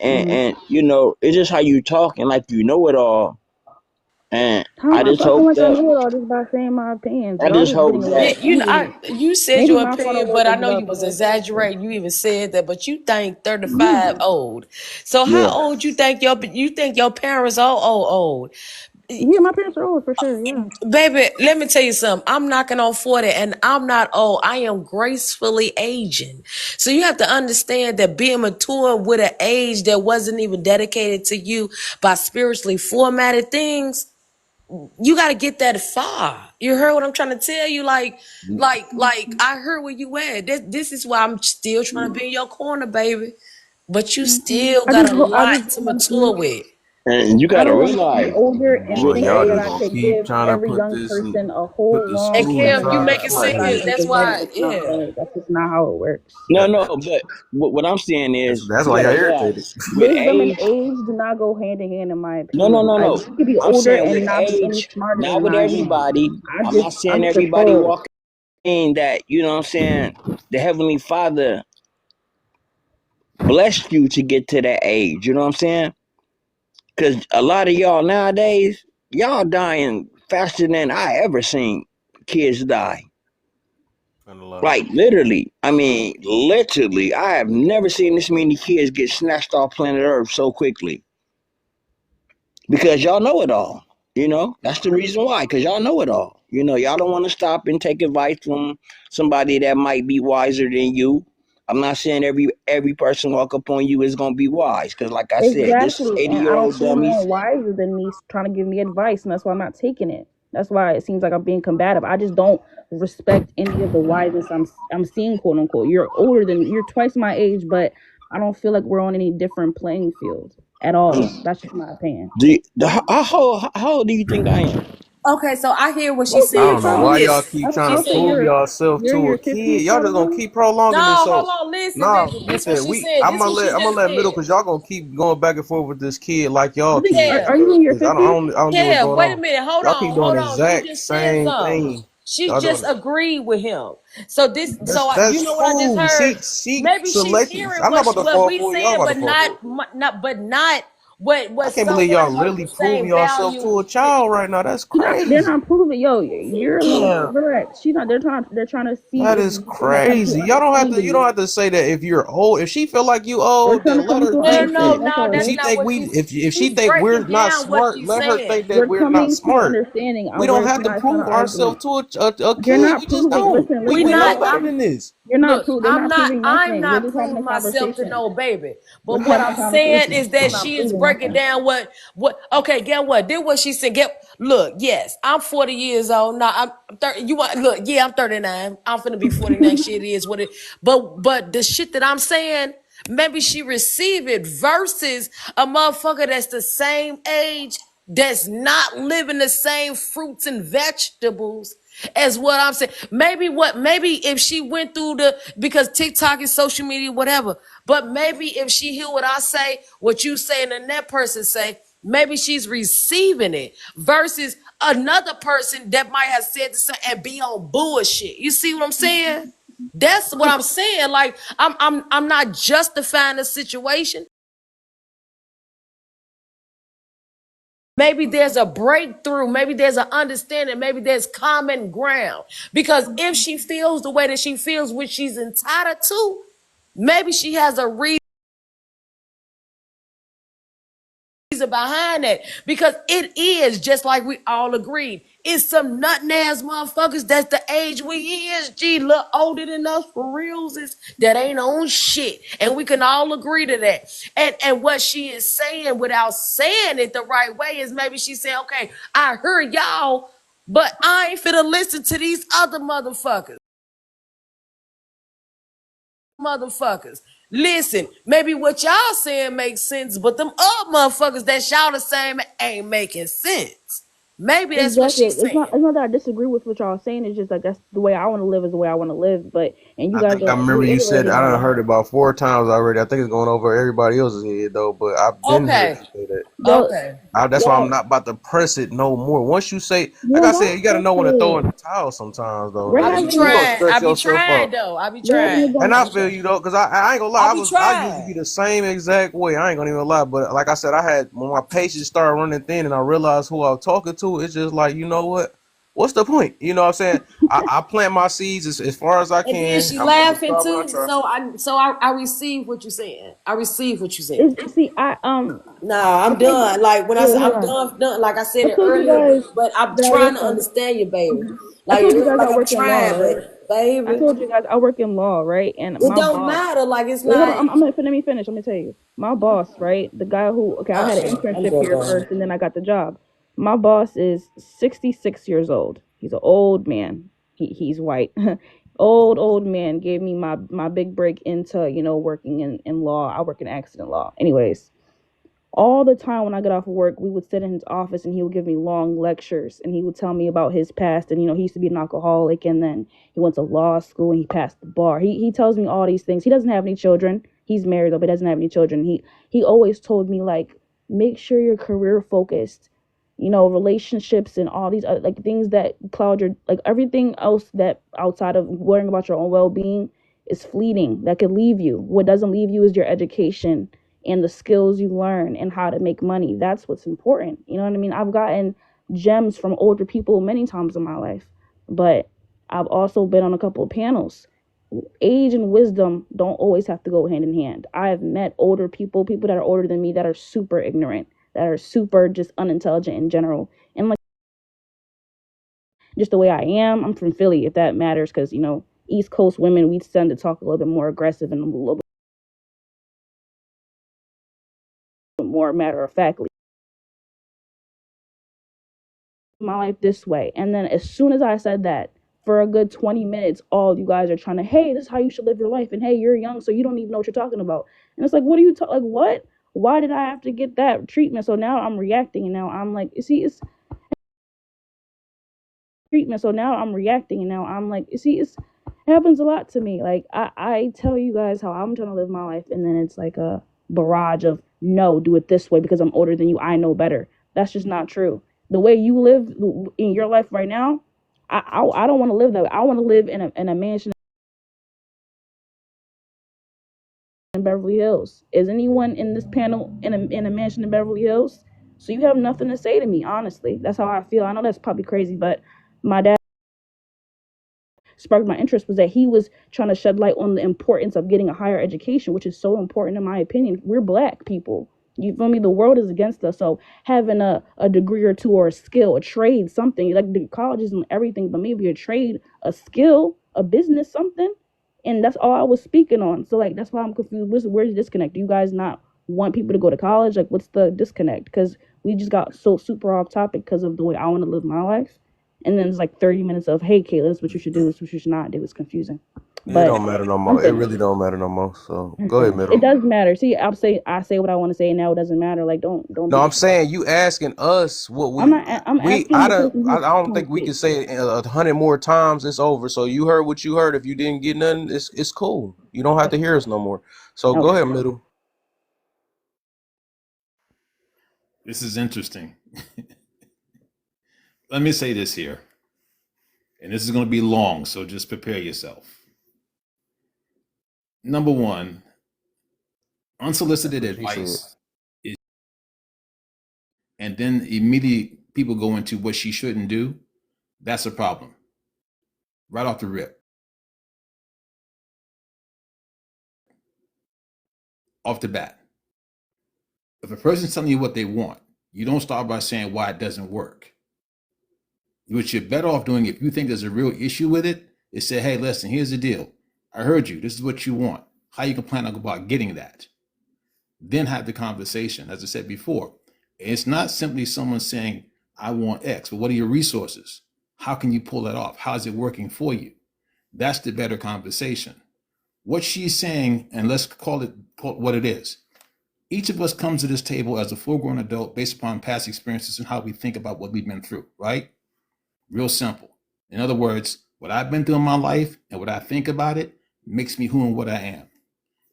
Mm-hmm. And you know, it's just how you talk and like you know it all. And How am I I just talking hope like I that know it all just by saying my opinions? I Y'all just just hope getting a that little you know, heated. you said Maybe your my frontal opinion, lobe but I was know you developed a was little faster. exaggerating. You even said that, but you think 35 old. So how yeah. old you think your parents are old? Yeah, my parents are old for sure. Yeah. Baby, let me tell you something. I'm knocking on 40 and I'm not old. I am gracefully aging. So you have to understand that being mature with an age that wasn't even dedicated to you by spiritually formatted things, you got to get that far. You heard what I'm trying to tell you? Like I heard where you at. This is why I'm still trying to be in your corner, baby. But you still got a I lot just to want to. mature with. And you I gotta don't want to be realize older and Boy, think y'all that just I gonna could keep give trying to every young person a put whole the long And school Kev, you feminine make it tribes sing advice it. first. and That's think that why, it's not yeah. good. That's just not how it works. no, That, no, but what I'm saying is that's you why gotta y'all realize irritated. with Wisdom and age. age do not go hand in hand, in my No, no, opinion. no, Like no. you could be I'm older saying with and not be any age, smarter not than with I am. everybody. I'm not I'm saying just a everybody pro. walking in that, you know what I'm saying, the Heavenly Father blessed you to get to that age. You know what I'm saying? Because a lot of y'all nowadays, y'all dying faster than I ever seen kids die. And a lot of Like literally, I mean, literally, I have never seen this many kids get snatched off planet Earth so quickly because y'all know it all. You know, that's the reason why, because y'all know it all. You know, y'all don't want to stop and take advice from somebody that might be wiser than you. I'm not saying every person walk up on you is gonna be wise, because like I said, this Exactly. And 80-year I don't old see anyone dummies. wiser than me trying to give me advice, and that's why I'm not taking it. That's why it seems like I'm being combative. I just don't respect any of the wiseness I'm seeing, quote unquote. You're twice my age, but I don't feel like we're on any different playing field at all. That's just my opinion. How old do you think I am? Okay, so I hear what Oh, she's I saying. don't know So 25. why y'all listen, keep trying she to I'll say said, prove yourself you're in to your a 50s kid. Y'all just gonna probably. keep prolonging this. no, hold So on, listen, nah, baby. This what listen, she said. This what she I'm gonna just let middle said. because y'all gonna keep going back and forth with this kid like y'all I think kids Kev, and are you stuff. in your Because 50s? I don't get what's Kev, going wait a on. minute. Hold Y'all keep on, doing hold the on. You exact just said same something. thing. She Y'all just don't. agreed with him. So you know That's what I just cool. heard? She Maybe she's selected. hearing I'm not about to what fall we for it. Y'all saying, about to but fall for it. not I what can't believe y'all someone of really the proving same yourself value. to a child right now. That's They're crazy. not proving. Yo, you're a little relax. She's not. They're trying to see That if is you're gonna come to crazy. an Y'all don't have to. You don't understanding. have to say that if you're old. If she feel like you They're old, trying then to let come her to an think that. understanding. That's No, all it If that's is. she not think what we, she's. if she She's think we're breaking not down what smart, she's let her saying. think that They're we're not coming to smart. understanding. We We're don't it's have to not. It's not an prove ourselves argument. to a You're kid. not We just proving. don't. Listen, We We listen. know not. better than this. You're not Look. proving. They're not proving I'm nothing. We're not just having proving a myself to conversation. no baby. We're But just what having a I'm saying conversation. is that I'm not she is proving breaking nothing. down what. Okay, get what? Did what she said. Look. Yes, I'm 40 years old. No, I'm 30. You want look? Yeah, I'm 39. I'm finna be 40 next year. It is what it. But the shit that I'm saying. Maybe she receive it versus a motherfucker that's the same age that's not living the same fruits and vegetables as what I'm saying. Maybe if she went through because TikTok is social media, whatever. But maybe if she hear what I say, what you say, and the that person say, maybe she's receiving it versus another person that might have said the same and be on bullshit. You see what I'm saying? That's what I'm saying. Like I'm not justifying the situation. Maybe there's a breakthrough. Maybe there's an understanding. Maybe there's common ground. Because if she feels the way that she feels, which she's entitled to, maybe she has a reason behind that. Because it is just like we all agreed. It's some nutting ass motherfuckers that's the age we is. Gee, look older than us for reals is that ain't on shit. And we can all agree to that. And what she is saying without saying it the right way is maybe she said, okay, I heard y'all, but I ain't finna listen to these other motherfuckers. Listen, maybe what y'all saying makes sense, but them other motherfuckers that y'all the same ain't making sense. Maybe that's what Exactly. she's saying. It's not that I disagree with what y'all saying. It's just like that's the way I want to live is the way I want to live. But and you I guys think I are remember you said reiterating I a done heard lot. it about 4 times already. I think it's going over everybody else's head though, but I've been heard Okay. you say that. Y'all, Okay. That's why I'm y'all, not about to press it no more. Once you say, like you I don't said, you got to press know when to throw in it. the towel sometimes though. We're Like I be you having gonna trying. I stress be yourself trying out. though. I be we're having a trying. And I I be feel trying. you though, cause I ain't gonna lie. I be I used to be trying. the same exact way. I ain't gonna even lie. But like I said, I had when my patience started running thin, and I realized who I was talking to. It's just like, you know what? What's the point? You know what I'm saying? I plant my seeds as far as I And then can. she I'm gonna laughing try what I too. try. So I receive what you're saying. I receive what you're saying. it's see Nah, I I'm told done. Like when I wait, said hold I'm on. done. Like I said I it told you earlier, guys but I'm that I trying work to in understand you, baby. I Like told you guys I I'm work in law, trying, right? I baby. told you guys I work in law, right? And It my don't boss. matter. Like it's Wait, hold on. not. Let me finish. Let me tell you. My boss, right? The guy who, okay, I had an I'm internship good, here baby. first and then I got the job. My boss is 66 years old. He's an old man. He's white. Old man gave me my big break into, working in law. I work in accident law. Anyways, all the time when I got off of work, we would sit in his office and he would give me long lectures and he would tell me about his past. And, he used to be an alcoholic and then he went to law school and he passed the bar. He tells me all these things. He doesn't have any children. He's married though, but doesn't have any children. He always told me like, make sure you're career focused, relationships and all these other, like things that cloud your, like everything else that outside of worrying about your own well-being is fleeting. That could leave you. What doesn't leave you is your education and the skills you learn and how to make money. That's what's important. You know what I mean? I've gotten gems from older people many times in my life, but I've also been on a couple of panels. Age and wisdom don't always have to go hand in hand. I have met older people that are older than me that are super ignorant, that are super just unintelligent in general. And like just the way I am, I'm from Philly, if that matters, because East Coast women, we tend to talk a little bit more aggressive and a little bit more matter of factly. My life this way. And then as soon as I said that, for a good 20 minutes, all you guys are trying to, hey, this is how you should live your life. And hey, you're young, so you don't even know what you're talking about. And it's like, what are you talking? Like, what? Why did I have to get that treatment? So now I'm reacting, and now I'm like, you see, it's treatment. So now I'm reacting, and now I'm like, you see, it happens a lot to me. Like, I tell you guys how I'm trying to live my life, and then it's like a barrage of, no, do it this way because I'm older than you. I know better. That's just not true. The way you live in your life right now, I don't want to live that way. I want to live in a mansion in Beverly Hills. Is anyone in this panel in a mansion in Beverly Hills? So you have nothing to say to me, honestly. That's how I feel. I know that's probably crazy, but my dad sparked my interest was that he was trying to shed light on the importance of getting a higher education, which is so important in my opinion. We're black people. You feel me? The world is against us. So having a degree or two or a skill, a trade, something like the college isn't everything, but maybe a trade, a skill, a business, something. And that's all I was speaking on. So like that's why I'm confused. Where's the disconnect? Do you guys not want people to go to college? Like what's the disconnect? Because we just got so super off topic because of the way I want to live my life. And then it's like 30 minutes of, hey, Kayla, this is what you should do, this is what you should not do. It's confusing. It But don't matter no more. It something. really don't matter no more. So go ahead, It middle. does matter. See, I say what I want to say, and now it doesn't matter. Like, don't No, be. I'm saying you asking us what I'm not. I'm we asking the person I who's don't trying think to we can speak. say it 100 more times. It's over. So you heard what you heard. If you didn't get nothing, it's cool. You don't have to hear us no more. So go Okay. ahead, middle. This is interesting. Let me say this here, and this is going to be long, so just prepare yourself. Number one, unsolicited That's what she said. advice is, and then immediately people go into what she shouldn't do. That's a problem. Right off the rip. Off the bat. If a person's telling you what they want, you don't start by saying why it doesn't work. What you're better off doing if you think there's a real issue with it is say, hey, listen, here's the deal. I heard you. This is what you want. How you can plan about getting that. Then have the conversation. As I said before, it's not simply someone saying, I want X, but what are your resources? How can you pull that off? How is it working for you? That's the better conversation. What she's saying, and let's call it what it is. Each of us comes to this table as a full-grown adult based upon past experiences and how we think about what we've been through, right? Real simple. In other words, what I've been through in my life and what I think about it makes me who and what I am.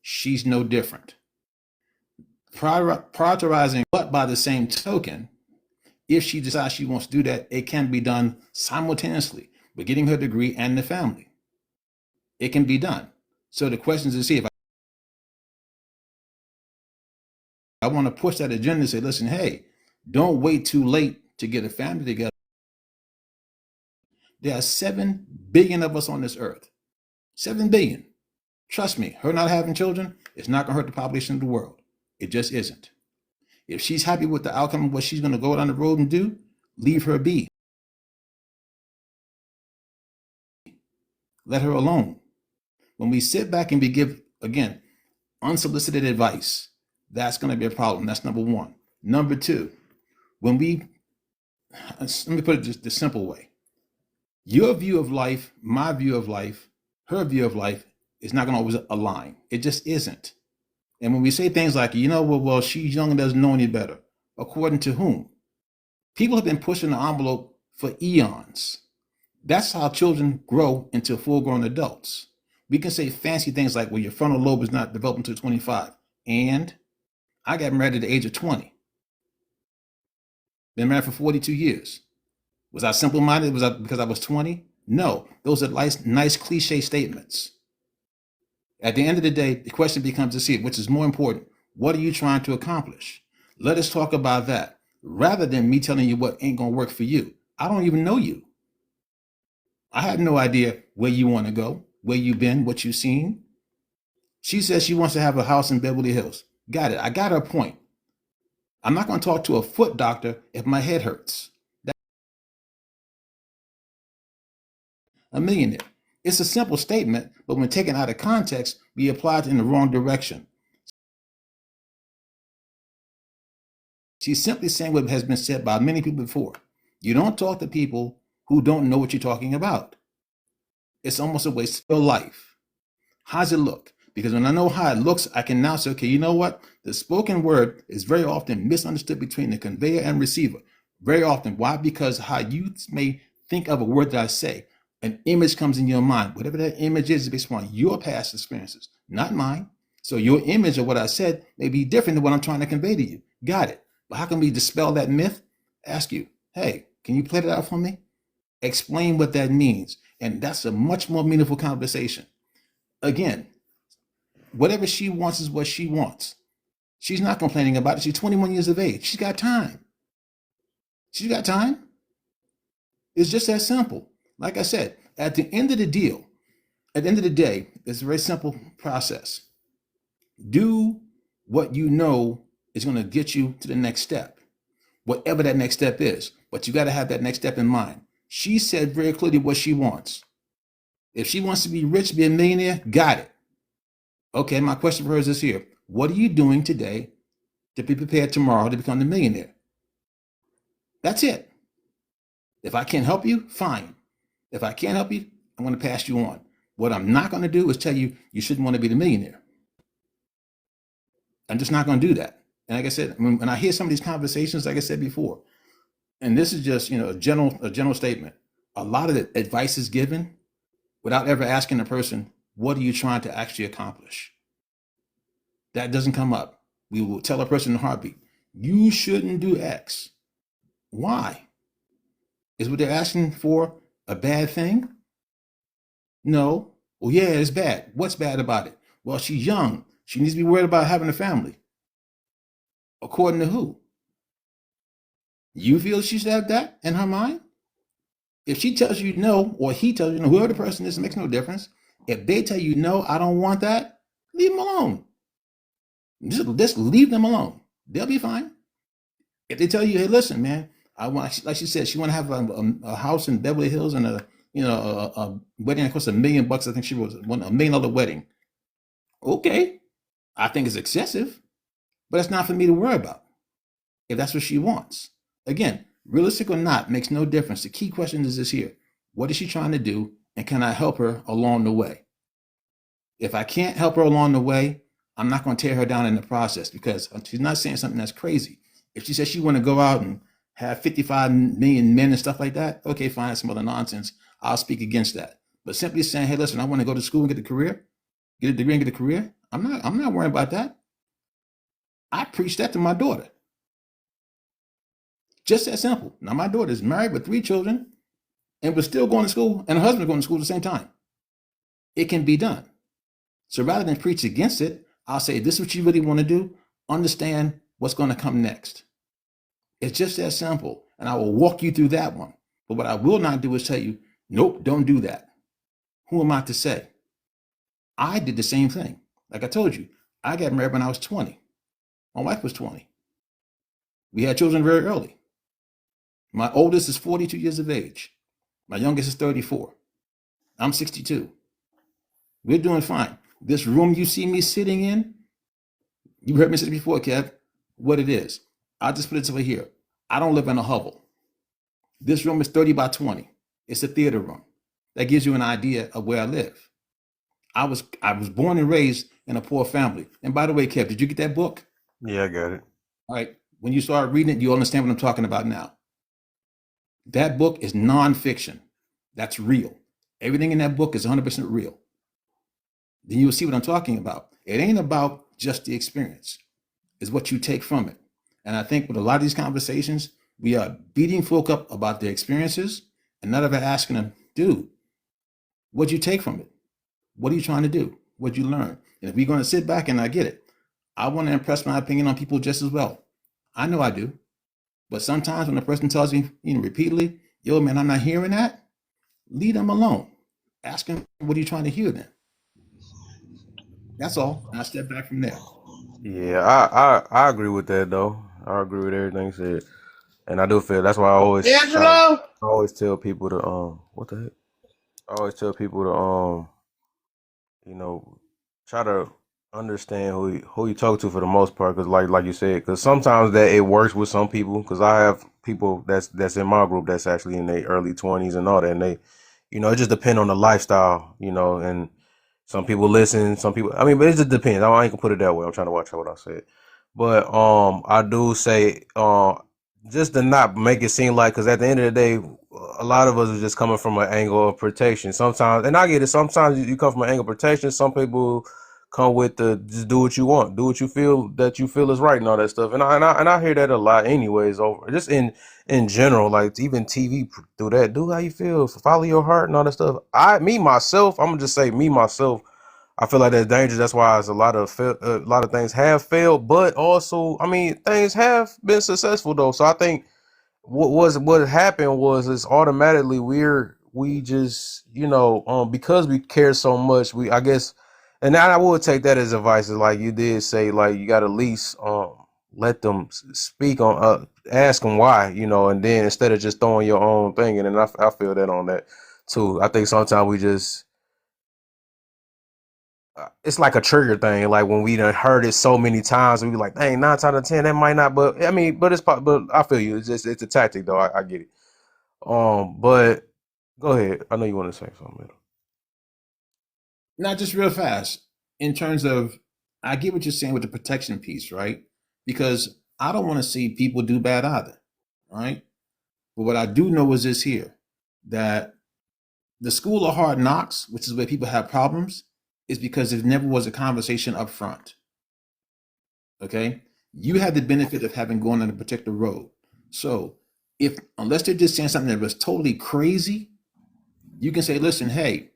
She's no different. Prioritizing, but by the same token, if she decides she wants to do that, it can be done simultaneously with getting her degree and the family. It can be done. So the question is to see if I want to push that agenda and say, listen, hey, don't wait too late to get a family together. There are 7 billion of us on this earth. 7 billion. Trust me, her not having children is not going to hurt the population of the world. It just isn't. If she's happy with the outcome of what she's going to go down the road and do, leave her be. Let her alone. When we sit back and we give, again, unsolicited advice, that's going to be a problem. That's number one. Number two, let me put it just the simple way. Your view of life, my view of life, her view of life is not going to always align. It just isn't. And when we say things like, well, she's young and doesn't know any better, according to whom? People have been pushing the envelope for eons. That's how children grow into full-grown adults. We can say fancy things like, well, your frontal lobe is not developed until 25. And I got married at the age of 20. Been married for 42 years. Was I simple-minded? Was I because I was 20? No, those are nice cliche statements. At the end of the day, the question becomes to see which is more important. What are you trying to accomplish? Let us talk about that rather than me telling you what ain't going to work for you. I don't even know you. I have no idea where you want to go, where you've been, what you've seen. She says she wants to have a house in Beverly Hills. Got it. I got her point. I'm not going to talk to a foot doctor if my head hurts. That's a millionaire. It's a simple statement, but when taken out of context, we apply it in the wrong direction. She's simply saying what has been said by many people before. You don't talk to people who don't know what you're talking about. It's almost a waste of your life. How's it look? Because when I know how it looks, I can now say, okay, you know what? The spoken word is very often misunderstood between the conveyor and receiver. Very often. Why? Because how you may think of a word that I say, an image comes in your mind. Whatever that image is based upon your past experiences, not mine. So your image of what I said may be different than what I'm trying to convey to you. Got it. But how can we dispel that myth? Ask you, hey, can you play that out for me? Explain what that means. And that's a much more meaningful conversation. Again, whatever she wants is what she wants. She's not complaining about it. She's 21 years of age. She's got time. She's got time. It's just that simple. Like I said, at the end of the deal, at the end of the day, it's a very simple process. Do what you know is going to get you to the next step, whatever that next step is. But you got to have that next step in mind. She said very clearly what she wants. If she wants to be rich, be a millionaire, got it. Okay, my question for her is this here. What are you doing today to be prepared tomorrow to become the millionaire? That's it. If I can't help you, fine. If I can't help you, I'm going to pass you on. What I'm not going to do is tell you you shouldn't want to be the millionaire. I'm just not going to do that. And like I said, when I hear some of these conversations, like I said before, and this is just a general statement. A lot of the advice is given without ever asking the person, what are you trying to actually accomplish? That doesn't come up. We will tell a person in a heartbeat, you shouldn't do X. Why? Is what they're asking for a bad thing? No. Well, yeah, it's bad. What's bad about it? Well, she's young. She needs to be worried about having a family. According to who? You feel she should have that in her mind? If she tells you no, or he tells you no, whoever the person is, it makes no difference. If they tell you no, I don't want that, leave them alone. Just leave them alone. They'll be fine. If they tell you, hey, listen, man, I want, like she said, she want to have a house in Beverly Hills and a wedding that costs $1 million. I think she was $1 million wedding. Okay, I think it's excessive, but it's not for me to worry about. If that's what she wants, again, realistic or not makes no difference. The key question is this here: what is she trying to do, and can I help her along the way? If I can't help her along the way, I'm not going to tear her down in the process because she's not saying something that's crazy. If she says she want to go out and have 55 million men and stuff like that, okay, fine, that's some other nonsense. I'll speak against that. But simply saying, hey, listen, I want to go to school and get a career, get a degree and get a career, I'm not worrying about that. I preach that to my daughter. Just that simple. Now, my daughter is married with 3 children and was still going to school, and her husband going to school at the same time. It can be done. So rather than preach against it, I'll say, this is what you really want to do. Understand what's going to come next. It's just that simple. And I will walk you through that one. But what I will not do is tell you, nope, don't do that. Who am I to say? I did the same thing. Like I told you, I got married when I was 20. My wife was 20. We had children very early. My oldest is 42 years of age. My youngest is 34. I'm 62. We're doing fine. This room you see me sitting in, you heard me say before, Kev, what it is. I'll just put it over here. I don't live in a hovel. This room is 30 by 20. It's a theater room. That gives you an idea of where I live. I was born and raised in a poor family. And by the way, Kev, did you get that book? Yeah, I got it. All right. When you start reading it, you'll understand what I'm talking about now. That book is nonfiction. That's real. Everything in that book is 100% real. Then you'll see what I'm talking about. It ain't about just the experience. It's what you take from it. And I think with a lot of these conversations, we are beating folk up about their experiences and not ever asking them, dude, what'd you take from it? What are you trying to do? What'd you learn? And if we're going to sit back, and I get it, I want to impress my opinion on people just as well. I know I do. But sometimes when a person tells me, repeatedly, yo, man, I'm not hearing that, leave them alone. Ask them, what are you trying to hear then? That's all. And I step back from there. Yeah, I agree with that though. I agree with everything said, and I do feel that's why I always tell people to what the heck? I always tell people to you know, try to understand who you talk to for the most part, because like you said, because sometimes that it works with some people, because I have people that's in my group that's actually in their early 20s and all that, and they, it just depends on the lifestyle, and some people listen, some people, I mean, but it just depends. I ain't gonna put it that way. I'm trying to watch out what I said, but I do say just to not make it seem like, because at the end of the day, a lot of us are just coming from an angle of protection sometimes, and I get it. Sometimes you come from an angle of protection. Some people come with the just do what you want, do what you feel that you feel is right and all that stuff. And I hear that a lot anyways over just in general, like even TV do that. Do how you feel, follow your heart and all that stuff. Me myself, I'm gonna just say me myself. I feel like that's dangerous. That's why it's a lot of things have failed, but also, I mean, things have been successful though. So I think what happened was it's automatically we just because we care so much we I guess and I would take that as advice is like you did say like you got to at least let them speak on ask them why and then instead of just throwing your own thing in and I feel that on that too. I think sometimes we just it's like a trigger thing. Like when we done heard it so many times, we be like, "Dang, 9 times out of 10, that might not." But I mean, but I feel you. It's a tactic, though. I get it. But go ahead. I know you want to say something. Not just real fast in terms of, I get what you're saying with the protection piece, right? Because I don't want to see people do bad either, right? But what I do know is this here, that the school of hard knocks, which is where people have problems, is because there never was a conversation up front. Okay, you had the benefit of having gone on a particular road. So if unless they're just saying something that was totally crazy, you can say, listen, hey,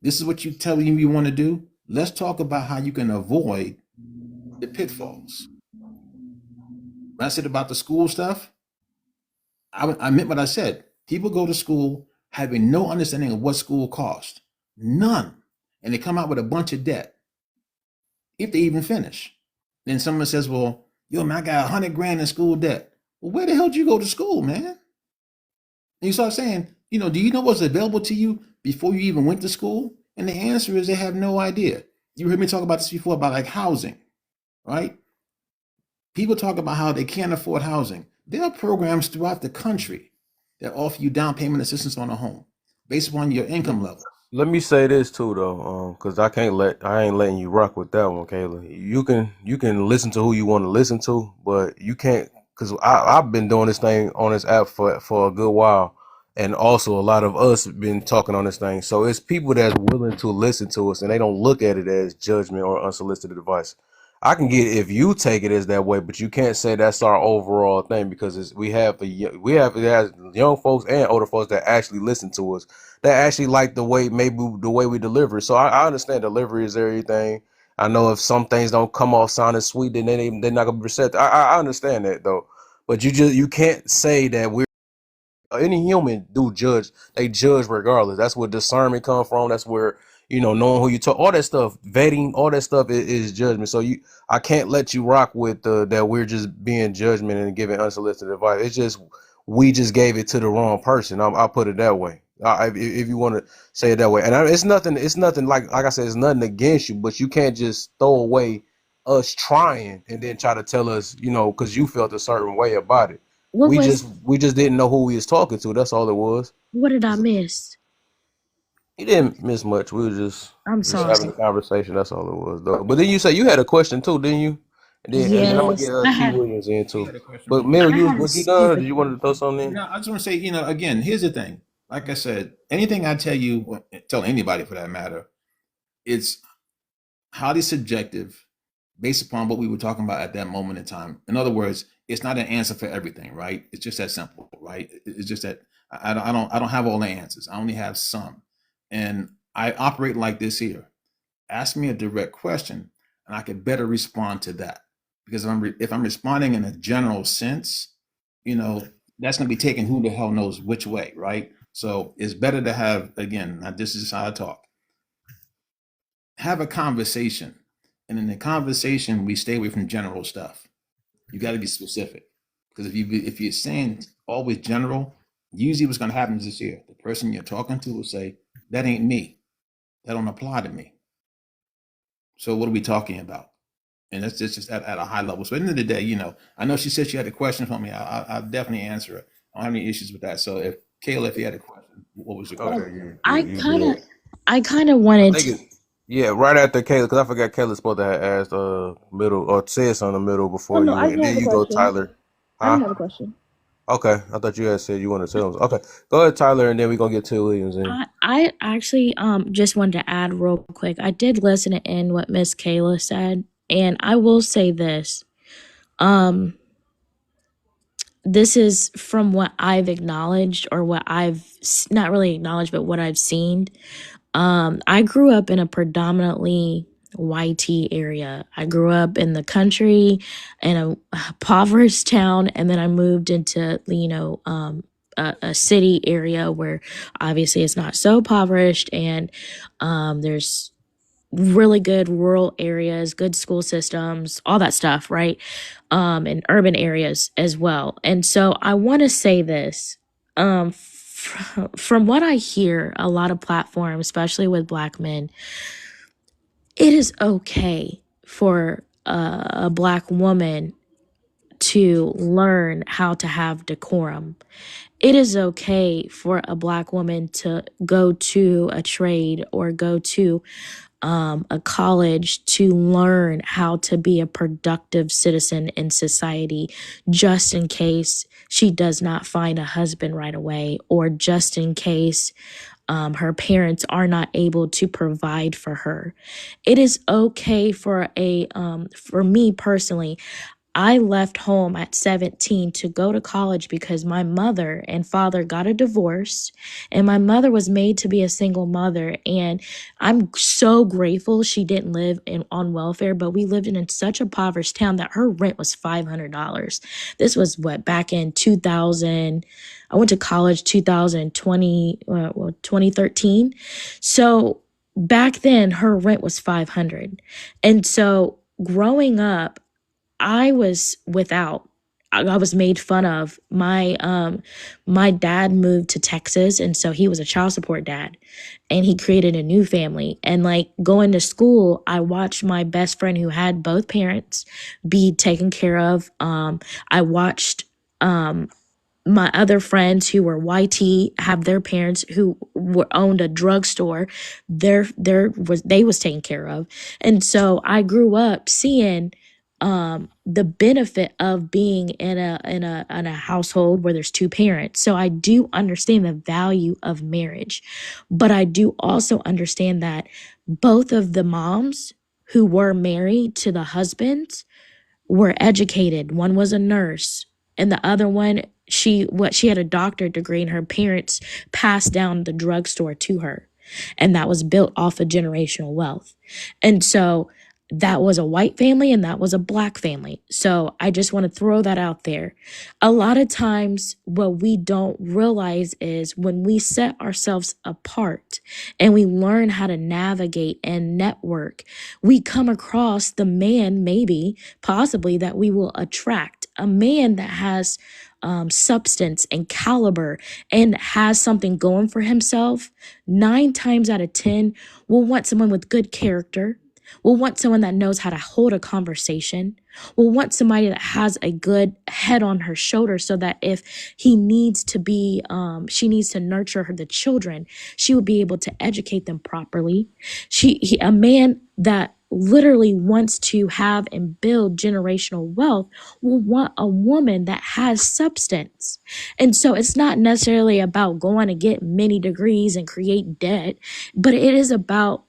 this is what you tell me you want to do. Let's talk about how you can avoid the pitfalls. When I said about the school stuff, I meant what I said. People go to school having no understanding of what school costs, none, and they come out with a bunch of debt if they even finish. Then someone says, "Well, yo, man, I got 100 grand in school debt." Well, where the hell did you go to school, man? And you start saying, do you know what's available to you before you even went to school? And the answer is they have no idea. You heard me talk about this before about like housing, right? People talk about how they can't afford housing. There are programs throughout the country that offer you down payment assistance on a home based upon your income level. Let me say this too though, because I ain't letting you rock with that one, Kayla. You can listen to who you want to listen to, but you can't because I've been doing this thing on this app for a good while, and also a lot of us have been talking on this thing. So it's people that's willing to listen to us, and they don't look at it as judgment or unsolicited advice. I can get if you take it as that way, but you can't say that's our overall thing because it has young folks and older folks that actually listen to us that actually like the way we deliver. So I understand delivery is everything. I know if some things don't come off sounding sweet, then they're not gonna be receptive. I understand that though, but you can't say that we're any human do judge. They judge regardless. That's where discernment come from. That's where knowing who you talk, all that stuff, vetting, all that stuff is judgment. So I can't let you rock with that we're just being judgment and giving unsolicited advice. It's just we just gave it to the wrong person. I'll put it that way. If you want to say it that way, and it's nothing. It's nothing like I said. It's nothing against you, but you can't just throw away us trying and then try to tell us, because you felt a certain way about it. What was We just didn't know who we was talking to. That's all it was. what did I miss? He didn't miss much. We were I'm just sorry. having a conversation. That's all it was, though. But then you say you had a question too, didn't you? And then I'm gonna Yes, get I T had Williams in He too. had a question But for me. Mel, I had a was you done? Or stupid did you want to throw something in? No, I just want to say, again, here's the thing. Like I said, anything I tell you, tell anybody for that matter, it's highly subjective based upon what we were talking about at that moment in time. In other words, it's not an answer for everything, right? It's just that simple, right? It's just that I don't have all the answers. I only have some, and I operate like this here. Ask me a direct question, and I can better respond to that. Because if I'm responding in a general sense, you know, that's going to be taken who the hell knows which way, right? So it's better to have, again, now this is how I talk. Have a conversation, and in the conversation, we stay away from general stuff. You got to be specific, because if you're saying always general, usually what's going to happen is this here: the person you're talking to will say, "That ain't me. That don't apply to me." So what are we talking about? And that's just at a high level. So at the end of the day, I know she said she had a question for me. I'll definitely answer it. I don't have any issues with that. So if you had a question, what was your question? Okay, I you kind of good. I kind of I wanted think to. it's yeah, right after Kayla, because I forgot Kayla's supposed to have asked middle or said something in the middle Oh before no, you I went. do have Then a you go, question. Tyler. I do Huh? have a question. Okay, I thought you had said you wanted to tell them. Okay, go ahead, Tyler, and then we're gonna get Till Williams in. I actually just wanted to add real quick. I did listen in what Miss Kayla said, and I will say this. Um, this is from what I've acknowledged, or what I've not really acknowledged, but what I've seen. I grew up in a predominantly YT area. I grew up in the country in a impoverished town, and then I moved into a city area where obviously it's not so impoverished, and there's really good rural areas, good school systems, all that stuff, right? In urban areas as well. And so I want to say this. From what I hear, a lot of platforms, especially with Black men, it is okay for a Black woman to learn how to have decorum. It is okay for a Black woman to go to a trade or go to a college to learn how to be a productive citizen in society, just in case she does not find a husband right away, or just in case her parents are not able to provide for her. It is okay for me personally. I left home at 17 to go to college because my mother and father got a divorce, and my mother was made to be a single mother. And I'm so grateful she didn't live on welfare, but we lived in such a impoverished town that her rent was $500. This was back in 2000. I went to college 2013. So back then her rent was 500. And so growing up, I was without. I was made fun of. My dad moved to Texas, and so he was a child support dad, and he created a new family. And like going to school, I watched my best friend who had both parents be taken care of. I watched my other friends who were YT have their parents who owned a drugstore. They was taken care of. And so I grew up seeing the benefit of being in a household where there's two parents. So I do understand the value of marriage, but I do also understand that both of the moms who were married to the husbands were educated. One was a nurse, and the other one, she had a doctorate degree, and her parents passed down the drugstore to her, and that was built off of generational wealth. And so that was a white family and that was a Black family. So I just want to throw that out there. A lot of times what we don't realize is when we set ourselves apart and we learn how to navigate and network, we come across the man, maybe possibly, that we will attract, a man that has substance and caliber and has something going for himself. 9 times out of 10 will want someone with good character. We'll want someone that knows how to hold a conversation. We'll want somebody that has a good head on her shoulder, so that if he needs to be, she needs to nurture the children, she will be able to educate them properly. A man that literally wants to have and build generational wealth will want a woman that has substance. And so it's not necessarily about going to get many degrees and create debt, but it is about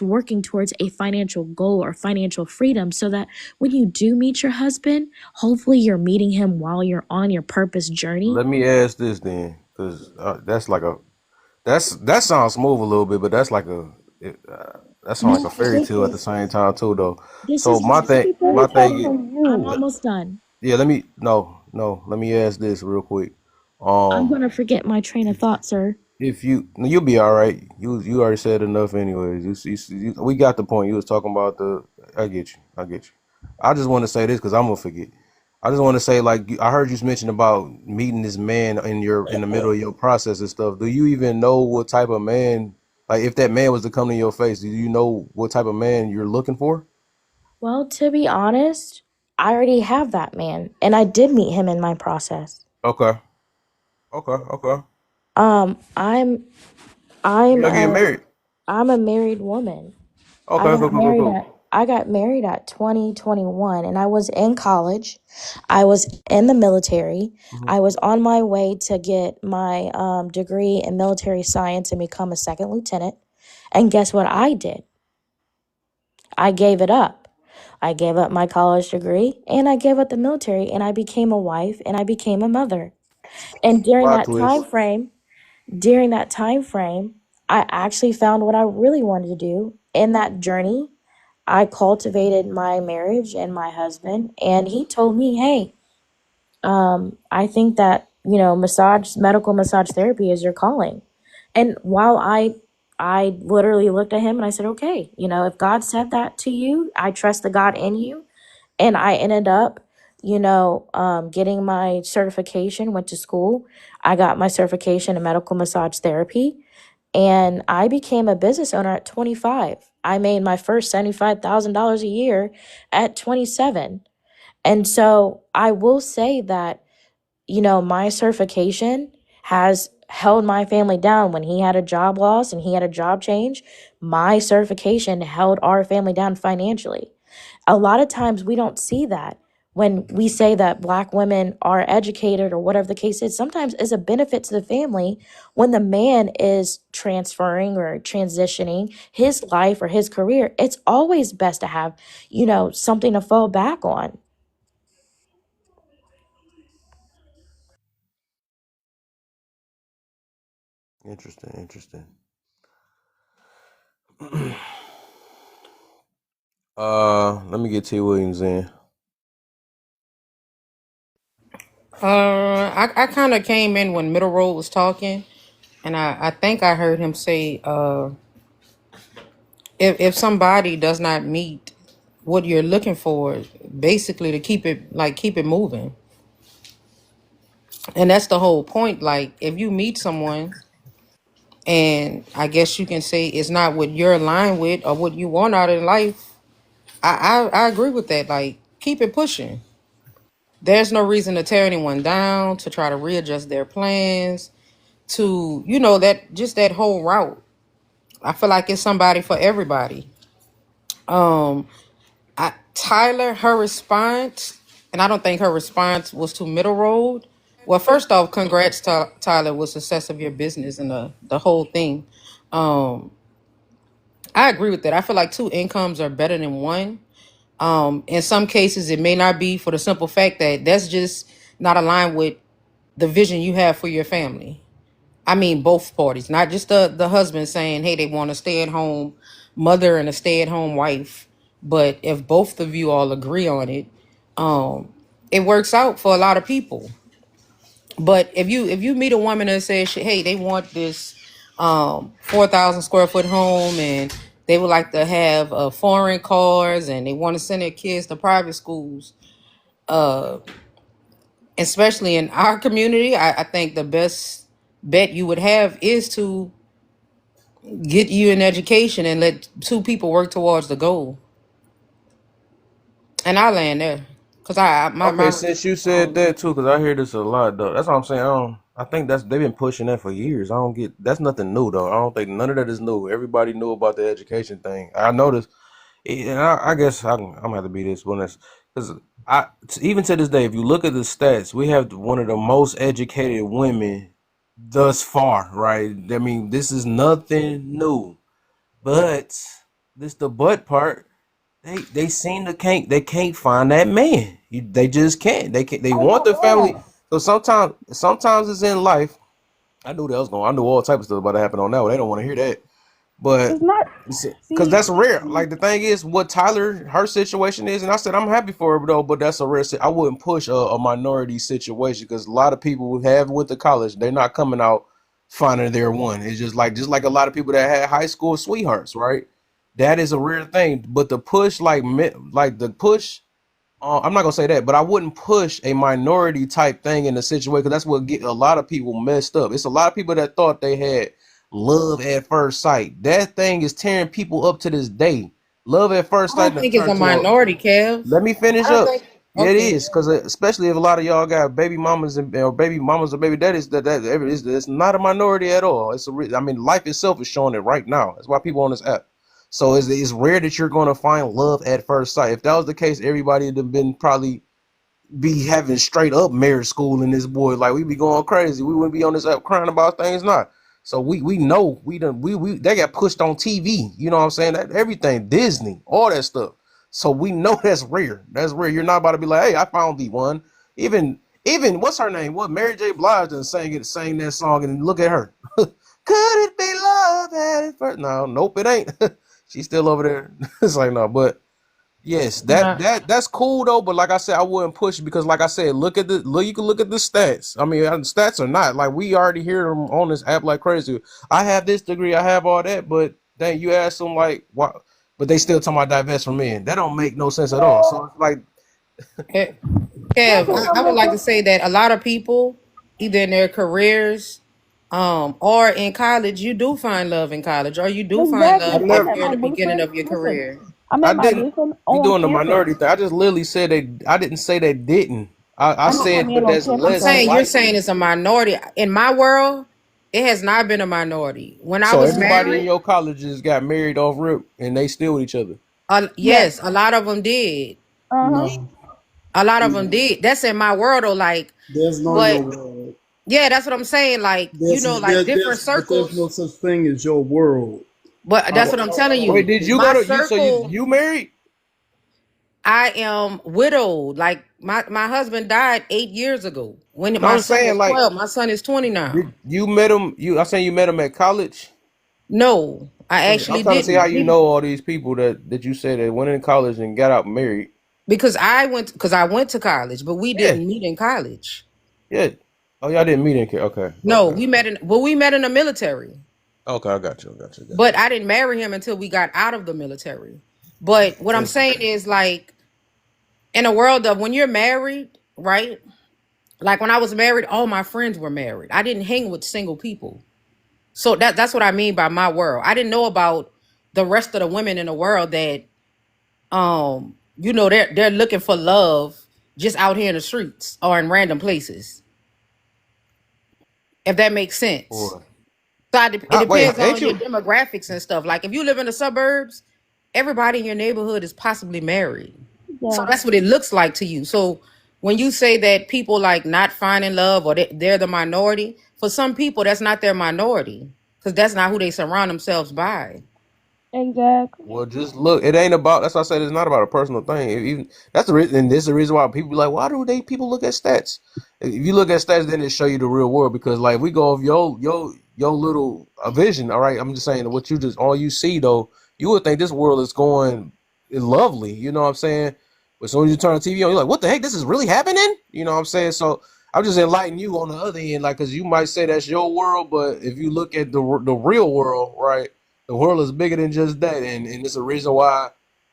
working towards a financial goal or financial freedom, so that when you do meet your husband, hopefully you're meeting him while you're on your purpose journey. Let me ask this then, because that's like that sounds smooth a little bit, but that's like that sounds like No, a fairy tale at the same time too, though. this So is my just, thing, my thing, I'm almost done. yeah. Let me no. Let me ask this real quick. I'm Um, going to forget my train of thought, sir. if you no, you'll be all right. You already said enough, anyways. We got the point. You was talking about the. I get you. I get you. I just want to say this because I'm gonna forget. I just want to say, like, I heard you mention about meeting this man in the middle of your process and stuff. Do you even know what type of man, like, if that man was to come to your face, do you know what type of man you're looking for? Well, to be honest, I already have that man, and I did meet him in my process. Okay. Okay. Okay. Um, I'm When I'm y'all getting a married? I'm a married woman. I Okay. Cool. got Cool. Cool. married at Cool. I got married at 2021, and I was in college. I was in the military. Mhm. I was on my way to get my degree in military science and become a second lieutenant. And guess what I did? I gave it up. I gave up my college degree and I gave up the military and I became a wife and I became a mother. And Plot twist. during that time frame, I actually found what I really wanted to do in that journey. I cultivated my marriage and my husband, and he told me, "Hey, I think that medical massage therapy is your calling." And while I literally looked at him and I said, "Okay, if God said that to you, I trust the God in you." And I ended up, getting my certification. Went to school. I got my certification in medical massage therapy, and I became a business owner at 25. I made my first $75,000 a year at 27. And so I will say that, my certification has held my family down. When he had a job loss and he had a job change, my certification held our family down financially. A lot of times we don't see that when we say that Black women are educated or whatever the case is. Sometimes it's a benefit to the family when the man is transferring or transitioning his life or his career. It's always best to have, something to fall back on. Interesting, interesting. Let me get T Williams in. I kind of came in when Middle Road was talking, and I think I heard him say, if somebody does not meet what you're looking for, basically to keep it moving, and that's the whole point. Like, if you meet someone, and I guess you can say it's not what you're aligned with or what you want out of life, I agree with that. Like, keep it pushing. There's no reason to tear anyone down, to try to readjust their plans, to that just that whole route. I feel like it's somebody for everybody. um Tyler, her response, and I don't think her response was to Middle Road. Well, first off, congrats to Tyler with success of your business and the whole thing. um I agree with that. I feel like two incomes are better than one. In some cases it may not be, for the simple fact that that's just not aligned with the vision you have for your family. I mean, both parties, not just the husband saying, hey, they want a stay at home mother and a stay at home wife. But if both of you all agree on it, it works out for a lot of people. But if you meet a woman that says, hey, they want this 4,000 square foot home, and they would like to have foreign cars, and they want to send their kids to private schools, uh, especially in our community, I think the best bet you would have is to get you an education and let two people work towards the goal. And I land there because my Okay, since you said that too, because I hear this a lot though. That's what I'm saying. I think they've been pushing that for years. I don't get that's nothing new though. I don't think none of that is new. Everybody knew about the education thing. I noticed, and I guess I'm gonna have to be this one that's because even to this day, if you look at the stats, we have one of the most educated women thus far. Right? I mean, this is nothing new, but this the but part. They seem to can't find that man. They just can't. They want the family. So sometimes it's in life. I knew that was going. I knew all type of stuff about to happen on that one. They don't want to hear that. But It's not. because See, that's rare. Like the thing is, what Tyler her situation is, and I said I'm happy for her though. But that's a rare. I wouldn't push a minority situation because a lot of people who have with the college, they're not coming out finding their one. It's just like a lot of people that had high school sweethearts, right? That is a rare thing. But the push, like the push. I'm not gonna say that, but I wouldn't push a minority type thing in the situation because that's what get a lot of people messed up. It's a lot of people that thought they had love at first sight. That thing is tearing people up to this day. Love at first sight don't to think it's turn a to a. minority, Kev. Let me I finish don't up. think. Yeah, it Okay. is because especially if a lot of y'all got baby mamas and or baby mamas or baby daddies, it's not a minority at all. I mean, life itself is showing it right now. That's why people on this app. So it's rare that you're going to find love at first sight. If that was the case, everybody would have been probably be having straight up marriage school in this boy. Like we be going crazy. We wouldn't be on this app crying about things not. So we know we they got pushed on TV. You know what I'm saying? That everything Disney, all that stuff. So we know that's rare. That's rare. You're not about to be like, hey, I found the one. Even what's her name? What Mary J. Blige done sang that song and look at her. Could it be love at it first? No, nope, it ain't. She's still over there. It's like no, but yes, that's cool though. But like I said, I wouldn't push because, like I said, look. You can look at the stats. I mean, stats are not like we already hear them on this app like crazy. I have this degree, I have all that, but then you ask them like, why? But they still talking about divest from men. That don't make no sense at all. So it's like, Kev, I would like to say that a lot of people, either in their careers, or in college, you do find love in college, or you do find Exactly. I love I if never, met you're in my the beginning boyfriend. of your Listen, career. I I met my didn't. boyfriend You on doing the campus. minority thing? I just literally said they. I didn't say they didn't. I I met my said, man but on that's campus I'm less though. saying you're saying likely. it's a minority. In my world, it has not been a minority. When I So was everybody in married, your colleges got married off rip, and they still with each other. Yes. yes, a lot of them did. Uh-huh. No, A lot of them no, did. That's in my world, though. Like, there's no but your world. yeah, that's what I'm saying. Like, like different But there's no circles. such thing as your world. But that's what I'm telling Wait, you. did you go My to you? So circle, you married? I am widowed. Like my husband died 8 years ago. When No, my I'm son saying is like, 12, my son is 20 now. did you met him? I'm saying you met him at college. No, I Okay, I'm actually trying to see how didn't. you know all these people that you said that went in college and got out married. Because I went to college, but we Yeah, didn't meet in college. yeah. Oh, y'all didn't meet in. Okay, No, okay, we met in the military. okay. I got you. I got you. Got But I didn't marry him until we got out of the military. But what you. I'm saying is, like, in a world of when you're married, right? Like when I was married, all my friends were married. I didn't hang with single people. So that's what I mean by my world. I didn't know about the rest of the women in the world that they're looking for love just out here in the streets or in random places. If that makes sense. Boy. So it Wait, depends ain't on your you? demographics and stuff. Like if you live in the suburbs, everybody in your neighborhood is possibly married. So Yeah. that's what it looks like to you. So when you say that people like not finding love or they're the minority, for some people that's not their minority because that's not who they surround themselves by. Exactly. Well, just look. It ain't about. That's why I said it's not about a personal thing. Even that's the reason. And this is the reason why people be like, why do they people look at stats? If you look at stats, then it show you the real world. Because like we go off your little vision. All right, I'm just saying what you just all you see though. You would think this world is going lovely. You know what I'm saying? But as soon as you turn the TV on, you're like, what the heck? This is really happening. You know what I'm saying? So I'm just enlightening you on the other end, like, because you might say that's your world, but if you look at the real world, right? The world is bigger than just that, and it's a reason why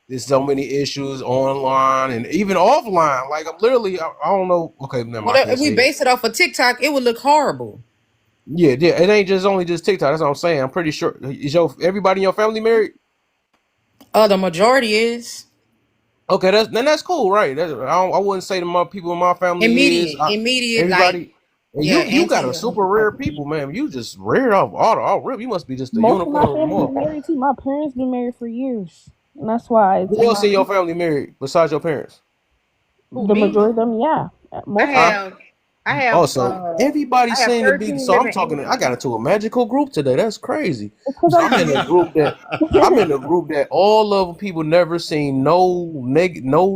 there's so many issues online and even offline. Like I'm literally, I don't know. Okay, never mind, Well, I if can't we say it. base it off of TikTok, it would look horrible. Yeah, yeah, it ain't just only just TikTok. That's what I'm saying. I'm pretty sure is your everybody in your family married. The majority is Okay, that's cool, right? I wouldn't say to my people in my family is immediate, like everybody. And yeah, you got auntie a or super uncle type rare of people, thing. man. You just rare off all rip. You must be just a Most of my unicorn family more. been married too. My parents been married for years. And that's why it's Who in else my in your family married besides your parents? Who, the me? majority of them, yeah. I Most of them. Huh? have, I have, Also, everybody I have seem to be. 13 So I'm living talking. I aunties. got into a magical group today. That's crazy. It's because So I I'm in a group that all of people never seen no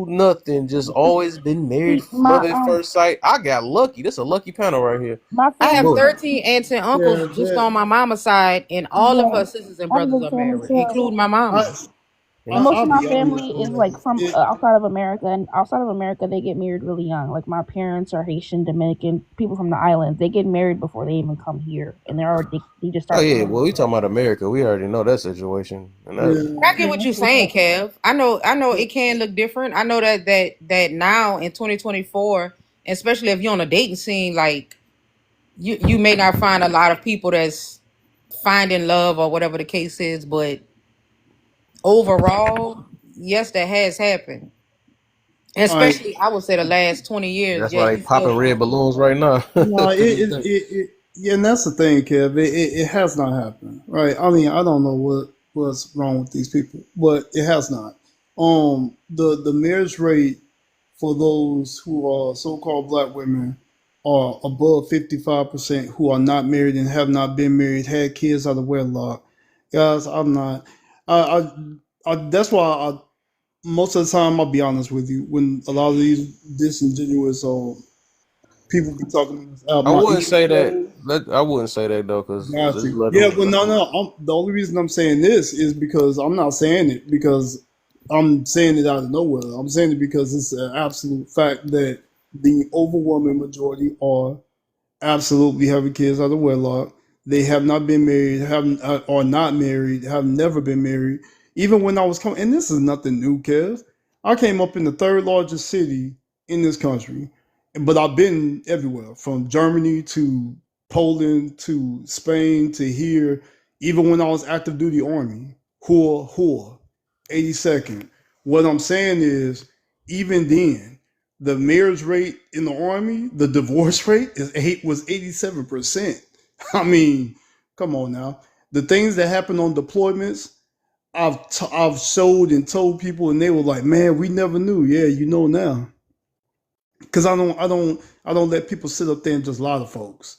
nothing. Just always been married, see love at first sight. I got lucky. This is a lucky panel right here. my I have family. Look, 13 aunts and uncles Yeah, just on my mama's side, and all of Yeah, her sisters and I have a brothers big are family married, too. including my I, mama. yeah. Most of I'll my be honest, family is like man. from outside of America, and outside of America, they get married really young. Like my parents are Haitian, Dominican, people from the islands. They get married before they even come here, and they're already they just Oh start yeah. planning. Well, we talking about America. We already know that situation. And that. I get what you're saying, Kev. I know it can look different. I know that now in 2024, especially if you're on a dating scene, like you may not find a lot of people that's finding love or whatever the case is, but overall, yes, that has happened. And Like, especially, I would say the last 20 years, That's yeah, why they you still popping red find it. balloons right now no, to this day. yeah, and that's the thing, Kev. It has not happened, right? I mean, I don't know what. what's wrong with these people, but it has not. The marriage rate for those who are so-called black women are above 55% who are not married and have not been married, had kids out of wedlock. Guys, I'm not. I, that's why most of the time, I'll be honest with you, when a lot of these disingenuous people be talking on this I my wouldn't intro say that. goes. I wouldn't say that though, because Got just you. Yeah, well, let no, them. no. The only reason I'm saying this is because I'm not saying it because I'm saying it out of nowhere. I'm saying it because it's an absolute fact that the overwhelming majority are absolutely having kids out of wedlock. They have not been married, have are not married, have never been married. Even when I was coming, and this is nothing new, Kev. I came up in the third largest city in this country, but I've been everywhere from Germany to Poland to Spain to here. Even when I was active duty army, whore, 82nd. What I'm saying is, even then, the marriage rate in the army, the divorce rate was 87%. I mean, come on now. The things that happen on deployments, I've showed and told people, and they were like, "Man, we never knew." Yeah, you know now, because I don't let people sit up there and just lie to folks.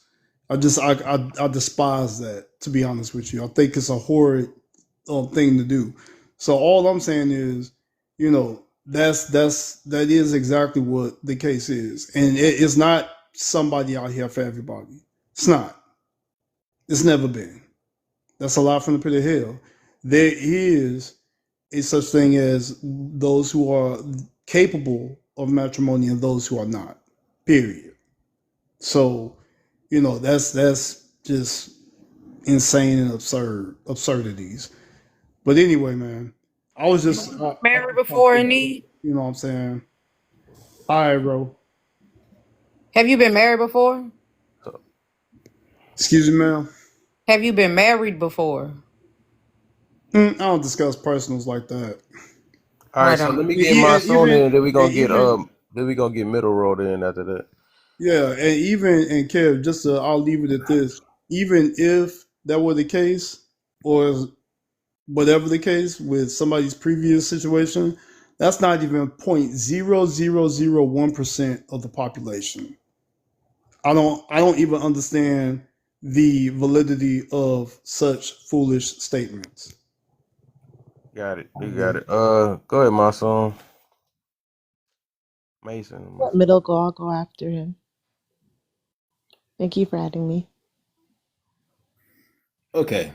I despise that. To be honest with you, I think it's a horrid thing to do. So all I'm saying is, that is exactly what the case is, and it's not somebody out here for everybody. It's not. It's never been. That's a lot from the pit of hell. There is a such thing as those who are capable of matrimony and those who are not. Period. So, that's just insane and absurdities. But anyway, man, I was just I Married was talking before, about Indy? you know what I'm saying. All right, bro. Have you been married before? Excuse me, ma'am. Have you been married before? I don't discuss personals like that. All right, Right so let on. me get my Even son in, even and then we and gonna get even middle road in after that. yeah, and even and Kev, I'll leave it at this. Even if that were the case, or whatever the case with somebody's previous situation, that's not even 0.0001% of the population. I don't even understand the validity of such foolish statements. Got it. You got it. Go ahead, my son. Mason. Let middle go, I'll go after him. Thank you for adding me. Okay.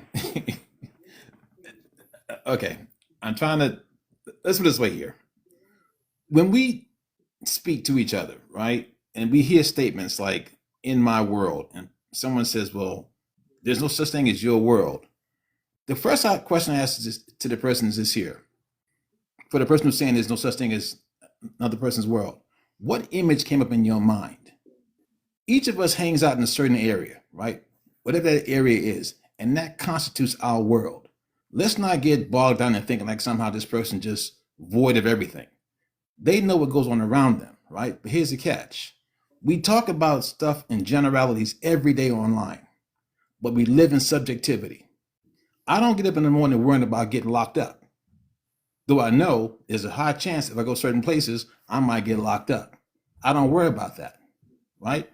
Okay. I'm trying to, let's put it this way here. When we speak to each other, right? And we hear statements like, in my world, and someone says, well, there's no such thing as your world. The first question I ask to the person is this here. For the person who's saying there's no such thing as another person's world, what image came up in your mind? Each of us hangs out in a certain area, right? Whatever that area is, and that constitutes our world. Let's not get bogged down in thinking like somehow this person just void of everything. They know what goes on around them, right? But here's the catch. We talk about stuff in generalities every day online, but we live in subjectivity. I don't get up in the morning worrying about getting locked up. Though I know there's a high chance if I go certain places, I might get locked up. I don't worry about that, right?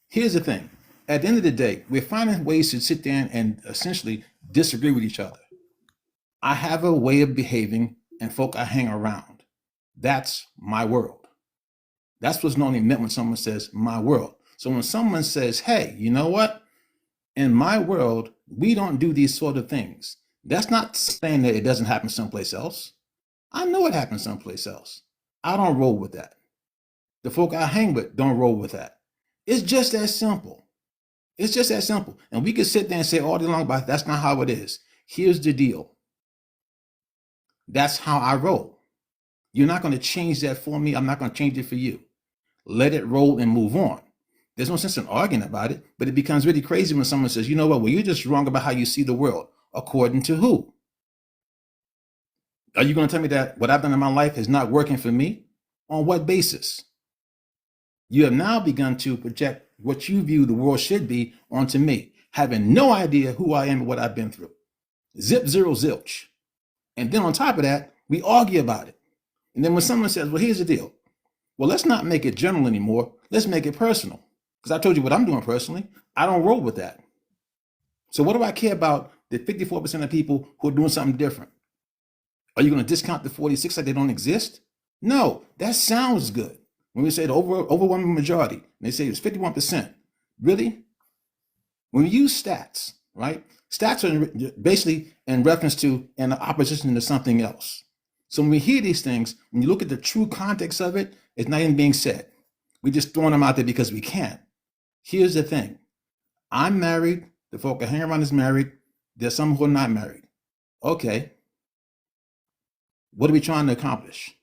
Here's the thing. At the end of the day, we're finding ways to sit there and essentially disagree with each other. I have a way of behaving and folk I hang around. That's my world. That's what's normally meant when someone says my world. So when someone says, hey, you know what? In my world, we don't do these sort of things. That's not saying that it doesn't happen someplace else. I know it happens someplace else. I don't roll with that. The folk I hang with don't roll with that. It's just that simple. It's just that simple. And we could sit there and say all day long about that's not how it is. Here's the deal. That's how I roll. You're not going to change that for me. I'm not going to change it for you. Let it roll and move on. There's no sense in arguing about it, but it becomes really crazy when someone says, you know what, well, you're just wrong about how you see the world. According to who? Are you going to tell me that what I've done in my life is not working for me? On what basis? You have now begun to project what you view the world should be onto me, having no idea who I am and what I've been through. Zip, zero, zilch. And then on top of that, we argue about it. And then when someone says, well, here's the deal. Well, let's not make it general anymore. Let's make it personal. Because I told you what I'm doing personally. I don't roll with that. So what do I care about the 54% of people who are doing something different? Are you going to discount the 46 like they don't exist? No, that sounds good. When we say the overwhelming majority, and they say it's 51%. Really? When we use stats, right? Stats are basically in reference to and opposition to something else. So when we hear these things, when you look at the true context of it, it's not even being said. We're just throwing them out there because we can. Here's the thing. I'm married. The folk I hang around is married. There's some who are not married. Okay. What are we trying to accomplish?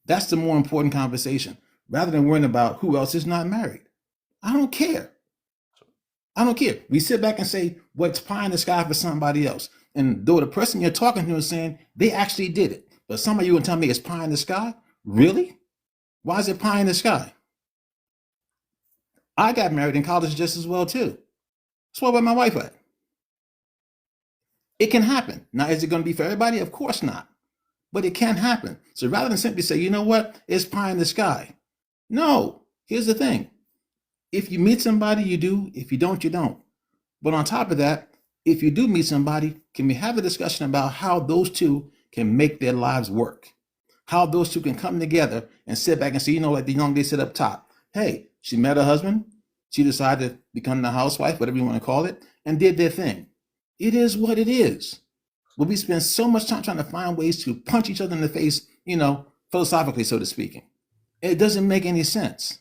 That's the more important conversation, rather than worrying about who else is not married. I don't care. I don't care. We sit back and say what's pie in the sky for somebody else. And though the person you're talking to is saying they actually did it, but some of you will tell me it's pie in the sky? Really? Why is it pie in the sky? I got married in college just as well too. So what about my wife at? It can happen. Now, is it going to be for everybody? Of course not. But it can happen. So rather than simply say, you know what, it's pie in the sky. No, here's the thing. If you meet somebody, you do. If you don't, you don't. But on top of that, if you do meet somebody, can we have a discussion about how those two can make their lives work? How those two can come together and sit back and say, you know, like the young lady said up top, hey, she met her husband, she decided to become the housewife, whatever you want to call it, and did their thing. It is what it is. But we spend so much time trying to find ways to punch each other in the face, you know, philosophically, so to speak. It doesn't make any sense.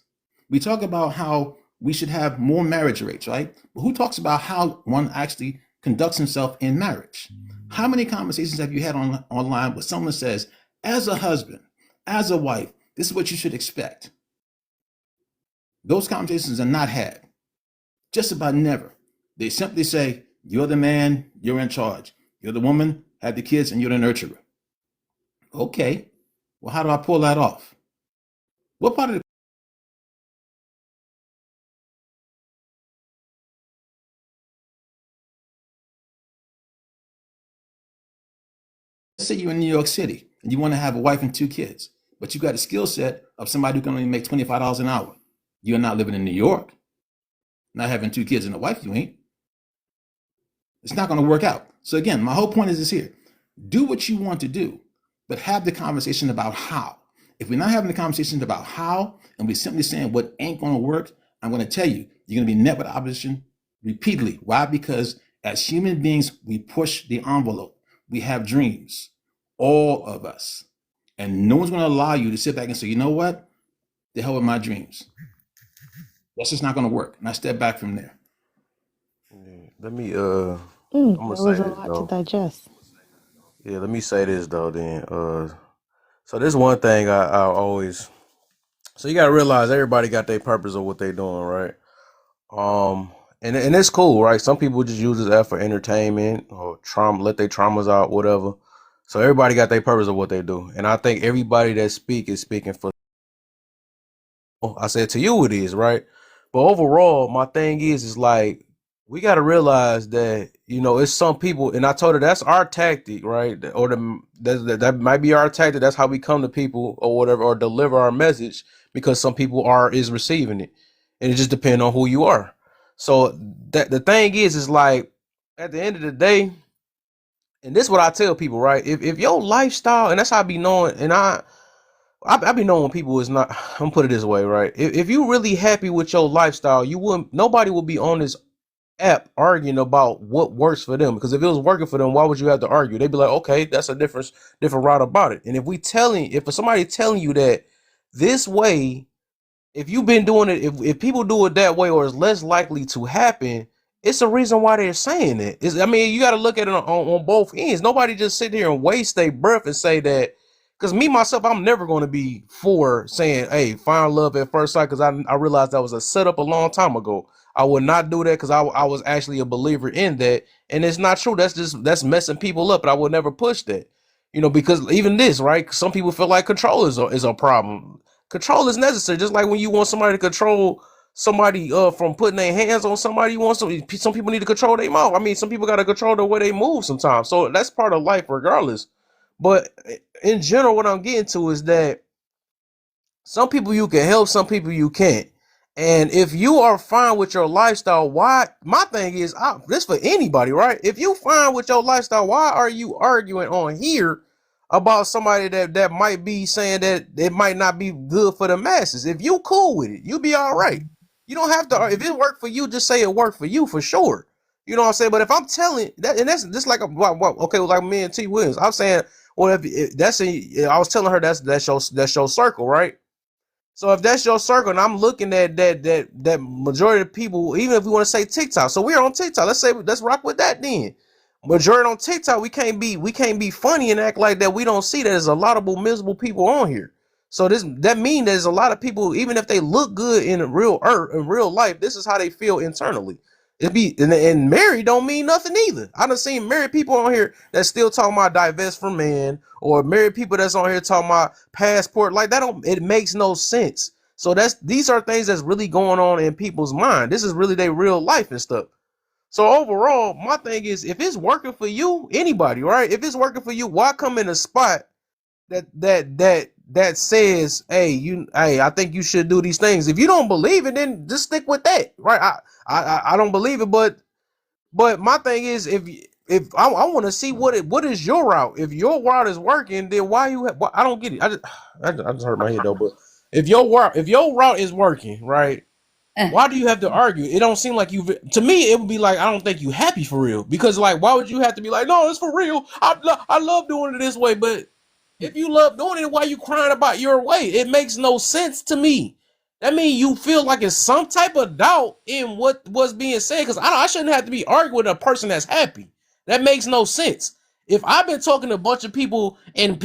We talk about how we should have more marriage rates, right? But who talks about how one actually conducts himself in marriage? How many conversations have you had online where someone says, as a husband, as a wife, this is what you should expect? Those conversations are not had. Just about never. They simply say, you're the man, you're in charge. You're the woman, have the kids, and you're the nurturer. Okay. Well, how do I pull that off? What part of the let's say you're in New York City and you want to have a wife and 2 kids, but you got a skill set of somebody who can only make $25 an hour. You're not living in New York, not having 2 kids and a wife, you ain't. It's not going to work out. So again, my whole point is this here. Do what you want to do, but have the conversation about how. If we're not having the conversation about how, and we're simply saying what ain't going to work, I'm going to tell you, you're going to be met with opposition repeatedly. Why? Because as human beings, we push the envelope. We have dreams, all of us. And no one's going to allow you to sit back and say, you know what? The hell with my dreams. That's just not going to work. And I step back from there. Let me I'm gonna That say was a this lot to though. digest. Yeah, let me say this though then. So this one thing I always so you gotta realize everybody got their purpose of what they doing, right? Um and it's cool, right? Some people just use this app for entertainment or trauma, let their traumas out, whatever. So everybody got their purpose of what they do. And I think everybody that speak is speaking for I said to you it is, right? But overall, my thing is like we got to realize that it's some people, and I told her that's our tactic, right? Or that might be our tactic. That's how we come to people or whatever, or deliver our message because some people is receiving it, and it just depends on who you are. So that the thing is like at the end of the day, and this is what I tell people, right? If your lifestyle, and that's how I be knowing, and I be knowing when people is not. I'm gonna put it this way, right? If you really happy with your lifestyle, you wouldn't. Nobody will be on this app arguing about what works for them. Because if it was working for them, why would you have to argue? They'd be like, okay, that's a different route about it. And if for somebody telling you that this way, if you've been doing it, if people do it that way or it's less likely to happen, it's a reason why they're saying it. I mean, you got to look at it on both ends. Nobody just sit here and waste their breath and say that. Because me, myself, I'm never going to be for saying, hey, find love at first sight, because I realized that was a setup a long time ago. I would not do that because I was actually a believer in that. And it's not true. That's messing people up. And I would never push that. Because even this, right? Some people feel like control is a problem. Control is necessary. Just like when you want somebody to control somebody from putting their hands on somebody, you want some people need to control their mouth. I mean, some people got to control the way they move sometimes. So that's part of life regardless. But in general, what I'm getting to is that some people you can help, some people you can't. And if you are fine with your lifestyle, why? My thing is, this for anybody, right? If you fine with your lifestyle, why are you arguing on here about somebody that might be saying that it might not be good for the masses? If you cool with it, you be all right. You don't have to. If it worked for you, just say it worked for you for sure. You know what I'm saying? But if I'm telling that, and that's just like okay, like me and T Williams, I'm saying, well, if that's I was telling her that's your circle, right? So if that's your circle, and I'm looking at that majority of people, even if we want to say TikTok, so we're on TikTok. Let's rock with that then. Majority on TikTok, we can't be funny and act like that. We don't see that there's a lot of miserable people on here. So that means there's a lot of people, even if they look good in real earth in real life, this is how they feel internally. And married don't mean nothing either. I done seen married people on here that still talking about divest from man, or married people that's on here talking about passport. Like that don't it makes no sense. So these are things that's really going on in people's mind. This is really their real life and stuff. So overall, my thing is, if it's working for you, anybody, right? If it's working for you, why come in a spot that says, hey, I think you should do these things. If you don't believe it, then just stick with that, right? I don't believe it, but my thing is, if I want to see what is your route. If your route is working, then why I don't get it. I just hurt my head though. But if your route is working, right? Why do you have to argue? It don't seem like you. To me, it would be like I don't think you happy for real. Because like, why would you have to be like, no, it's for real. I love doing it this way, but if you love doing it, why you crying about your way? It makes no sense to me. That means you feel like it's some type of doubt in what was being said. Because I shouldn't have to be arguing with a person that's happy. That makes no sense. If I've been talking to a bunch of people and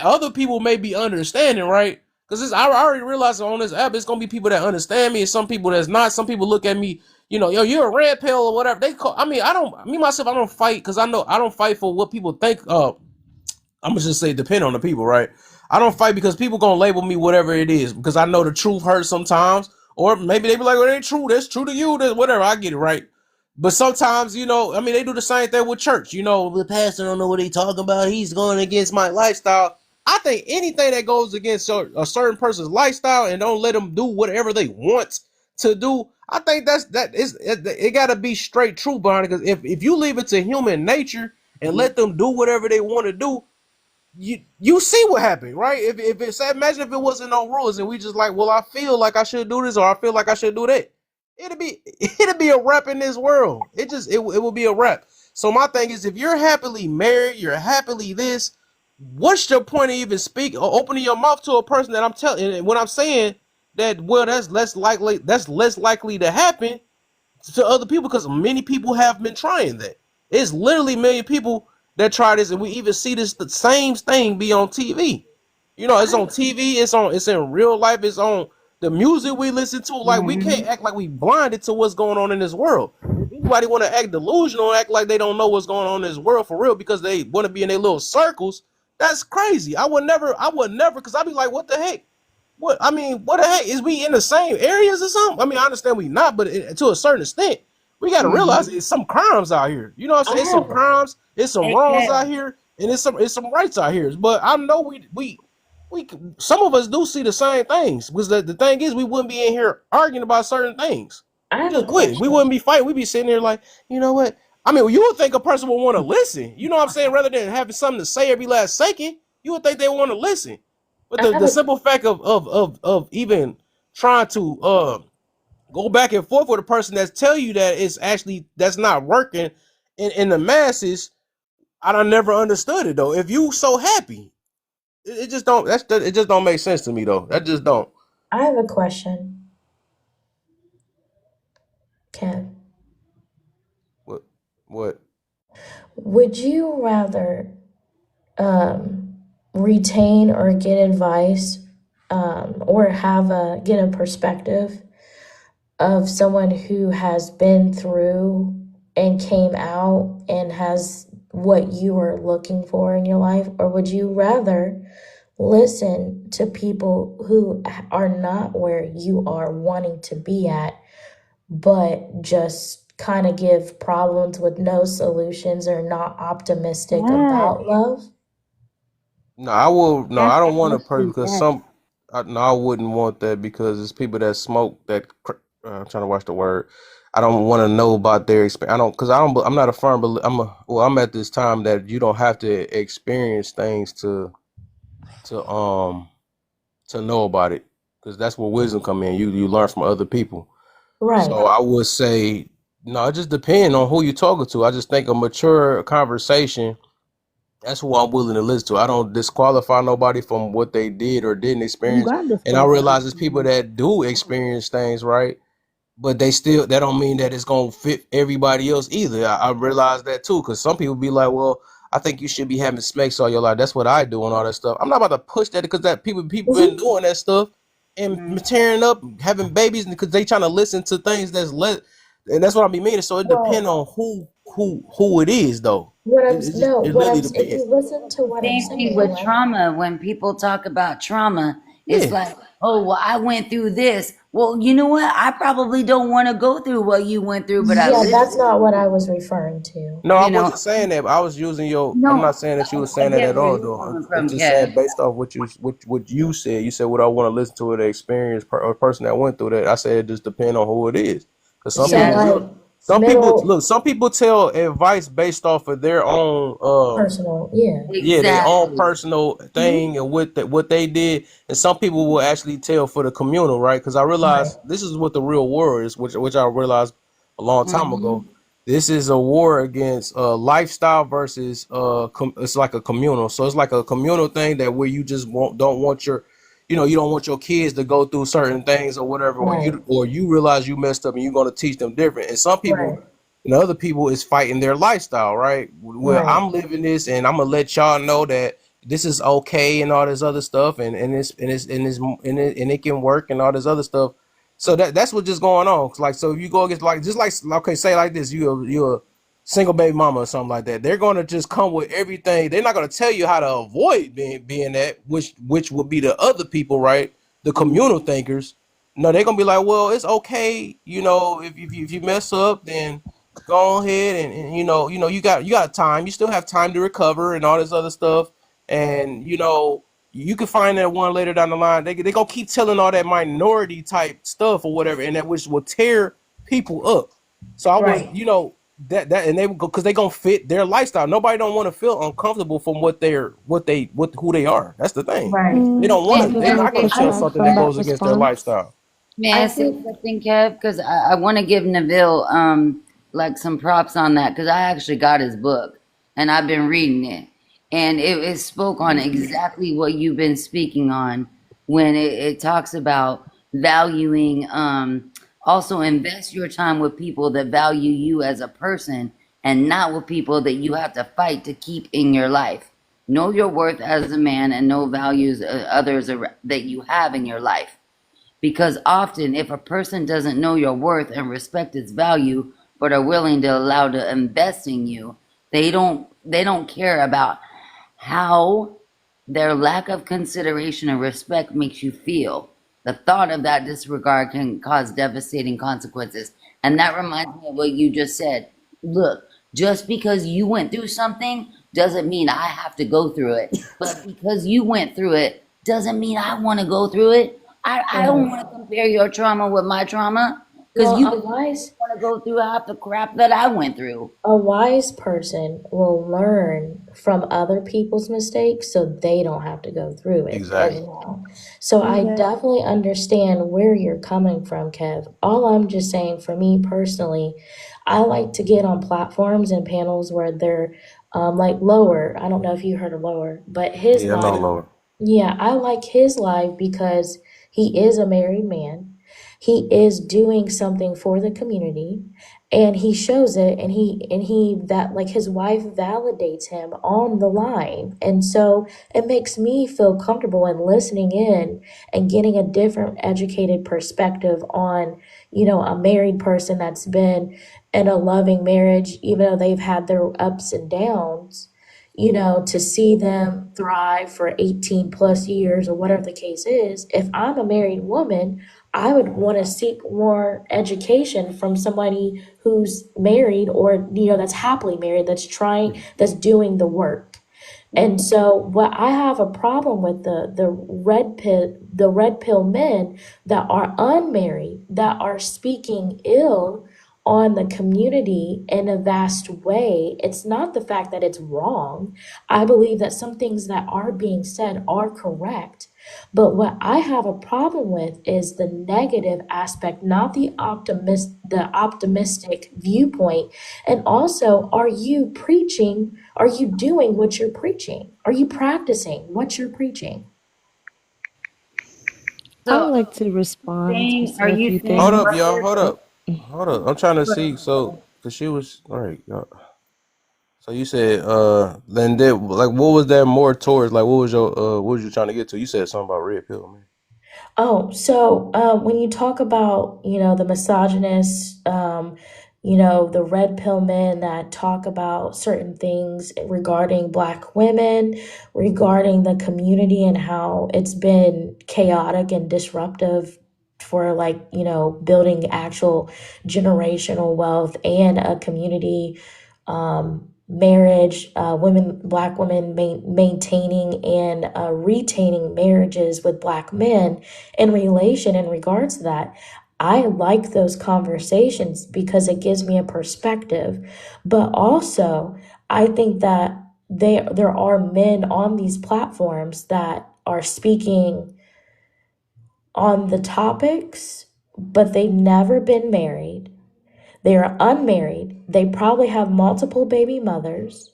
other people may be understanding, right? Because I already realized on this app, it's gonna be people that understand me and some people that's not. Some people look at me, yo, you're a red pill or whatever. They call. I mean, myself, I don't fight because I know I don't fight for what people think. I'm gonna just say depend on the people, right? I don't fight because people gonna label me whatever it is because I know the truth hurts sometimes, or maybe they be like, "Well, it ain't true. That's true to you. That's whatever." I get it, right? But sometimes, I mean, they do the same thing with church. The pastor don't know what he talking about. He's going against my lifestyle. I think anything that goes against a certain person's lifestyle and don't let them do whatever they want to do, I think it got to be straight true behind it. Because if you leave it to human nature and let them do whatever they want to do, you see what happened, right? If it's imagine if it wasn't no rules and we just like, well, I feel like I should do this or I feel like I should do that. It'd be a rap in this world. It will be a rap. So my thing is, if you're happily married, you're happily this. What's your point of even speaking or opening your mouth to a person that I'm telling? And when I'm saying that, well, that's less likely. That's less likely to happen to other people because many people have been trying that. It's literally many people that try this, and we even see this the same thing be on TV. It's on TV, it's in real life, it's on the music we listen to. Like we can't act like we blinded to what's going on in this world. If anybody want to act delusional, act like they don't know what's going on in this world for real because they want to be in their little circles, that's crazy. I would never, because I'd be like, what the heck? What the heck? Is we in the same areas or something? I mean, I understand we not, but to a certain extent, we got to realize it's some crimes out here. You know what I'm saying? It's some crimes, it's some wrongs out here, and it's some rights out here. But I know we some of us do see the same things. Because the thing is, we wouldn't be in here arguing about certain things. I We have a just wouldn't. We question. wouldn't be fighting. We'd be sitting there like, you know what? I mean, you would think a person would want to listen. You know what I'm saying? Rather than having something to say every last second, you would think they want to listen. But I have the a simple fact of even trying to go back and forth with a person that's tell you that that's not working in the masses, I don't never understood it though. If you so happy, it just don't it just don't make sense to me though. That just don't. I have a question, Ken. What what Would you rather um, retain or get advice or get a perspective of someone who has been through and came out and has what you are looking for in your life? Or would you rather listen to people who are not where you are wanting to be at, but just kind of give problems with no solutions or not optimistic Yes. about love? No, I will. No, I That's don't want a person mostly because death. No, I wouldn't want that because it's people that smoke that. I'm trying to watch the word. I don't want to know about their experience. I don't because I don't. I'm not a firm. But I'm at this time that you don't have to experience things to um to know about it because that's where wisdom come in. You learn from other people. Right. So I would say no. It just depends on who you're talking to. I just think a mature conversation, that's who I'm willing to listen to. I don't disqualify nobody from what they did or didn't You experience. got And I disqualified. realize there's people that do experience things, right? But they still, that don't mean that it's gonna fit everybody else either. I realize that too, because some people be like, well, I think you should be having smacks all your life. That's what I do and all that stuff. I'm not about to push that because that people been doing that stuff and tearing up, having babies, because they trying to listen to things and that's what I be meaning. So it depends Well, on who it is though. what It, I'm it just no, it what literally I'm if depends. you listen to what I'm Same thing saying, with right? trauma. When people talk about trauma, it's Yeah. like, oh, well, I went through this. Well, you know what? I probably don't want to go through what you went through, but I Yeah, lived that's it. not what I was referring to. No, I You know, wasn't saying that. But I was using your. I'm no, not saying that you were I saying that get at where all, you're though. coming I'm from, just saying Kev. based off what you said. You said what I want to listen to, the experience a person that went through that. I said it just depends on who it is. Because some So people Yes. like will. Some people middle look. Some people tell advice based off of their own. personal, yeah. Yeah, their own Exactly. personal Hmm. thing and what they did, and some people will actually tell for the communal, right? Because I Right, realized this is what the real war is, which I realized a long time Hmm. ago. This is a war against lifestyle versus it's like a communal. So it's like a communal thing that where you just don't want your, you don't want your kids to go through certain things or whatever, right, or you realize you messed up and you're going to teach them different. And some people right, and other people is fighting their lifestyle, right? Well, right, I'm living this, and I'm gonna let y'all know that this is okay and all this other stuff, and it can work and all this other stuff. So that's what's just going on. Like, so if you go against like just like okay, say like this, you're a single baby mama or something like that. They're gonna just come with everything. They're not gonna tell you how to avoid being that, which would be the other people, right? The communal thinkers. No, they're gonna be like, well, it's okay, if you mess up, then go ahead and you got time. You still have time to recover and all this other stuff. And you can find that one later down the line. They gonna keep telling all that minority type stuff or whatever, and that which will tear people up. So I would, right, that and they go because they gonna fit their lifestyle. Nobody don't want to feel uncomfortable from what who they are. That's the thing. right. They don't Can want And to. I They're give a not gonna I tell think pushback something from that that that goes against their response? lifestyle. May I I say think something, Kev? Because I want to give Neville like some props on that because I actually got his book and I've been reading it, and it spoke on exactly what you've been speaking on when it talks about valuing. Also, invest your time with people that value you as a person and not with people that you have to fight to keep in your life. Know your worth as a man and know values others that you have in your life, because often, if a person doesn't know your worth and respect its value, but are willing to allow to invest in you, they don't care about how their lack of consideration and respect makes you feel. The thought of that disregard can cause devastating consequences. And that reminds me of what you just said. Look, just because you went through something doesn't mean I have to go through it. But because you went through it doesn't mean I want to go through it. I don't right. want to compare your trauma with my trauma because Well, you don't want to go through half the crap that I went through. a wise person will learn from other people's mistakes so they don't have to go through it as Exactly. well. So I Exactly. definitely understand where you're coming from, Kev. All I'm just saying for me personally, I like to get on platforms and panels where they're like Lower. I don't know if you heard of Lower, but his Yeah, I know, life, Lord. yeah, I like his life because he is a married man. He is doing something for the community and he shows it and he that like his wife validates him on the line. And so it makes me feel comfortable in listening in and getting a different educated perspective on, a married person that's been in a loving marriage, even though they've had their ups and downs, to see them thrive for 18 plus years or whatever the case is. If I'm a married woman, I would want to seek more education from somebody who's married or, that's happily married, that's doing the work. And so what I have a problem with the red pill men that are unmarried, that are speaking ill on the community in a vast way. It's not the fact that it's wrong. I believe that some things that are being said are correct. But what I have a problem with is the negative aspect, not the optimistic viewpoint. And also, are you preaching? Are you doing what you're preaching? Are you practicing what you're preaching? I would So, like to respond are to a you few saying Hold up, things. y'all. brothers? Hold Oh, up. Hold up. I'm trying to see. So, cause she was all right. So you said, then that, like, what was that more towards? Like, what was your, what was you trying to get to? You said something about red pill, man. Oh, so when you talk about, the misogynist, the red pill men that talk about certain things regarding Black women, regarding the community and how it's been chaotic and disruptive for, like, building actual generational wealth and a community, marriage, Black women maintaining and retaining marriages with Black men in regards to that. I like those conversations because it gives me a perspective. But also, I think that there are men on these platforms that are speaking on the topics, but they've never been married. They are unmarried. They probably have multiple baby mothers.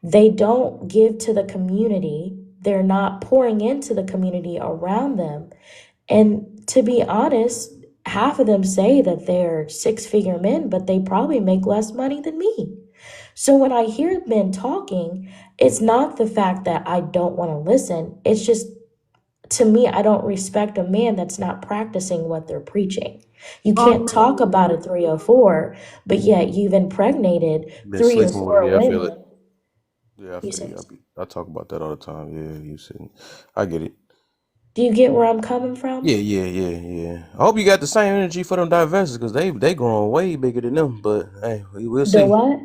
They don't give to the community. They're not pouring into the community around them. And to be honest, half of them say that they're six-figure men, but they probably make less money than me. So when I hear men talking, it's not the fact that I don't want to listen. It's just, to me, I don't respect a man that's not practicing what they're preaching. You can't talk about a 304, but yet you've impregnated Been three or sleeping with it. four Yeah, I feel it. women. Yeah, I You feel said, you. I talk about that all the time. Yeah, you said, I get it. do you get where I'm coming from? Yeah, yeah, yeah, yeah. I hope you got the same energy for them divestors because they growing way bigger than them. But hey, we'll The see. what?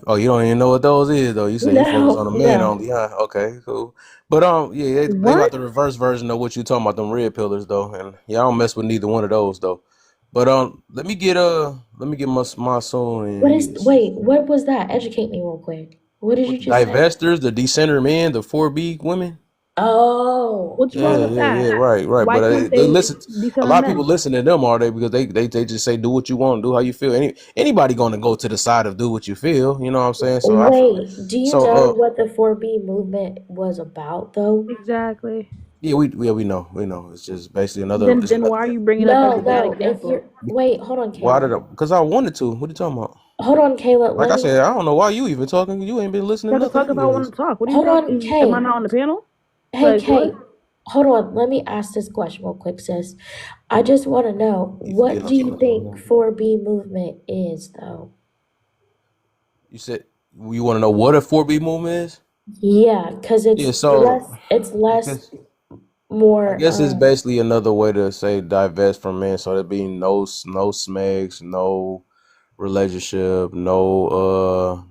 Oh, you don't even know what those is though. You say you focus on No, the man no. only, huh? Okay, cool. But yeah, they got What? the reverse version of what you talking about, them red pillars though, and yeah, I don't mess with neither one of those though. But let me get my soul What and is, wait, what was that? Educate me real quick. What did you what the just say? divestors, the decenter men, the 4B women. Oh, What's wrong Yeah, with yeah, yeah. that? Right. Why But can't they they listen. be A center lot of people men? listen to them, are they? Because they just say do what you want, do how you feel. Anybody going to go to the side of do what you feel. You know what I'm saying? So I feel wait, do you so. know what the 4B movement was about, though? Exactly. Yeah, we know. It's just basically another. Then why are you bringing up as No, a bad no, if example? you're, wait, hold on, Why did Caleb. I? Because I wanted to. What are you talking about? Hold on, Caleb, Like let I me, said, I don't know why you even talking. You ain't been listening to Shut the nothing, fuck up! I want anyways. to talk. What are you hold on, talking? Am I Kay. not on the panel? Hey, Like what? Kay, hold on, let me ask this question real quick, sis. I just want to know, You what forgetting do you something going think on? 4B movement is, though? You said you want to know what a 4B movement is? Yeah, because Yeah. So it's I less, guess I more, guess it's basically another way to say divest from men. So there be no smegs, no relationship, no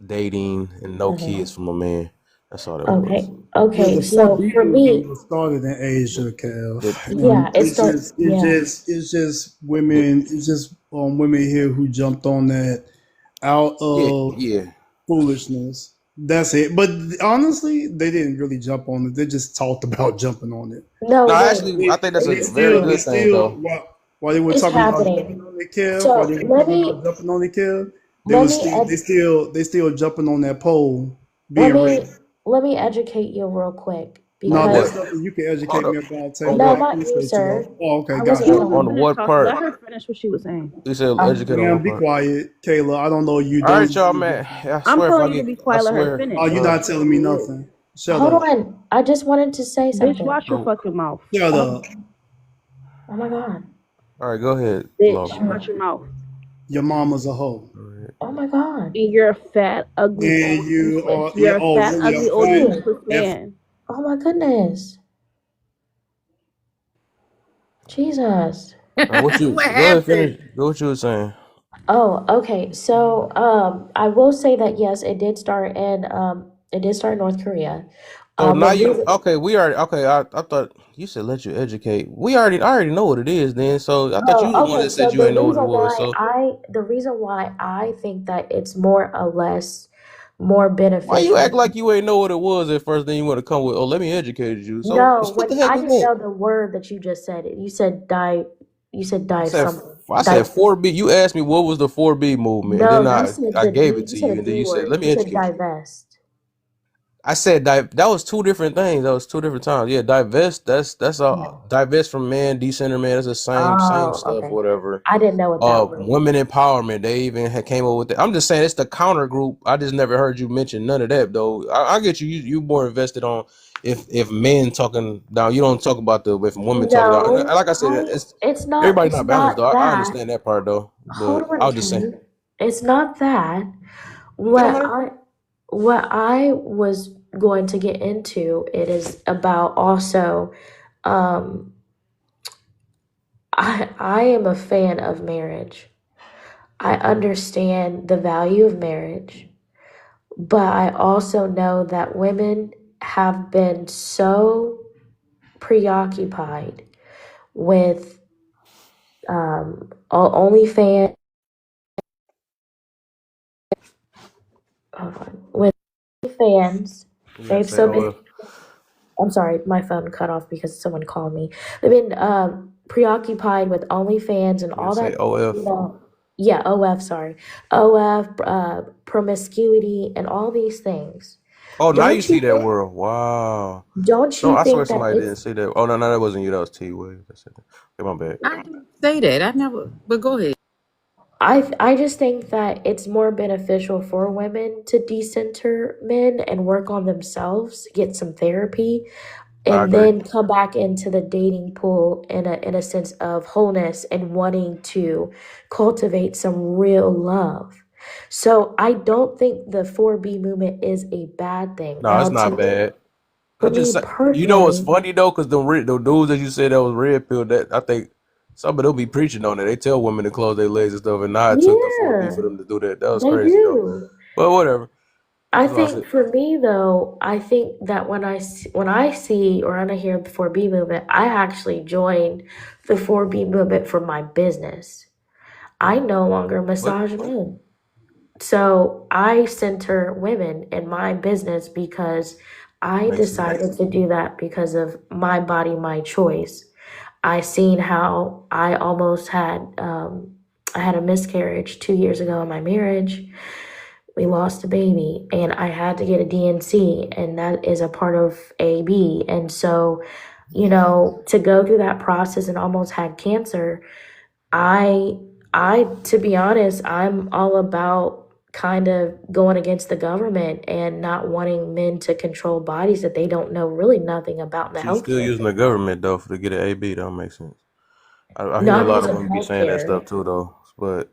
dating, and no kids mhm. from a man. That's all that was. Okay, Yeah, okay, the so 4B for movement me, was started in Asia, Kev, That yeah, and it start, yeah. it's just that women, women here who jumped on that out yeah of yeah. foolishness. That's it. But honestly, they didn't really jump on it. They just talked about jumping on it. No, No, wait, actually, I think that's a They very still, good thing though. while they were it's talking about jumping happening. on it, Kev, while So they were talking about jumping on it, Kev, let me ed- they still jumping on that pole, let being ready. me let me educate you real quick On No, because there's what? nothing you can Hold educate up. me about, On Taylor. no, I what? not you, appreciate you sir. though. Oh, okay, I got wasn't She you. wasn't On talking. finished what talking. part? Let her finish what she was saying. You said Um, educate on Ma'am, what be part? quiet, Kayla. I don't know you. All Don't. right, y'all, man. I I'm swear if I telling you to get, be I quiet. Let her swear. Oh, finish. you're Like not telling me nothing. Shut hold up. on. I just wanted to say bitch, something. watch your So, fucking mouth. Shut Oh, up. oh my god. all right, go ahead, Bitch, lawful. watch your mouth. Your mama's a hoe, All right. Oh my god. And you're a fat, ugly, and old, you useless. are. Yeah. You're a Oh, fat, really? A ugly, old, fat. Ooh. useless If man. Oh my goodness. Jesus. All right, what you What go ahead, happened? finish. Go what you were saying. Oh, okay. So, I will say that yes, it did start in It did start in North Korea. So The now you reason, okay? We already okay. I thought you said let you educate. I already know what it is. Then so I thought you oh, was the one okay. that said So you ain't know what it was. So the reason why I think that it's more or less more why you act beneficial. like you ain't know what it was at first? Then you want to come with let me educate you. So No, what when the heck I is didn't that? know the word that you just said. You said I die said something. I Die. said 4B. You asked me what was the 4B movement, and No, then you said I the gave D. it You to said you, a and then D you said word. let You me said educate you. divest. I said that was two different things. That was two different times. Yeah, divest. That's divest from man, decenter man. That's the same Oh, stuff. okay. Whatever. I didn't know what that word. Women empowerment. They even came up with it. I'm just saying it's the counter group. I just never heard you mention none of that though. I get you. You more invested on if men talking down. You don't talk about the if women talking down. And No, like I said, it's it's not. everybody It's not balanced though. not I that. understand that part though. Hold But on, I was just saying Ken. It's not that. it don't What matter. I what I was going to get into it is about also. Um, I am a fan of marriage. I understand the value of marriage, but I also know that women have been so preoccupied with OnlyFans. Hold on, with OnlyFans, You gotta they've say so been. oh I'm sorry, my phone cut off because someone called me. They've been preoccupied with OnlyFans and you gotta all say that. You OF. know, yeah, OF. Sorry, OF, promiscuity, and all these things. Oh, now you Don't see you that think? world. Wow. Don't No, you I swear think that somebody it's? didn't see that. Oh no, that wasn't you. That was T Wave. That said that. Okay, my bad. I didn't say that. I never. But go ahead. I just think that it's more beneficial for women to decenter men and work on themselves, get some therapy, I and agree. then come back into the dating pool in a sense of wholeness and wanting to cultivate some real love. So I don't think the 4B movement is a bad thing. No, it's Now not bad. for I just me say, you know what's personally, funny though, because the dudes that you said that was red pill. That I think some of them be preaching on it. They tell women to close their legs and stuff, and now it took the 4B for yeah, them to do that. That was they crazy though. do. But whatever. I That's what I think said. for me though, I think that when I see or when I hear the 4B movement, I actually joined the 4B movement for my business. I no longer But massage men. So I center women in my business because I makes sense. decided to do that because of my body, my choice. I seen how I had a miscarriage 2 years ago in my marriage. We lost a baby and I had to get a DNC, and that is a part of AB. And so, to go through that process and almost had cancer, I to be honest, I'm all about kind of going against the government and not wanting men to control bodies that they don't know really nothing about in the So you still healthcare using the field. government though for to get an AB? Don't make sense. I hear a Not lot because of of women be saying that healthcare. stuff too though. But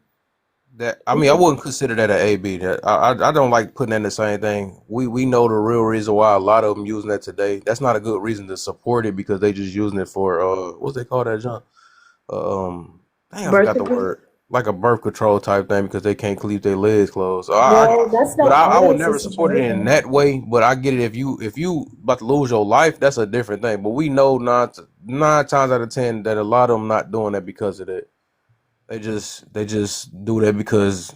that I mean, I wouldn't consider that an AB. I don't like putting that in the same thing. We know the real reason why a lot of them using that today. That's not a good reason to support it because they just using it for what's they call that junk? Dang, I Birth forgot the control? word. Like a birth control type thing because they can't keep their legs closed. So No, that's but not I would always the never support it in situation. that way. But I get it if you about to lose your life, that's a different thing. But we know not nine times out of ten that a lot of them not doing that because of that. They just do that because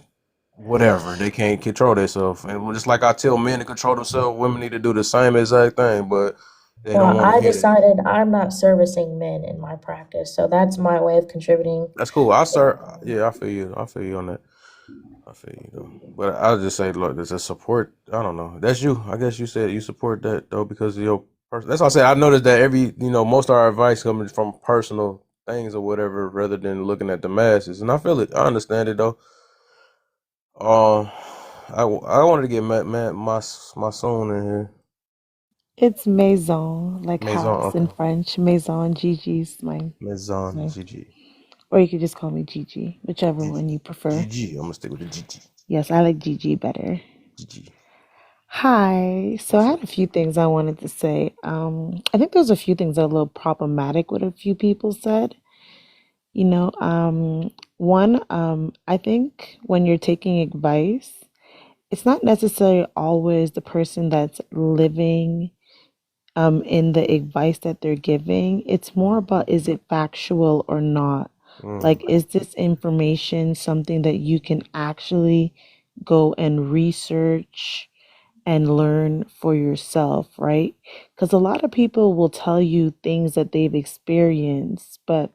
whatever they can't control themselves. And just like I tell men to control themselves, women need to do the same exact thing. But they don't No, want to I hear that. decided I'm not servicing men in my practice, so that's my way of contributing. That's cool. I start. Yeah, I feel you. I feel you on that. I feel you though. But I'll just say, look, there's a support. I don't know. That's you. I guess you said you support that though because of your person. That's why I said I noticed that most of our advice coming from personal things or whatever, rather than looking at the masses. And I feel it. I understand it though. Um, I wanted to get my son in here. It's maison, like Maison, house in okay. French. Maison, Gigi's Maison, my, Gigi, or you could just call me Gigi, whichever one Gigi, you prefer. Gigi. I'm gonna stick with the Gigi, Yes, I like Gigi better. Gigi. Hi. So I What's had up? a few things I wanted to say. I think there's a few things that are a little problematic what a few people said. You know, one, I think when you're taking advice, it's not necessarily always the person that's living in the advice that they're giving. It's more about, is it factual or not? Like, is this information something that you can actually go and research and learn for yourself, right? Because a lot of people will tell you things that they've experienced, but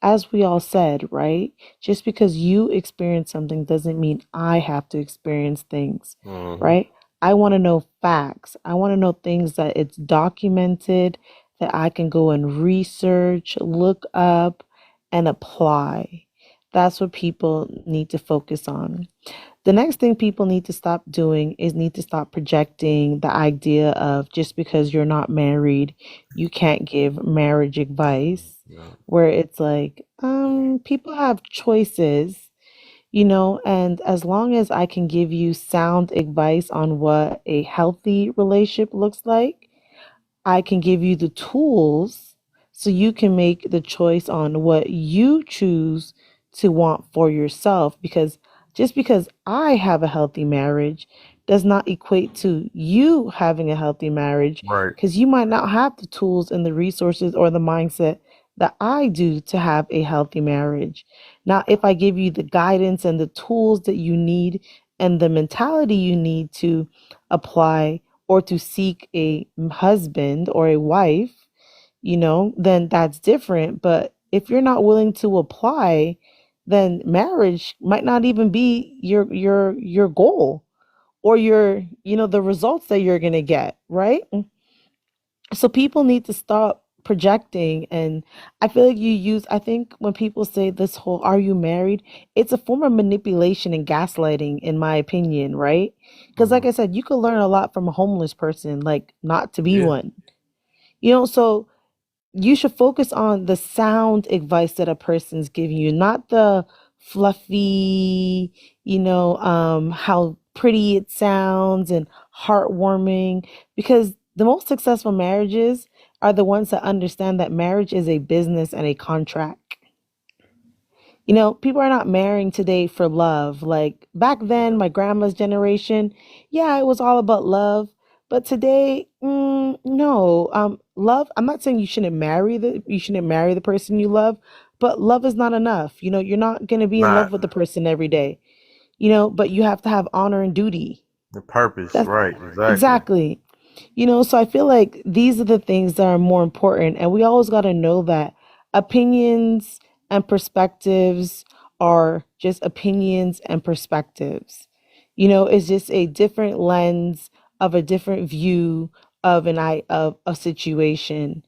as we all said, right? Just because you experience something doesn't mean I have to experience things, Mm-hmm. right? I want to know facts. I want to know things that it's documented, that I can go and research, look up, and apply. That's what people need to focus on. The next thing people need to stop doing is need to stop projecting the idea of just because you're not married, you can't give marriage advice, Yeah. where it's like, people have choices, and as long as I can give you sound advice on what a healthy relationship looks like, I can give you the tools so you can make the choice on what you choose to want for yourself. Because just because I have a healthy marriage does not equate to you having a healthy marriage, Right. because you might not have the tools and the resources or the mindset that I do to have a healthy marriage. Now, if I give you the guidance and the tools that you need and the mentality you need to apply or to seek a husband or a wife, then that's different. But if you're not willing to apply, then marriage might not even be your goal, or the results that you're going to get, right? So people need to stop projecting. And I think when people say this whole "are you married," it's a form of manipulation and gaslighting, in my opinion, right? Because like Mm-hmm. I said, you could learn a lot from a homeless person, like not to be Yeah. one. So you should focus on the sound advice that a person's giving you, not the fluffy, how pretty it sounds and heartwarming. Because the most successful marriages are the ones that understand that marriage is a business and a contract. People are not marrying today for love. Like back then, Yeah. my grandma's generation, yeah, it was all about love. But today, no. Love. I'm not saying you shouldn't marry the person you love, but love is not enough. You're not gonna be in love Not with the person every day. But you have to have honor and duty. the purpose. That's Right. Exactly. exactly. So I feel like these are the things that are more important. And we always got to know that opinions and perspectives are just opinions and perspectives. It's just a different lens of a different view of a situation.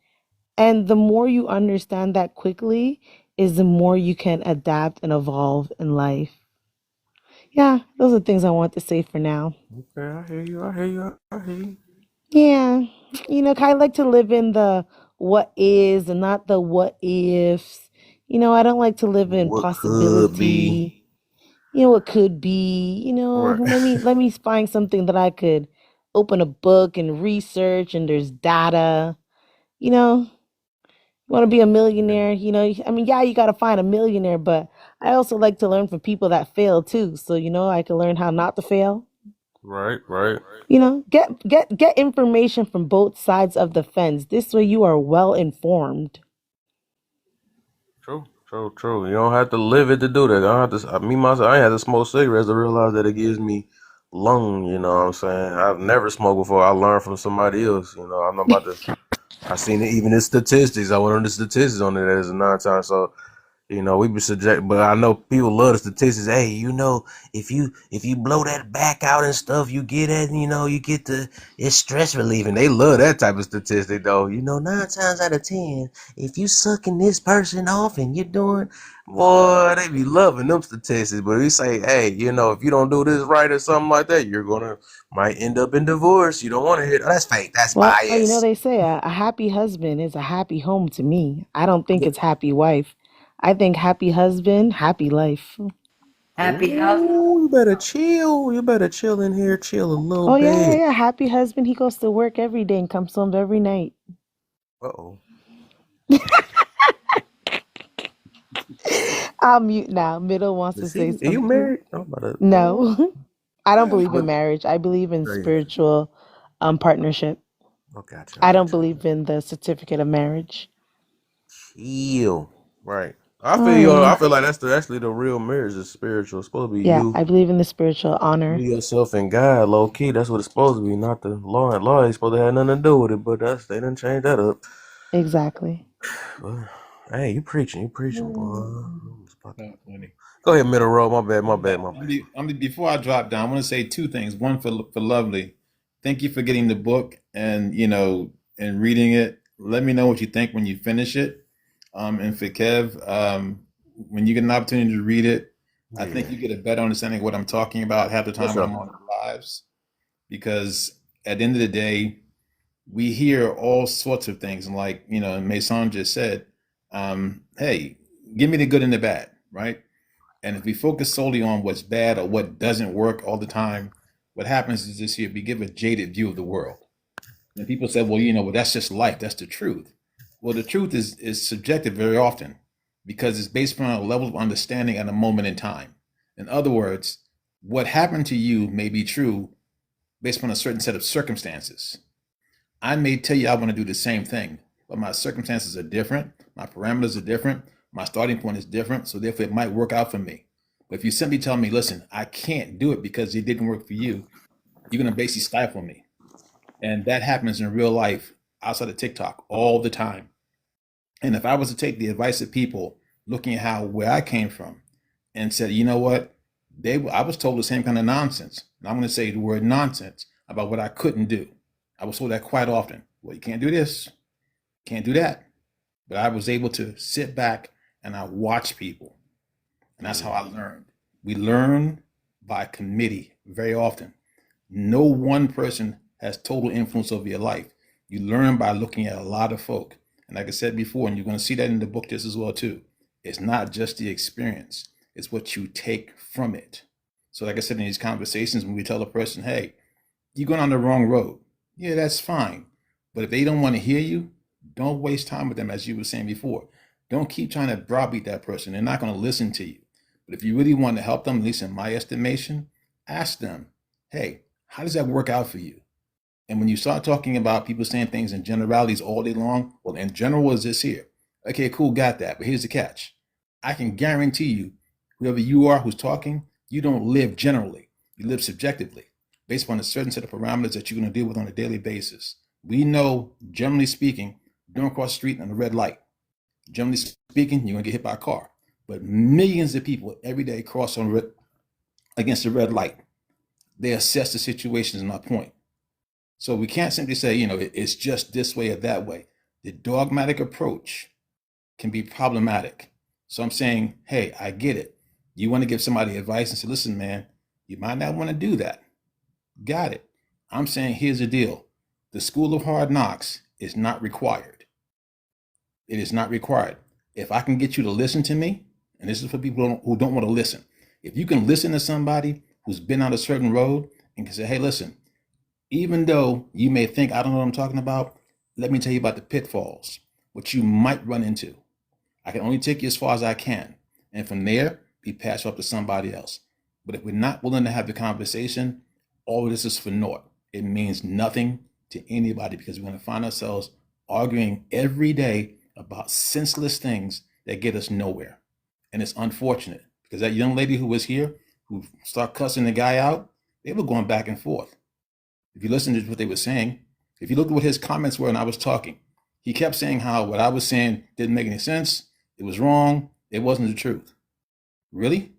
And the more you understand that quickly is the more you can adapt and evolve in life. Yeah, those are things I want to say for now. Okay, I hear you. I hear you. I hear you. Yeah, kind of like to live in the what is and not the what ifs. I don't like to live in What could be? possibility. What could be. Right. Let me find something that I could open a book and research, and there's data. You know, you want to be a Yeah. millionaire. I mean, yeah, you got to find a millionaire, but I also like to learn from people that fail too. So I can learn how not to fail. Right. Right. Get information from both sides of the fence. This way you are well informed. True. True. True. You don't have to live it to do that. I don't have to. Me myself, I ain't had to smoke cigarettes to realize that it gives me lung. You know what I'm saying? I've never smoked before. I learned from somebody else. I'm not about to. I seen it even in statistics. I went on the statistics on it as a 9 times. So we be subject, but I know people love the statistics. Hey, if you blow that back out and stuff, you get it. You get it's stress relieving. They love that type of statistic, though. 9 times out of 10, if you sucking this person off and you're doing, boy, they be loving them statistics. But we say, hey, if you don't do this right or something like that, you're gonna might end up in divorce. You don't want to hear that's fake. That's Well, bias. they say a happy husband is a happy home to me. I don't think it's happy wife. I think happy husband, happy life. Happy house. Ooh, you better chill. You better chill in here. Chill a little Oh yeah, yeah, bit. yeah. Happy husband. He goes to work every day and comes home every night. Uh-oh. I'll mute now. Middle wants to Is say he? Are you something. married? I'm about to. No. I don't believe But in marriage. I believe in yeah, spiritual partnership. okay, got you. I I don't got believe in the certificate of marriage. you. Chill. Right. I All feel you. I right. feel like that's actually the real marriage is spiritual. It's supposed to be Yeah, you, I believe in the spiritual honor. yourself, and God. Low key, that's what it's supposed to be. Not the law. And law ain't supposed to have nothing to do with it. But they didn't change that up. Exactly. But, hey, you preaching? You preaching, boy? Not funny. Go ahead, middle row. My bad. My bad. My bad. Before I drop down, I want to say two things. One for Lovely, thank you for getting the book and and reading it. Let me know what you think when you finish it. And for Kev, when you get an opportunity to read it, I think Yeah. you get a better understanding of what I'm talking about half the For time when sure. I'm on lives. Because at the end of the day, we hear all sorts of things, and like Mason just said, hey, give me the good and the bad, right? And if we focus solely on what's bad or what doesn't work all the time, what happens is this here, we give a jaded view of the world. And people say, well, well, that's just life. That's the truth. Well, the truth is subjective very often because it's based on a level of understanding at a moment in time. In other words, what happened to you may be true based on a certain set of circumstances. I may tell you I want to do the same thing, but my circumstances are different. My parameters are different. My starting point is different. So therefore, it might work out for me. But if you simply tell me, listen, I can't do it because it didn't work for you, you're going to basically stifle me. And that happens in real life outside of TikTok all the time. And if I was to take the advice of people looking at where I came from and said, you know what, I was told the same kind of nonsense. And I'm going to say the word nonsense about what I couldn't do. I was told that quite often. Well, you can't do this, can't do that. But I was able to sit back and I watch people. And that's how I learned. We learn by committee very often. No one person has total influence over your life. You learn by looking at a lot of folk. And like I said before, and you're going to see that in the book just as well too. It's not just the experience, it's what you take from it. So like I said in these conversations, when we tell a person, hey, you're going on the wrong road. Yeah, that's fine. But if they don't want to hear you, don't waste time with them, as you were saying before. Don't keep trying to browbeat that person. They're not going to listen to you. But if you really want to help them, at least in my estimation, ask them, hey, how does that work out for you? And when you start talking about people saying things in generalities all day long, well, in general is this here. Okay, cool, got that. But here's the catch. I can guarantee you, whoever you are who's talking, you don't live generally. You live subjectively, based upon a certain set of parameters that you're going to deal with on a daily basis. We know, generally speaking, don't cross the street on a red light. Generally speaking, you're going to get hit by a car. But millions of people every day cross against the red light. They assess the situations and our point. So we can't simply say, it's just this way or that way. The dogmatic approach can be problematic. So I'm saying, hey, I get it. You want to give somebody advice and say, listen, man, you might not want to do that. Got it. I'm saying, here's the deal. The school of hard knocks is not required. It is not required. If I can get you to listen to me, and this is for people who don't want to listen. If you can listen to somebody who's been on a certain road and can say, hey, listen, even though you may think I don't know what I'm talking about, let me tell you about the pitfalls, what you might run into. I can only take you as far as I can. And from there, we pass you up to somebody else. But if we're not willing to have the conversation, all of this is for naught. It means nothing to anybody because we're going to find ourselves arguing every day about senseless things that get us nowhere. And it's unfortunate because that young lady who was here, who started cussing the guy out, they were going back and forth. If you listen to what they were saying, if you look at what his comments were when I was talking, he kept saying how what I was saying didn't make any sense. It was wrong. It wasn't the truth. Really?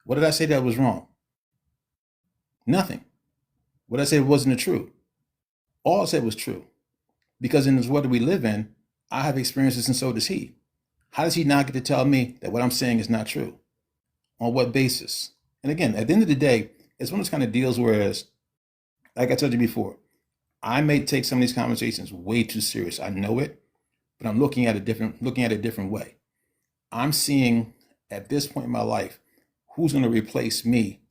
What did I say that was wrong? Nothing. What did I say wasn't the truth? All I said was true. Because in this world that we live in, I have experiences and so does he. How does he now get to tell me that what I'm saying is not true? On what basis? And again, at the end of the day, it's one of those kind of deals whereas, like I told you before, I may take some of these conversations way too serious. I know it, but I'm looking at a different way. I'm seeing at this point in my life who's going to replace me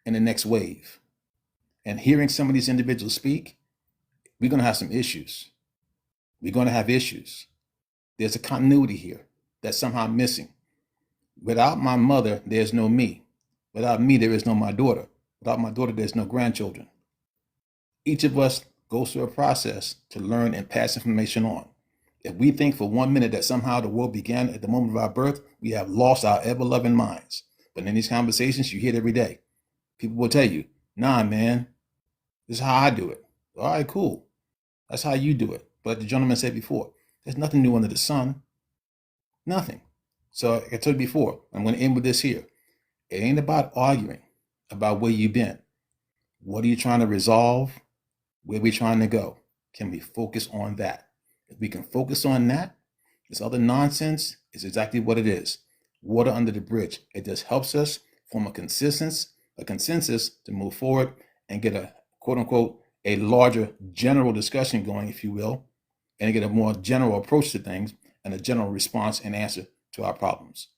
in the next wave. And hearing some of these individuals speak, we're going to have some issues. We're going to have issues. There's a continuity here that's somehow missing. Without my mother, there's no me. Without me, there is no my daughter. Without my daughter, there's no grandchildren. Each of us goes through a process to learn and pass information on. If we think for 1 minute that somehow the world began at the moment of our birth, we have lost our ever-loving minds. But in these conversations, you hear it every day. People will tell you, nah, man, this is how I do it. All right, cool. That's how you do it. But the gentleman said before, there's nothing new under the sun. Nothing. So like I told you before, I'm going to end with this here. It ain't about arguing about where you've been. What are you trying to resolve? Where are we trying to go? Can we focus on that? If we can focus on that, this other nonsense is exactly what it is. Water under the bridge. It just helps us form a consensus to move forward and get a quote unquote a larger general discussion going, if you will, and get a more general approach to things and a general response and answer to our problems.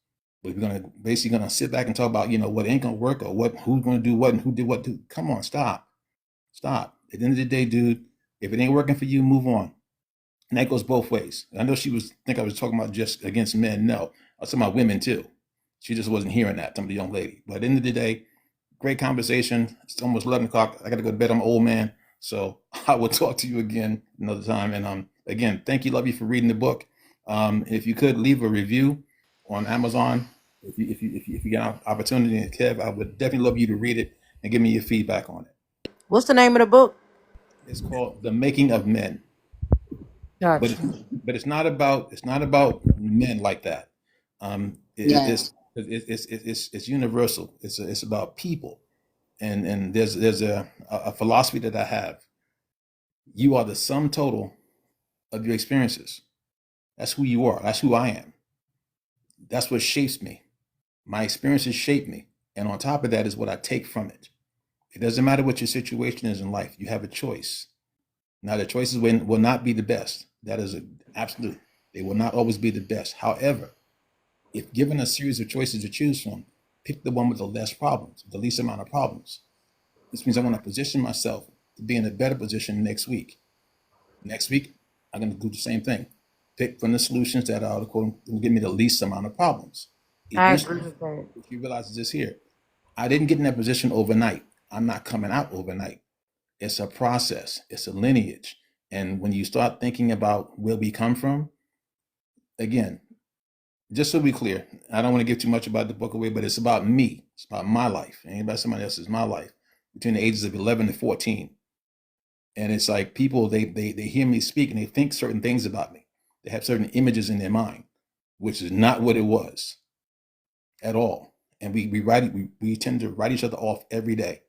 But we're basically gonna sit back and talk about, what ain't gonna work or who's gonna do what and who did what. Come on, stop. At the end of the day, dude, if it ain't working for you, move on. And that goes both ways. I know I was talking about just against men. No, I was talking about women too. She just wasn't hearing that, some of the young lady. But at the end of the day, great conversation. It's almost 11 o'clock. I got to go to bed. I'm an old man. So I will talk to you again another time. And again, thank you, love you, for reading the book. If you could leave a review on Amazon, if you get an opportunity, Kev, I would definitely love you to read it and give me your feedback on it. What's the name of the book? It's called The Making of Men. But Gotcha. it's not about men like that. Yes. It's universal. It's about people, and there's a philosophy that I have. You are the sum total of your experiences. That's who you are. That's who I am. That's what shapes me. My experiences shape me, and on top of that is what I take from it. It doesn't matter what your situation is in life. You have a choice. Now, the choices will not be the best. That is an absolute. They will not always be the best. However, if given a series of choices to choose from, pick the one with the less problems, the least amount of problems. This means I want to position myself to be in a better position next week. Next week, I'm going to do the same thing. Pick from the solutions that are going to give me the least amount of problems. I agree Eventually, with that. what you realize is this here. I didn't get in that position overnight. I'm not coming out overnight. It's a process. It's a lineage. And when you start thinking about where we come from, again, just so we clear, I don't want to give too much about the book away, but it's about me. It's about my life. It ain't about somebody else's. My life between the ages of 11 and 14. And it's like people, they hear me speak and they think certain things about me. They have certain images in their mind, which is not what it was at all. And we tend to write each other off every day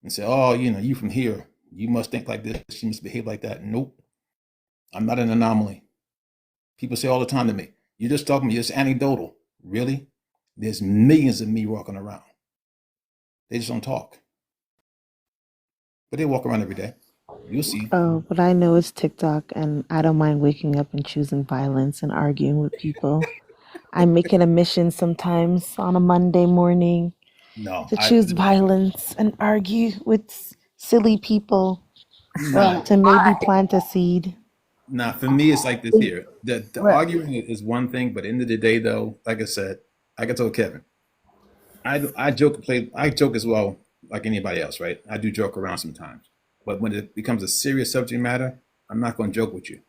and say, oh, you from here, you must think like this, you must behave like that. Nope. I'm not an anomaly. People say all the time to me, you're just talking, you're just anecdotal. Really? There's millions of me walking around. They just don't talk. But they walk around every day. You'll see. Oh, but I know it's TikTok, and I don't mind waking up and choosing violence and arguing with people. I make it a mission sometimes on a Monday morning No, to choose violence and argue with silly people nah, to maybe plant a seed. nah. For me, it's like this here. The Well, arguing is one thing, but at the end of the day, though, like I said, like I told Kevin, I joke as well, like anybody else, right? I do joke around sometimes, but when it becomes a serious subject matter, I'm not going to joke with you.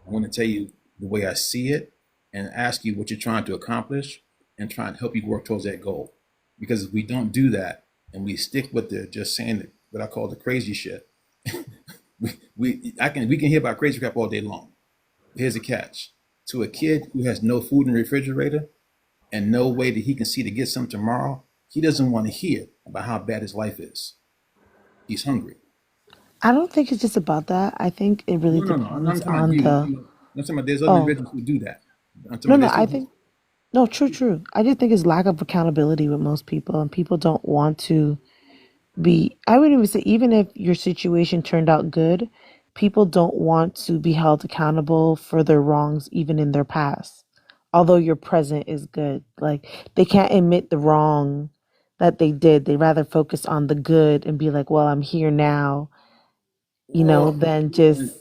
I want to tell you the way I see it and ask you what you're trying to accomplish and try and help you work towards that goal. Because if we don't do that and we stick with the just saying what I call the crazy shit, we can hear about crazy crap all day long. Here's a catch: to a kid who has no food in the refrigerator and no way that he can see to get some tomorrow, he doesn't want to hear about how bad his life is. He's hungry. I don't think it's just about that. I think it really No. I'm depends talking about on you. the. I'm talking about there's other Oh, individuals who do that. I'm talking no, about no, there's I people. think. No, true, true. I just think it's lack of accountability with most people, and people don't want to be. I would even say, even if your situation turned out good, people don't want to be held accountable for their wrongs, even in their past. Although your present is good, like they can't admit the wrong that they did. They rather focus on the good and be like, "Well, I'm here now," Well, than just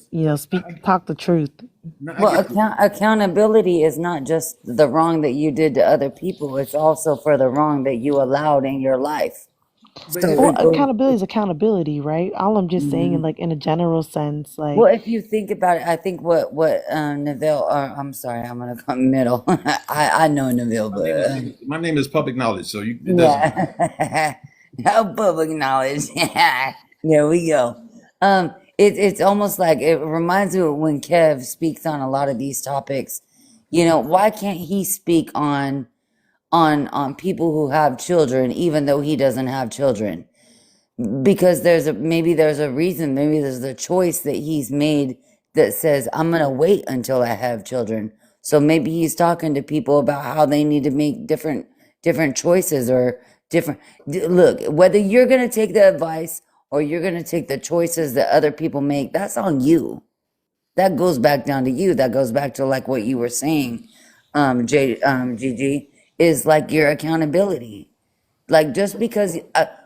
talk the truth. no, I Well, get you. accountability is not just the wrong that you did to other people, it's also for the wrong that you allowed in your life. But So Well, it goes. accountability is accountability, right? All I'm just saying, Mhm. in like in a general sense, like Well, if you think about it, I think what Neville, or I'm sorry, I'm gonna come middle. I know Neville, my name but is my name is public knowledge, so it doesn't matter. yeah, no public knowledge. There we go. It's almost like it reminds me of when Kev speaks on a lot of these topics. You know, why can't he speak on people who have children, even though he doesn't have children? Because maybe there's a reason, maybe there's a choice that he's made that says I'm gonna wait until I have children. So maybe he's talking to people about how they need to make different choices or different. Look, whether you're gonna take the advice or you're gonna take the choices that other people make, that's on you. That goes back down to you. That goes back to like what you were saying, Gigi, is like your accountability. Like just because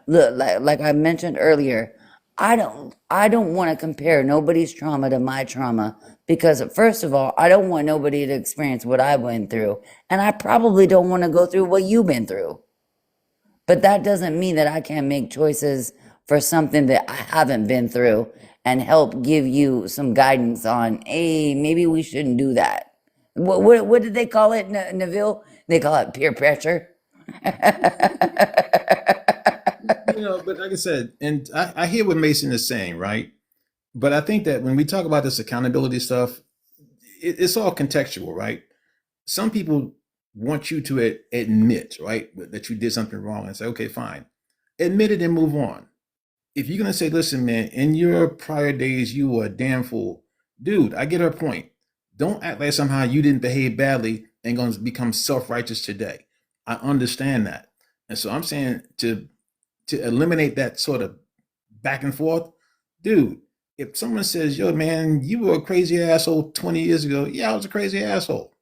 look, like I mentioned earlier, I don't want to compare nobody's trauma to my trauma because first of all, I don't want nobody to experience what I went through, and I probably don't want to go through what you've been through. But that doesn't mean that I can't make choices for something that I haven't been through and help give you some guidance on, hey, maybe we shouldn't do that. What did they call it, Neville? They call it peer pressure. But like I said, and I hear what Mason is saying, right? But I think that when we talk about this accountability stuff, it's all contextual, right? Some people want you to admit, right, that you did something wrong and say, okay, fine, admit it and move on. If you're gonna say, listen, man, in your prior days you were a damn fool, dude, I get her point. Don't act like somehow you didn't behave badly and gonna become self-righteous today. I understand that. And so I'm saying to eliminate that sort of back and forth, dude, if someone says, yo, man, you were a crazy asshole 20 years ago, yeah, I was a crazy asshole.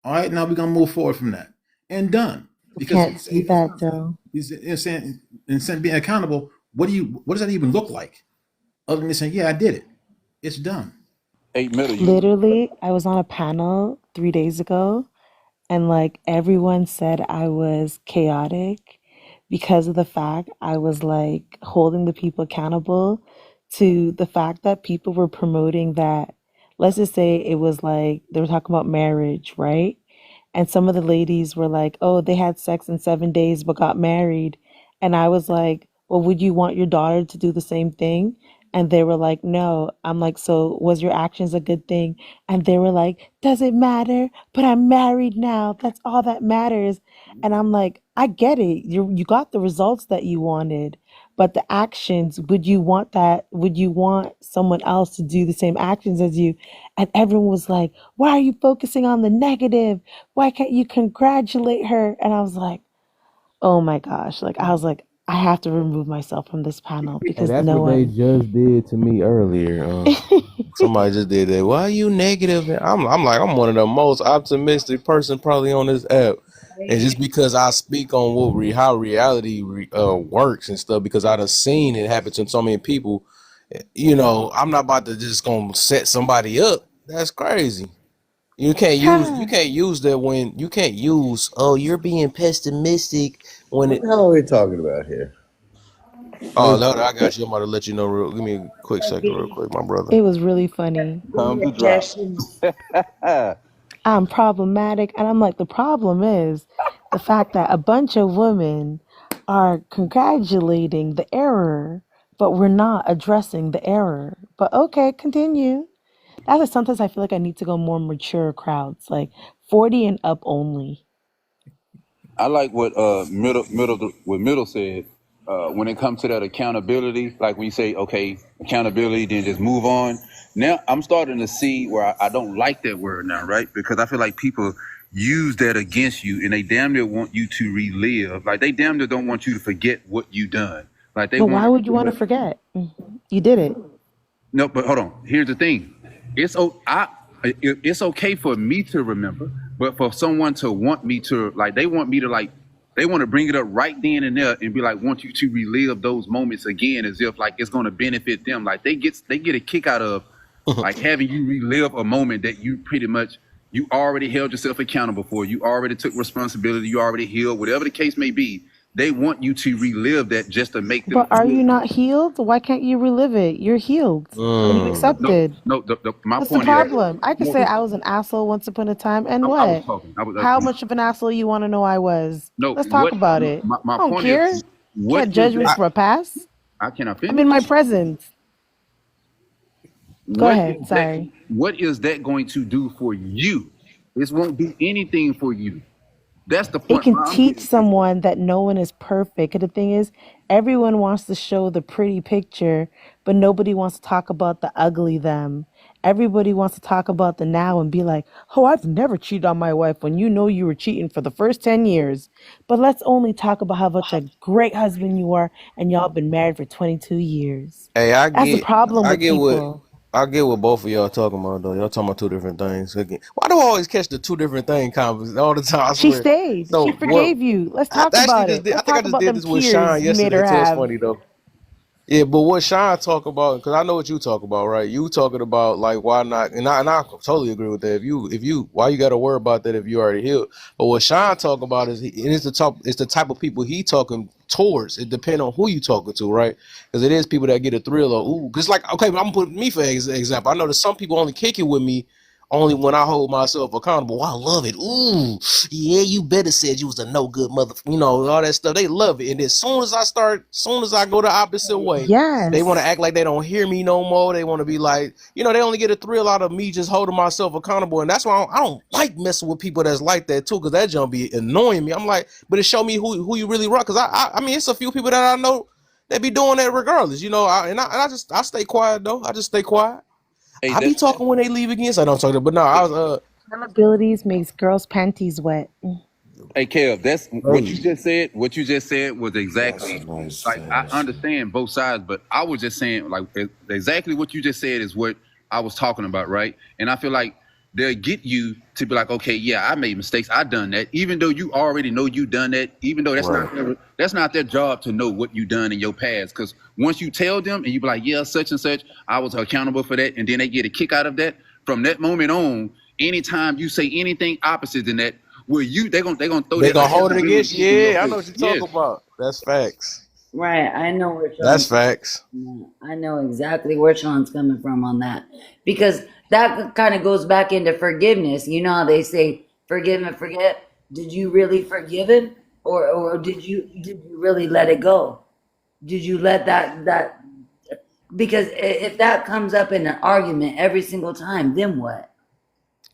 All right, now we're gonna move forward from that. And done. you Because can't see that though. instead of being accountable, what does that even look like? Other than me saying, yeah, I did it. It's done. Hey, Middle, you Literally, I was on a panel 3 days ago, and like everyone said I was chaotic because of the fact I was like holding the people accountable to the fact that people were promoting that. Let's just say it was like they were talking about marriage, right? And some of the ladies were like, oh, they had sex in 7 days but got married. And I was like, well, would you want your daughter to do the same thing? And they were like, no. I'm like, so was your actions a good thing? And they were like, does it matter? But I'm married now. That's all that matters. And I'm like, I get it. You got the results that you wanted, but the actions, would you want that? Would you want someone else to do the same actions as you? And everyone was like, why are you focusing on the negative? Why can't you congratulate her? And I was like, oh my gosh. Like, I was like, I have to remove myself from this panel Hey, because that's no what they one. just did to me earlier. Somebody just did that. Why are you negative? And I'm like, I'm one of the most optimistic person probably on this app. And just because I speak on how reality works and stuff, because I done seen it happen to so many people, I'm not about to just gonna set somebody up. That's crazy. You Yeah. can't use that when you can't use, oh, you're being pessimistic when What it. the hell are we talking about here? Oh, no, I got you. I'm about to let you know. Give me a quick second, real quick, my brother. It was really funny. Time to drop. I'm problematic. And I'm like, the problem is the fact that a bunch of women are congratulating the error, but we're not addressing the error. But okay, continue. That's why sometimes I feel like I need to go more mature crowds, like 40 and up only. I like what middle said. When it comes to that accountability, like when you say, okay, accountability, then just move on. Now I'm starting to see where I don't like that word now, right? Because I feel like people use that against you, and they damn near want you to relive. Like they damn near don't want you to forget what you done. Like they But why want. would you want to forget? You did it. No, but hold on. Here's the thing. It's okay for me to remember, but for someone to want me to they want to bring it up right then and there and be like, want you to relive those moments again as if like it's going to benefit them. Like they get a kick out of like having you relive a moment that you pretty much you already held yourself accountable for. You already took responsibility. You already healed, whatever the case may be. They want you to relive that just to make them But are feel you good. not healed? Why can't you relive it? You're healed and you No, accepted. no. My What's the point is, problem? I could no. say I was an asshole once upon a time, and I was what? talking. I was How much of an asshole you want to know I was? no. Let's talk What about it. my I don't point is, care. what Can't is judge me that? for a past. I cannot I'm in my finish. present. Go What is ahead. that? Sorry. What is that going to do for you? This won't do anything for you. That's the It point can where I'm teach getting to. someone that no one is perfect. And the thing is, everyone wants to show the pretty picture, but nobody wants to talk about the ugly them. Everybody wants to talk about the now and be like, oh, I've never cheated on my wife when you know you were cheating for the first 10 years. But let's only talk about how much a great husband you are and y'all been married for 22 years. Hey, That's the problem I with get what people. I get what both of y'all talking about though. Y'all talking about two different things. Again, why do I always catch the two different thing conversation all the time? I She swear. stayed. She So what? forgave you. Let's I talk actually about just it. did. I Let's think I talk just about did them this with Sean tears you made yesterday her too. It's have. funny though. Yeah, but what Sean talk about, because I know what you talk about, right? You talking about like why not, and I totally agree with that. If you why you got to worry about that if you already healed? But what Sean talk about is it is it's the type of people he talking towards. It depends on who you talking to, right? Because it is people that get a thrill of ooh, because like okay, but I'm putting me for example. I know that some people only kick it with me only when I hold myself accountable. Oh, I love it. Ooh, yeah, you better said you was a no good mother. You know, all that stuff. They love it. And as soon as I go the opposite way, they want to Yes. act like they don't hear me no more. They want to be like, they only get a thrill out of me just holding myself accountable. And that's why I don't like messing with people that's like that too, because that jump be annoying me. I'm like, but it show me who you really rock. Because I mean, it's a few people that I know that be doing that regardless. I stay quiet though. I just stay quiet. Hey, I be that talking when they leave again, so I don't talk to them. But no, I was Accountabilities makes girls' panties wet. Hey, Kev, that's what you hey, just said. What you just said was That's exactly a nice like I finish. understand both sides, but I was just saying like exactly what you just said is what I was talking about, right? And I feel like they'll get you to be like, okay, yeah, I made mistakes, I done that, even though you already know you done that, even though Right. that's not their job to know what you done in your past. Because once you tell them and you be like, yeah, such and such, I was accountable for that, and then they get a kick out of that. From that moment on, anytime you say anything opposite than that, well, they're gonna throw they that gonna hold it against accountability you. in your Yeah, I know what face. you're Yes. talking about. That's facts. Right. I know where That's Sean's facts. I know exactly where Sean's coming from on that. Because that kind of goes back into forgiveness. You know how they say forgive and forget? Did you really forgive him? Or did you really let it go? Did you let that because if that comes up in an argument every single time, then what?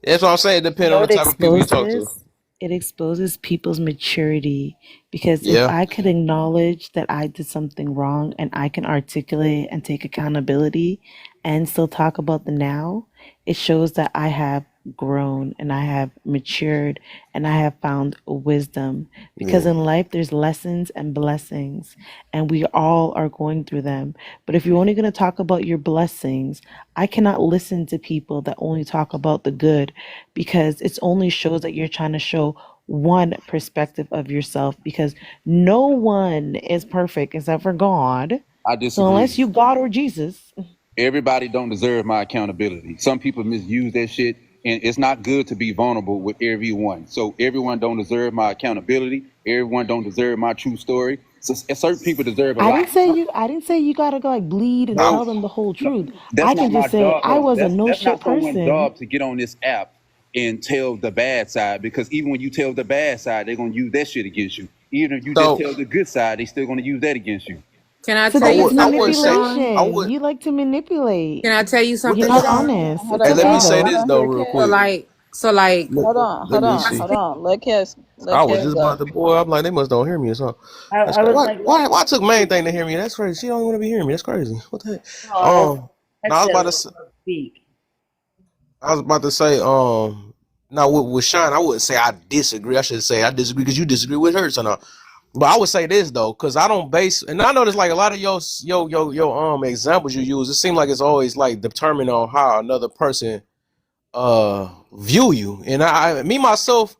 That's what I'm saying. You Depending know on the what type of people you talk to. exposes? It exposes people's maturity because if Yeah. I could acknowledge that I did something wrong and I can articulate and take accountability and still talk about the now, it shows that I have grown and I have matured and I have found wisdom because Yeah. in life there's lessons and blessings and we all are going through them. But if you're only going to talk about your blessings, I cannot listen to people that only talk about the good because it only shows that you're trying to show one perspective of yourself because no one is perfect except for God. I So unless disagree. you God or Jesus, Everybody don't deserve my accountability. Some people misuse that shit, and it's not good to be vulnerable with everyone. So everyone don't deserve my accountability. Everyone don't deserve my true story. So certain people deserve a lot. I didn't say you gotta go like bleed and No, tell them the whole no, truth. that's I not can my just say job. I No, was a that's no that's shit not someone's person. job to get on this app and tell the bad side. Because even when you tell the bad side, they're gonna use that shit against you. Even if you just So tell the good side, they still gonna use that against you. Can I So tell I this you is would I something, wouldn't say Sean? I manipulation. would You like to manipulate. Can I tell you what something, You're the not hell? Sean? honest. Hold It's on, Hey, let hold okay me on, say hold though. this on. though Let real So Kev. quick. like, so like, Let, Hold on, let hold me on, see. hold on. Let Kev. Let I was Kev just go. about to boy. I'm like, they must don't hear me or something. That's I crazy. was Why like, let why took main thing to hear me? That's crazy. She don't want to be hearing me. That's crazy. What the heck? no, I No, I was said about let to say, Kev speak. now with Sean, I wouldn't say I disagree. I should say I disagree because you disagree with her, so no. But I would say this though, because I don't base, and I know there's like a lot of your examples you use. It seems like it's always like determined on how another person view you, and me myself,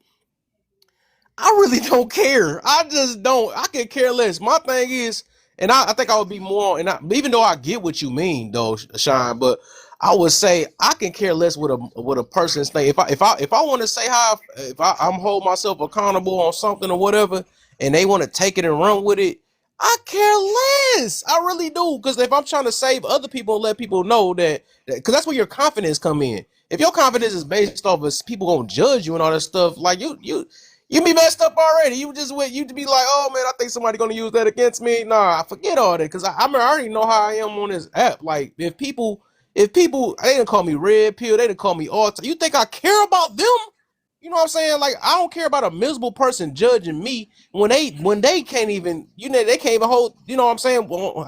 I really don't care. I just don't. I can care less. My thing is, and I think I would be more. Even though I get what you mean, though, Sean, but I would say I can care less with a person's thing. If I want to say how if I'm hold myself accountable on something or whatever, and they want to take it and run with it, I care less. I really do. Because if I'm trying to save other people and let people know that, because that's where your confidence come in. If your confidence is based off of people gonna judge you and all that stuff, like you be messed up already. You just went you to be like, oh man, I think somebody gonna use that against me. Nah, I forget all that because I mean I already know how I am on this app. Like if people they didn't call me red pill, they didn't call me all. You think I care about them? You know what I'm saying? Like I don't care about a miserable person judging me when they can't even they can't even hold. You know what I'm saying? Well,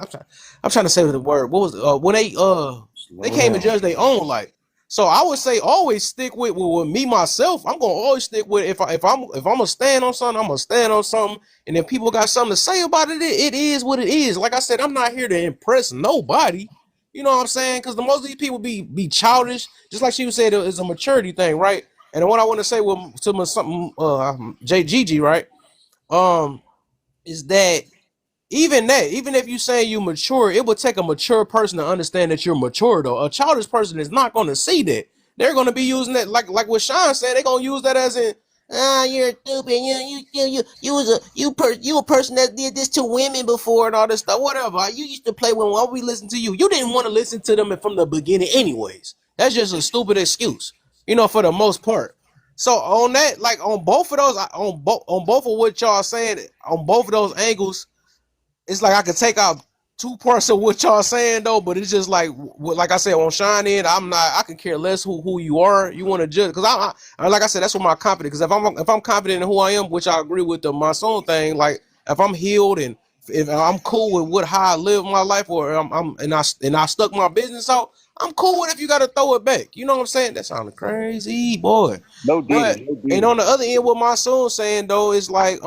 I'm trying to say the word. What was when they Slow can't even down. judge their own life. So I would say always stick with me myself. I'm gonna always stick with if I'm gonna stand on something, I'm gonna stand on something. And if people got something to say about it, it is what it is. Like I said, I'm not here to impress nobody. You know what I'm saying? Because the most of these people be childish, just like she was saying, it's a maturity thing, right? And what I want to say with to my something JGG, right? Um, is that even if you say you mature, it would take a mature person to understand that you're mature. Though a childish person is not going to see that. They're going to be using that like what Sean said. They're going to use that as in, you're stupid. You a person that did this to women before and all this stuff. Whatever. You used to play when why we listen to you. You didn't want to listen to them from the beginning, anyways. That's just a stupid excuse, for the most part. So on that, like on both of those, on both of what y'all saying, on both of those angles, it's like I could take out two parts of what y'all saying though, but it's just like I said on Shine In, I can care less who you are. You want to judge because I like I said that's what my confidence. Because if I'm confident in who I am, which I agree with the my soul thing, like if I'm healed and if I'm cool with how I live my life, or I stuck my business out, I'm cool with if you got to throw it back. You know what I'm saying? That sounded crazy, boy. No But diddy, no and diddy. on the other end, what my soul saying though is like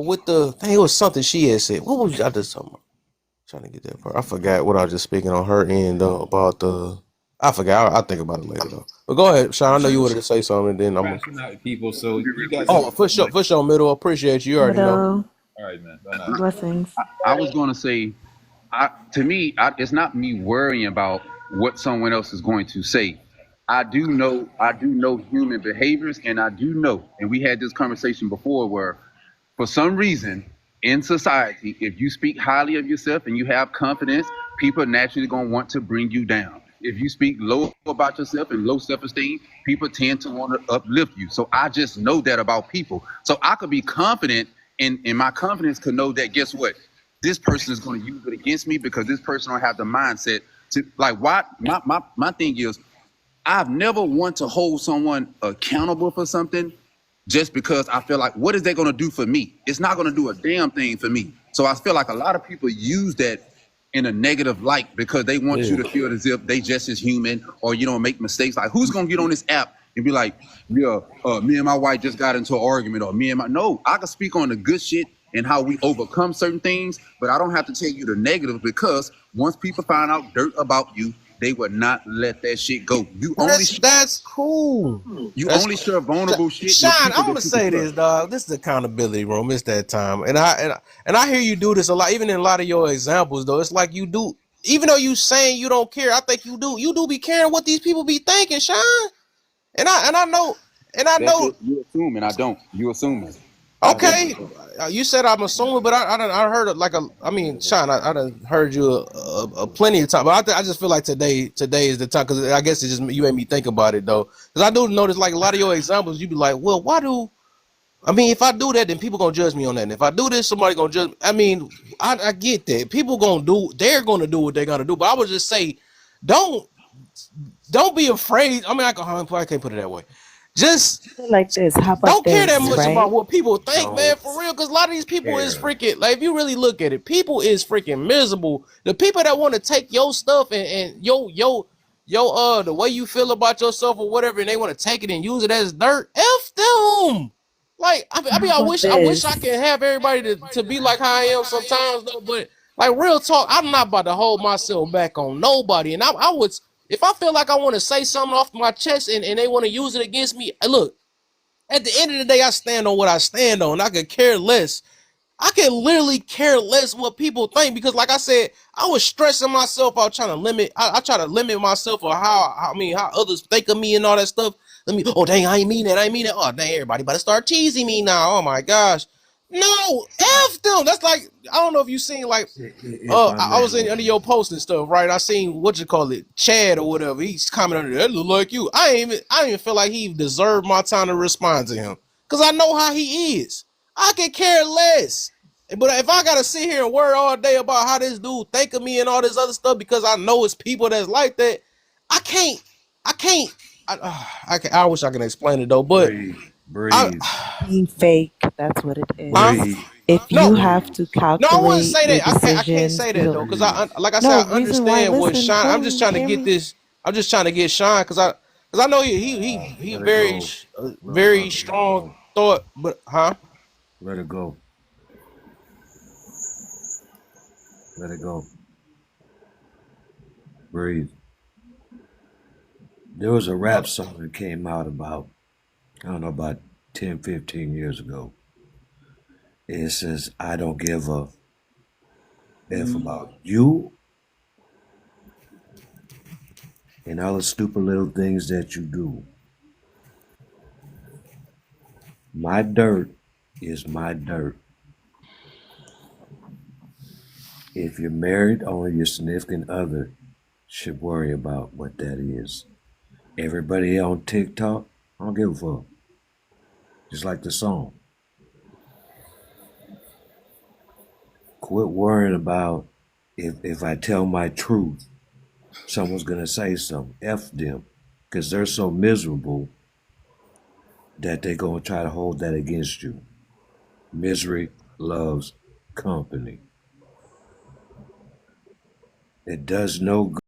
with the thing, it was something she had said. What was I just talking about? Trying to get that part. I forgot what I was just speaking on her end though about the. I forgot. I'll think about it later though. But go ahead, Sean. I know you wanted to say something, and then I'm gonna. Crashing out people. So you guys have Oh, a for sure, middle. Appreciate you. You already know. Middle all right, man. Bye now. blessings. I was going to say, to me, it's not me worrying about what someone else is going to say. I do know human behaviors, and I do know, and we had this conversation before where for some reason in society, if you speak highly of yourself and you have confidence, people are naturally going to want to bring you down. If you speak low about yourself and low self-esteem, people tend to want to uplift you. So I just know that about people. So I could be confident, and my confidence could know that, guess what? This person is going to use it against me because this person don't have the mindset to, like, why my thing is I've never want to hold someone accountable for something just because I feel like, what is that going to do for me? It's not going to do a damn thing for me. So I feel like a lot of people use that in a negative light because they want you Yeah. to feel as if they just as human or you don't make mistakes. Like, who's going to get on this app and be like, yeah, me and my wife just got into an argument, or no, I can speak on the good shit and how we overcome certain things, but I don't have to tell you the negative because once people find out dirt about you, they would not let that shit go. That's cool. You That's only share vulnerable shit with Sean. people I want to that you can say trust. this, dog. This is accountability room. It's that time, and I hear you do this a lot, even in a lot of your examples. Though it's like you do, even though you saying you don't care. I think you do. You do be caring what these people be thinking, Sean. And I know, and I That's know. it. You assuming I don't. You assuming. I definitely Okay, don't. you said I'm assuming, but I heard it like a. I mean, Sean, I done heard you a plenty of time, but I just feel like today is the time because I guess it just you made me think about it though, because I do notice like a lot of your examples, you be like, well, why do I mean if I do that, then people gonna judge me on that. And if I do this, somebody gonna judge. I mean, I get that people they're gonna do what they're gonna do, but I would just say, don't don't be afraid. I mean, I can't put it that way. Just Like this. How about don't care that this, much Just about right? what people think, man, don't for real. Because a lot of these people is care. freaking like if you really look at it, people is freaking miserable. The people that want to take your stuff and the way you feel about yourself or whatever, and they want to take it and use it as dirt, F them. Like I mean, How about I wish I this? could have everybody to be like how I am sometimes though, but like real talk, I'm not about to hold myself back on nobody. And I would if I feel like I want to say something off my chest and they want to use it against me, look, at the end of the day, I stand on what I stand on. I could care less. I can literally care less what people think because, like I said, I was stressing myself out trying to limit. I try to limit myself or how I mean how others think of me and all that stuff. Let me. Oh dang, I ain't mean that. I ain't mean that. Oh dang, everybody about to start teasing me now. Oh my gosh. No, F them. That's like I don't know if you seen like If I I may, was in under your post and stuff, right? I seen what you call it, Chad or whatever. He's commenting under that look like you. I ain't even feel like he deserved my time to respond to him. Cause I know how he is. I can care less. But if I gotta sit here and worry all day about how this dude think of me and all this other stuff because I know it's people that's like that, I can't. I can't. I wish I could explain it though, but breathe, I, breathe, Being fake, that's what it is. huh? breathe, If you No, have breathe, to no, I wouldn't calculate say your that. I can't decisions, say you that know, though, because breathe. like I said, no I reason why. understand what Listen, Sean. I'm hold just on, trying to get Cameron. this. I'm just trying to get Sean because I know he Let it very go, little very brother. Let it strong go. thought, but huh? Let it go. Let it go. Breathe. There was a rap song that came out about, I don't know, about 10, 15 years ago. It says, I don't give a F about you and all the stupid little things that you do. My dirt is my dirt. If you're married, only your significant other should worry about what that is. Everybody on TikTok, I don't give a fuck. Just like the song. Quit worrying about if I tell my truth, someone's gonna say something. F them. Because they're so miserable that they're gonna try to hold that against you. Misery loves company. It does no good.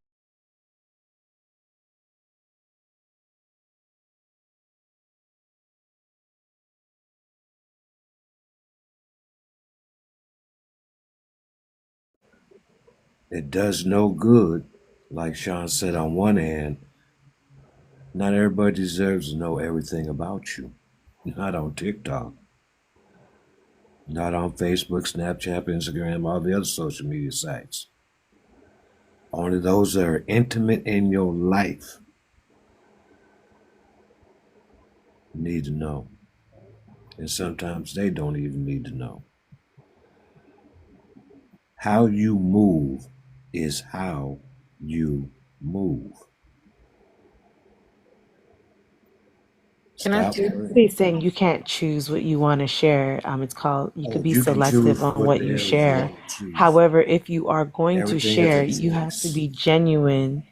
It does no good. Like Sean said, on one hand, not everybody deserves to know everything about you. Not on TikTok. Not on Facebook, Snapchat, Instagram, all the other social media sites. Only those that are intimate in your life need to know. And sometimes they don't even need to know. How you move is how you move. Can I Stop tell worrying. He's saying you can't choose what you want to share. It's called, you could Oh, be you can selective choose on what what the you hell you share. want to choose. However, if you are going to Everything is share, a you have to choice. be genuine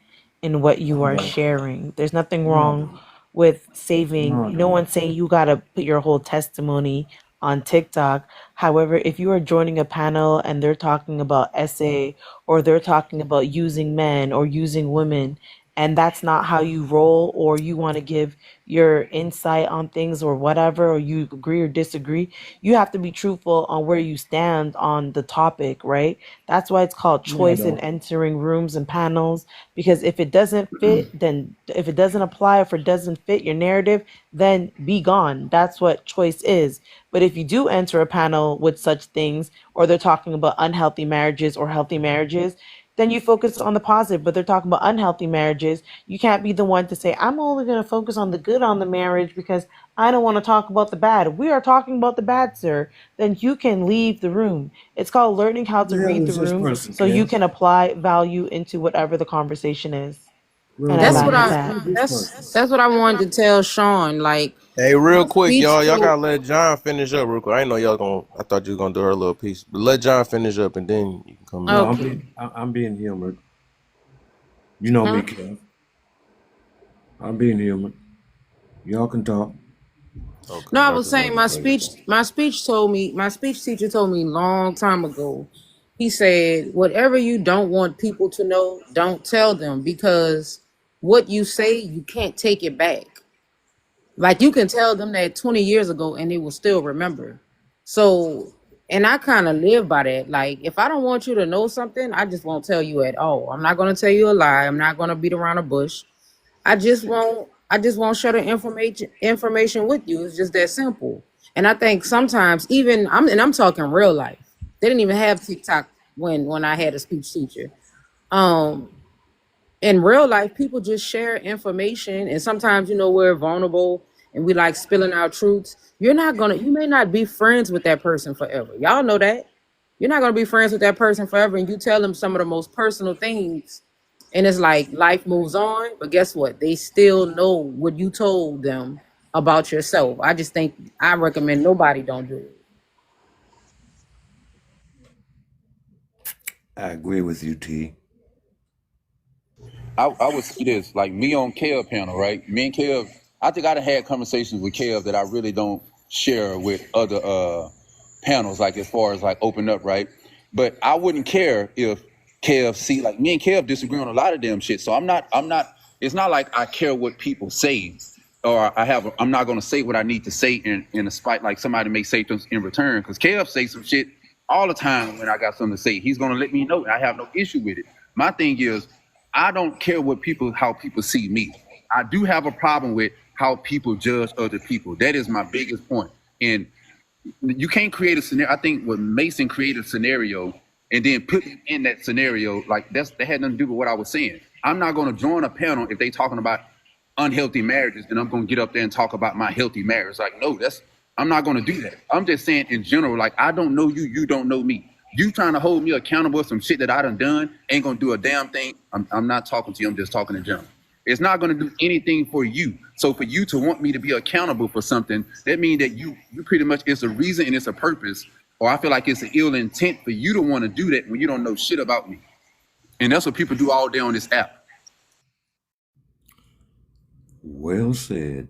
in what you are No, sharing. There's nothing wrong no, with saving, no, no no. one's saying you got to put your whole testimony on TikTok. However, if you are joining a panel and they're talking about essay or they're talking about using men or using women, and that's not how you roll, or you want to give your insight on things or whatever, or you agree or disagree, you have to be truthful on where you stand on the topic, right? That's why it's called No, I choice in don't. entering rooms and panels, because if it doesn't fit, then if it doesn't apply, if it doesn't fit your narrative, then be gone. That's what choice is. But if you do enter a panel with such things, or they're talking about unhealthy marriages or healthy marriages, then you focus on the positive. But they're talking about unhealthy marriages. You can't be the one to say, I'm only going to focus on the good on the marriage because I don't want to talk about the bad. We are talking about the bad, sir. Then you can leave the room. It's called learning how Who to the hell read the is this room person, so you Kev? can apply value into whatever the conversation is. Little And I That's what land brother, with I who that. is this person? that's what I wanted to tell Sean. Like Hey, real my quick, speech y'all told gotta let John finish up real quick. I didn't know y'all gonna. I thought you was gonna do her little piece, but let John finish up and then you can come No, in. okay. I'm being humored. You know me, Huh? Kev. I'm being humored. Y'all can talk. Okay, No, I I was just saying wanted to say that. my speech teacher told me long time ago. He said, whatever you don't want people to know, don't tell them, because what you say, you can't take it back. Like you can tell them that 20 years ago and they will still remember. So, and I kind of live by that. Like if I don't want you to know something, I just won't tell you at all. I'm not going to tell you a lie. I'm not going to beat around the bush. I just won't share the information with you. It's just that simple. And I think sometimes even I'm talking real life. They didn't even have TikTok when I had a speech teacher. Um in real life, people just share information, and sometimes we're vulnerable and we like spilling our truths. You may not be friends with that person forever. Y'all know that. You're not gonna be friends with that person forever, and you tell them some of the most personal things, and it's like life moves on. But guess what? They still know what you told them about yourself. I just think I recommend nobody don't do it. I agree with you, T. I would say this, like me on Kev panel, right? Me and Kev, I think I'd have had conversations with Kev that I really don't share with other panels, like as far as like open up, right? But I wouldn't care if Kev see, like me and Kev disagree on a lot of damn shit. So I'm not, it's not like I care what people say, or I'm not gonna say what I need to say in a spite, like somebody may say things in return. Cause Kev say some shit all the time when I got something to say. He's gonna let me know. I have no issue with it. My thing is, I don't care how people see me. I do have a problem with how people judge other people. That is my biggest point. And you can't create a scenario. I think what Mason created a scenario and then put me in that scenario, like that had nothing to do with what I was saying. I'm not going to join a panel if they talking about unhealthy marriages, and I'm going to get up there and talk about my healthy marriage. Like, no, I'm not going to do that. I'm just saying in general, like, I don't know you, you don't know me. You trying to hold me accountable for some shit that I done ain't going to do a damn thing. I'm not talking to you. I'm just talking in general. It's not going to do anything for you. So for you to want me to be accountable for something, that means that you pretty much, it's a reason and it's a purpose, or I feel like it's an ill intent for you to want to do that when you don't know shit about me. And that's what people do all day on this app. Well said.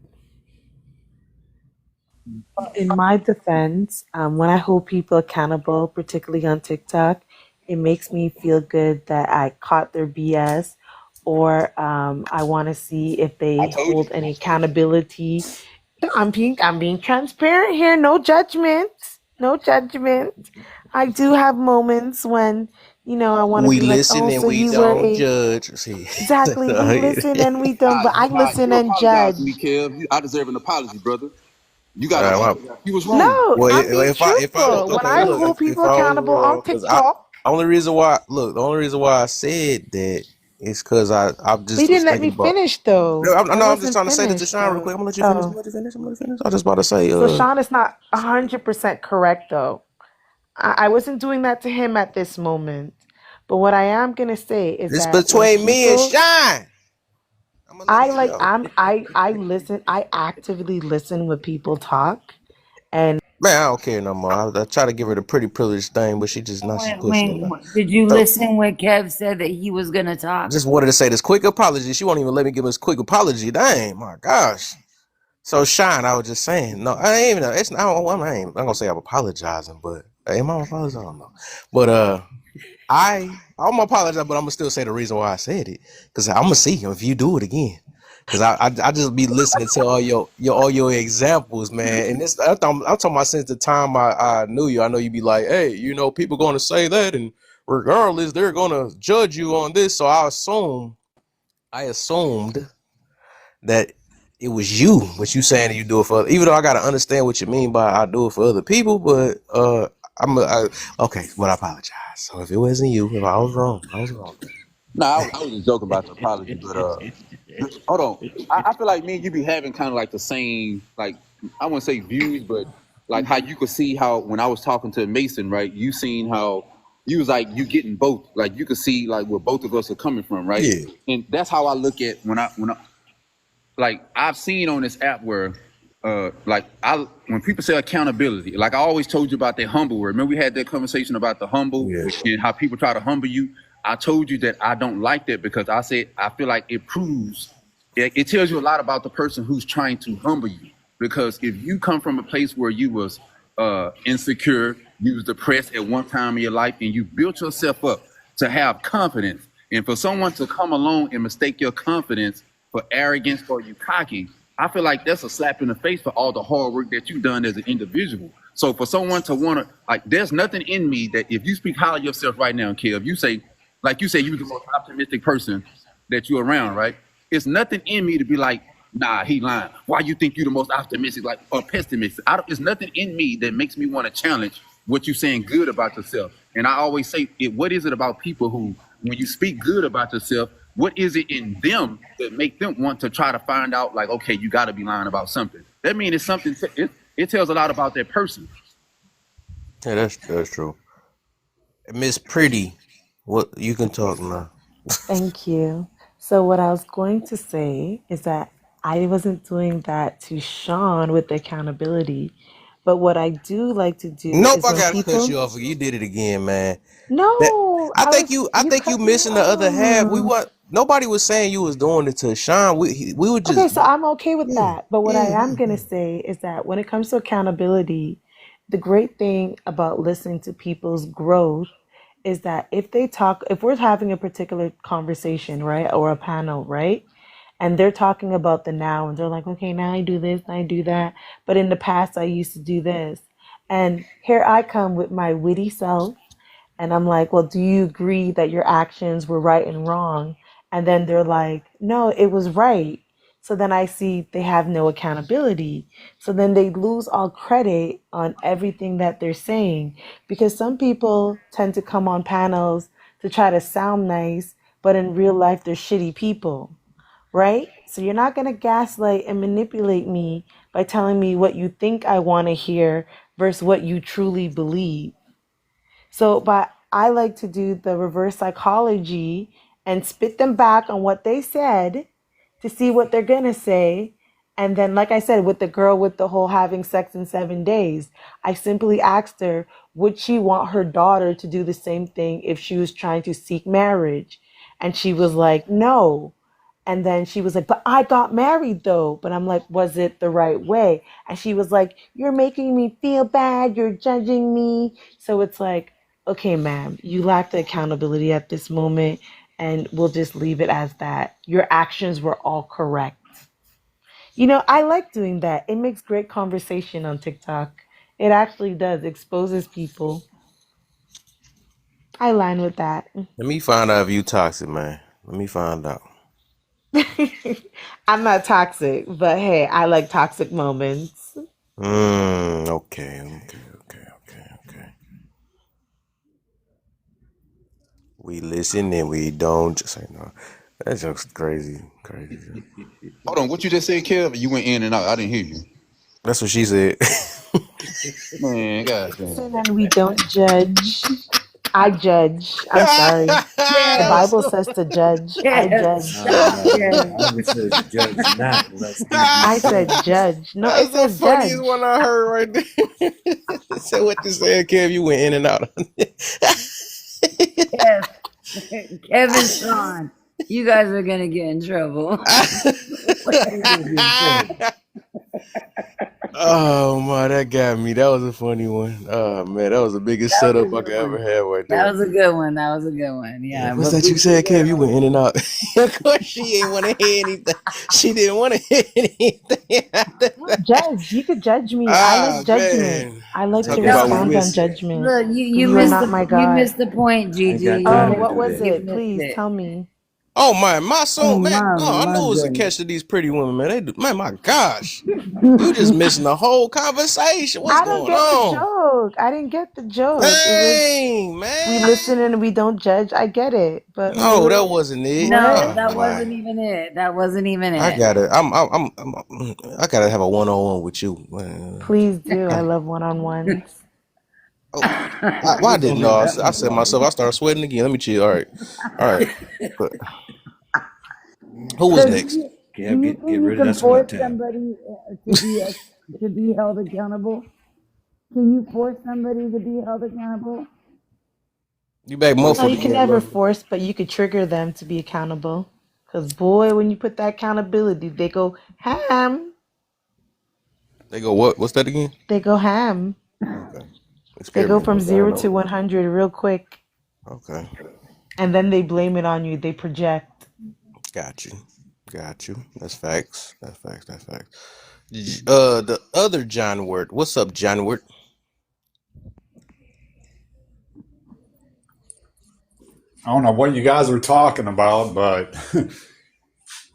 In my defense, when I hold people accountable, particularly on TikTok, it makes me feel good that I caught their BS, or I want to see if I they told you. hold any accountability. I'm being transparent here. No judgment. No judgment. I do have moments when I want to We be like, listen oh, and so we you were don't a judge. See, exactly. We listen and we don't, but I listen You and apologize to me, judge. Kev. I deserve an apology, brother. You all got to right, well, apologize. You was wrong. No, well, I'm being if I truthful. When okay, I look, hold if people I was accountable on wrong, because I TikTok, the only reason why I said that is because I they just was didn't let thinking me about. finish No, though. I I'm just wasn't trying to say this to finished Sean real quick. though. I'm gonna let you finish. I'm Oh, gonna let you finish. I'm gonna let you finish. I was just about to say, so Sean is not 100% correct though. I wasn't doing that to him at this moment. But what I am gonna say is it's that when between me and people, Shine. I'm gonna let I it like, go. I listen. I actively listen when people talk, and Man, I don't care no more. I try to give her the pretty privilege thing, but she just not. She's pushing it now. Did you So listen when Kev said that he was gonna talk? just wanted to say this quick apology. She won't even let me give this quick apology. Dang, my gosh. So Shine, I was just saying, no, I ain't even. It's not. I'm gonna say I'm apologizing, but am I apologizing? I don't know. But I'm gonna apologize, but I'm gonna still say the reason why I said it, because I'm gonna see if you do it again. Cause I just be listening to all your examples, man. And this I'm talking about since the time I knew you. I know you be like, hey, people gonna say that, and regardless, they're gonna judge you on this. So I assumed that it was you, what you saying that you do it for. Even though I gotta understand what you mean by I do it for other people, but okay, but I apologize. So if it wasn't you, if I was wrong, I was wrong. No, I was just joking about the apology, but hold on. I feel like me and you be having kind of like the same, like I wouldn't say views, but like how you could see how when I was talking to Mason, right? You seen how you was like you getting both, like you could see like where both of us are coming from, right? Yeah, And that's how I look at when I like I've seen on this app where like I when people say accountability, like I always told you about that humble word. Remember we had that conversation about the humble yeah, and how people try to humble you. I told you that I don't like that because I said I feel like it proves it tells you a lot about the person who's trying to humble you. Because if you come from a place where you was insecure, you was depressed at one time in your life, and you built yourself up to have confidence, and for someone to come along and mistake your confidence for arrogance or you cocky, I feel like that's a slap in the face for all the hard work that you've done as an individual. So for someone to want to like, there's nothing in me that if you speak highly of yourself right now, Kev, you say, like you say, you're the most optimistic person that you're around, right? It's nothing in me to be like, nah, he lying. Why you think you the most optimistic, like or pessimistic? It's nothing in me that makes me want to challenge what you're saying good about yourself. And I always say, what is it about people who, when you speak good about yourself, What is it in them that make them want to try to find out, like, okay, you got to be lying about something? That means it's something. It tells a lot about that person. Yeah, that's true. Miss Pretty, what you can talk now. Thank you. So, what I was going to say is that I wasn't doing that to Sean with the accountability, but what I do like to do Nope, is I when gotta cut people. you off. You did it again, man. That No, I you think you cut me missing the other half. We off. what Nobody was saying you was doing it to Sean. We were Okay, just so I'm okay with yeah, that. But what I yeah, am yeah. going to say is that when it comes to accountability, the great thing about listening to people's growth is that if we're having a particular conversation, right, or a panel, right, and they're talking about the now and they're like, okay, now I do this, now I do that, but in the past I used to do this. And here I come with my witty self and I'm like, well, do you agree that your actions were right and wrong? And then they're like, no, it was right. So then I see they have no accountability. So then they lose all credit on everything that they're saying because some people tend to come on panels to try to sound nice, but in real life, they're shitty people, right? So you're not going to gaslight and manipulate me by telling me what you think I want to hear versus what you truly believe. So, but I like to do the reverse psychology and spit them back on what they said to see what they're going to say. And then, like I said, with the girl with the whole having sex in 7 days, I simply asked her, would she want her daughter to do the same thing if she was trying to seek marriage? And she was like, no. And then she was like, but I got married though. But I'm like, was it the right way? And she was like, you're making me feel bad. You're judging me. So it's like, okay, ma'am, you lack the accountability at this moment. And we'll just leave it as that. Your actions were all correct. I like doing that. It makes great conversation on TikTok. It actually does, exposes people. I line with that. Let me find out if you toxic, man. Let me find out. I'm not toxic, but hey, I like toxic moments. Okay. We listen and we don't just say no. That joke's crazy. Hold on, what you just said, Kev? You went in and out. I didn't hear you. That's what she said. Man, goddamn. Listen and we don't judge. I judge. I'm sorry. The That Kev, was Bible so says to judge. I Kev, judge. No, stop, no, the Kev. Bible says, "Judge not, lest ye be I said judged." judge. No, it that's the says funniest one judge. I heard right there. Say what you said, Kev. You went in and out. Kev, Kevin Sean, you guys are gonna get in trouble. Who will get in trouble? Oh my, that got me. That was a funny one. Oh man, that was the biggest That was a setup I good could ever one. have right That there. was a good one. That was a good one. Yeah, Yeah, what's but that you people said, get Kev? You went in and out. Of course, she ain't want to hear anything. She didn't want to hear anything after No, that. judge. You could judge me. I like Ah judgment. man, I like to talking about we expound on miss. judgment. look. You are not my You God. missed the point, I ain't Gigi. got Oh, time to what do was that. You it? missed Please it. tell me. Oh my Oh soul, man. Oh, I my knew it was a goodness. catch to these pretty women, man. Man, my gosh, you just missing the whole conversation. What's I don't going get the on? joke. I didn't get the joke. It was Dang, we man. listen and we don't judge. I get it. But No, that wasn't it. No, what? Oh that my. wasn't even it. That wasn't even I it. gotta. I gotta have a one-on-one with you. Please do. I love one-on-ones. Oh, why Who's gonna didn't make no? that I one, said Bobby? myself. I started sweating again. Let me chill. All right. But who was So next? do Kev, you get think you rid of can that sweat force tab. somebody to be held accountable? Can you force somebody to be held accountable? You back No, Force you it muffled can again, again. never brother. force, but you could trigger them to be accountable. Because, boy, when you put that accountability, they go ham. They go what? What's that again? They go ham. Okay. They go Experiment from with that. 0 to 100 real quick. Okay. And then they blame it on you. They project. Got you. Got you. That's facts. That's facts. The other John Word. What's up, John Word? I don't know what you guys are talking about, but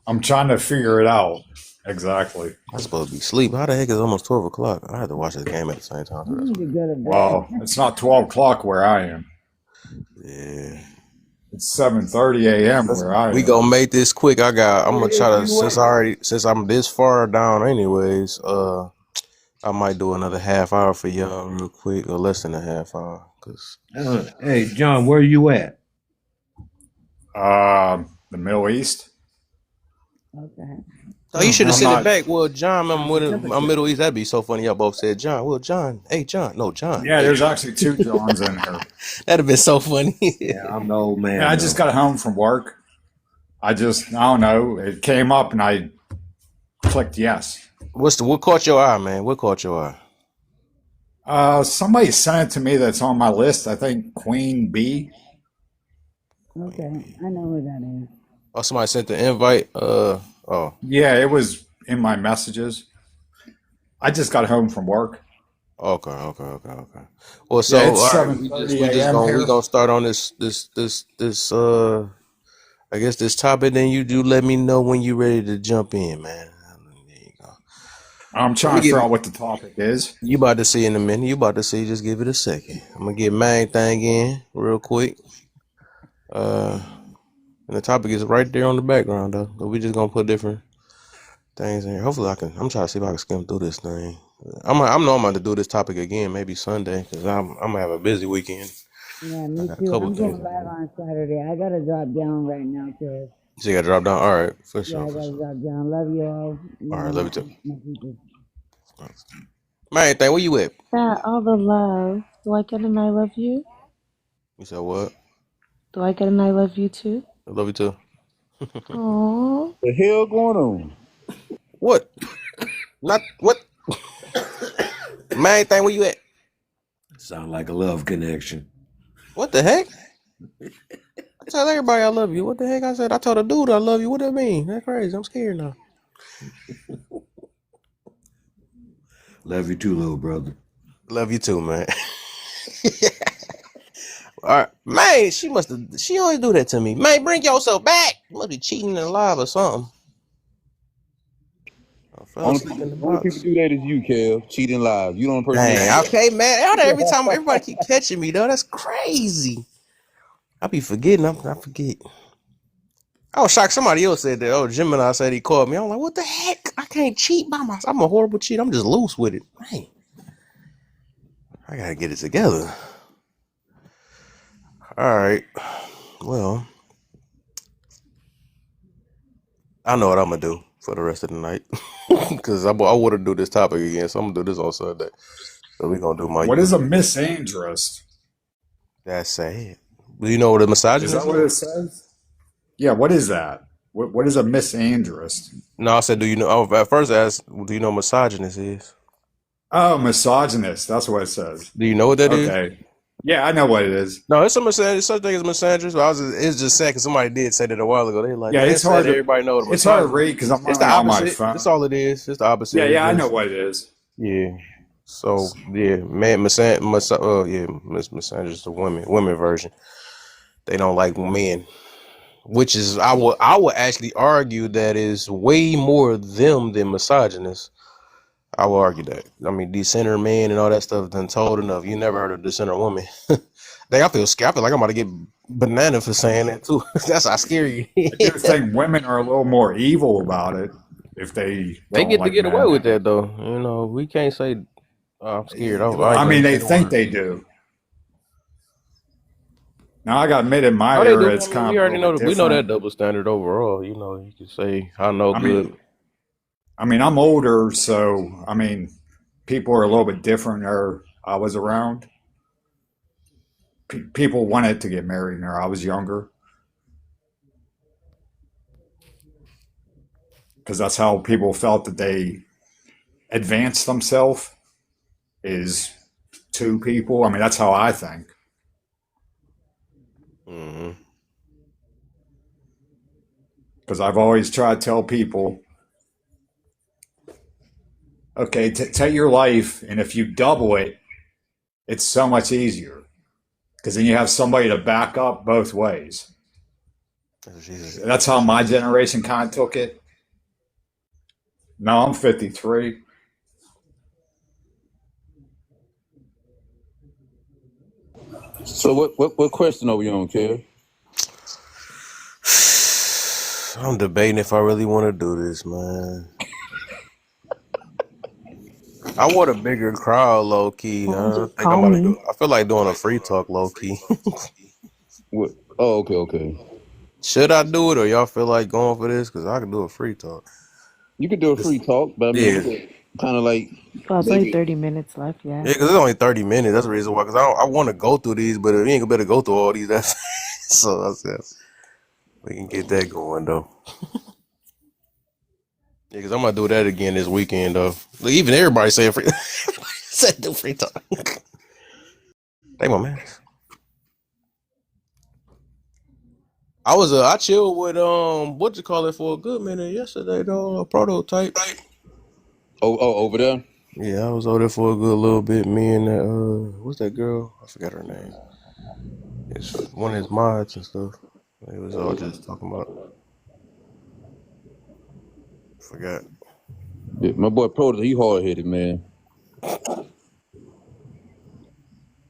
I'm trying to figure it out exactly. I'm supposed to be asleep. How the heck is it almost 12 o'clock? I had to watch this game at the same time, so You that's need to what go to bed. Well, it's not 12 o'clock where I am. it is. Yeah. It's 7:30 a.m. where I We am. gonna make this quick. I'm Where gonna the try hell to you at? since I'm this far down anyways. I might do another half hour for y'all real quick, or less than a half hour, cause Hey, John, where you at? The Middle East. Okay. oh, you should have I'm sent it not. back. Well, John, How's the I'm temperature? Middle East. That'd be so funny. Y'all both said John. Well, John, hey John, no John, Yeah, hey. there's actually two Johns in here. That'd have been so funny. Yeah, I'm the old Yeah, man I just now. got home from work. I don't know. It came up and I clicked yes. What caught your eye, man? What caught your eye? Somebody sent it to me that's on my list. I think Queen B. Queen Okay, B. I know who that is. Oh, somebody sent the invite. Oh, Yeah, it was in my messages. I just got home from work. okay. Well, Yeah, so it's all right, seven thirty we just a.m. gonna here. start on this I guess this topic. Then you do let me know when you ready to jump in, man. There you go. I'm Let me trying to get figure out what the topic is. you about to see in a minute. You about to see. Just give it a second. I'm gonna get main thing in real quick. Uh, and the topic is right there on the background though. But we just gonna put different things in here. Hopefully I can. I'm trying to see if I can skim through this thing. I'm about to do this topic again maybe Sunday because I'm gonna have a busy weekend. Yeah, I me got a too. couple I'm things going to back do. on Saturday. I gotta drop down right now, cause So you got to drop down. All right, for yeah, sure, I for gotta sure. drop down. Love you all. All Love right, love you too. my people. Man, thing, where you at? That all the love. Do I get an I love you? You said what? Do I get an I love you too? I love you too. Oh, The hell going on? What? Not what? Man, thing, where you at? Sound like a love connection. What the heck? I tell everybody I love you. What the heck? I said I told a dude I love you. What that mean? That's crazy. I'm scared now. Love you too, little brother. Love you too, man. All right, man. She must have. She always do that to me. Man, bring yourself back. You must be cheating in the live or something. I fell asleep in the Only people box. do that is you, Kev. Cheating live. You the only person that do Dang. that. Okay, man. Every time everybody keep catching me though. That's crazy. I be forgetting. I forget. I was shocked. Somebody else said that. Oh, Gemini said he called me. I'm like, what the heck? I can't cheat by myself. I'm a horrible cheat. I'm just loose with it. Man, I gotta get it together. All right. Well, I know what I'm gonna do for the rest of the night because I want to do this topic again. So I'm gonna do this on Sunday. So we gonna do my What is a usual. misandrist? That's sad. Do you know what a Is that misogynist what it is? says? Yeah, what is that? What is a misandrist? No, I said, do you know? Oh, at first I asked, do you know what misogynist is? Oh, misogynist. That's what it says. Do you know what that is? Okay. Yeah, I know what it is. No, it's a misandrist. Such thing as misandrist. But it's just sad because somebody did say that a while ago. They like, Yeah, man, it's sad that everybody know what a it's hard to misogynist. read because I'm It's the only on my opposite. That's phone. all it is. It's the opposite. Yeah, It's yeah, I know just what it is. yeah. So yeah, man, misandrist is the women version. They don't like men, which is I would actually argue that is way more them than misogynist. I will argue that. I mean, decenter man and all that stuff done told enough. You never heard of decenter woman. Dang, I feel scared. I feel like I'm about to get banana for saying that too. That's how scary. I do think women are a little more evil about it if they They don't get to like get away men. with that though. You know, we can't say I'm scared. I ain't I gonna mean, even they say the think word. they do. Now, I got to admit, in my Oh, they era, do. I it's mean, kind we of a already little know bit that. We know different. that double standard overall. You know, you can say I know I mean, good. I'm older, so I mean, people are a little bit different. Or I was around. People wanted to get married when I was younger because that's how people felt that they advanced themselves is two people. I mean, that's how I think. Mm-hmm. Because I've always tried to tell people, okay, take your life, and if you double it, it's so much easier because then you have somebody to back up both ways. That's how my generation kind of took it. No, I'm 53. So what question are we on, Kev? I'm debating if I really want to do this, man. I want a bigger crowd, low key. Well, I just think I'm call about to me. go. I feel like doing a free talk, low key. What? Oh, okay. Should I do it, or y'all feel like going for this? Because I can do a free talk. You could do a This, free talk, but I mean, we yeah, could kind of like Well, it's only maybe. 30 minutes left, yeah, yeah. because it's only 30 minutes. That's the reason why. Because I want to go through these, but we ain't gonna better go through all these. That's so. I said we can get that going though. Yeah, because I'm gonna do that again this weekend though. Look, even everybody saying free. Said do free talk. Hey, my man. I chilled with what you call it for a good minute yesterday though. A prototype. Oh, over there. Yeah, I was over there for a good little bit. Me and that what's that girl? I forgot her name. It's one of his mods and stuff. It was all just talking about. Forgot. Yeah, my boy Proto, he hard headed, man.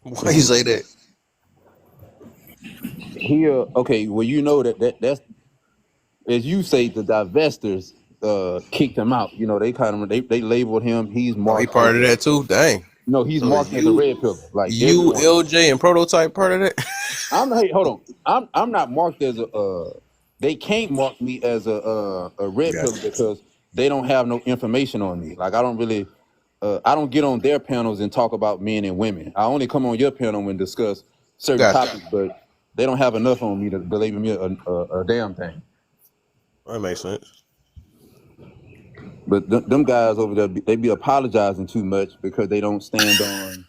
Why you say that? He okay. Well, you know that's as you say, the divestors kicked him out. You know, they kind of they labeled him. He's Oh, he marked as part of a that too. Dang. no. He's So is marked as a red pillar. Like you everyone. LJ and prototype part of that? Hey, hold on. I'm not marked as a. They can't mark me as a red pillar Gotcha. because they don't have no information on me. Like I don't really. I don't get on their panels and talk about men and women. I only come on your panel and discuss certain Gotcha. topics, but they don't have enough on me to believe in me a damn thing. That makes sense. But them guys over there, they be apologizing too much because they don't stand on.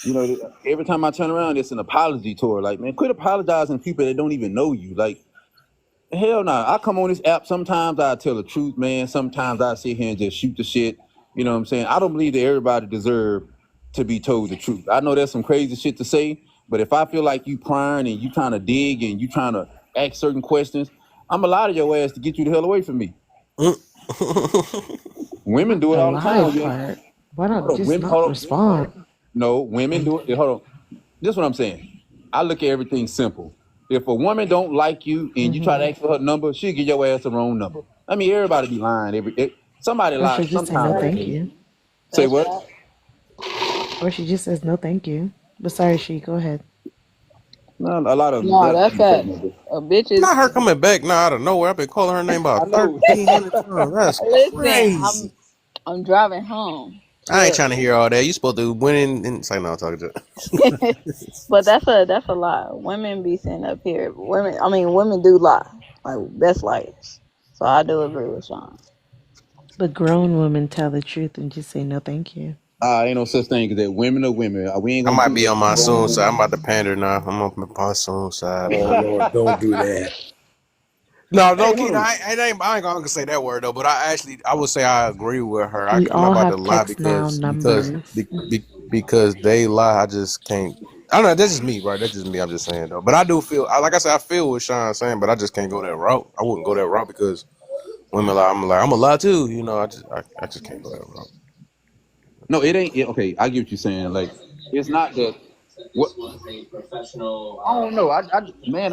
You know, every time I turn around, it's an apology tour. Like, man, quit apologizing to people that don't even know you. Like, hell no. I come on this app. Sometimes I tell the truth, man. Sometimes I sit here and just shoot the shit. You know what I'm saying? I don't believe that everybody deserve to be told the truth. I know there's some crazy shit to say, but if I feel like you prying and you trying to dig and you trying to ask certain questions, I'm a lot of your ass to get you the hell away from me. Women Not do it the all the live time. Yeah. part. Why not Hold on, just women. not Hold on. respond? No, women do it. Hold on. This is what I'm saying. I look at everything simple. If a woman don't like you and you try to Mm-hmm. ask for her number, she'll give your ass the wrong number. I mean, everybody be lying. Somebody Or she'll lies just say no sometime on thank me. you. Say That's what? right. Or she just says no thank you. But sorry, she, go ahead. No, a lot of them. No, that's Fake that. number. A bitch is. Not her coming back now out of nowhere. I've been calling her name I about know. 1,300 times. That's Listen, crazy. I'm driving home. I ain't Look, trying to hear all that. You supposed to win in and say no. I'm talking to. but that's a lie. Women be sitting up here. Women do lie. Like that's liars. So I do agree with Sean. But grown women tell the truth and just say no thank you. Ain't no such thing as that. Women are women. We ain't I gonna might do be that on to my grown soon side. I'm women. about to pander now. I'm on my monsoon side, Oh man. Lord, don't do that. No, Hey, no, hold kid. on. I ain't gonna say that word though. But I would say I agree with her. We I'm not all about to have lie text now numbers. because they lie. I just can't. I don't know. That's just me, right? That's just me. I'm just saying though. But I do feel. Like I said, I feel what Sean's saying. But I just can't go that route. I wouldn't go that route because women lie. I'm a lie too. You know. I just can't go that route. No, it ain't. Okay, I get what you're saying. Like, it's not that. What? I don't know. Man,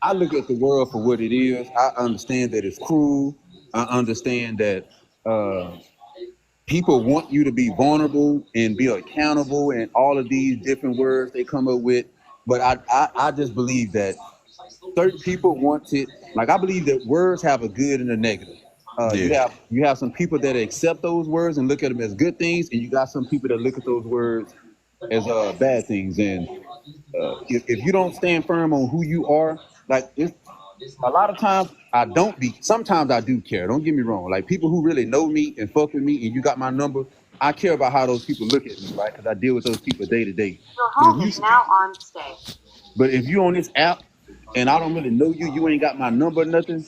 I look at the world for what it is. I understand that it's cruel. I understand that people want you to be vulnerable and be accountable and all of these different words they come up with. But I just believe that certain people want it. Like I believe that words have a good and a negative. Yeah. You have some people that accept those words and look at them as good things, and you got some people that look at those words as bad things. And if you don't stand firm on who you are, like it's a lot of times I don't be. Sometimes I do care. Don't get me wrong. Like people who really know me and fuck with me, and you got my number. I care about how those people look at me, right? Because I deal with those people day to day. Your But if home you, is now on stay. but if you on this app and I don't really know you, you ain't got my number, or nothing.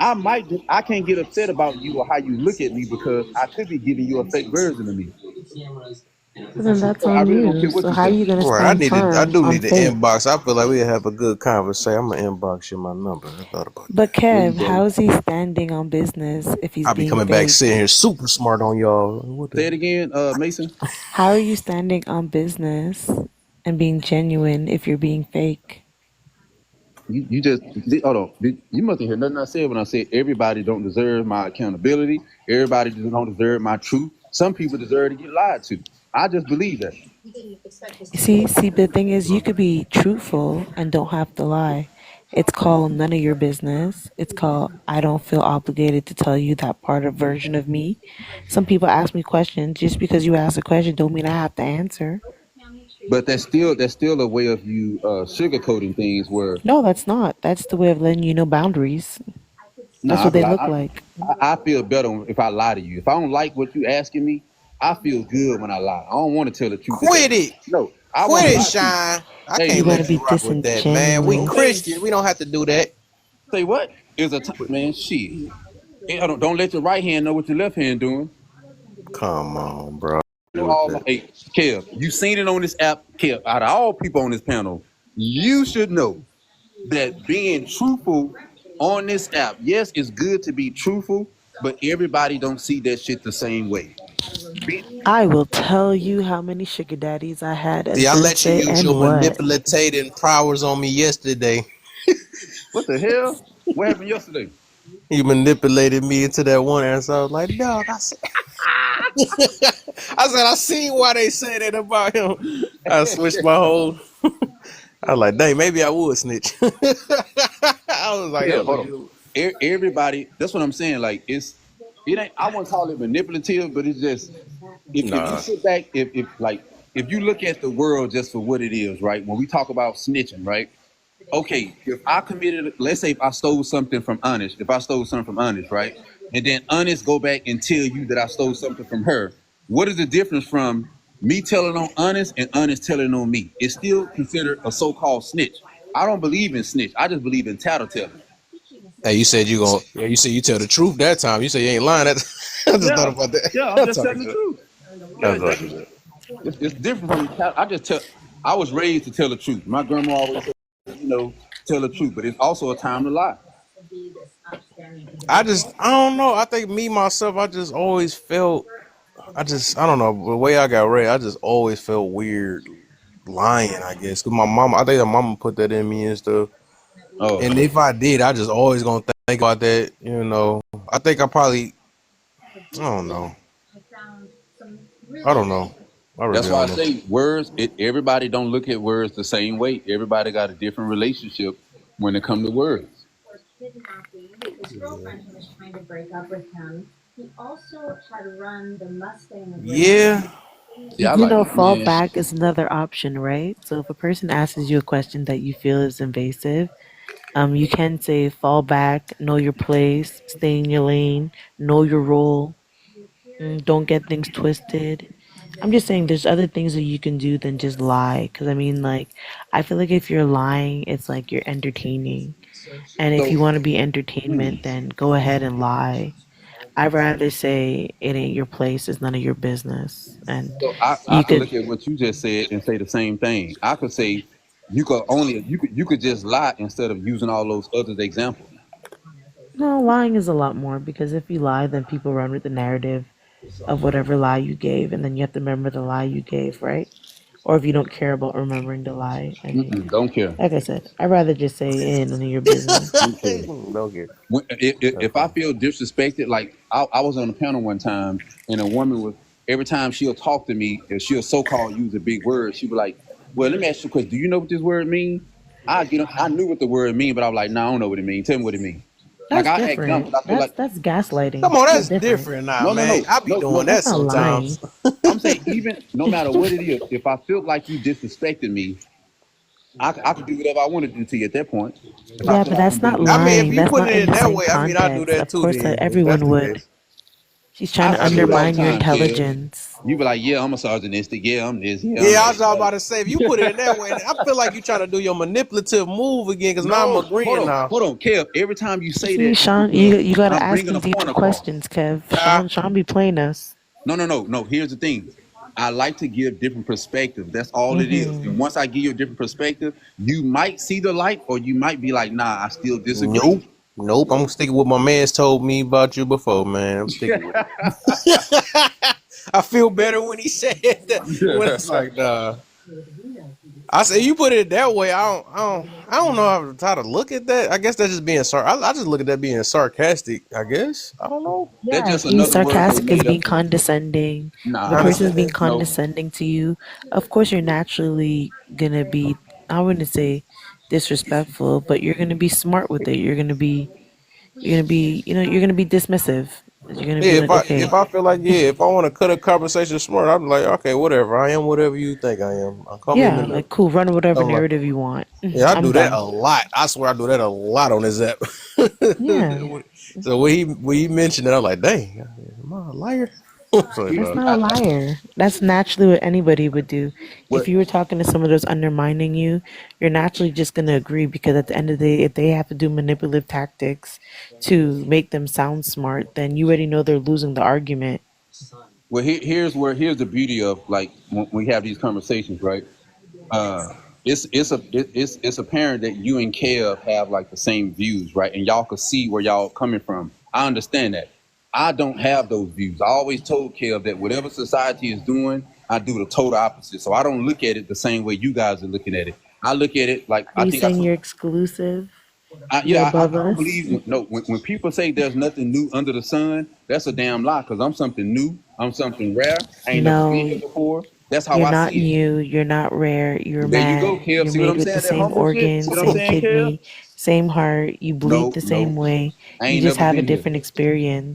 I can't get upset about you or how you look at me because I could be giving you a fake version of me. But then that's So I on really don't you. care what So you how are say. you gonna Right. stand I firm do on need to fake? inbox. I feel like we have a good conversation. I'm gonna inbox you my number. I thought about that. But Kev, how is he standing on business if he's I'll be being coming back fake? sitting here super smart on y'all. What Say the? it again, Mason. How are you standing on business and being genuine if you're being fake? You just hold on. You mustn't hear nothing I said when I said everybody don't deserve my accountability. Everybody just don't deserve my truth. Some people deserve to get lied to. I just believe that. See, the thing is, you could be truthful and don't have to lie. It's called none of your business. It's called I don't feel obligated to tell you that part of version of me. Some people ask me questions. Just because you ask a question don't mean I have to answer. But that's still a way of you sugarcoating things. Where No, that's not. That's the way of letting you know boundaries. That's nah, what they I, look I like. I feel better if I lie to you. If I don't like what you asking me, I feel good when I lie. I don't want to tell the truth at that Quit point. it. No, I want Quit to it, lie to you. Shine. I Hey, You can't want to let be you rock with that, man. We disingenuous. okay. Christian. We don't have to do that. Say what? Is a man shit. Hey, don't let your right hand know what your left hand doing. Come on, bro. Know Do with all my that. hey, Kev, you seen it on this app, Kev. Out of all people on this panel, you should know that being truthful on this app, yes, it's good to be truthful, but everybody don't see that shit the same way. I will tell you how many sugar daddies I had See, and I didn't let you say use and your what. manipulating powers on me yesterday. What the hell? What happened yesterday? You manipulated me into that one answer. I was like, dog, I said, I seen why they say that about him. I switched my whole. I was like, dang, maybe I would snitch. I was like, Yeah, that was a hold on. good. Everybody, that's what I'm saying. Like it ain't. I wouldn't call it manipulative, but it's just if you Nah. sit back, if you look at the world just for what it is, right? When we talk about snitching, right? Okay, if I committed, let's say if I stole something from Honest, if I stole something from Honest, right? And then Honest go back and tell you that I stole something from her. What is the difference from me telling on Honest and Honest telling on me? It's still considered a so-called snitch. I don't believe in snitch. I just believe in tattletale. Hey, you said you gonna. Yeah, you said you tell the truth that time. You said you ain't lying. That I just thought Yeah, about that. yeah, I'm I'm just talking telling the shit. truth. Yeah, I'm talking shit. it's different from I just tell. I was raised to tell the truth. My grandma always said, tell the truth, but it's also a time to lie. I don't know. I think me myself, I just always felt. I don't know the way I got raised. I just always felt weird lying. I guess because my mom. I think the mama put that in me and stuff. Oh, And if I did, I just always gonna think about that. I think I probably. I don't know. I don't know. I really that's why I don't know. say words. Everybody don't look at words the same way. Everybody got a different relationship when it comes to words. Yeah. Yeah, I You like know, man. fallback is another option, right? So if a person asks you a question that you feel is invasive, you can say fall back, know your place, stay in your lane, know your role, don't get things twisted. I'm just saying there's other things that you can do than just lie. Because I mean, like, I feel like if you're lying, it's like you're entertaining. And if So, you want to be entertainment, then go ahead and lie. I'd rather say it ain't your place, it's none of your business. And I you could could, look at what you just said and say the same thing. I could say you could just lie instead of using all those other examples. no, lying is a lot more because if you lie, then people run with the narrative of whatever lie you gave, and then you have to remember the lie you gave, right? Or if you don't care about remembering the lie, I mean, Don't care. like I said, I'd rather just say it ain't none of your business. Don't care. Don't get. If I feel disrespected, like I was on a panel one time, and a woman was every time she'll talk to me, if she'll so-called use a big word, she'll be like, "Well, let me ask you a question. Do you know what this word means?" I knew what the word mean, but I was like, "No, I don't know what it means. Tell me what it means." Like That's I act dumb different. because I feel like That's gaslighting. Come on, That's that's different. different now, no, no, man. no, I be no, doing no. that That's not lying. sometimes. I'm saying even no matter what it is, if I feel like you disrespected me, I could do whatever I want to do to you at that point. If I Yeah, feel but like I'm that's not being I mean, disrespectful. if lying. you That's put not it in in the that same way, I mean, I do context. that Of too. course, Then, if that's everyone the would. case, She's trying to I do it all the undermine your time, Kev. intelligence. You be like, yeah, I'm a sergeantistic. Yeah, I'm this. Yeah, I'm yeah, I that. was all about to say, if you put it in that way, I feel like you trying to do your manipulative move again. Because now I'm No, agreeing now. hold on, Kev. Every time you say See, that, it's Sean, because you gotta I'm ask bringing them a deeper point across. questions, Kev. Ah, Sean be playing us. No. Here's the thing. I like to give different perspectives. That's all it is. Hmm And once I give you a different perspective, you might see the light, or you might be like, nah, I still disagree. nope, nope. I'm sticking with what my man's told me about you before, man. I'm sticking with it. I feel better when he said that. When it's like, nah. I say you put it that way. I don't know how to look at that. I guess that's just being I just look at that being sarcastic. I guess I don't know. That's Yeah, just being another word they sarcastic is made being up. condescending. If a person's being Condescending. No. condescending to you, of course you're naturally gonna be, I wouldn't say disrespectful, but you're gonna be smart with it. You're gonna be dismissive. You're gonna Yeah, be if like, I okay, if I feel like if I want to cut a conversation smart, I'm like, okay, whatever. I am whatever you think I am. Call me a yeah, nigga. like cool, run whatever I'm like, narrative you want. yeah, I I'm do that done. a lot. I swear I do that a lot on this app. Yeah. So when he mentioned it, I'm like, dang, am I a liar? So, That's no. not a liar. That's naturally what anybody would do. What? If you were talking to someone that's undermining you, you're naturally just going to agree because at the end of the day, if they have to do manipulative tactics to make them sound smart, then you already know they're losing the argument. Well, here's the beauty of like when we have these conversations, right? uh it's apparent that you and Kev have like the same views, right? And y'all could see where y'all coming from. I understand that. I don't have those views. I always told Kev that whatever society is doing, I do the total opposite. So I don't look at it the same way you guys are looking at it. I look at it like Are I you think I saying told you're exclusive? You're yeah, above I don't us? believe no. When people say there's nothing new under the sun, that's a damn lie. Cause I'm something new. I'm something rare. I ain't never been No, here before. That's how you're I not see it. new. You're not rare. You're There you go, man. Kev. You're See what made I'm with the saying? That same humble shit. See organs, what I'm same saying, Kev? kidney, same heart. You bleed No, the no. same way. I You ain't just never have a been here. different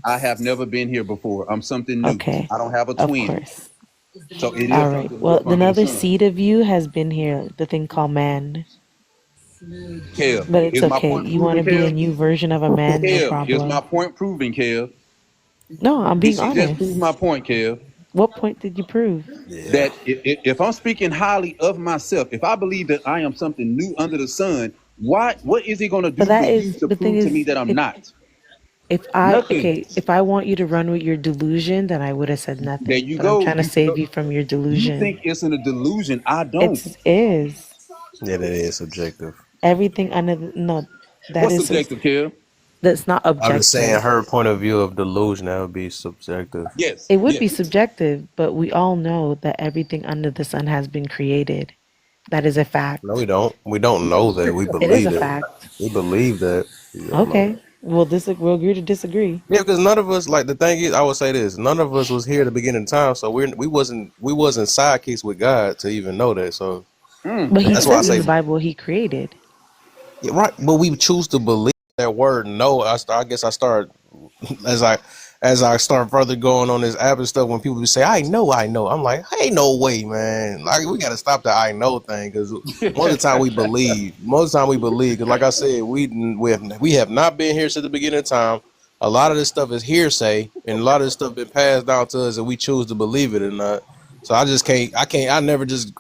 I experience. have never been here before. I'm something new. Okay, I don't have a of twin. course. So it All is right. something Well, different under the another sun. seed of you has been here, the thing called man. Kev, But it's is my okay. point You want proven, to be a Kev? new version of a man, no Kev, is my problem. point proven, Kev? No, I'm Did being she just prove honest. my point, Kev? What point did you prove? Yeah. That if I'm speaking highly of myself, if I believe that I am something new under the sun, what is he going to But do for that you is to the thing prove to me is that I'm not? Nothing. if I want you to run with your delusion, then I would have said There nothing. you But I'm go. trying to save you from your You delusion. think it's in a delusion. I don't. It is Yeah, that is subjective. everything under the, no, that What's is subjective, Kev? that's not I'm just saying objective. her point of view of delusion that would be subjective. Yes, It would be yes. subjective, but we all know that everything under the sun has been created. That is a No, fact. we don't. We don't know that. We It is a believe that. fact. We believe that. We don't know that. Okay. We'll agree to disagree. Yeah, because none of us like the thing is, I would say this: none of us was here at the beginning of time, so we wasn't sidekicks with God to even know that. So But he that's why I says in say, the Bible he created. yeah, right. But we choose to believe that word. No, I guess I start as I start further going on this app and stuff. When people say, I know," I'm like, ain't no way, man. Like we got to stop the I know thing because most of the time we believe. Most of the time we believe because, like I said, we have not been here since the beginning of time. A lot of this stuff is hearsay, and a lot of this stuff been passed down to us, and we choose to believe it or not. So I just can't. I can't. I never just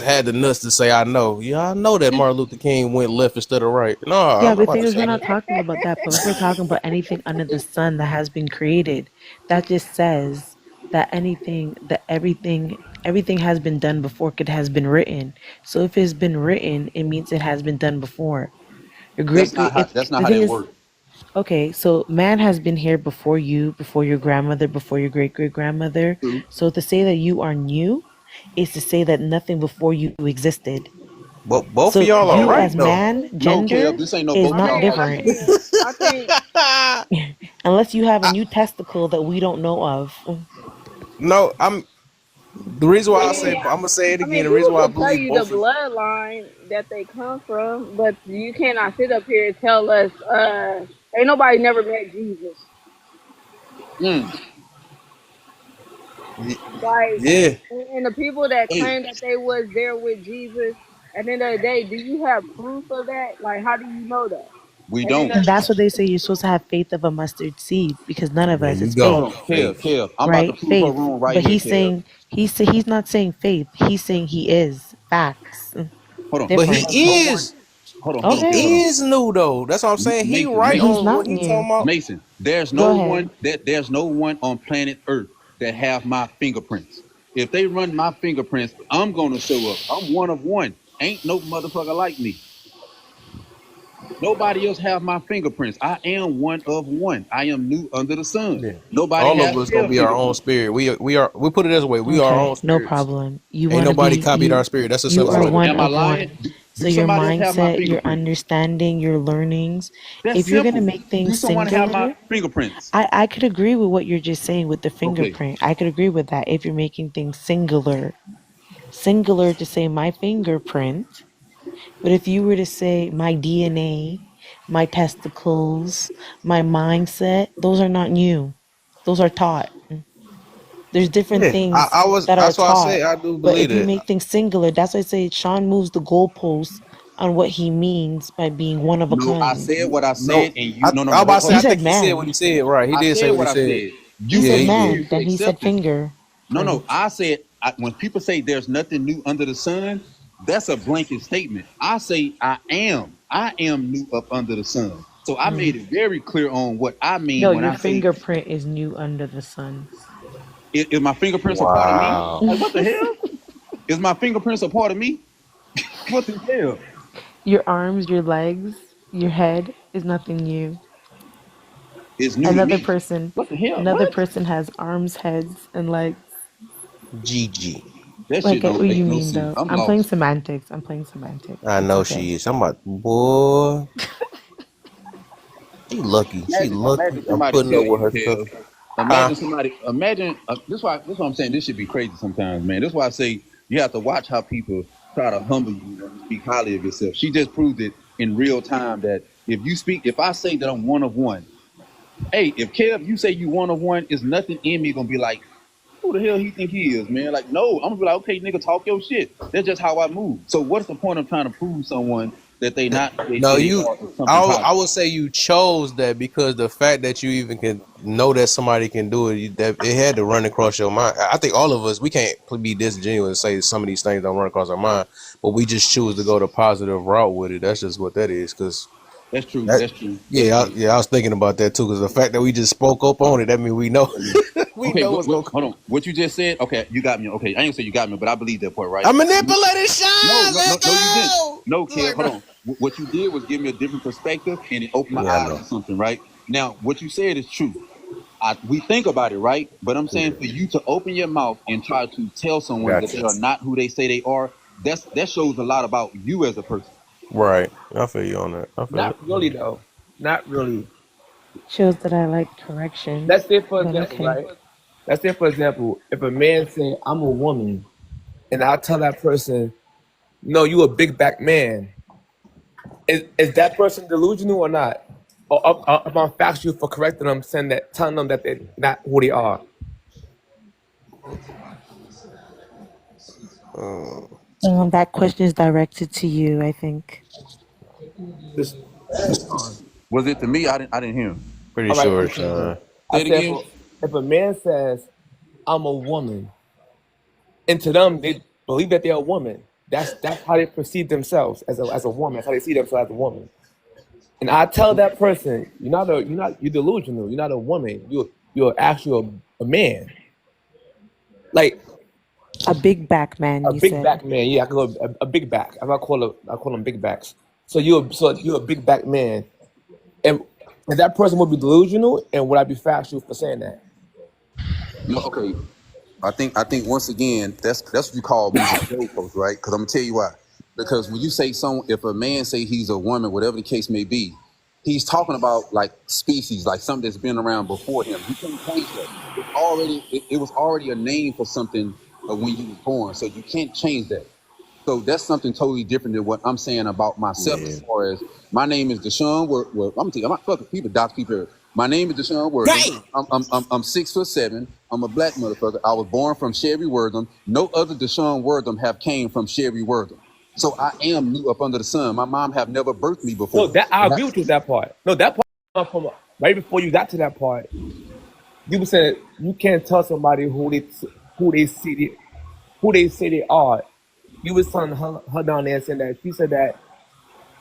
had the nuts to say I know. Yeah, I know that Martin Luther King went left instead of right. No, Yeah, I'm not but the about thing to is, we're say not that. talking about that point. We're talking about anything under the sun that has been created. That just says that everything has been done before it has been written. So if it's been written, it means it has been done before. Your great great. If That's not the how thing that is, works. okay, so man has been here before you, before your grandmother, before your great great grandmother. True. So to say that you are new is to say that nothing before you existed. But both of So y'all are you right as though. man, No, Kev, gender this ain't no is both I not y'all think, are I right. different. think, I think. Unless you have a new testicle that we don't know of. No, I'm the reason why I I say mean, I'm gonna say it I again. mean, The reason people why I could tell believe you the both of bloodline that they come from, but you cannot sit up here and tell us, ain't nobody never met Jesus. Mm. Like, yeah. and the people that Hey, claim that they was there with Jesus, at the end of the day, do you have proof of that? Like, how do you know that? we At the end don't. of And the that's day, what they say you're supposed to have faith of a mustard seed because none of There us you is go. Hold faith, on, Kev, Faith. Kev. I'm about to right? prove her Faith. wrong right But here, he's Kev. saying he's not saying faith. He's saying he is facts. Hold on. But Different. he is. Hold on, He Kev. Okay. Hold on. is new though. That's what I'm saying. He Mason, right But Mason, he's on what not he talking new. about. Mason. There's Go no ahead. one there's no one on planet Earth that have my fingerprints. If they run my fingerprints, I'm gonna show up. I'm one of one. Ain't no motherfucker like me. Nobody else have my fingerprints. I am one of one. I am new under the sun. Yeah. Nobody All of has us gonna 12 be our own fingerprints. spirit. We put it this way. We are our own Okay, no spirits. problem. You Ain't want to nobody be copied our you. spirit. That's a You simple are So way. one am I of lying? one. So Do your somebody else have my mindset, your fingerprints? understanding, your learnings. That's If you're gonna simple. make Do things someone have my singular, fingerprints? I could agree with what you're just saying with the Okay. fingerprint. I could agree with that if you're making things singular to say my fingerprint. But if you were to say my DNA, my testicles, my mindset, those are not new. Those are taught. There's different Yeah. things I was that are that's why I taught. say I do But believe if you that. make things singular, that's why I say Sean moves the goalposts on what he means by being one of a No, I kind. said what I No, said, and you. I No, no, was no. about to say You I Hold think said he said what man. he said. Right. He I did say said what what he I said. said. He You Yeah, said he refuse did. man. to Then he said accept it. No, no. fingerprint. I said when people say there's nothing new under the sun, that's a blanket statement. I say I am. I am new up under the sun. So I made Mm. it very clear on what I No, mean when your I say fingerprint is new under the sun. is my fingerprints a part of me? Wow. Like what the hell? Is my fingerprints a part of me? What the hell? Your arms, your legs, your head is nothing new. It's new to Another me. person, What the hell? another What? person has arms, heads, and legs. GG. That I shit get don't what make you no mean, sense. though. I'm I'm playing lost. semantics. I'm playing semantics. I It's know she okay. is. I'm about boy. She lucky. She Imagine lucky. I'm somebody putting up tell with you, her Kev. stuff. Huh? Imagine. This why I'm saying this should be crazy sometimes, man. This why I say you have to watch how people try to humble you when you speak highly of yourself. She just proved it in real time that if I say that I'm one of one, hey, if Kev, you say you one of one, is nothing in me gonna be like, who the hell he think he is, man? Like, no, I'm gonna be like, okay, nigga, talk your shit. That's just how I move. So what's the point of trying to prove someone that they not who they No, say they you. are is something I positive? would say you chose that because the fact that you even can know that somebody can do it, that it had to run across your mind. I think all of us we can't be disingenuous and say some of these things don't run across our mind, but we just choose to go the positive route with it. That's just what that is. Because That's true. that, That's true. That's yeah, true. I was thinking about that too. Because the fact that we just spoke up on it, that means we know, we Okay, know what's going. hold on. What you just said, okay, you got me. Okay, I ain't say you got me, but I believe that part, right? I manipulated Sean. Let's No, you didn't. go. No, Kev, Like, hold no. on. What you did was give me a different perspective, and it opened my Yeah, I eyes know. to something, right? Now, what you said is true. We think about it, right? But I'm saying Yeah, for you to open your mouth and try to tell someone that gotcha. they are not who they say they are, that shows a lot about you as a person. Right. I feel you on that. I feel it. Not really though. Not really. Shows that I like correction, Let's say for but example, okay. right? Let's say for example, if a man say I'm a woman, and I tell that person, "No, you a big back man," is that person delusional or not? Or if I'm factual for correcting them, saying that, telling them that they're not who they are. Uh, That question is directed to you, I think. This, Was it to me? I didn't hear him. pretty all right, sure, Sean. Sean. I Say it said again. if a man says I'm a woman, and to them they believe that they're a woman. That's how they perceive themselves as a woman. That's how they see themselves as a woman. And I tell that person, you're delusional. You're not a woman. You're actually a man, like A big back man, a you big said. back man. Yeah, I call a big back. I call them big backs. So you're a big back man, and that person would be delusional, and would I be factual for saying that? No, okay. I think once again that's what you call moving the goalposts, right? Because I'm gonna tell you why. Because when you say if a man say he's a woman, whatever the case may be, he's talking about like species, like something that's been around before him. You can't change that. It was already a name for something when you was born, so you can't change that. So that's something totally different than what I'm saying about myself. Yeah. As far as my name is Deshaun, I'm gonna tell you, I'm not fucking people, docs people. My name is Deshaun Wortham. Dang. I'm 6'7". I'm a black motherfucker. I was born from Sherry Wortham. No other Deshaun Wortham have came from Sherry Wortham. So I am new up under the sun. My mom have never birthed me No, before. that I But agree with you with that part. No, that part from right before you got to that part. You were saying you can't tell somebody who they see they, who they say they are. You was telling her down there saying that she said that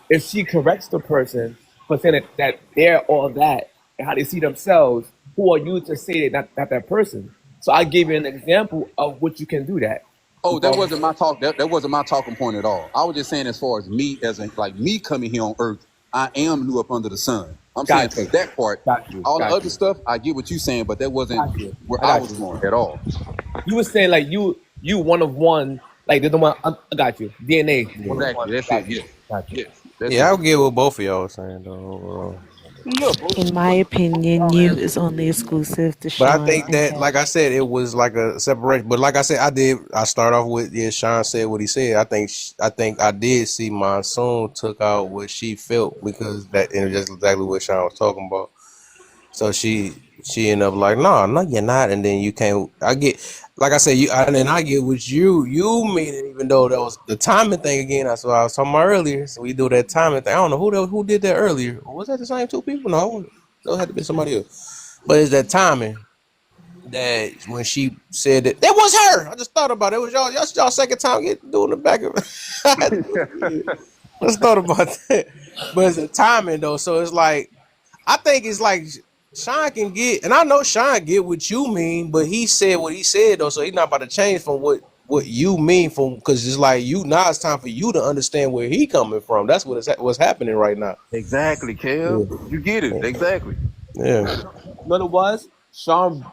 if she corrects the person for saying that they're all that and how they see themselves, who are you to say that not that person? So I gave you an example of what you can do that. You oh, that follow wasn't my talk. That wasn't my talking point at all. I was just saying as far as me as like me coming here on earth, I am new up under the sun. I'm saying Got for you. that part, Got you. all the Got other you. stuff, I get what you're saying, but that wasn't Got you. where I I got was you. going at all. You were saying like you one of one, like they're the one. I got you. DNA one of Exactly. one. That's it. Got you. Yes. Got you. Yes. That's Yeah, it. I'll get what both of y'all are saying though. Yeah, both, In my both opinion, y'all you answers. is only exclusive to But I Sean think and that, Kev. like I said, it was like a separation. But like I said, I start off with, yeah, Sean said what he said. I think I did see Monsoon took out what she felt because that, and just exactly what Sean was talking about. So she ended up like, no, you're not. And then you can't. I get, like I said, and then I get what you mean. Even though that was the timing thing again. That's what I was talking about earlier. So we do that timing thing. I don't know who did that earlier. Was that the same two people? No, it had to be somebody else. But it's that timing that when she said that was her. I just thought about it. It was y'all second time doing the back of I had to do it again. I just thought about that. But it's the timing though. So it's like I think it's like Sean can get, and I know Sean get what you mean, but he said what he said though, so he's not about to change from what you mean from, because it's like you now it's time for you to understand where he coming from. That's what's happening right now. Exactly, Kev. Yeah. You get it. Exactly. Yeah. You know what it was? Sean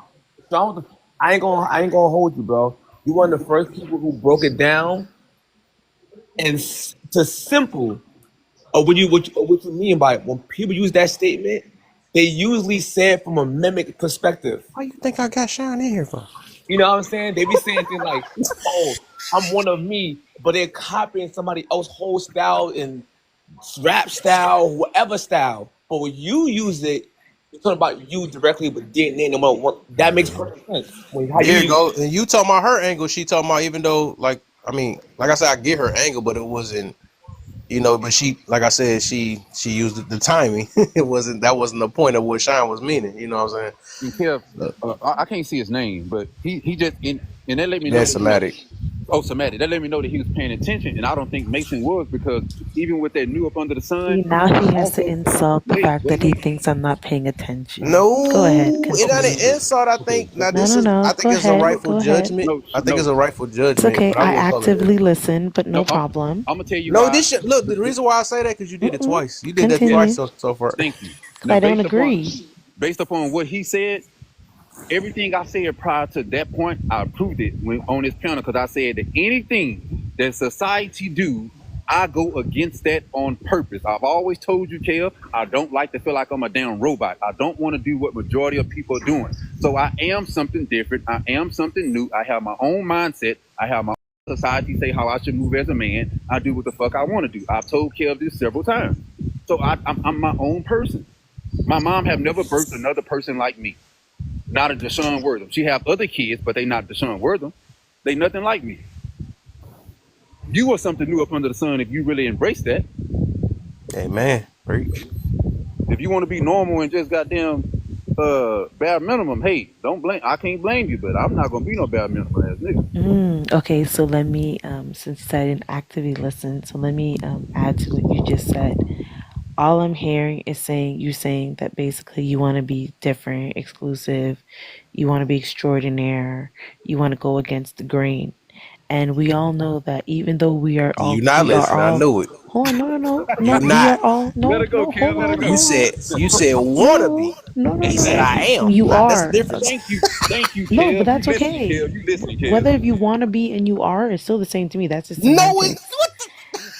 was I ain't gonna hold you, bro. You one of the first people who broke it down and to simple. Or what you mean by it. When people use that statement, they usually say it from a mimic perspective. Why you think I got Sean in here for? You know what I'm saying? They be saying things like, "Oh, I'm one of me," but they're copying somebody else's whole style and rap style, whatever style. But when you use it, you're talking about you directly with DNA. No matter what, that makes perfect sense. How you There you use it. go. And you talking about her angle, she talking about, even though, like, I mean, like I said, I get her angle, but it wasn't, but she, like I said, she used the timing. That wasn't the point of what Sean was meaning. You know what I'm And Kev, saying? I can't see his name, but he just and that let me know That's that he was. somatic. Oh, somatic. That let me know that he was paying attention, and I don't think Mason was, because even with that new up under the sun, See, now I he has to also insult the wait, fact wait, that he wait. thinks I'm not paying attention. Go ahead, No, it ain't Okay, continue. an insult. I okay. think now No, this no, is. no. I Go think it's a ahead. rightful Go ahead. judgment. No, I think it's no, a rightful It's judgment, okay. but I I wouldn't call it. actively listen, but no. no problem. I'm gonna tell you No, why. this shit. Look, the reason why I say that because you did it Mm-mm. twice. You did that Yes, twice Continue. so far. thank you. Because Now, I don't agree. based upon what he said, everything I said prior to that point, I proved it when on this panel, because I said that anything that society do, I go against that on purpose. I've always told you, Kel, I don't like to feel like I'm a damn robot. I don't want to do what majority of people are doing. So I am something different. I am something new. I have my own mindset. I have my own society say how I should move as a man. I do what the fuck I want to do. I've told Kel this several times. So I'm my own person. My mom have never birthed another person like me. Not a Deshaun Wortham. She have other kids, but they not Deshaun Wortham. They nothing like me. You are something new up under the sun if you really embrace that. Hey man, preach. If you want to be normal and just goddamn bare minimum, hey, don't blame. I can't blame you, but I'm not gonna be no bare minimum ass nigga. Okay, so let me, since I didn't actively listen, so let me add to what you just said. All I'm hearing is you saying that basically you want to be different, exclusive, you want to be extraordinaire, you want to go against the grain. And we all know that even though You not we are listening. I all, knew it. hold on, You no, we not. are all, Let no, her go, no, kid. Let her go. You said wanna no, be. no, And no, he said no, I am. you That's the are. difference. Thank you, No, but Kev. You that's listening, okay. Kev. You listening, Whether Kev. if you want to be and you are, it's still the same to me. That's just No, it. semantics.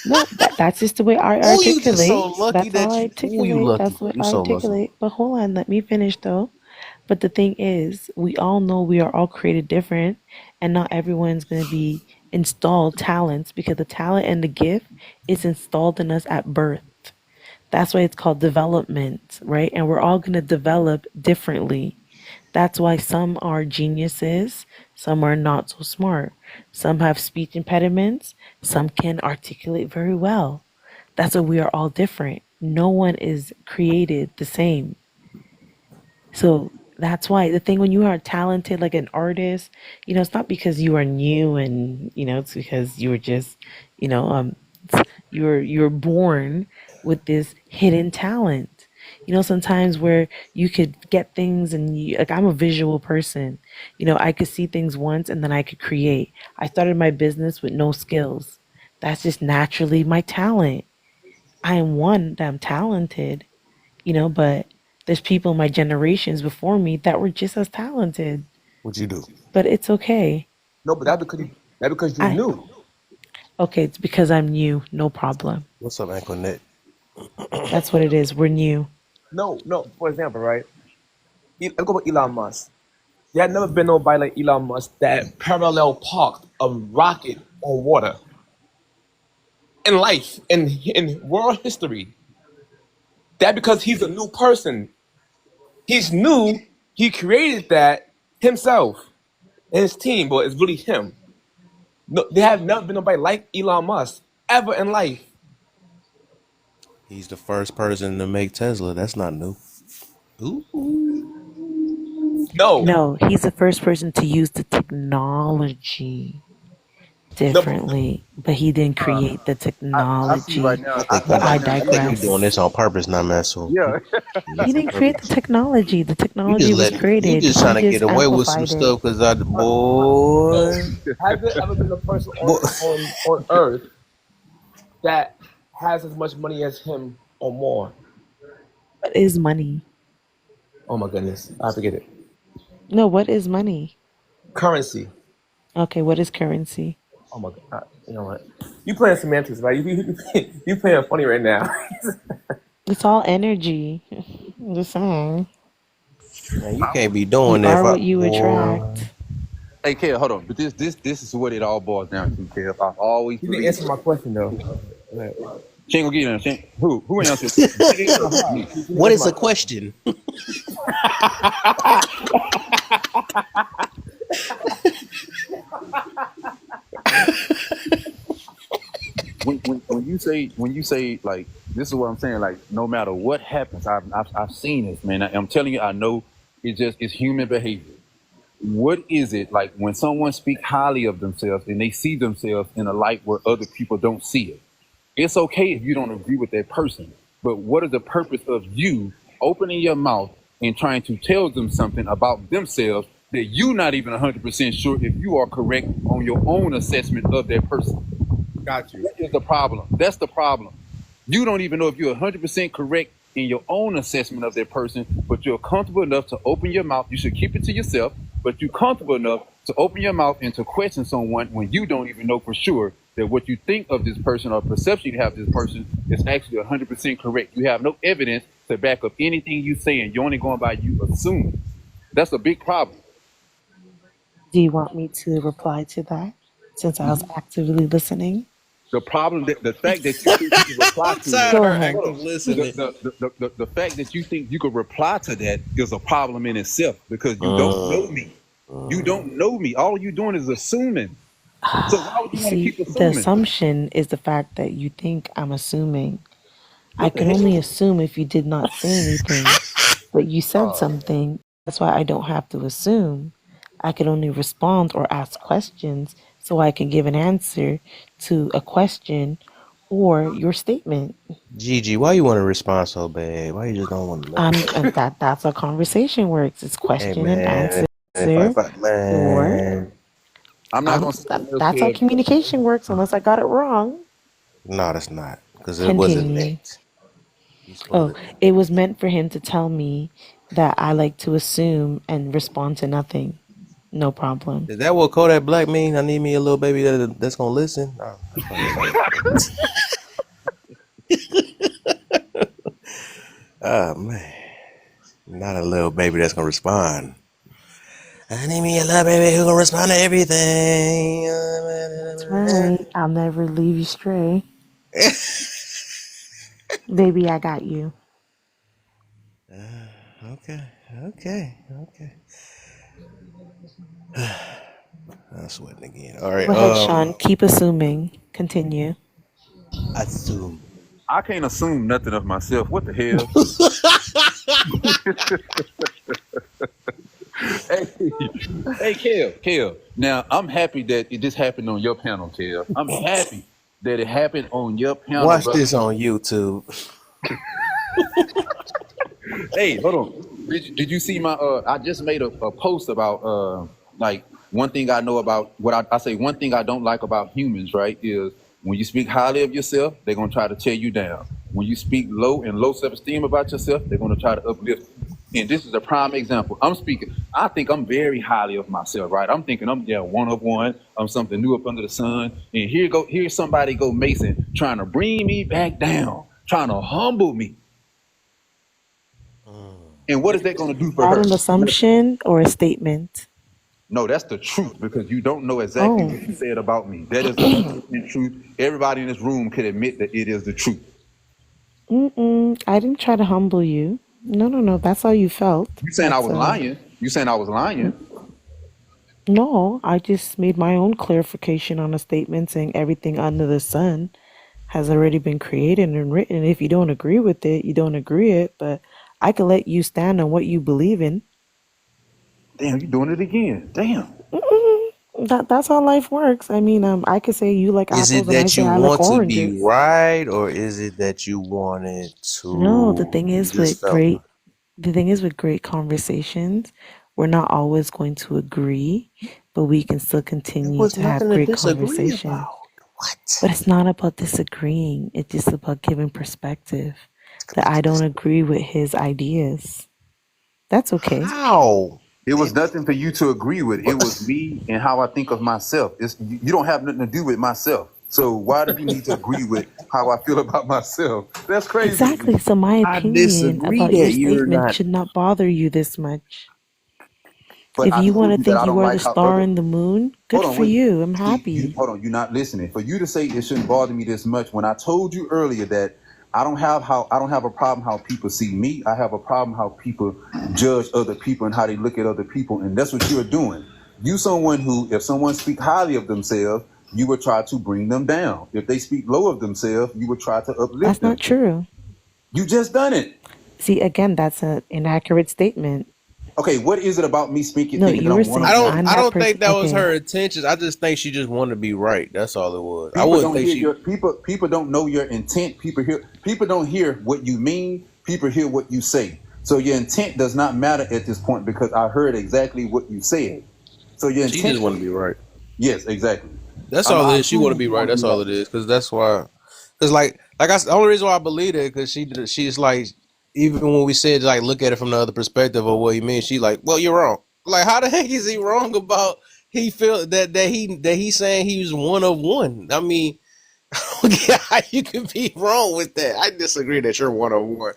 No, that's just the way I Oh, you just so articulate. lucky That's all that I you. Oh, you articulate. lucky. That's what You I so lucky. articulate. But hold on, let me finish though. But the thing is, we all know we are all created different, and not everyone's going to be installed talents, because the talent and the gift is installed in us at birth. That's why it's called development, right? And we're all going to develop differently. That's why some are geniuses, some are not so smart. Some have speech impediments, some can articulate very well. That's why we are all different. No one is created the same. So that's why the thing, when you are talented like an artist, it's not because you are new, and it's because you were just, you know, um, you're born with this hidden talent. Sometimes where you could get things, and like, I'm a visual person. I could see things once and then I could create. I started my business with no skills. That's just naturally my talent. I am one that I'm talented, but there's people in my generations before me that were just as talented. What you do? But it's okay. No, but that because you I knew. Okay, it's because I'm new, no problem. What's up, Antoinette? That's what it is. We're new. No. For example, right? Let's go with Elon Musk. There had never been nobody like Elon Musk that parallel parked a rocket on water in life, in world history. That because he's a new person. He's new. He created that himself and his team, but it's really him. No, there have never been nobody like Elon Musk ever in life. He's the first person to make Tesla. That's not new. Ooh. No, No, he's the first person to use the technology no. differently, but he didn't create the I see right technology. now. I think I see But you, I right now. I think you digress. doing this on purpose, not man. So Yeah. He it's on didn't create the purpose. technology. The You technology just was let you created. just He trying to get just away with some amplified it. stuff because I the No. boy. Has there ever been a person Boy. on Earth that has as much money as him or more? What is money? Oh my goodness, I forget it. No, what is money? Currency. Okay, what is currency? Oh my god, you know what? You playing semantics, right? You playing funny right now. It's all energy. I'm just saying. Man, you can't be You doing that are for what you boy. attract. Hey, Kev, hold on. But this is what it all boils down to, Kev. I've always You didn't believed. answer my question though. Right. She ain't gonna get in. Who answered your question? No, Me. you didn't What answer is my a question. question? When you say like this is what I'm saying, like no matter what happens, I've seen this, man. I'm telling you, I know it's human behavior. What is it like when someone speaks highly of themselves and they see themselves in a light where other people don't see it? It's okay if you don't agree with that person, but what is the purpose of you opening your mouth and trying to tell them something about themselves that you're not even 100% sure if you are correct on your own assessment of that person? Got you. That is the problem. That's the problem. You don't even know if you're 100% correct in your own assessment of that person, but you're comfortable enough to open your mouth. You should keep it to yourself, but you're comfortable enough to open your mouth and to question someone when you don't even know for sure that what you think of this person or perception you have of this person is actually 100% correct. You have no evidence to back up anything you say, and you're only going by you assuming. That's a big problem. Do you want me to reply to that since I was actively listening? The problem that the fact that you think you can reply I'm to it, tired of Go her ahead. hold active on. The, listening. the fact that you think you could reply to that is a problem in itself because you don't know Mm, me. You mm. don't know me. All you're doing is assuming. So why would You you want to see, keep the assuming? assumption is the fact that you think I'm assuming. I What the could only hell? assume if you did not say anything, but you said Uh, something. That's why I don't have to assume. I can only respond or ask questions so I can give an answer to a question or your statement. Gigi, why you want to respond so bad? Why you just don't want to let me know? And that's how conversation works. It's Hey question and man, answer, if I or man, I'm not gonna say else, that's how Kev. communication works. Unless I got it wrong. no, that's not because it wasn't Continue. meant. You supposed Oh, to. it was meant for him to tell me that I like to assume and respond to nothing. No problem. Is that what Kodak Black mean? I need me a little baby that's gonna listen. Oh, I'm fucking oh man, not a little baby that's gonna respond. I need me a little baby who gonna respond to everything. That's right. I'll never leave you stray. Baby, I got you. Okay, okay, okay. I'm sweating again. All right. Go ahead, Sean. Keep assuming. Continue. Assume. I can't assume nothing of myself. What the hell? Hey, hey, Kev. Now I'm happy that this happened on your panel, Kev. I'm happy that it happened on your panel, Watch brother. this on YouTube. Hey, hold on. Did you see my I just made a post about like one thing I know about what I say one thing I don't like about humans, right, is when you speak highly of yourself, they're gonna try to tear you down. When you speak low and low self-esteem about yourself, they're going to try to uplift you. And this is a prime example. I'm speaking. I think I'm very highly of myself, right? I'm thinking I'm one of one. I'm something new up under the sun. And here's somebody go Mason trying to bring me back down, trying to humble me. And what is that going to do Is for that her? an assumption or a statement? No, that's the truth because you don't know exactly Oh. what you said about me. That is 100% truth. Everybody in this room could admit that it is the truth. I didn't try to humble you. No. That's how you felt. You saying I was lying? You saying I was lying? No, I just made my own clarification on a statement saying everything under the sun has already been created and written. If you don't agree with it, you don't agree it, but I could let you stand on what you believe in. Damn, you doing it again. Damn. That's how life works. I mean, I could say you like Is it apples and I that say you I like want to be oranges. right, or is it that you wanted No, to? You just the thing is with great conversations, we're not always going to agree, but we can still There continue was to have nothing to great disagree conversation. about. What? But it's not about disagreeing. It's just about giving perspective that I don't agree with his ideas. That's okay. How? It was nothing for you to agree with. It was me and how I think of myself. You don't have nothing to do with myself. So why do you need to agree with how I feel about myself? That's crazy to me. Exactly. So my I opinion disagree about your that you're statement not. should not bother you this much. But If I you want told to you that think I you don't are like the how star other. in the moon, Hold good on, for wait. you. I'm See, happy. hold on. You're not listening. For you to say it shouldn't bother me this much, when I told you earlier that I don't have a problem how people see me. I have a problem how people judge other people and how they look at other people, and that's what you're doing. You someone who, if someone speak highly of themselves, you would try to bring them down. If they speak low of themselves, you would try to uplift That's them. not true. You just done it. See, again, that's an inaccurate statement. Okay, what is it about me speaking No, thinking that you were I'm one I of saying don't. one? I'm I that don't person. think that was Okay. her intentions. I just think she just wanted to be right. That's all it was. I People wouldn't don't think hear she. your people don't know your intent. People don't hear what you mean. People hear what you say. So your intent does not matter at this point because I heard exactly what you said. So your She just intent want to was be right. yes, exactly. That's I know all it I is. She want to assume be you right. want to be That's all right. it is. Because that's why. Because the only reason why I believe it because she's like even when we said like look at it from the other perspective of what he means. She like well you're wrong. Like how the heck is he wrong about he feel that he's saying he was one of one. I mean. Yeah, you can be wrong with that. I disagree that you're one of one.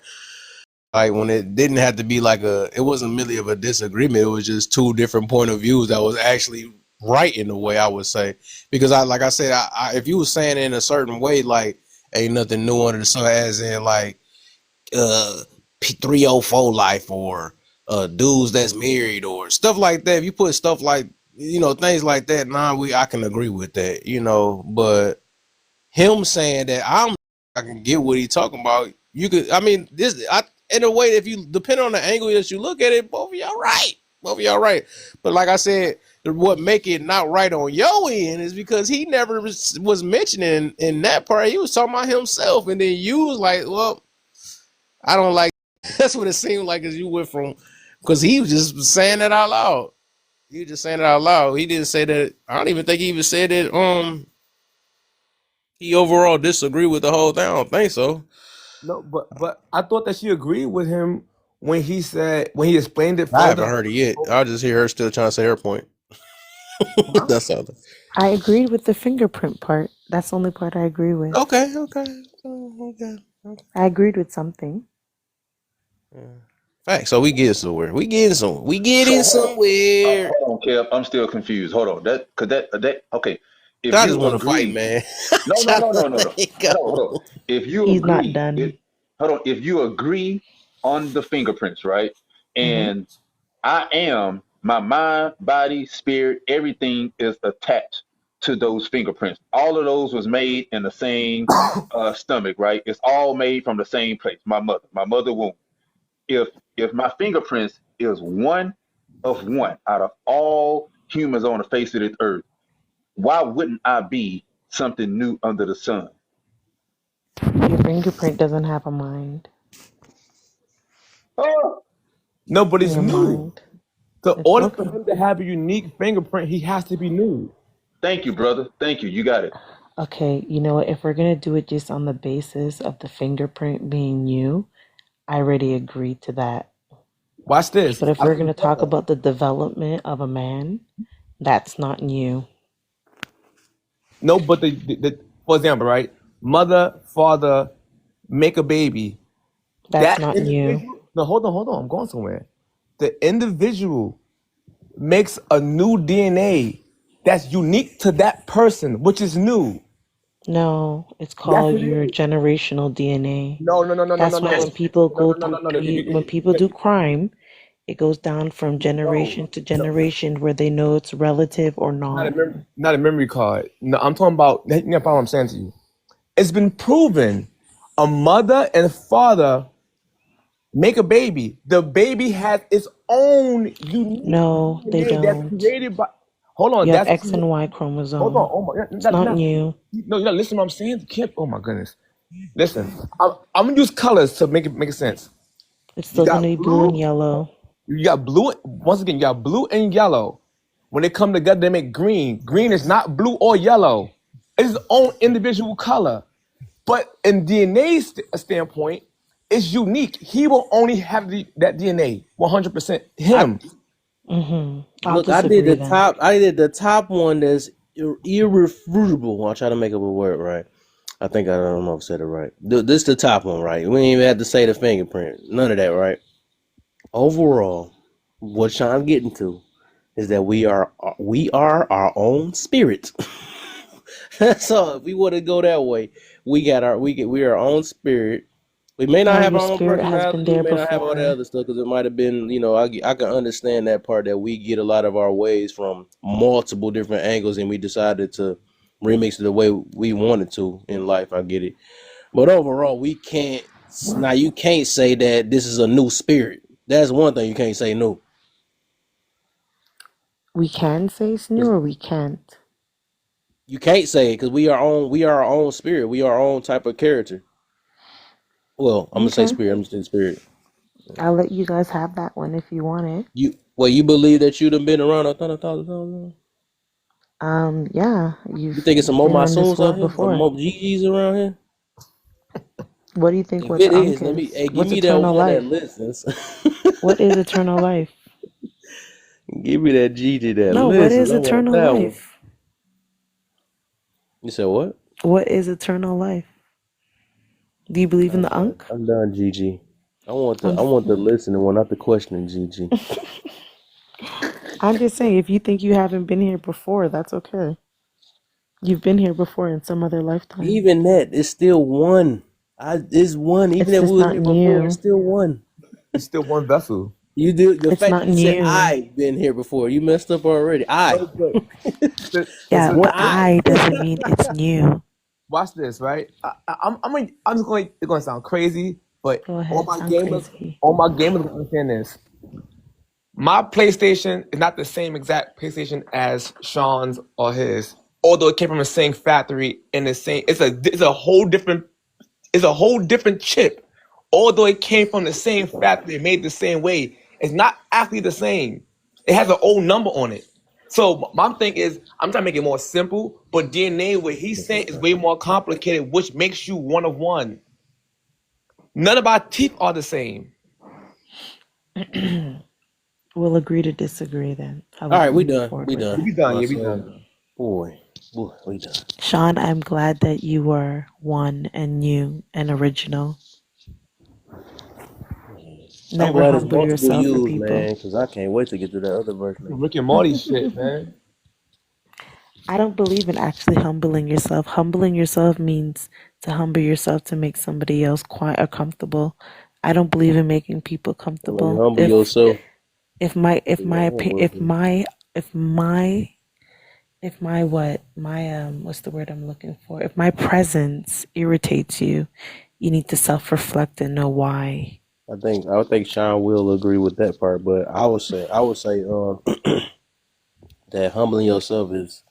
Like when it didn't have to be it wasn't really of a disagreement. It was just two different point of views that was actually right in a way I would say. Because like I said, if you were saying it in a certain way, like ain't nothing new under the sun, as in like 304 life or dudes that's married or stuff like that. If you put stuff like things like that, I can agree with that, but him saying that I can get what he talking about. You could, I mean, in a way, if you depend on the angle that you look at it, both of y'all right. Both of y'all right. But like I said, what make it not right on your end is because he never was mentioning in that part. He was talking about himself, and then you was like, well, I don't like. That's what it seemed like as you went from, because he was just saying it out loud. He was just saying it out loud. He didn't say that. I don't even think he even said that. He overall disagree with the whole thing. I don't think so. No, but I thought that she agreed with him when he explained it I haven't further. heard it yet. I'll just hear her still trying to say her point. Huh? That's all. I agreed with the fingerprint part. That's the only part I agree with. Okay. I agreed with something. Fact. So we getting somewhere. We getting somewhere. We getting somewhere. Hold on, Kev. I'm still confused. Hold on. That okay. If I just you want to fight, agree, man. no. Let Hold on. go. If you He's not agree, done. hold on. If you agree on the fingerprints, right? Hmm. And I am my mind, body, spirit, everything is attached to those fingerprints. All of those was made in the same stomach, right? It's all made from the same place. My mother womb. If my fingerprints is one of one out of all humans on the face of this earth, why wouldn't I be something new under the sun? Your fingerprint doesn't have a mind. Oh, No, but it's Your new. mind. So in It's order for okay. him to have a unique fingerprint, he has to be new. thank you, brother. Thank you. You got it. Okay, you know what? If we're gonna do it just on the basis of the fingerprint being you, I already agreed to that. Watch this. But if I we're see gonna talk mother. about the development of a man, that's not you. No, but for example, right? Mother, father, make a baby. That's That not you. individual. No, hold on. I'm going somewhere. The individual makes a new DNA that's unique to that person, which is new. No, it's Yes, called it your is. generational DNA. No, no, no, no, no, no, That's why no, when people no, go no, no, through no, no. when people do crime, it goes down from No, generation to no. generation where they know it's relative or Not a not. not a memory card. No, I'm talking about. You know what I'm saying to you. It's been proven. A mother and father make a baby. The baby has its own unique No, they DNA that's don't. created by. Hold on, You have that's X and Y hold on. chromosome. Oh my, It's not you. no, you not listen to what I'm saying, Kip. Oh my goodness, listen. I'm gonna use colors to make it sense. It's You still got gonna be blue and blue. yellow. You got blue. Once again, you got blue and yellow. When they come together, they make green. Green is not blue or yellow. It's its own individual color. But in DNA standpoint, it's unique. He will only have that DNA, 100%. I Him. I'll look. I did disagree the then. top. I did the top one that's irrefutable. I'll try to make up a word right. I think I don't know if I said it right. This the top one, right? We ain't even have to say the fingerprint. None of that, right? Overall, what Sean getting to is that we are our own spirits. So if we want to go that way, we are our own spirit. We may No, not have your our own spirit has been personality. We there may not have all the before. other stuff because it might have been, I can understand that part that we get a lot of our ways from multiple different angles, and we decided to remix it the way we wanted to in life. I get it, but overall, we can't. Now you can't say that this is a new spirit. That's one thing you can't say new. We can say it's new or we can't. You can't say it because we are our own spirit. We are our own type of character. Well, I'm gonna say Okay. spirit. I'm gonna say spirit. I'll let you guys have that one if you want it. You believe that you done been around 100,000 times? Yeah, You you've think it's some more been on this Monsoons out world here? Some before. more GGs around here? What do you think If what it the unk is, let me. is? Hey, give What's me that eternal one that life? listens. What is eternal life? Give me that GG that No, what listens. is I want eternal that one. life? You said what? What is eternal life? Do you believe in I'm the done. unk? I'm done, GG. I want the I'm I want the listening one, not the questioning, GG. I'm just saying if you think you haven't been here before, that's okay. You've been here before in some other lifetime. Even that, it's still one. It's one. Even It's if we just was not here before, it's new. still one. It's still one vessel. You do the It's fact not that you said new. I been here before. You messed up already. No, but It's Yeah, one the I. I doesn't mean it's new. watch this, right? I'm just going. It's going to sound crazy, but Go ahead, sound crazy. all my gamers gonna understand this. My PlayStation is not the same exact PlayStation as Sean's or his, although it came from the same factory and the same. It's a whole different chip. Although it came from the same factory, made the same way, it's not actually the same. It has an old number on it. So my thing is, I'm trying to make it more simple, but DNA, what he's saying, is way more complicated, which makes you one of one. None of our teeth are the same. We'll agree to disagree then. How All about right, we we move done. forward We with done. that? We done. Yeah, we So, done. boy, we done. Sean, I'm glad that you were one and new and original. I'm Never glad it's humble multiple yourself for U's, people. man, because I can't wait to get to that other verse later. Rick and Morty shit, man. I don't believe in actually humbling yourself. Humbling yourself means to humble yourself to make somebody else quiet or comfortable. I don't believe in making people I mean, comfortable. humble yourself. If my if Yeah, my I'm opi- with you. if my what my what's the word I'm looking for? If my presence irritates you, you need to self-reflect and know why. I think Sean will agree with that part, but I would say that humbling yourself is.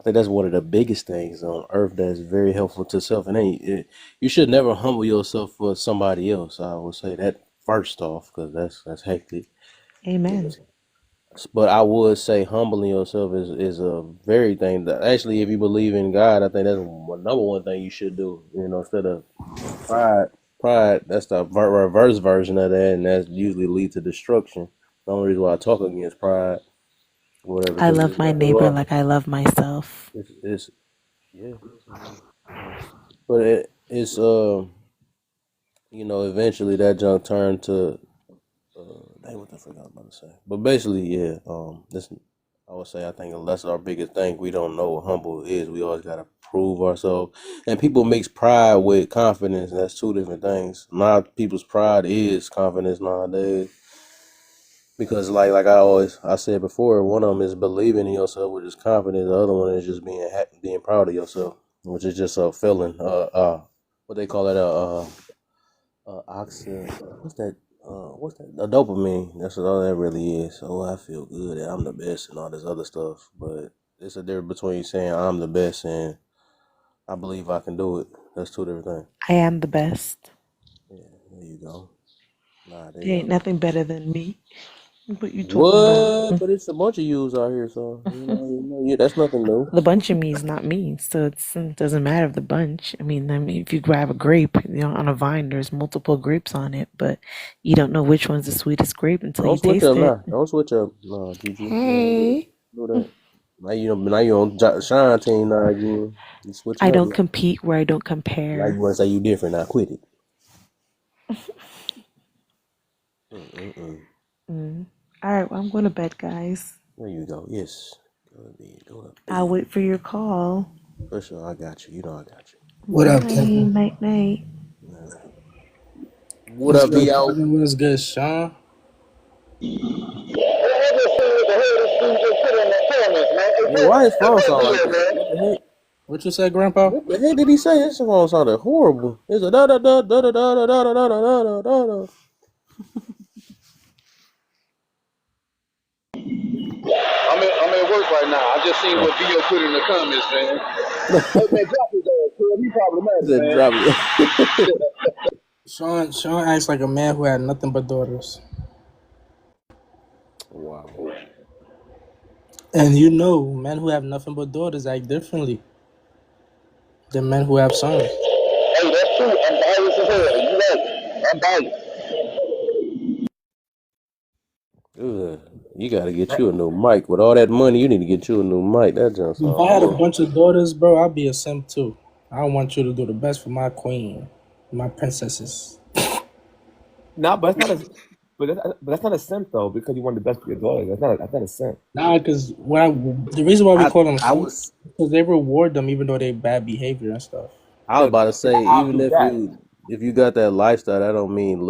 I think that's one of the biggest things on earth that's very helpful to self. And you should never humble yourself for somebody else. I would say that first off, because that's hectic. Amen. But I would say humbling yourself is a very thing that actually, if you believe in God, I think that's number one thing you should do. Instead of pride. Pride, that's the reverse version of that, and that usually leads to destruction. The only reason why I talk against pride, whatever, I because love my neighbor like I love myself. it's yeah. But it's eventually that junk turned to dang, what the fuck I was about to say. But basically, yeah, this I would say I think that's our biggest thing. We don't know what humble is. We always gotta prove ourselves. And people mix pride with confidence, and that's two different things. A lot of people's pride is confidence nowadays. Because I said before, one of them is believing in yourself, which is confidence. The other one is just being proud of yourself, which is just a feeling. What they call it, what's that? What's that? A dopamine. That's all that really is. So I feel good that I'm the best and all this other stuff. But it's a difference between saying I'm the best and I believe I can do it. That's two different things. I am the best. Yeah, there you go. Nah, there There you ain't go. nothing better than me. What you talking What? about? But it's a bunch of yous out here, so yeah, that's nothing new. The bunch of me is not me, so it doesn't matter the bunch. I mean, if you grab a grape, on a vine, there's multiple grapes on it, but you don't know which one's the sweetest grape until Don't you switch taste up it. now. Don't switch up. No, Juju. You don't Hey, do that. Now you on Shine team now again. You switching I up don't now. compete where I don't Now you compare. want to say you different. Now quit it. Mm-mm-mm. All right, well, I'm going to bed, guys. There you go. Yes. Go to bed. Go to I'll bed. wait for your call. For sure. I got you. You know I got you. What up, Bye. Kevin? Night, night. What What's up, good, VO? Kevin? What's good, Sean? Man, why his phone sound like that? What the heck? What you said, Grandpa? What the heck did he say? His phone sounded horrible. It's a da da da da da da da da da da da da da. I'm at work right now. I just seen what Vio put in the comments, man. Hey man, drop his ass, kid. He He problematic, said, man. "Drop it." Sean acts like a man who had nothing but daughters. Wow. And men who have nothing but daughters act differently than men who have sons. Hey, that's true. I'm biased as hell. You right. I'm biased. Ugh. You gotta get you a new mic. With all that money, you need to get you a new mic. That just If I sound had a horrible. bunch of daughters, bro, I'd be a simp too. I want you to do the best for my queen, my princesses. Nah, but that's not a simp though, because you want the best for your daughter. That's not a simp. Nah, because the reason why we I call them I simps was is because they reward them even though they bad behavior and stuff. I was Yo, about to say, I'll even do that. if you got that lifestyle, that don't mean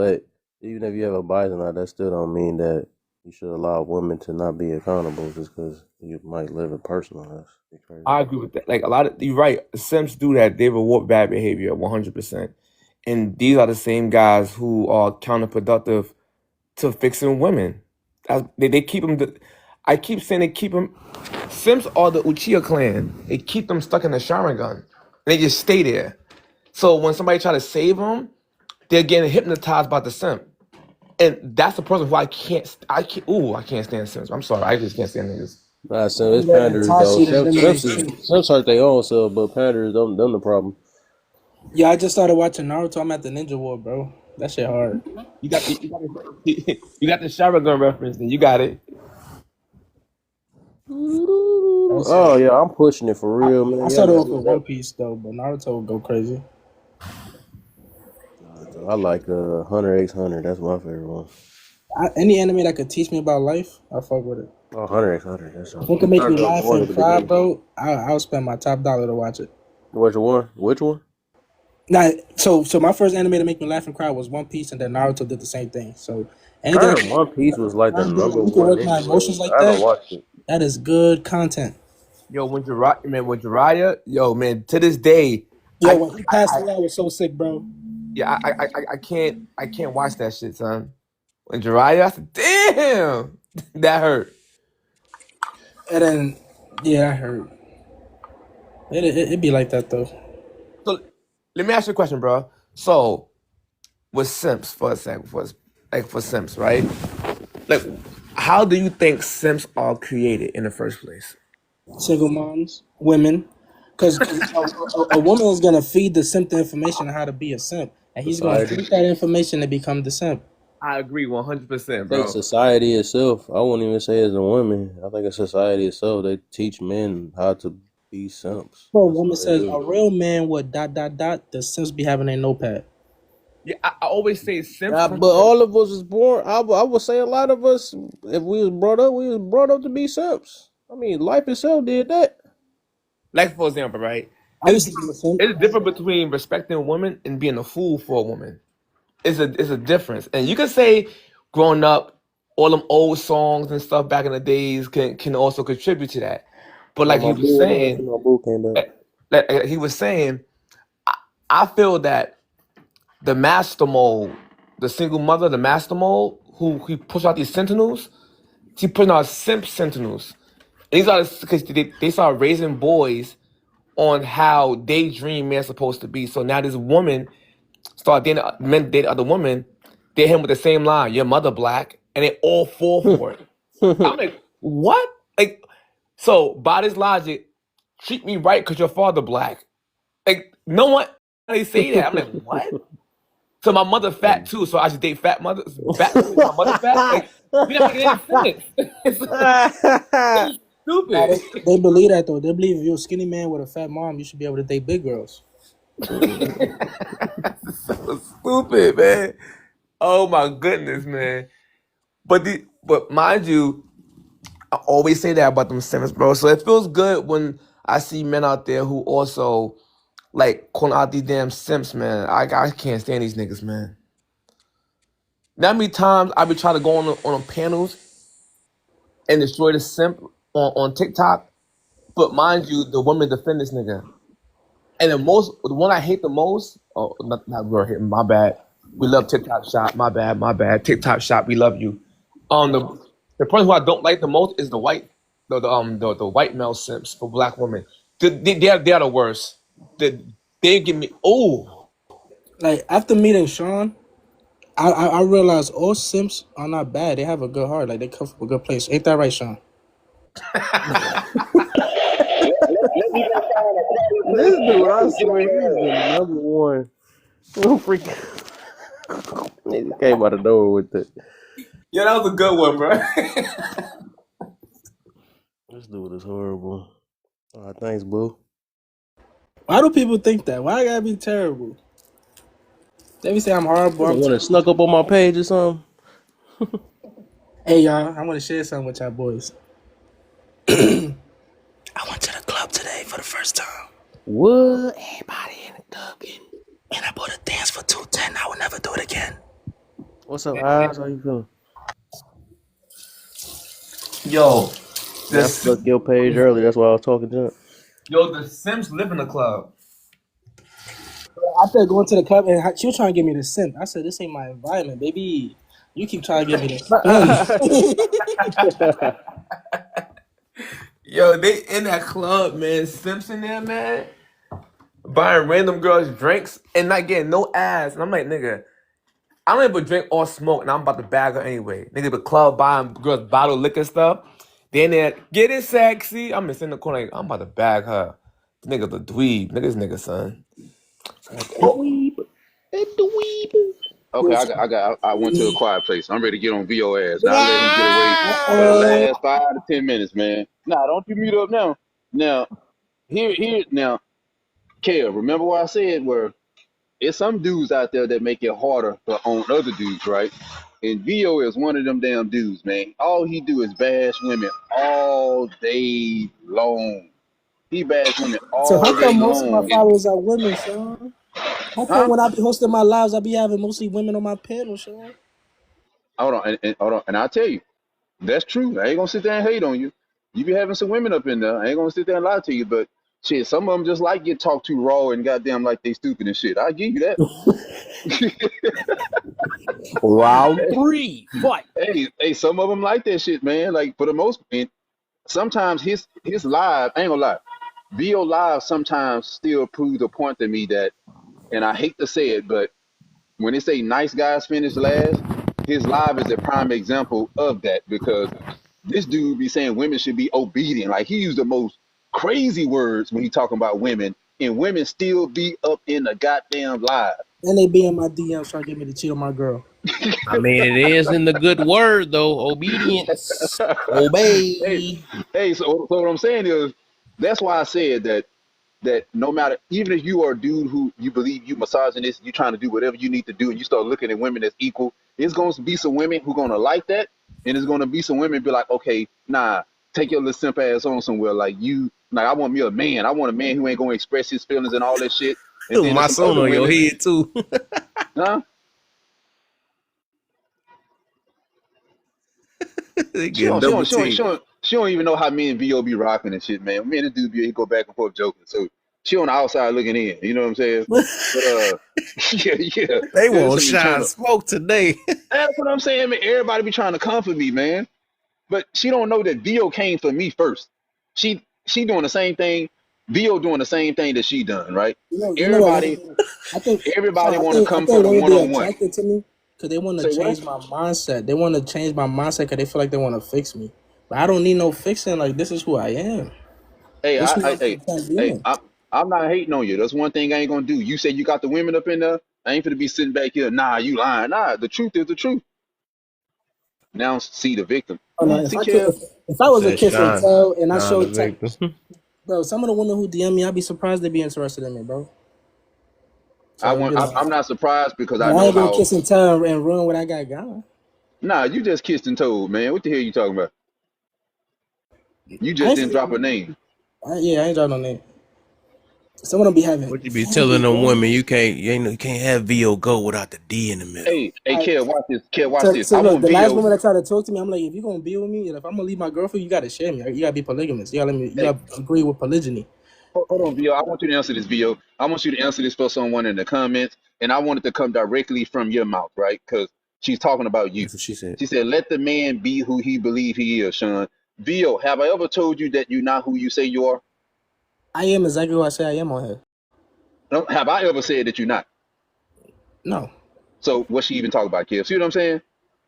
even if you have a bias or not, that still don't mean that you should allow women to not be accountable just because you might live it personal. That's crazy. I agree with that. Like a lot of you're right. Simps do that. They reward bad behavior 100%. And these are the same guys who are counterproductive to fixing women. They keep them. I keep saying they keep them. Simps are the Uchiha clan. They keep them stuck in the Sharingan, and they just stay there. So when somebody try to save them, they're getting hypnotized by the simp, and that's the person who I can't. I can't stand simps. I'm sorry. I just can't stand niggas. Nah, so it's Let panders though. Itachi to them they Simps hurt their own self, but panders them the problem. Yeah, I just started watching Naruto. I'm at the Ninja War, bro. That shit hard. You got the you got the Sharingan reference, then you got it. That's Oh it. yeah, I'm pushing it for real, I man. Y'all started gotta off get with that. One Piece though, but Naruto would go crazy. I like Hunter X Hunter. That's my favorite one. Any anime that could teach me about life, I fuck with it. Oh, Hunter X Hunter. That's If it I could make me started off laugh one and at the cry, beginning. bro, I'll spend my top dollar to watch it. Which one? Which one? Now, so my first anime to make me laugh and cry was One Piece, and then Naruto did the same thing. So I anything heard One Piece was like the number you can one work my anyway. emotions like I haven't that, watched it. that is good content. Yo, when Jiraiya, yo, man, to this day, Yo, when he passed away, I was so sick, bro. yeah, I can't watch that shit, son. When Jiraiya, I said, damn, that hurt. And then, yeah, I heard. It be like that though. So let me ask you a question, bro. So with Simps for a second, for Simps, right? Like, How do you think simps are created in the first place? Single moms, women, because a woman is gonna feed the simp the information on how to be a simp, and he's gonna Society. take that information to become the simp. I agree 100%, I think bro. society itself. I wouldn't even say it's the women. I think it's society itself. They teach men how to be simps. So a That's woman all they says do. a real man would dot dot dot. The simps be having a notepad. Yeah, I always say simps come But from. all of us was born. I would say a lot of us, if we was brought up to be simps. I mean, life itself did that. Like for example, right? I used to be a simp. It's different between respecting women and being a fool for a woman. It's a difference, and you can say, growing up, all them old songs and stuff back in the days can also contribute to that. But Now like he my was boo, what happened? saying, My boo came back. like he was saying, I feel that the master mold, the single mother, the master mold, who he push out these sentinels, he putting out simp sentinels. And these are because they started raising boys on how they dream man's supposed to be. So now this woman start dating men dating other women, they hit him with the same line, your mother black, and they all fall for it. I'm like, what? Like, so by this logic, treat me right because your father black. Like, no one they say that. I'm like, what? So my mother fat too, so I should date fat women. My mother fat. Like, we not making any sense. It's Nah, stupid. they believe that though. They believe if you're a skinny man with a fat mom, you should be able to date big girls. So stupid, man. Oh my goodness, man. But mind you, I always say that about them Simmons, bro. So it feels good when I see men out there who also like calling out these damn simps, man. I can't stand these niggas, man. That many times I be trying to go on panels and destroy the simp on TikTok, but mind you, the women defend this nigga. And the one I hate the most, oh, not real hate, my bad. We love TikTok shop, my bad. TikTok shop, we love you. The person who I don't like the most is the white male simps for black women. They are the worst. They give me Like after meeting Sean, I realized all simps are not bad. They have a good heart. Like they come from a good place. Ain't that right, Sean? This dude, I swear, he's the number one. Freak. He came out of nowhere with it. Yeah, that was a good one, bro. This dude is horrible. All right, thanks, boo. Why do people think that? Why I gotta be terrible? They be say I'm horrible. You I'm want to snuck up on my page or something? Hey y'all, I want to share something with y'all boys. I went to the club today for the first time. What? Everybody in the club And I bought a dance for 210. I will never do it again. What's up, Eyes? How you feeling? Yo, Yeah, I snuck your page early. That's why I was talking to him. the Sims live in the club. I started going to the club and she was trying to get me to simp. I said, this ain't my environment, baby. You keep trying to get me to spend. Yo, they in that club, man. Simps in there, man. Buying random girls drinks and not getting no ass. And I'm like, nigga, I don't even drink or smoke, and I'm about to bag her anyway. Nigga, the club buying girls bottled liquor stuff. Then there, get it sexy. I'm just in the corner like, I'm about to bag her. Nigga, the dweeb. Nigga's nigga, son. Okay, I went to a quiet place. I'm ready to get on VO ass. Now I let him get away for the last 5 to 10 minutes, man. Nah, don't you mute up now. Now, now, Kale, remember what I said where it's some dudes out there that make it harder on other dudes, right? And VO is one of them damn dudes, man. All he do is bash women all day long. He bash women So all how day come most of my long. followers are women, Sean? How come Huh? when I be hosting my lives, I be having mostly women on my panel, Sean? Hold on, and hold on, and I'll tell you. That's true. I ain't gonna sit there and hate on you. You be having some women up in there. I ain't gonna sit there and lie to you, but shit, some of them just like get talked to raw and goddamn like they stupid and shit. I give you that. Round three, fight. Hey, some of them like that shit, man. Like for the most, and sometimes his live, I ain't gonna lie, VO live sometimes still proves a point to me that, and I hate to say it, but when they say nice guys finish last, his live is a prime example of that because this dude be saying women should be obedient. Like he used the most crazy words when he talking about women, and women still be up in the goddamn live. And they be in my DMs trying to get me to cheat on my girl. I mean, it is in the good word though. Obedience, hey, obey. so what I'm saying is that's why I said that no matter, even if you are a dude who you believe you misogynist, you trying to do whatever you need to do, and you start looking at women as equal, it's going to be some women who going to like that, and it's going to be some women be like, okay, nah, take your little simp ass on somewhere. Like you, like I want me a man. I want a man who ain't going to express his feelings and all that shit. And then My there's some son other on your women, head too. huh? They She getting don't, she double don't, she don't, she teamed. don't, she don't even know how me and VO be rocking and shit, man. Me and this dude be he go back and forth joking. So she on the outside looking in. You know what I'm saying? But yeah. They It's want some shine internal. smoke today. That's what I'm saying, man. Everybody be trying to comfort me, man. But she don't know that VO came for me first. She doing the same thing. VO doing the same thing that she done, right? You know what Everybody, I think, everybody Sean, want to I come for think the women one be on one. attracted to me because they want to Say what? change my mindset. They want to change my mindset because they feel like they want to fix me. But I don't need no fixing. Like, this is who I am. Hey, This I, is who I I'm hey, content hey, being. I'm not hating on you. That's one thing I ain't gonna do. You say you got the women up in there. I ain't gonna be sitting back here. Nah, you lying. Nah, the truth is the truth. Now see the victim. Oh, no, See, Kev. if I was a Said kiss and shine, tell and I shine the showed type, victim. bro, some of the women who DM me, I'd be surprised they'd be interested in me, bro. I So it'd want. be like, I'm not surprised because I but I know ain't gonna how. kiss and tell and ruin what I got going. Nah, you just kissed and told, man. What the hell you talking about? You I just ain't, didn't drop a name. yeah, I ain't drawing no name. Some of them be having, What you be damn, telling them bro. women? You can't have VO go without the D in the middle. Hey, Kev, watch this. Kev, watch So, this. so I look, want the last VO. woman that tried to talk to me, I'm like, if you're gonna be with me, if I'm gonna leave my girlfriend, you gotta share me. You gotta be polygamous. You gotta let me. You Hey, gotta agree with polygyny. hold on, VO. I want you to answer this, VO. I want you to answer this for someone in the comments, and I want it to come directly from your mouth, right? Because she's talking about you. That's what she said. She said, "Let the man be who he believe he is." Sean, VO, have I ever told you that you're not who you say you are? I am exactly who I say I am on here. No, have I ever said that you're not? No. So what's she even talking about, Kev? See what I'm saying?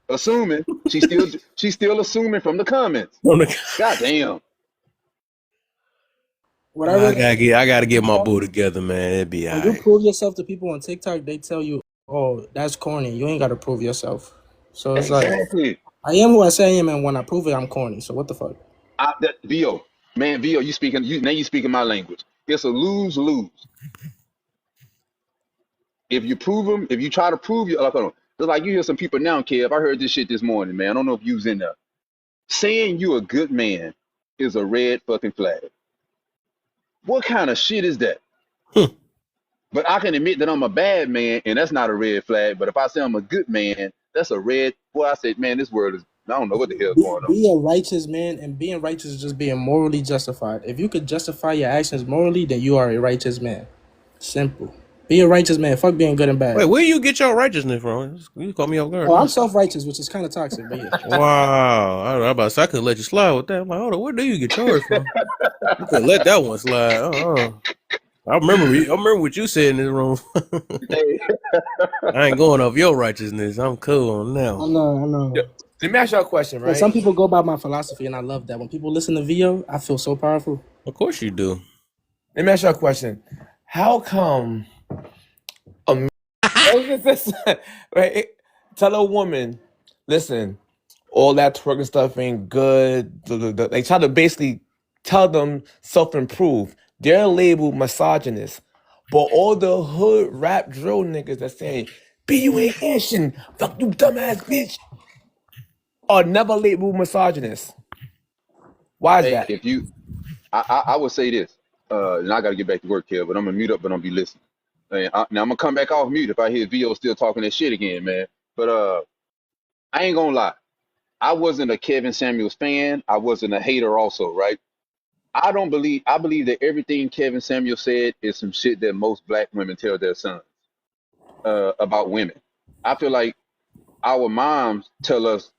Assuming she's still assuming from the comments. God damn. What I realized I gotta get my boo together, man. It'd be when you alright. prove yourself to people on TikTok, they tell you, "Oh, that's corny. You ain't gotta prove yourself." So it's like, Exactly. I am who I say I am, and when I prove it, I'm corny. So what the fuck? VO, man, VO, you speaking my language. It's a lose lose. If you prove them, if you try to prove you, like, hold on. It's like you hear some people now, Kev. I heard this shit this morning, man. I don't know if you was in there. Saying you a good man is a red fucking flag. What kind of shit is that? But I can admit that I'm a bad man, and that's not a red flag. But if I say I'm a good man, that's a red. Well, I said, man, this world is. I don't know what the hell's going on. Be a righteous man, and being righteous is just being morally justified. If you could justify your actions morally, then you are a righteous man. Simple. Be a righteous man. Fuck being good and Wait, bad. where you get your righteousness from? You caught me off guard. Oh, I'm self-righteous, which is kind of toxic, but yeah. Wow, I about to say I could let you slide with that. I'm like, hold on, where do you get yours from? You could let that one slide. I remember what you said in this room. Hey, I ain't going off your righteousness. I'm cool on now. I know. Let me ask y'all a question, But some right? people go by my philosophy, and I love that. When people listen to VO, I feel so powerful. Of course you do. Let me ask y'all a question. How come right? Tell a woman, listen, all that twerking stuff ain't good. They try to basically tell them self-improve. They're labeled misogynist. But all the hood rap drill niggas that saying, B, you ain't Asian, fuck you dumbass bitch, are never labeled misogynist. Why is hey, that? if you, I would say this, and I got to get back to work here, but I'm gonna mute up, but I'm gonna be listening. Now I'm gonna come back off mute if I hear VO still talking that shit again, man. But I ain't gonna lie, I wasn't a Kevin Samuels fan. I wasn't a hater, also, right? I believe that everything Kevin Samuel said is some shit that most black women tell their sons about women. I feel like our moms tell us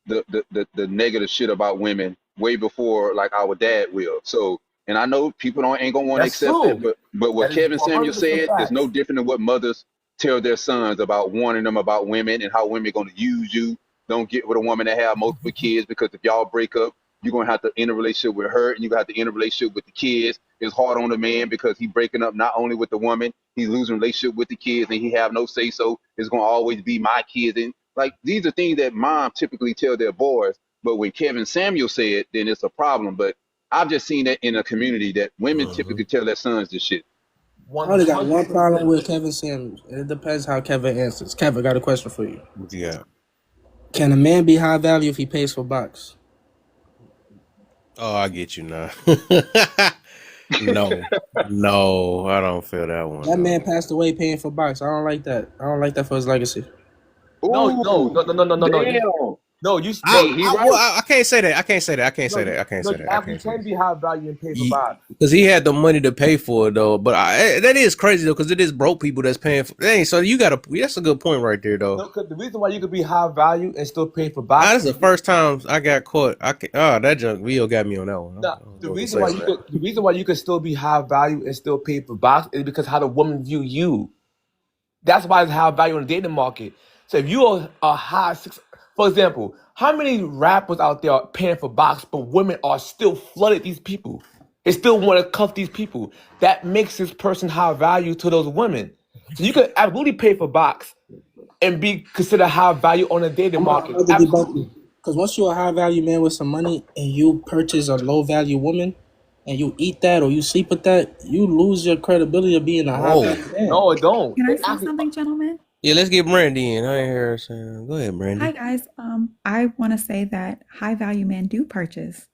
the negative shit about women way before like our dad will. So, and I know people don't ain't gonna want to That's accept that, true. but what That is Kevin Samuel 100% said is no facts. different than what mothers tell their sons about warning them about women and how women going to use you. Don't get with a woman that have multiple kids, because if y'all break up, you're going to have to end a relationship with her, and you have to end a relationship with the kids. It's hard on the man because he's breaking up not only with the woman, he's losing relationship with the kids, and he have no say so. It's going to always be my kids. And like, these are things that mom typically tell their boys. But when Kevin Samuel said, then it's a problem. But I've just seen that in a community that women typically tell their sons this shit. I only got one problem 100%. with Kevin Samuels. It depends how Kevin answers. Kevin, got a question for you. What you got? Can a man be high value if he pays for box? Oh, I get you now. No, no, I don't feel that one. That man passed away paying for box. I don't like that. I don't like that for his legacy. No. Damn. No, you. I can't say that. I can't say that. I can't say that. I can't say that. I Actually can't say can be high value and pay for box. because he had the money to pay for it though. But that is crazy though, because it is broke people that's paying for. Dang, so you got that's a good point right there though. No, the reason why you could be high value and still pay for box. That's the first time I got caught. That junk video got me on that one. The reason why you could still be high value and still pay for box is because how the woman view you. That's why it's high value on the dating market. So if you are a high six, for example, how many rappers out there are paying for box, but women are still flooded these people? They still want to cuff these people. That makes this person high value to those women. So you could absolutely pay for box and be considered high value on the dating market. Absolutely. Because once you're a high value man with some money and you purchase a low value woman and you eat that or you sleep with that, you lose your credibility of being a high value man. No, it don't. Can I say something, gentlemen? Yeah, let's get Brandy in. I ain't hear her saying. Go ahead, Brandy. Hi guys. I want to say that high value men do purchase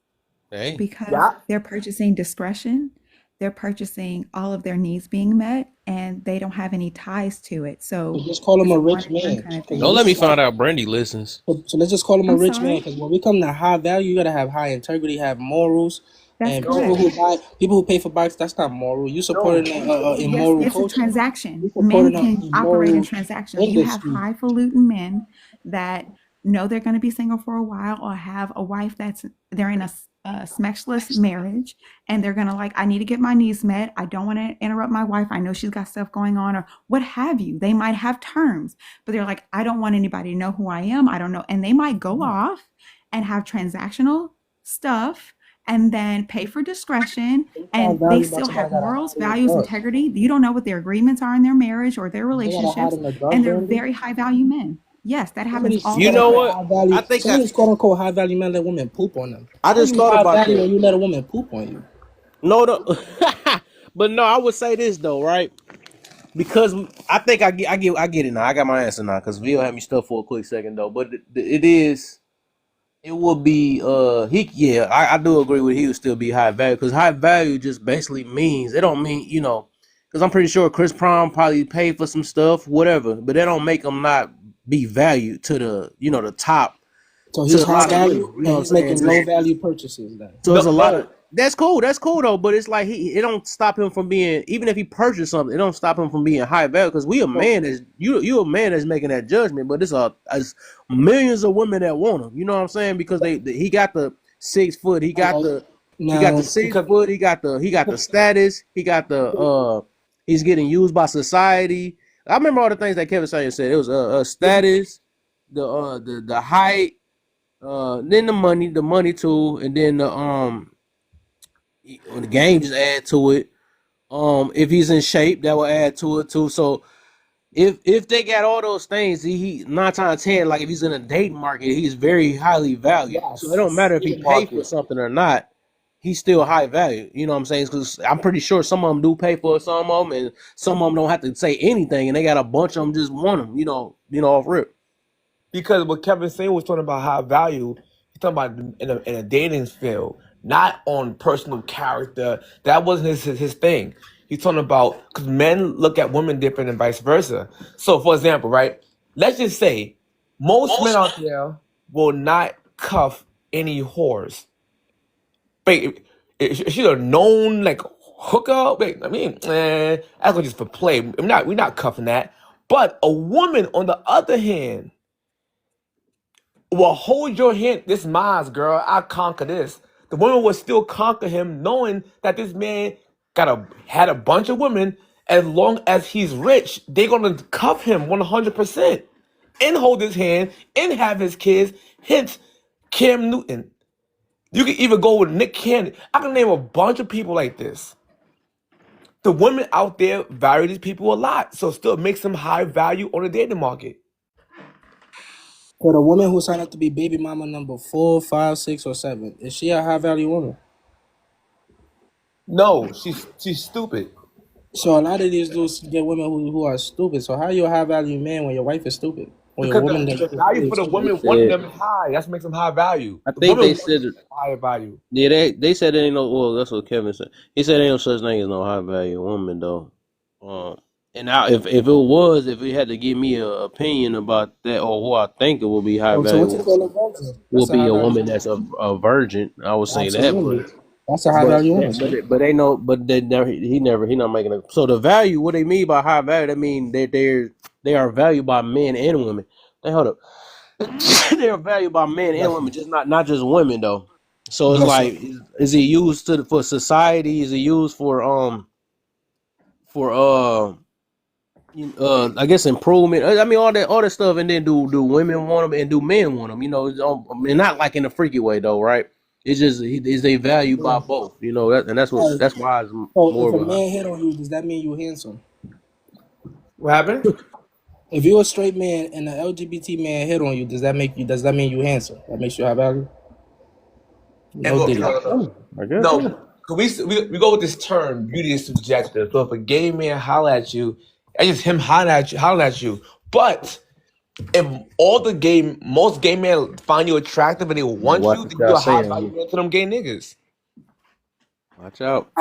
because they're purchasing discretion, they're purchasing all of their needs being met, and they don't have any ties to it. So just call him it's a one rich and done man. kind of thing. Don't let me find out Brandy listens. So let's just call him a I'm rich sorry? man, because when we come to high value, you gotta have high integrity, have morals. That's And correct. people who pay for bikes, that's not moral. You supporting an immoral Yes, it's a culture. transaction. You Men supporting an can operate in immoral transactions. You have industry. highfalutin men that know they're going to be single for a while or have a wife they're in a smexless marriage and they're going to I need to get my needs met. I don't want to interrupt my wife. I know she's got stuff going on or what have you. They might have terms, but they're like, I don't want anybody to know who I am. I don't know. And they might go off and have transactional stuff and then pay for discretion, and they still have morals, values, integrity. You don't know what their agreements are in their marriage or their relationships, and they're very high value men. Yes, that happens all You the know time. what? I think Some of these quote unquote high value men let women poop on them. I just thought high about value that. when you let a woman poop on you. No, but no, I would say this though, right? Because I think I get it now. I got my answer now because Vio had me stuck for a quick second though. But it will be I do agree with he would still be high value because high value just basically means it don't mean because I'm pretty sure Chris Prom probably paid for some stuff, whatever, but that don't make him not be valued to the the top. So he's to a high lot of women, value you know and what I'm he's saying? making low value purchases then. So there's a lot of that's cool though, but it's like it don't stop him from being, even if he purchased something, it don't stop him from being high value because we a man that's you a man that's making that judgment, but it's millions of women that want him. You know what I'm saying? Because he got the 6 foot, he got the 6 foot, he got the status, he got the he's getting used by society. I remember all the things that Kevin Samuels said. It was status, the height, then the money too, and then the game just add to it. If he's in shape, that will add to it too. So if they got all those things, he 9 times out of 10, like if he's in a dating market, he's very highly valued. So it don't matter if he paid for something or not, he's still high value. You know what I'm saying? Because I'm pretty sure some of them do pay for some of them, and some of them don't have to say anything, and they got a bunch of them just want them. Off rip. Because what Kevin Samuel was talking about high value, he's talking about in a dating field, not on personal character. That wasn't his thing. He's talking about because men look at women different and vice versa. So, for example, right? Let's just say most men out there will not cuff any whores. Wait, is she a known hooker? Wait, I mean, that's just for play. We're not cuffing that. But a woman, on the other hand, will hold your hand. This is mine, girl. I conquer this. The woman will still conquer him, knowing that this man had a bunch of women As long as he's rich, they're gonna cuff him 100% and hold his hand and have his kids. Hence, Cam Newton. You can even go with Nick Cannon. I can name a bunch of people like this. The women out there value these people a lot, so still makes them high value on the dating market. For the woman who signed up to be baby mama number 4, 5, 6, or 7, is she a high value woman? No, she's stupid. So a lot of these dudes get women who are stupid. So how you a high value man when your wife is stupid? Or your Because woman the that value for is the stupid? They women wanting said, them is high. That's what makes them high value. I The think women they want said, higher value. yeah, they said there ain't no. Well, that's what Kevin said. He said ain't no such thing as no high value woman though. And now if it was, if it had to give me an opinion about that or who I think it will be high So value what you woman, call a virgin? will That's a be high a value woman woman. that's a virgin. I would say that, Absolutely. That's a high value woman, sir. but ain't no, but they never, he not making a. So the value, what they mean by high value, that mean that they are valued by men and women. They hold up, they are valued by men and Yes, women, just not just women though. So it's yes, sir. like, is it used for society? Is it used for I guess improvement. I mean all that stuff, and then do women want them and do men want them? You know, I mean, not like in a freaky way though, right? It's just is they valued by Yeah. both, you know, and Hey, that's why it's so more if of a a. man hit on you, does that mean you handsome? What happened? If you're a straight man and an LGBT man hit on you, does that mean you handsome? That makes you high value? And No look, diddy. I guess no, so. 'cause we go with this term, beauty is subjective. So if a gay man holler at you, it's just him hollering at you. But if most gay men find you attractive and they want Watch you, what then y'all you're a high saying value here. man to them gay niggas. Watch out.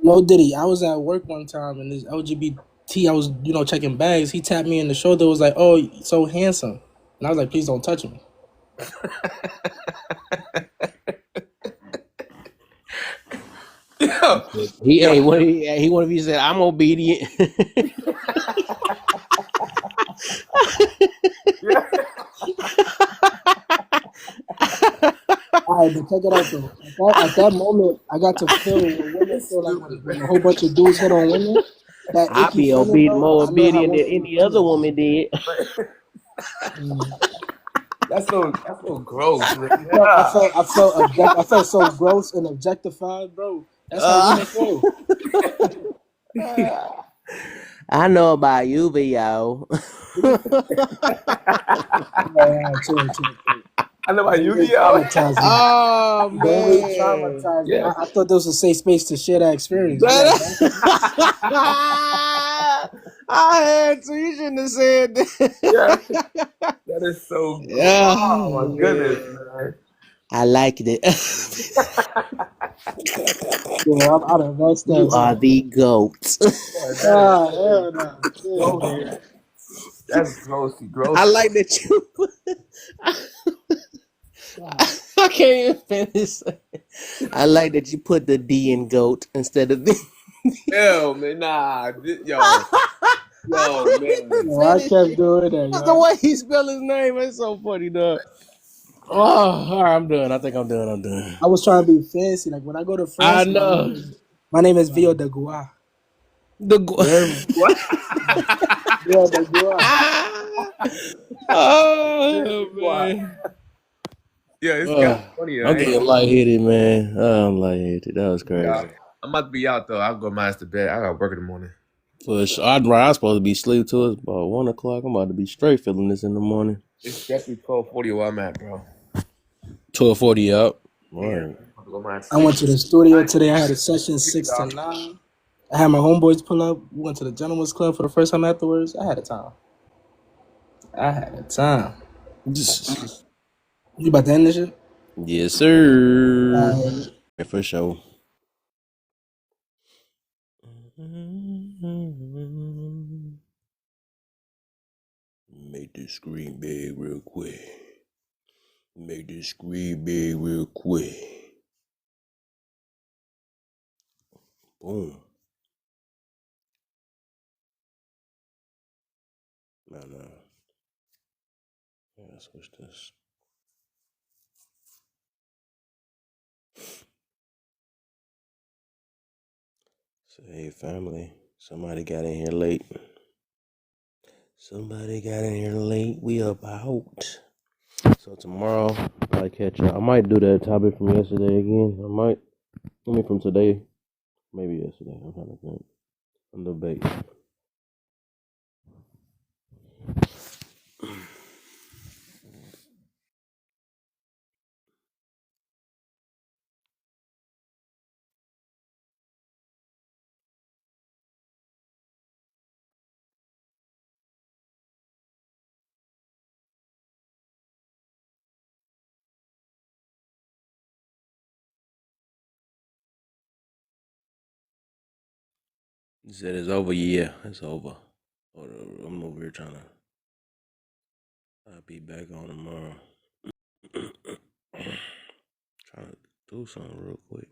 No diddy. I was at work one time and this LGBT, I was, checking bags. He tapped me in the shoulder, was like, "Oh, so handsome." And I was like, "Please don't touch me." Yo, He yo, hey, what he one of you said, I'm obedient. All right, but check it out though. At that moment, I got to feel what women feel like when a whole bunch of dudes hit on women. That I icky be feeling, bro. more I know how obedient than women any other feel. woman did. that's so gross, man. I felt, I felt, I felt, I felt so gross and objectified, bro. That's how women feel. I know about you, yo. Chill. I know about Don't Yu-Gi-Oh. re-traumatize me. Oh Don't man. re-traumatize me. Yeah. I thought there was a safe space to share that experience. You gotta back up. I had to. You shouldn't have said Yeah, that. that is so gross. Yeah, Oh my goodness, man. man. I liked it. Yeah, I done messed You up. are the goat. Yeah, that is Hell no. gross. Yeah. That's grossy, I gross. like that you. I can't even finish. I like that you put the D in goat instead of the. Hell, man, nah, I yo, couldn't even man. Yo, I finish kept it. doing that, That's the yo. way he spelled his name. It's so funny, dog. Oh, all right, I'm done. I think I'm done. I'm done. I was trying to be fancy. Like when I go to I France, know. my name is Vio de Gua. The You heard me? What? Vio de Gua. oh What? man. Yeah, it's kind of Oh, funny. I'm I ain't getting gonna lightheaded, man. Oh, I'm lightheaded. That was be out. crazy. I'm about to be out though. I'll go my ass to bed. I got work in the morning. For sure. I was supposed to be asleep till it's about 1 o'clock. I'm about to be straight feeling this in the morning. It's definitely 12:40 where I'm at, bro. 12:40 up. All Yeah, right. I'm gonna go my ass to I sleep. went to the studio I ain't today. I had a gonna session sleep, 6 to 9. I had my homeboys pull up. We went to the Gentleman's Club for the first time afterwards. I had a time. You about to end this shit? Yes, sir. Uh, For sure. Make this screen big real quick. Make this screen big real quick. Boom. No. Yeah, switch this. Say, hey, family. Somebody got in here late. Somebody got in here late. We about. So tomorrow, I catch up. I might do that topic from yesterday again. I might. I mean, from today. Maybe yesterday. I'm trying to think. On the debate. He said it's over. Yeah, it's over. I'm over here trying to. I'll be back on tomorrow. Trying to do something real quick.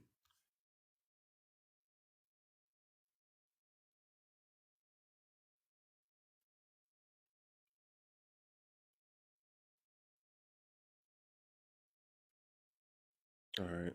All right.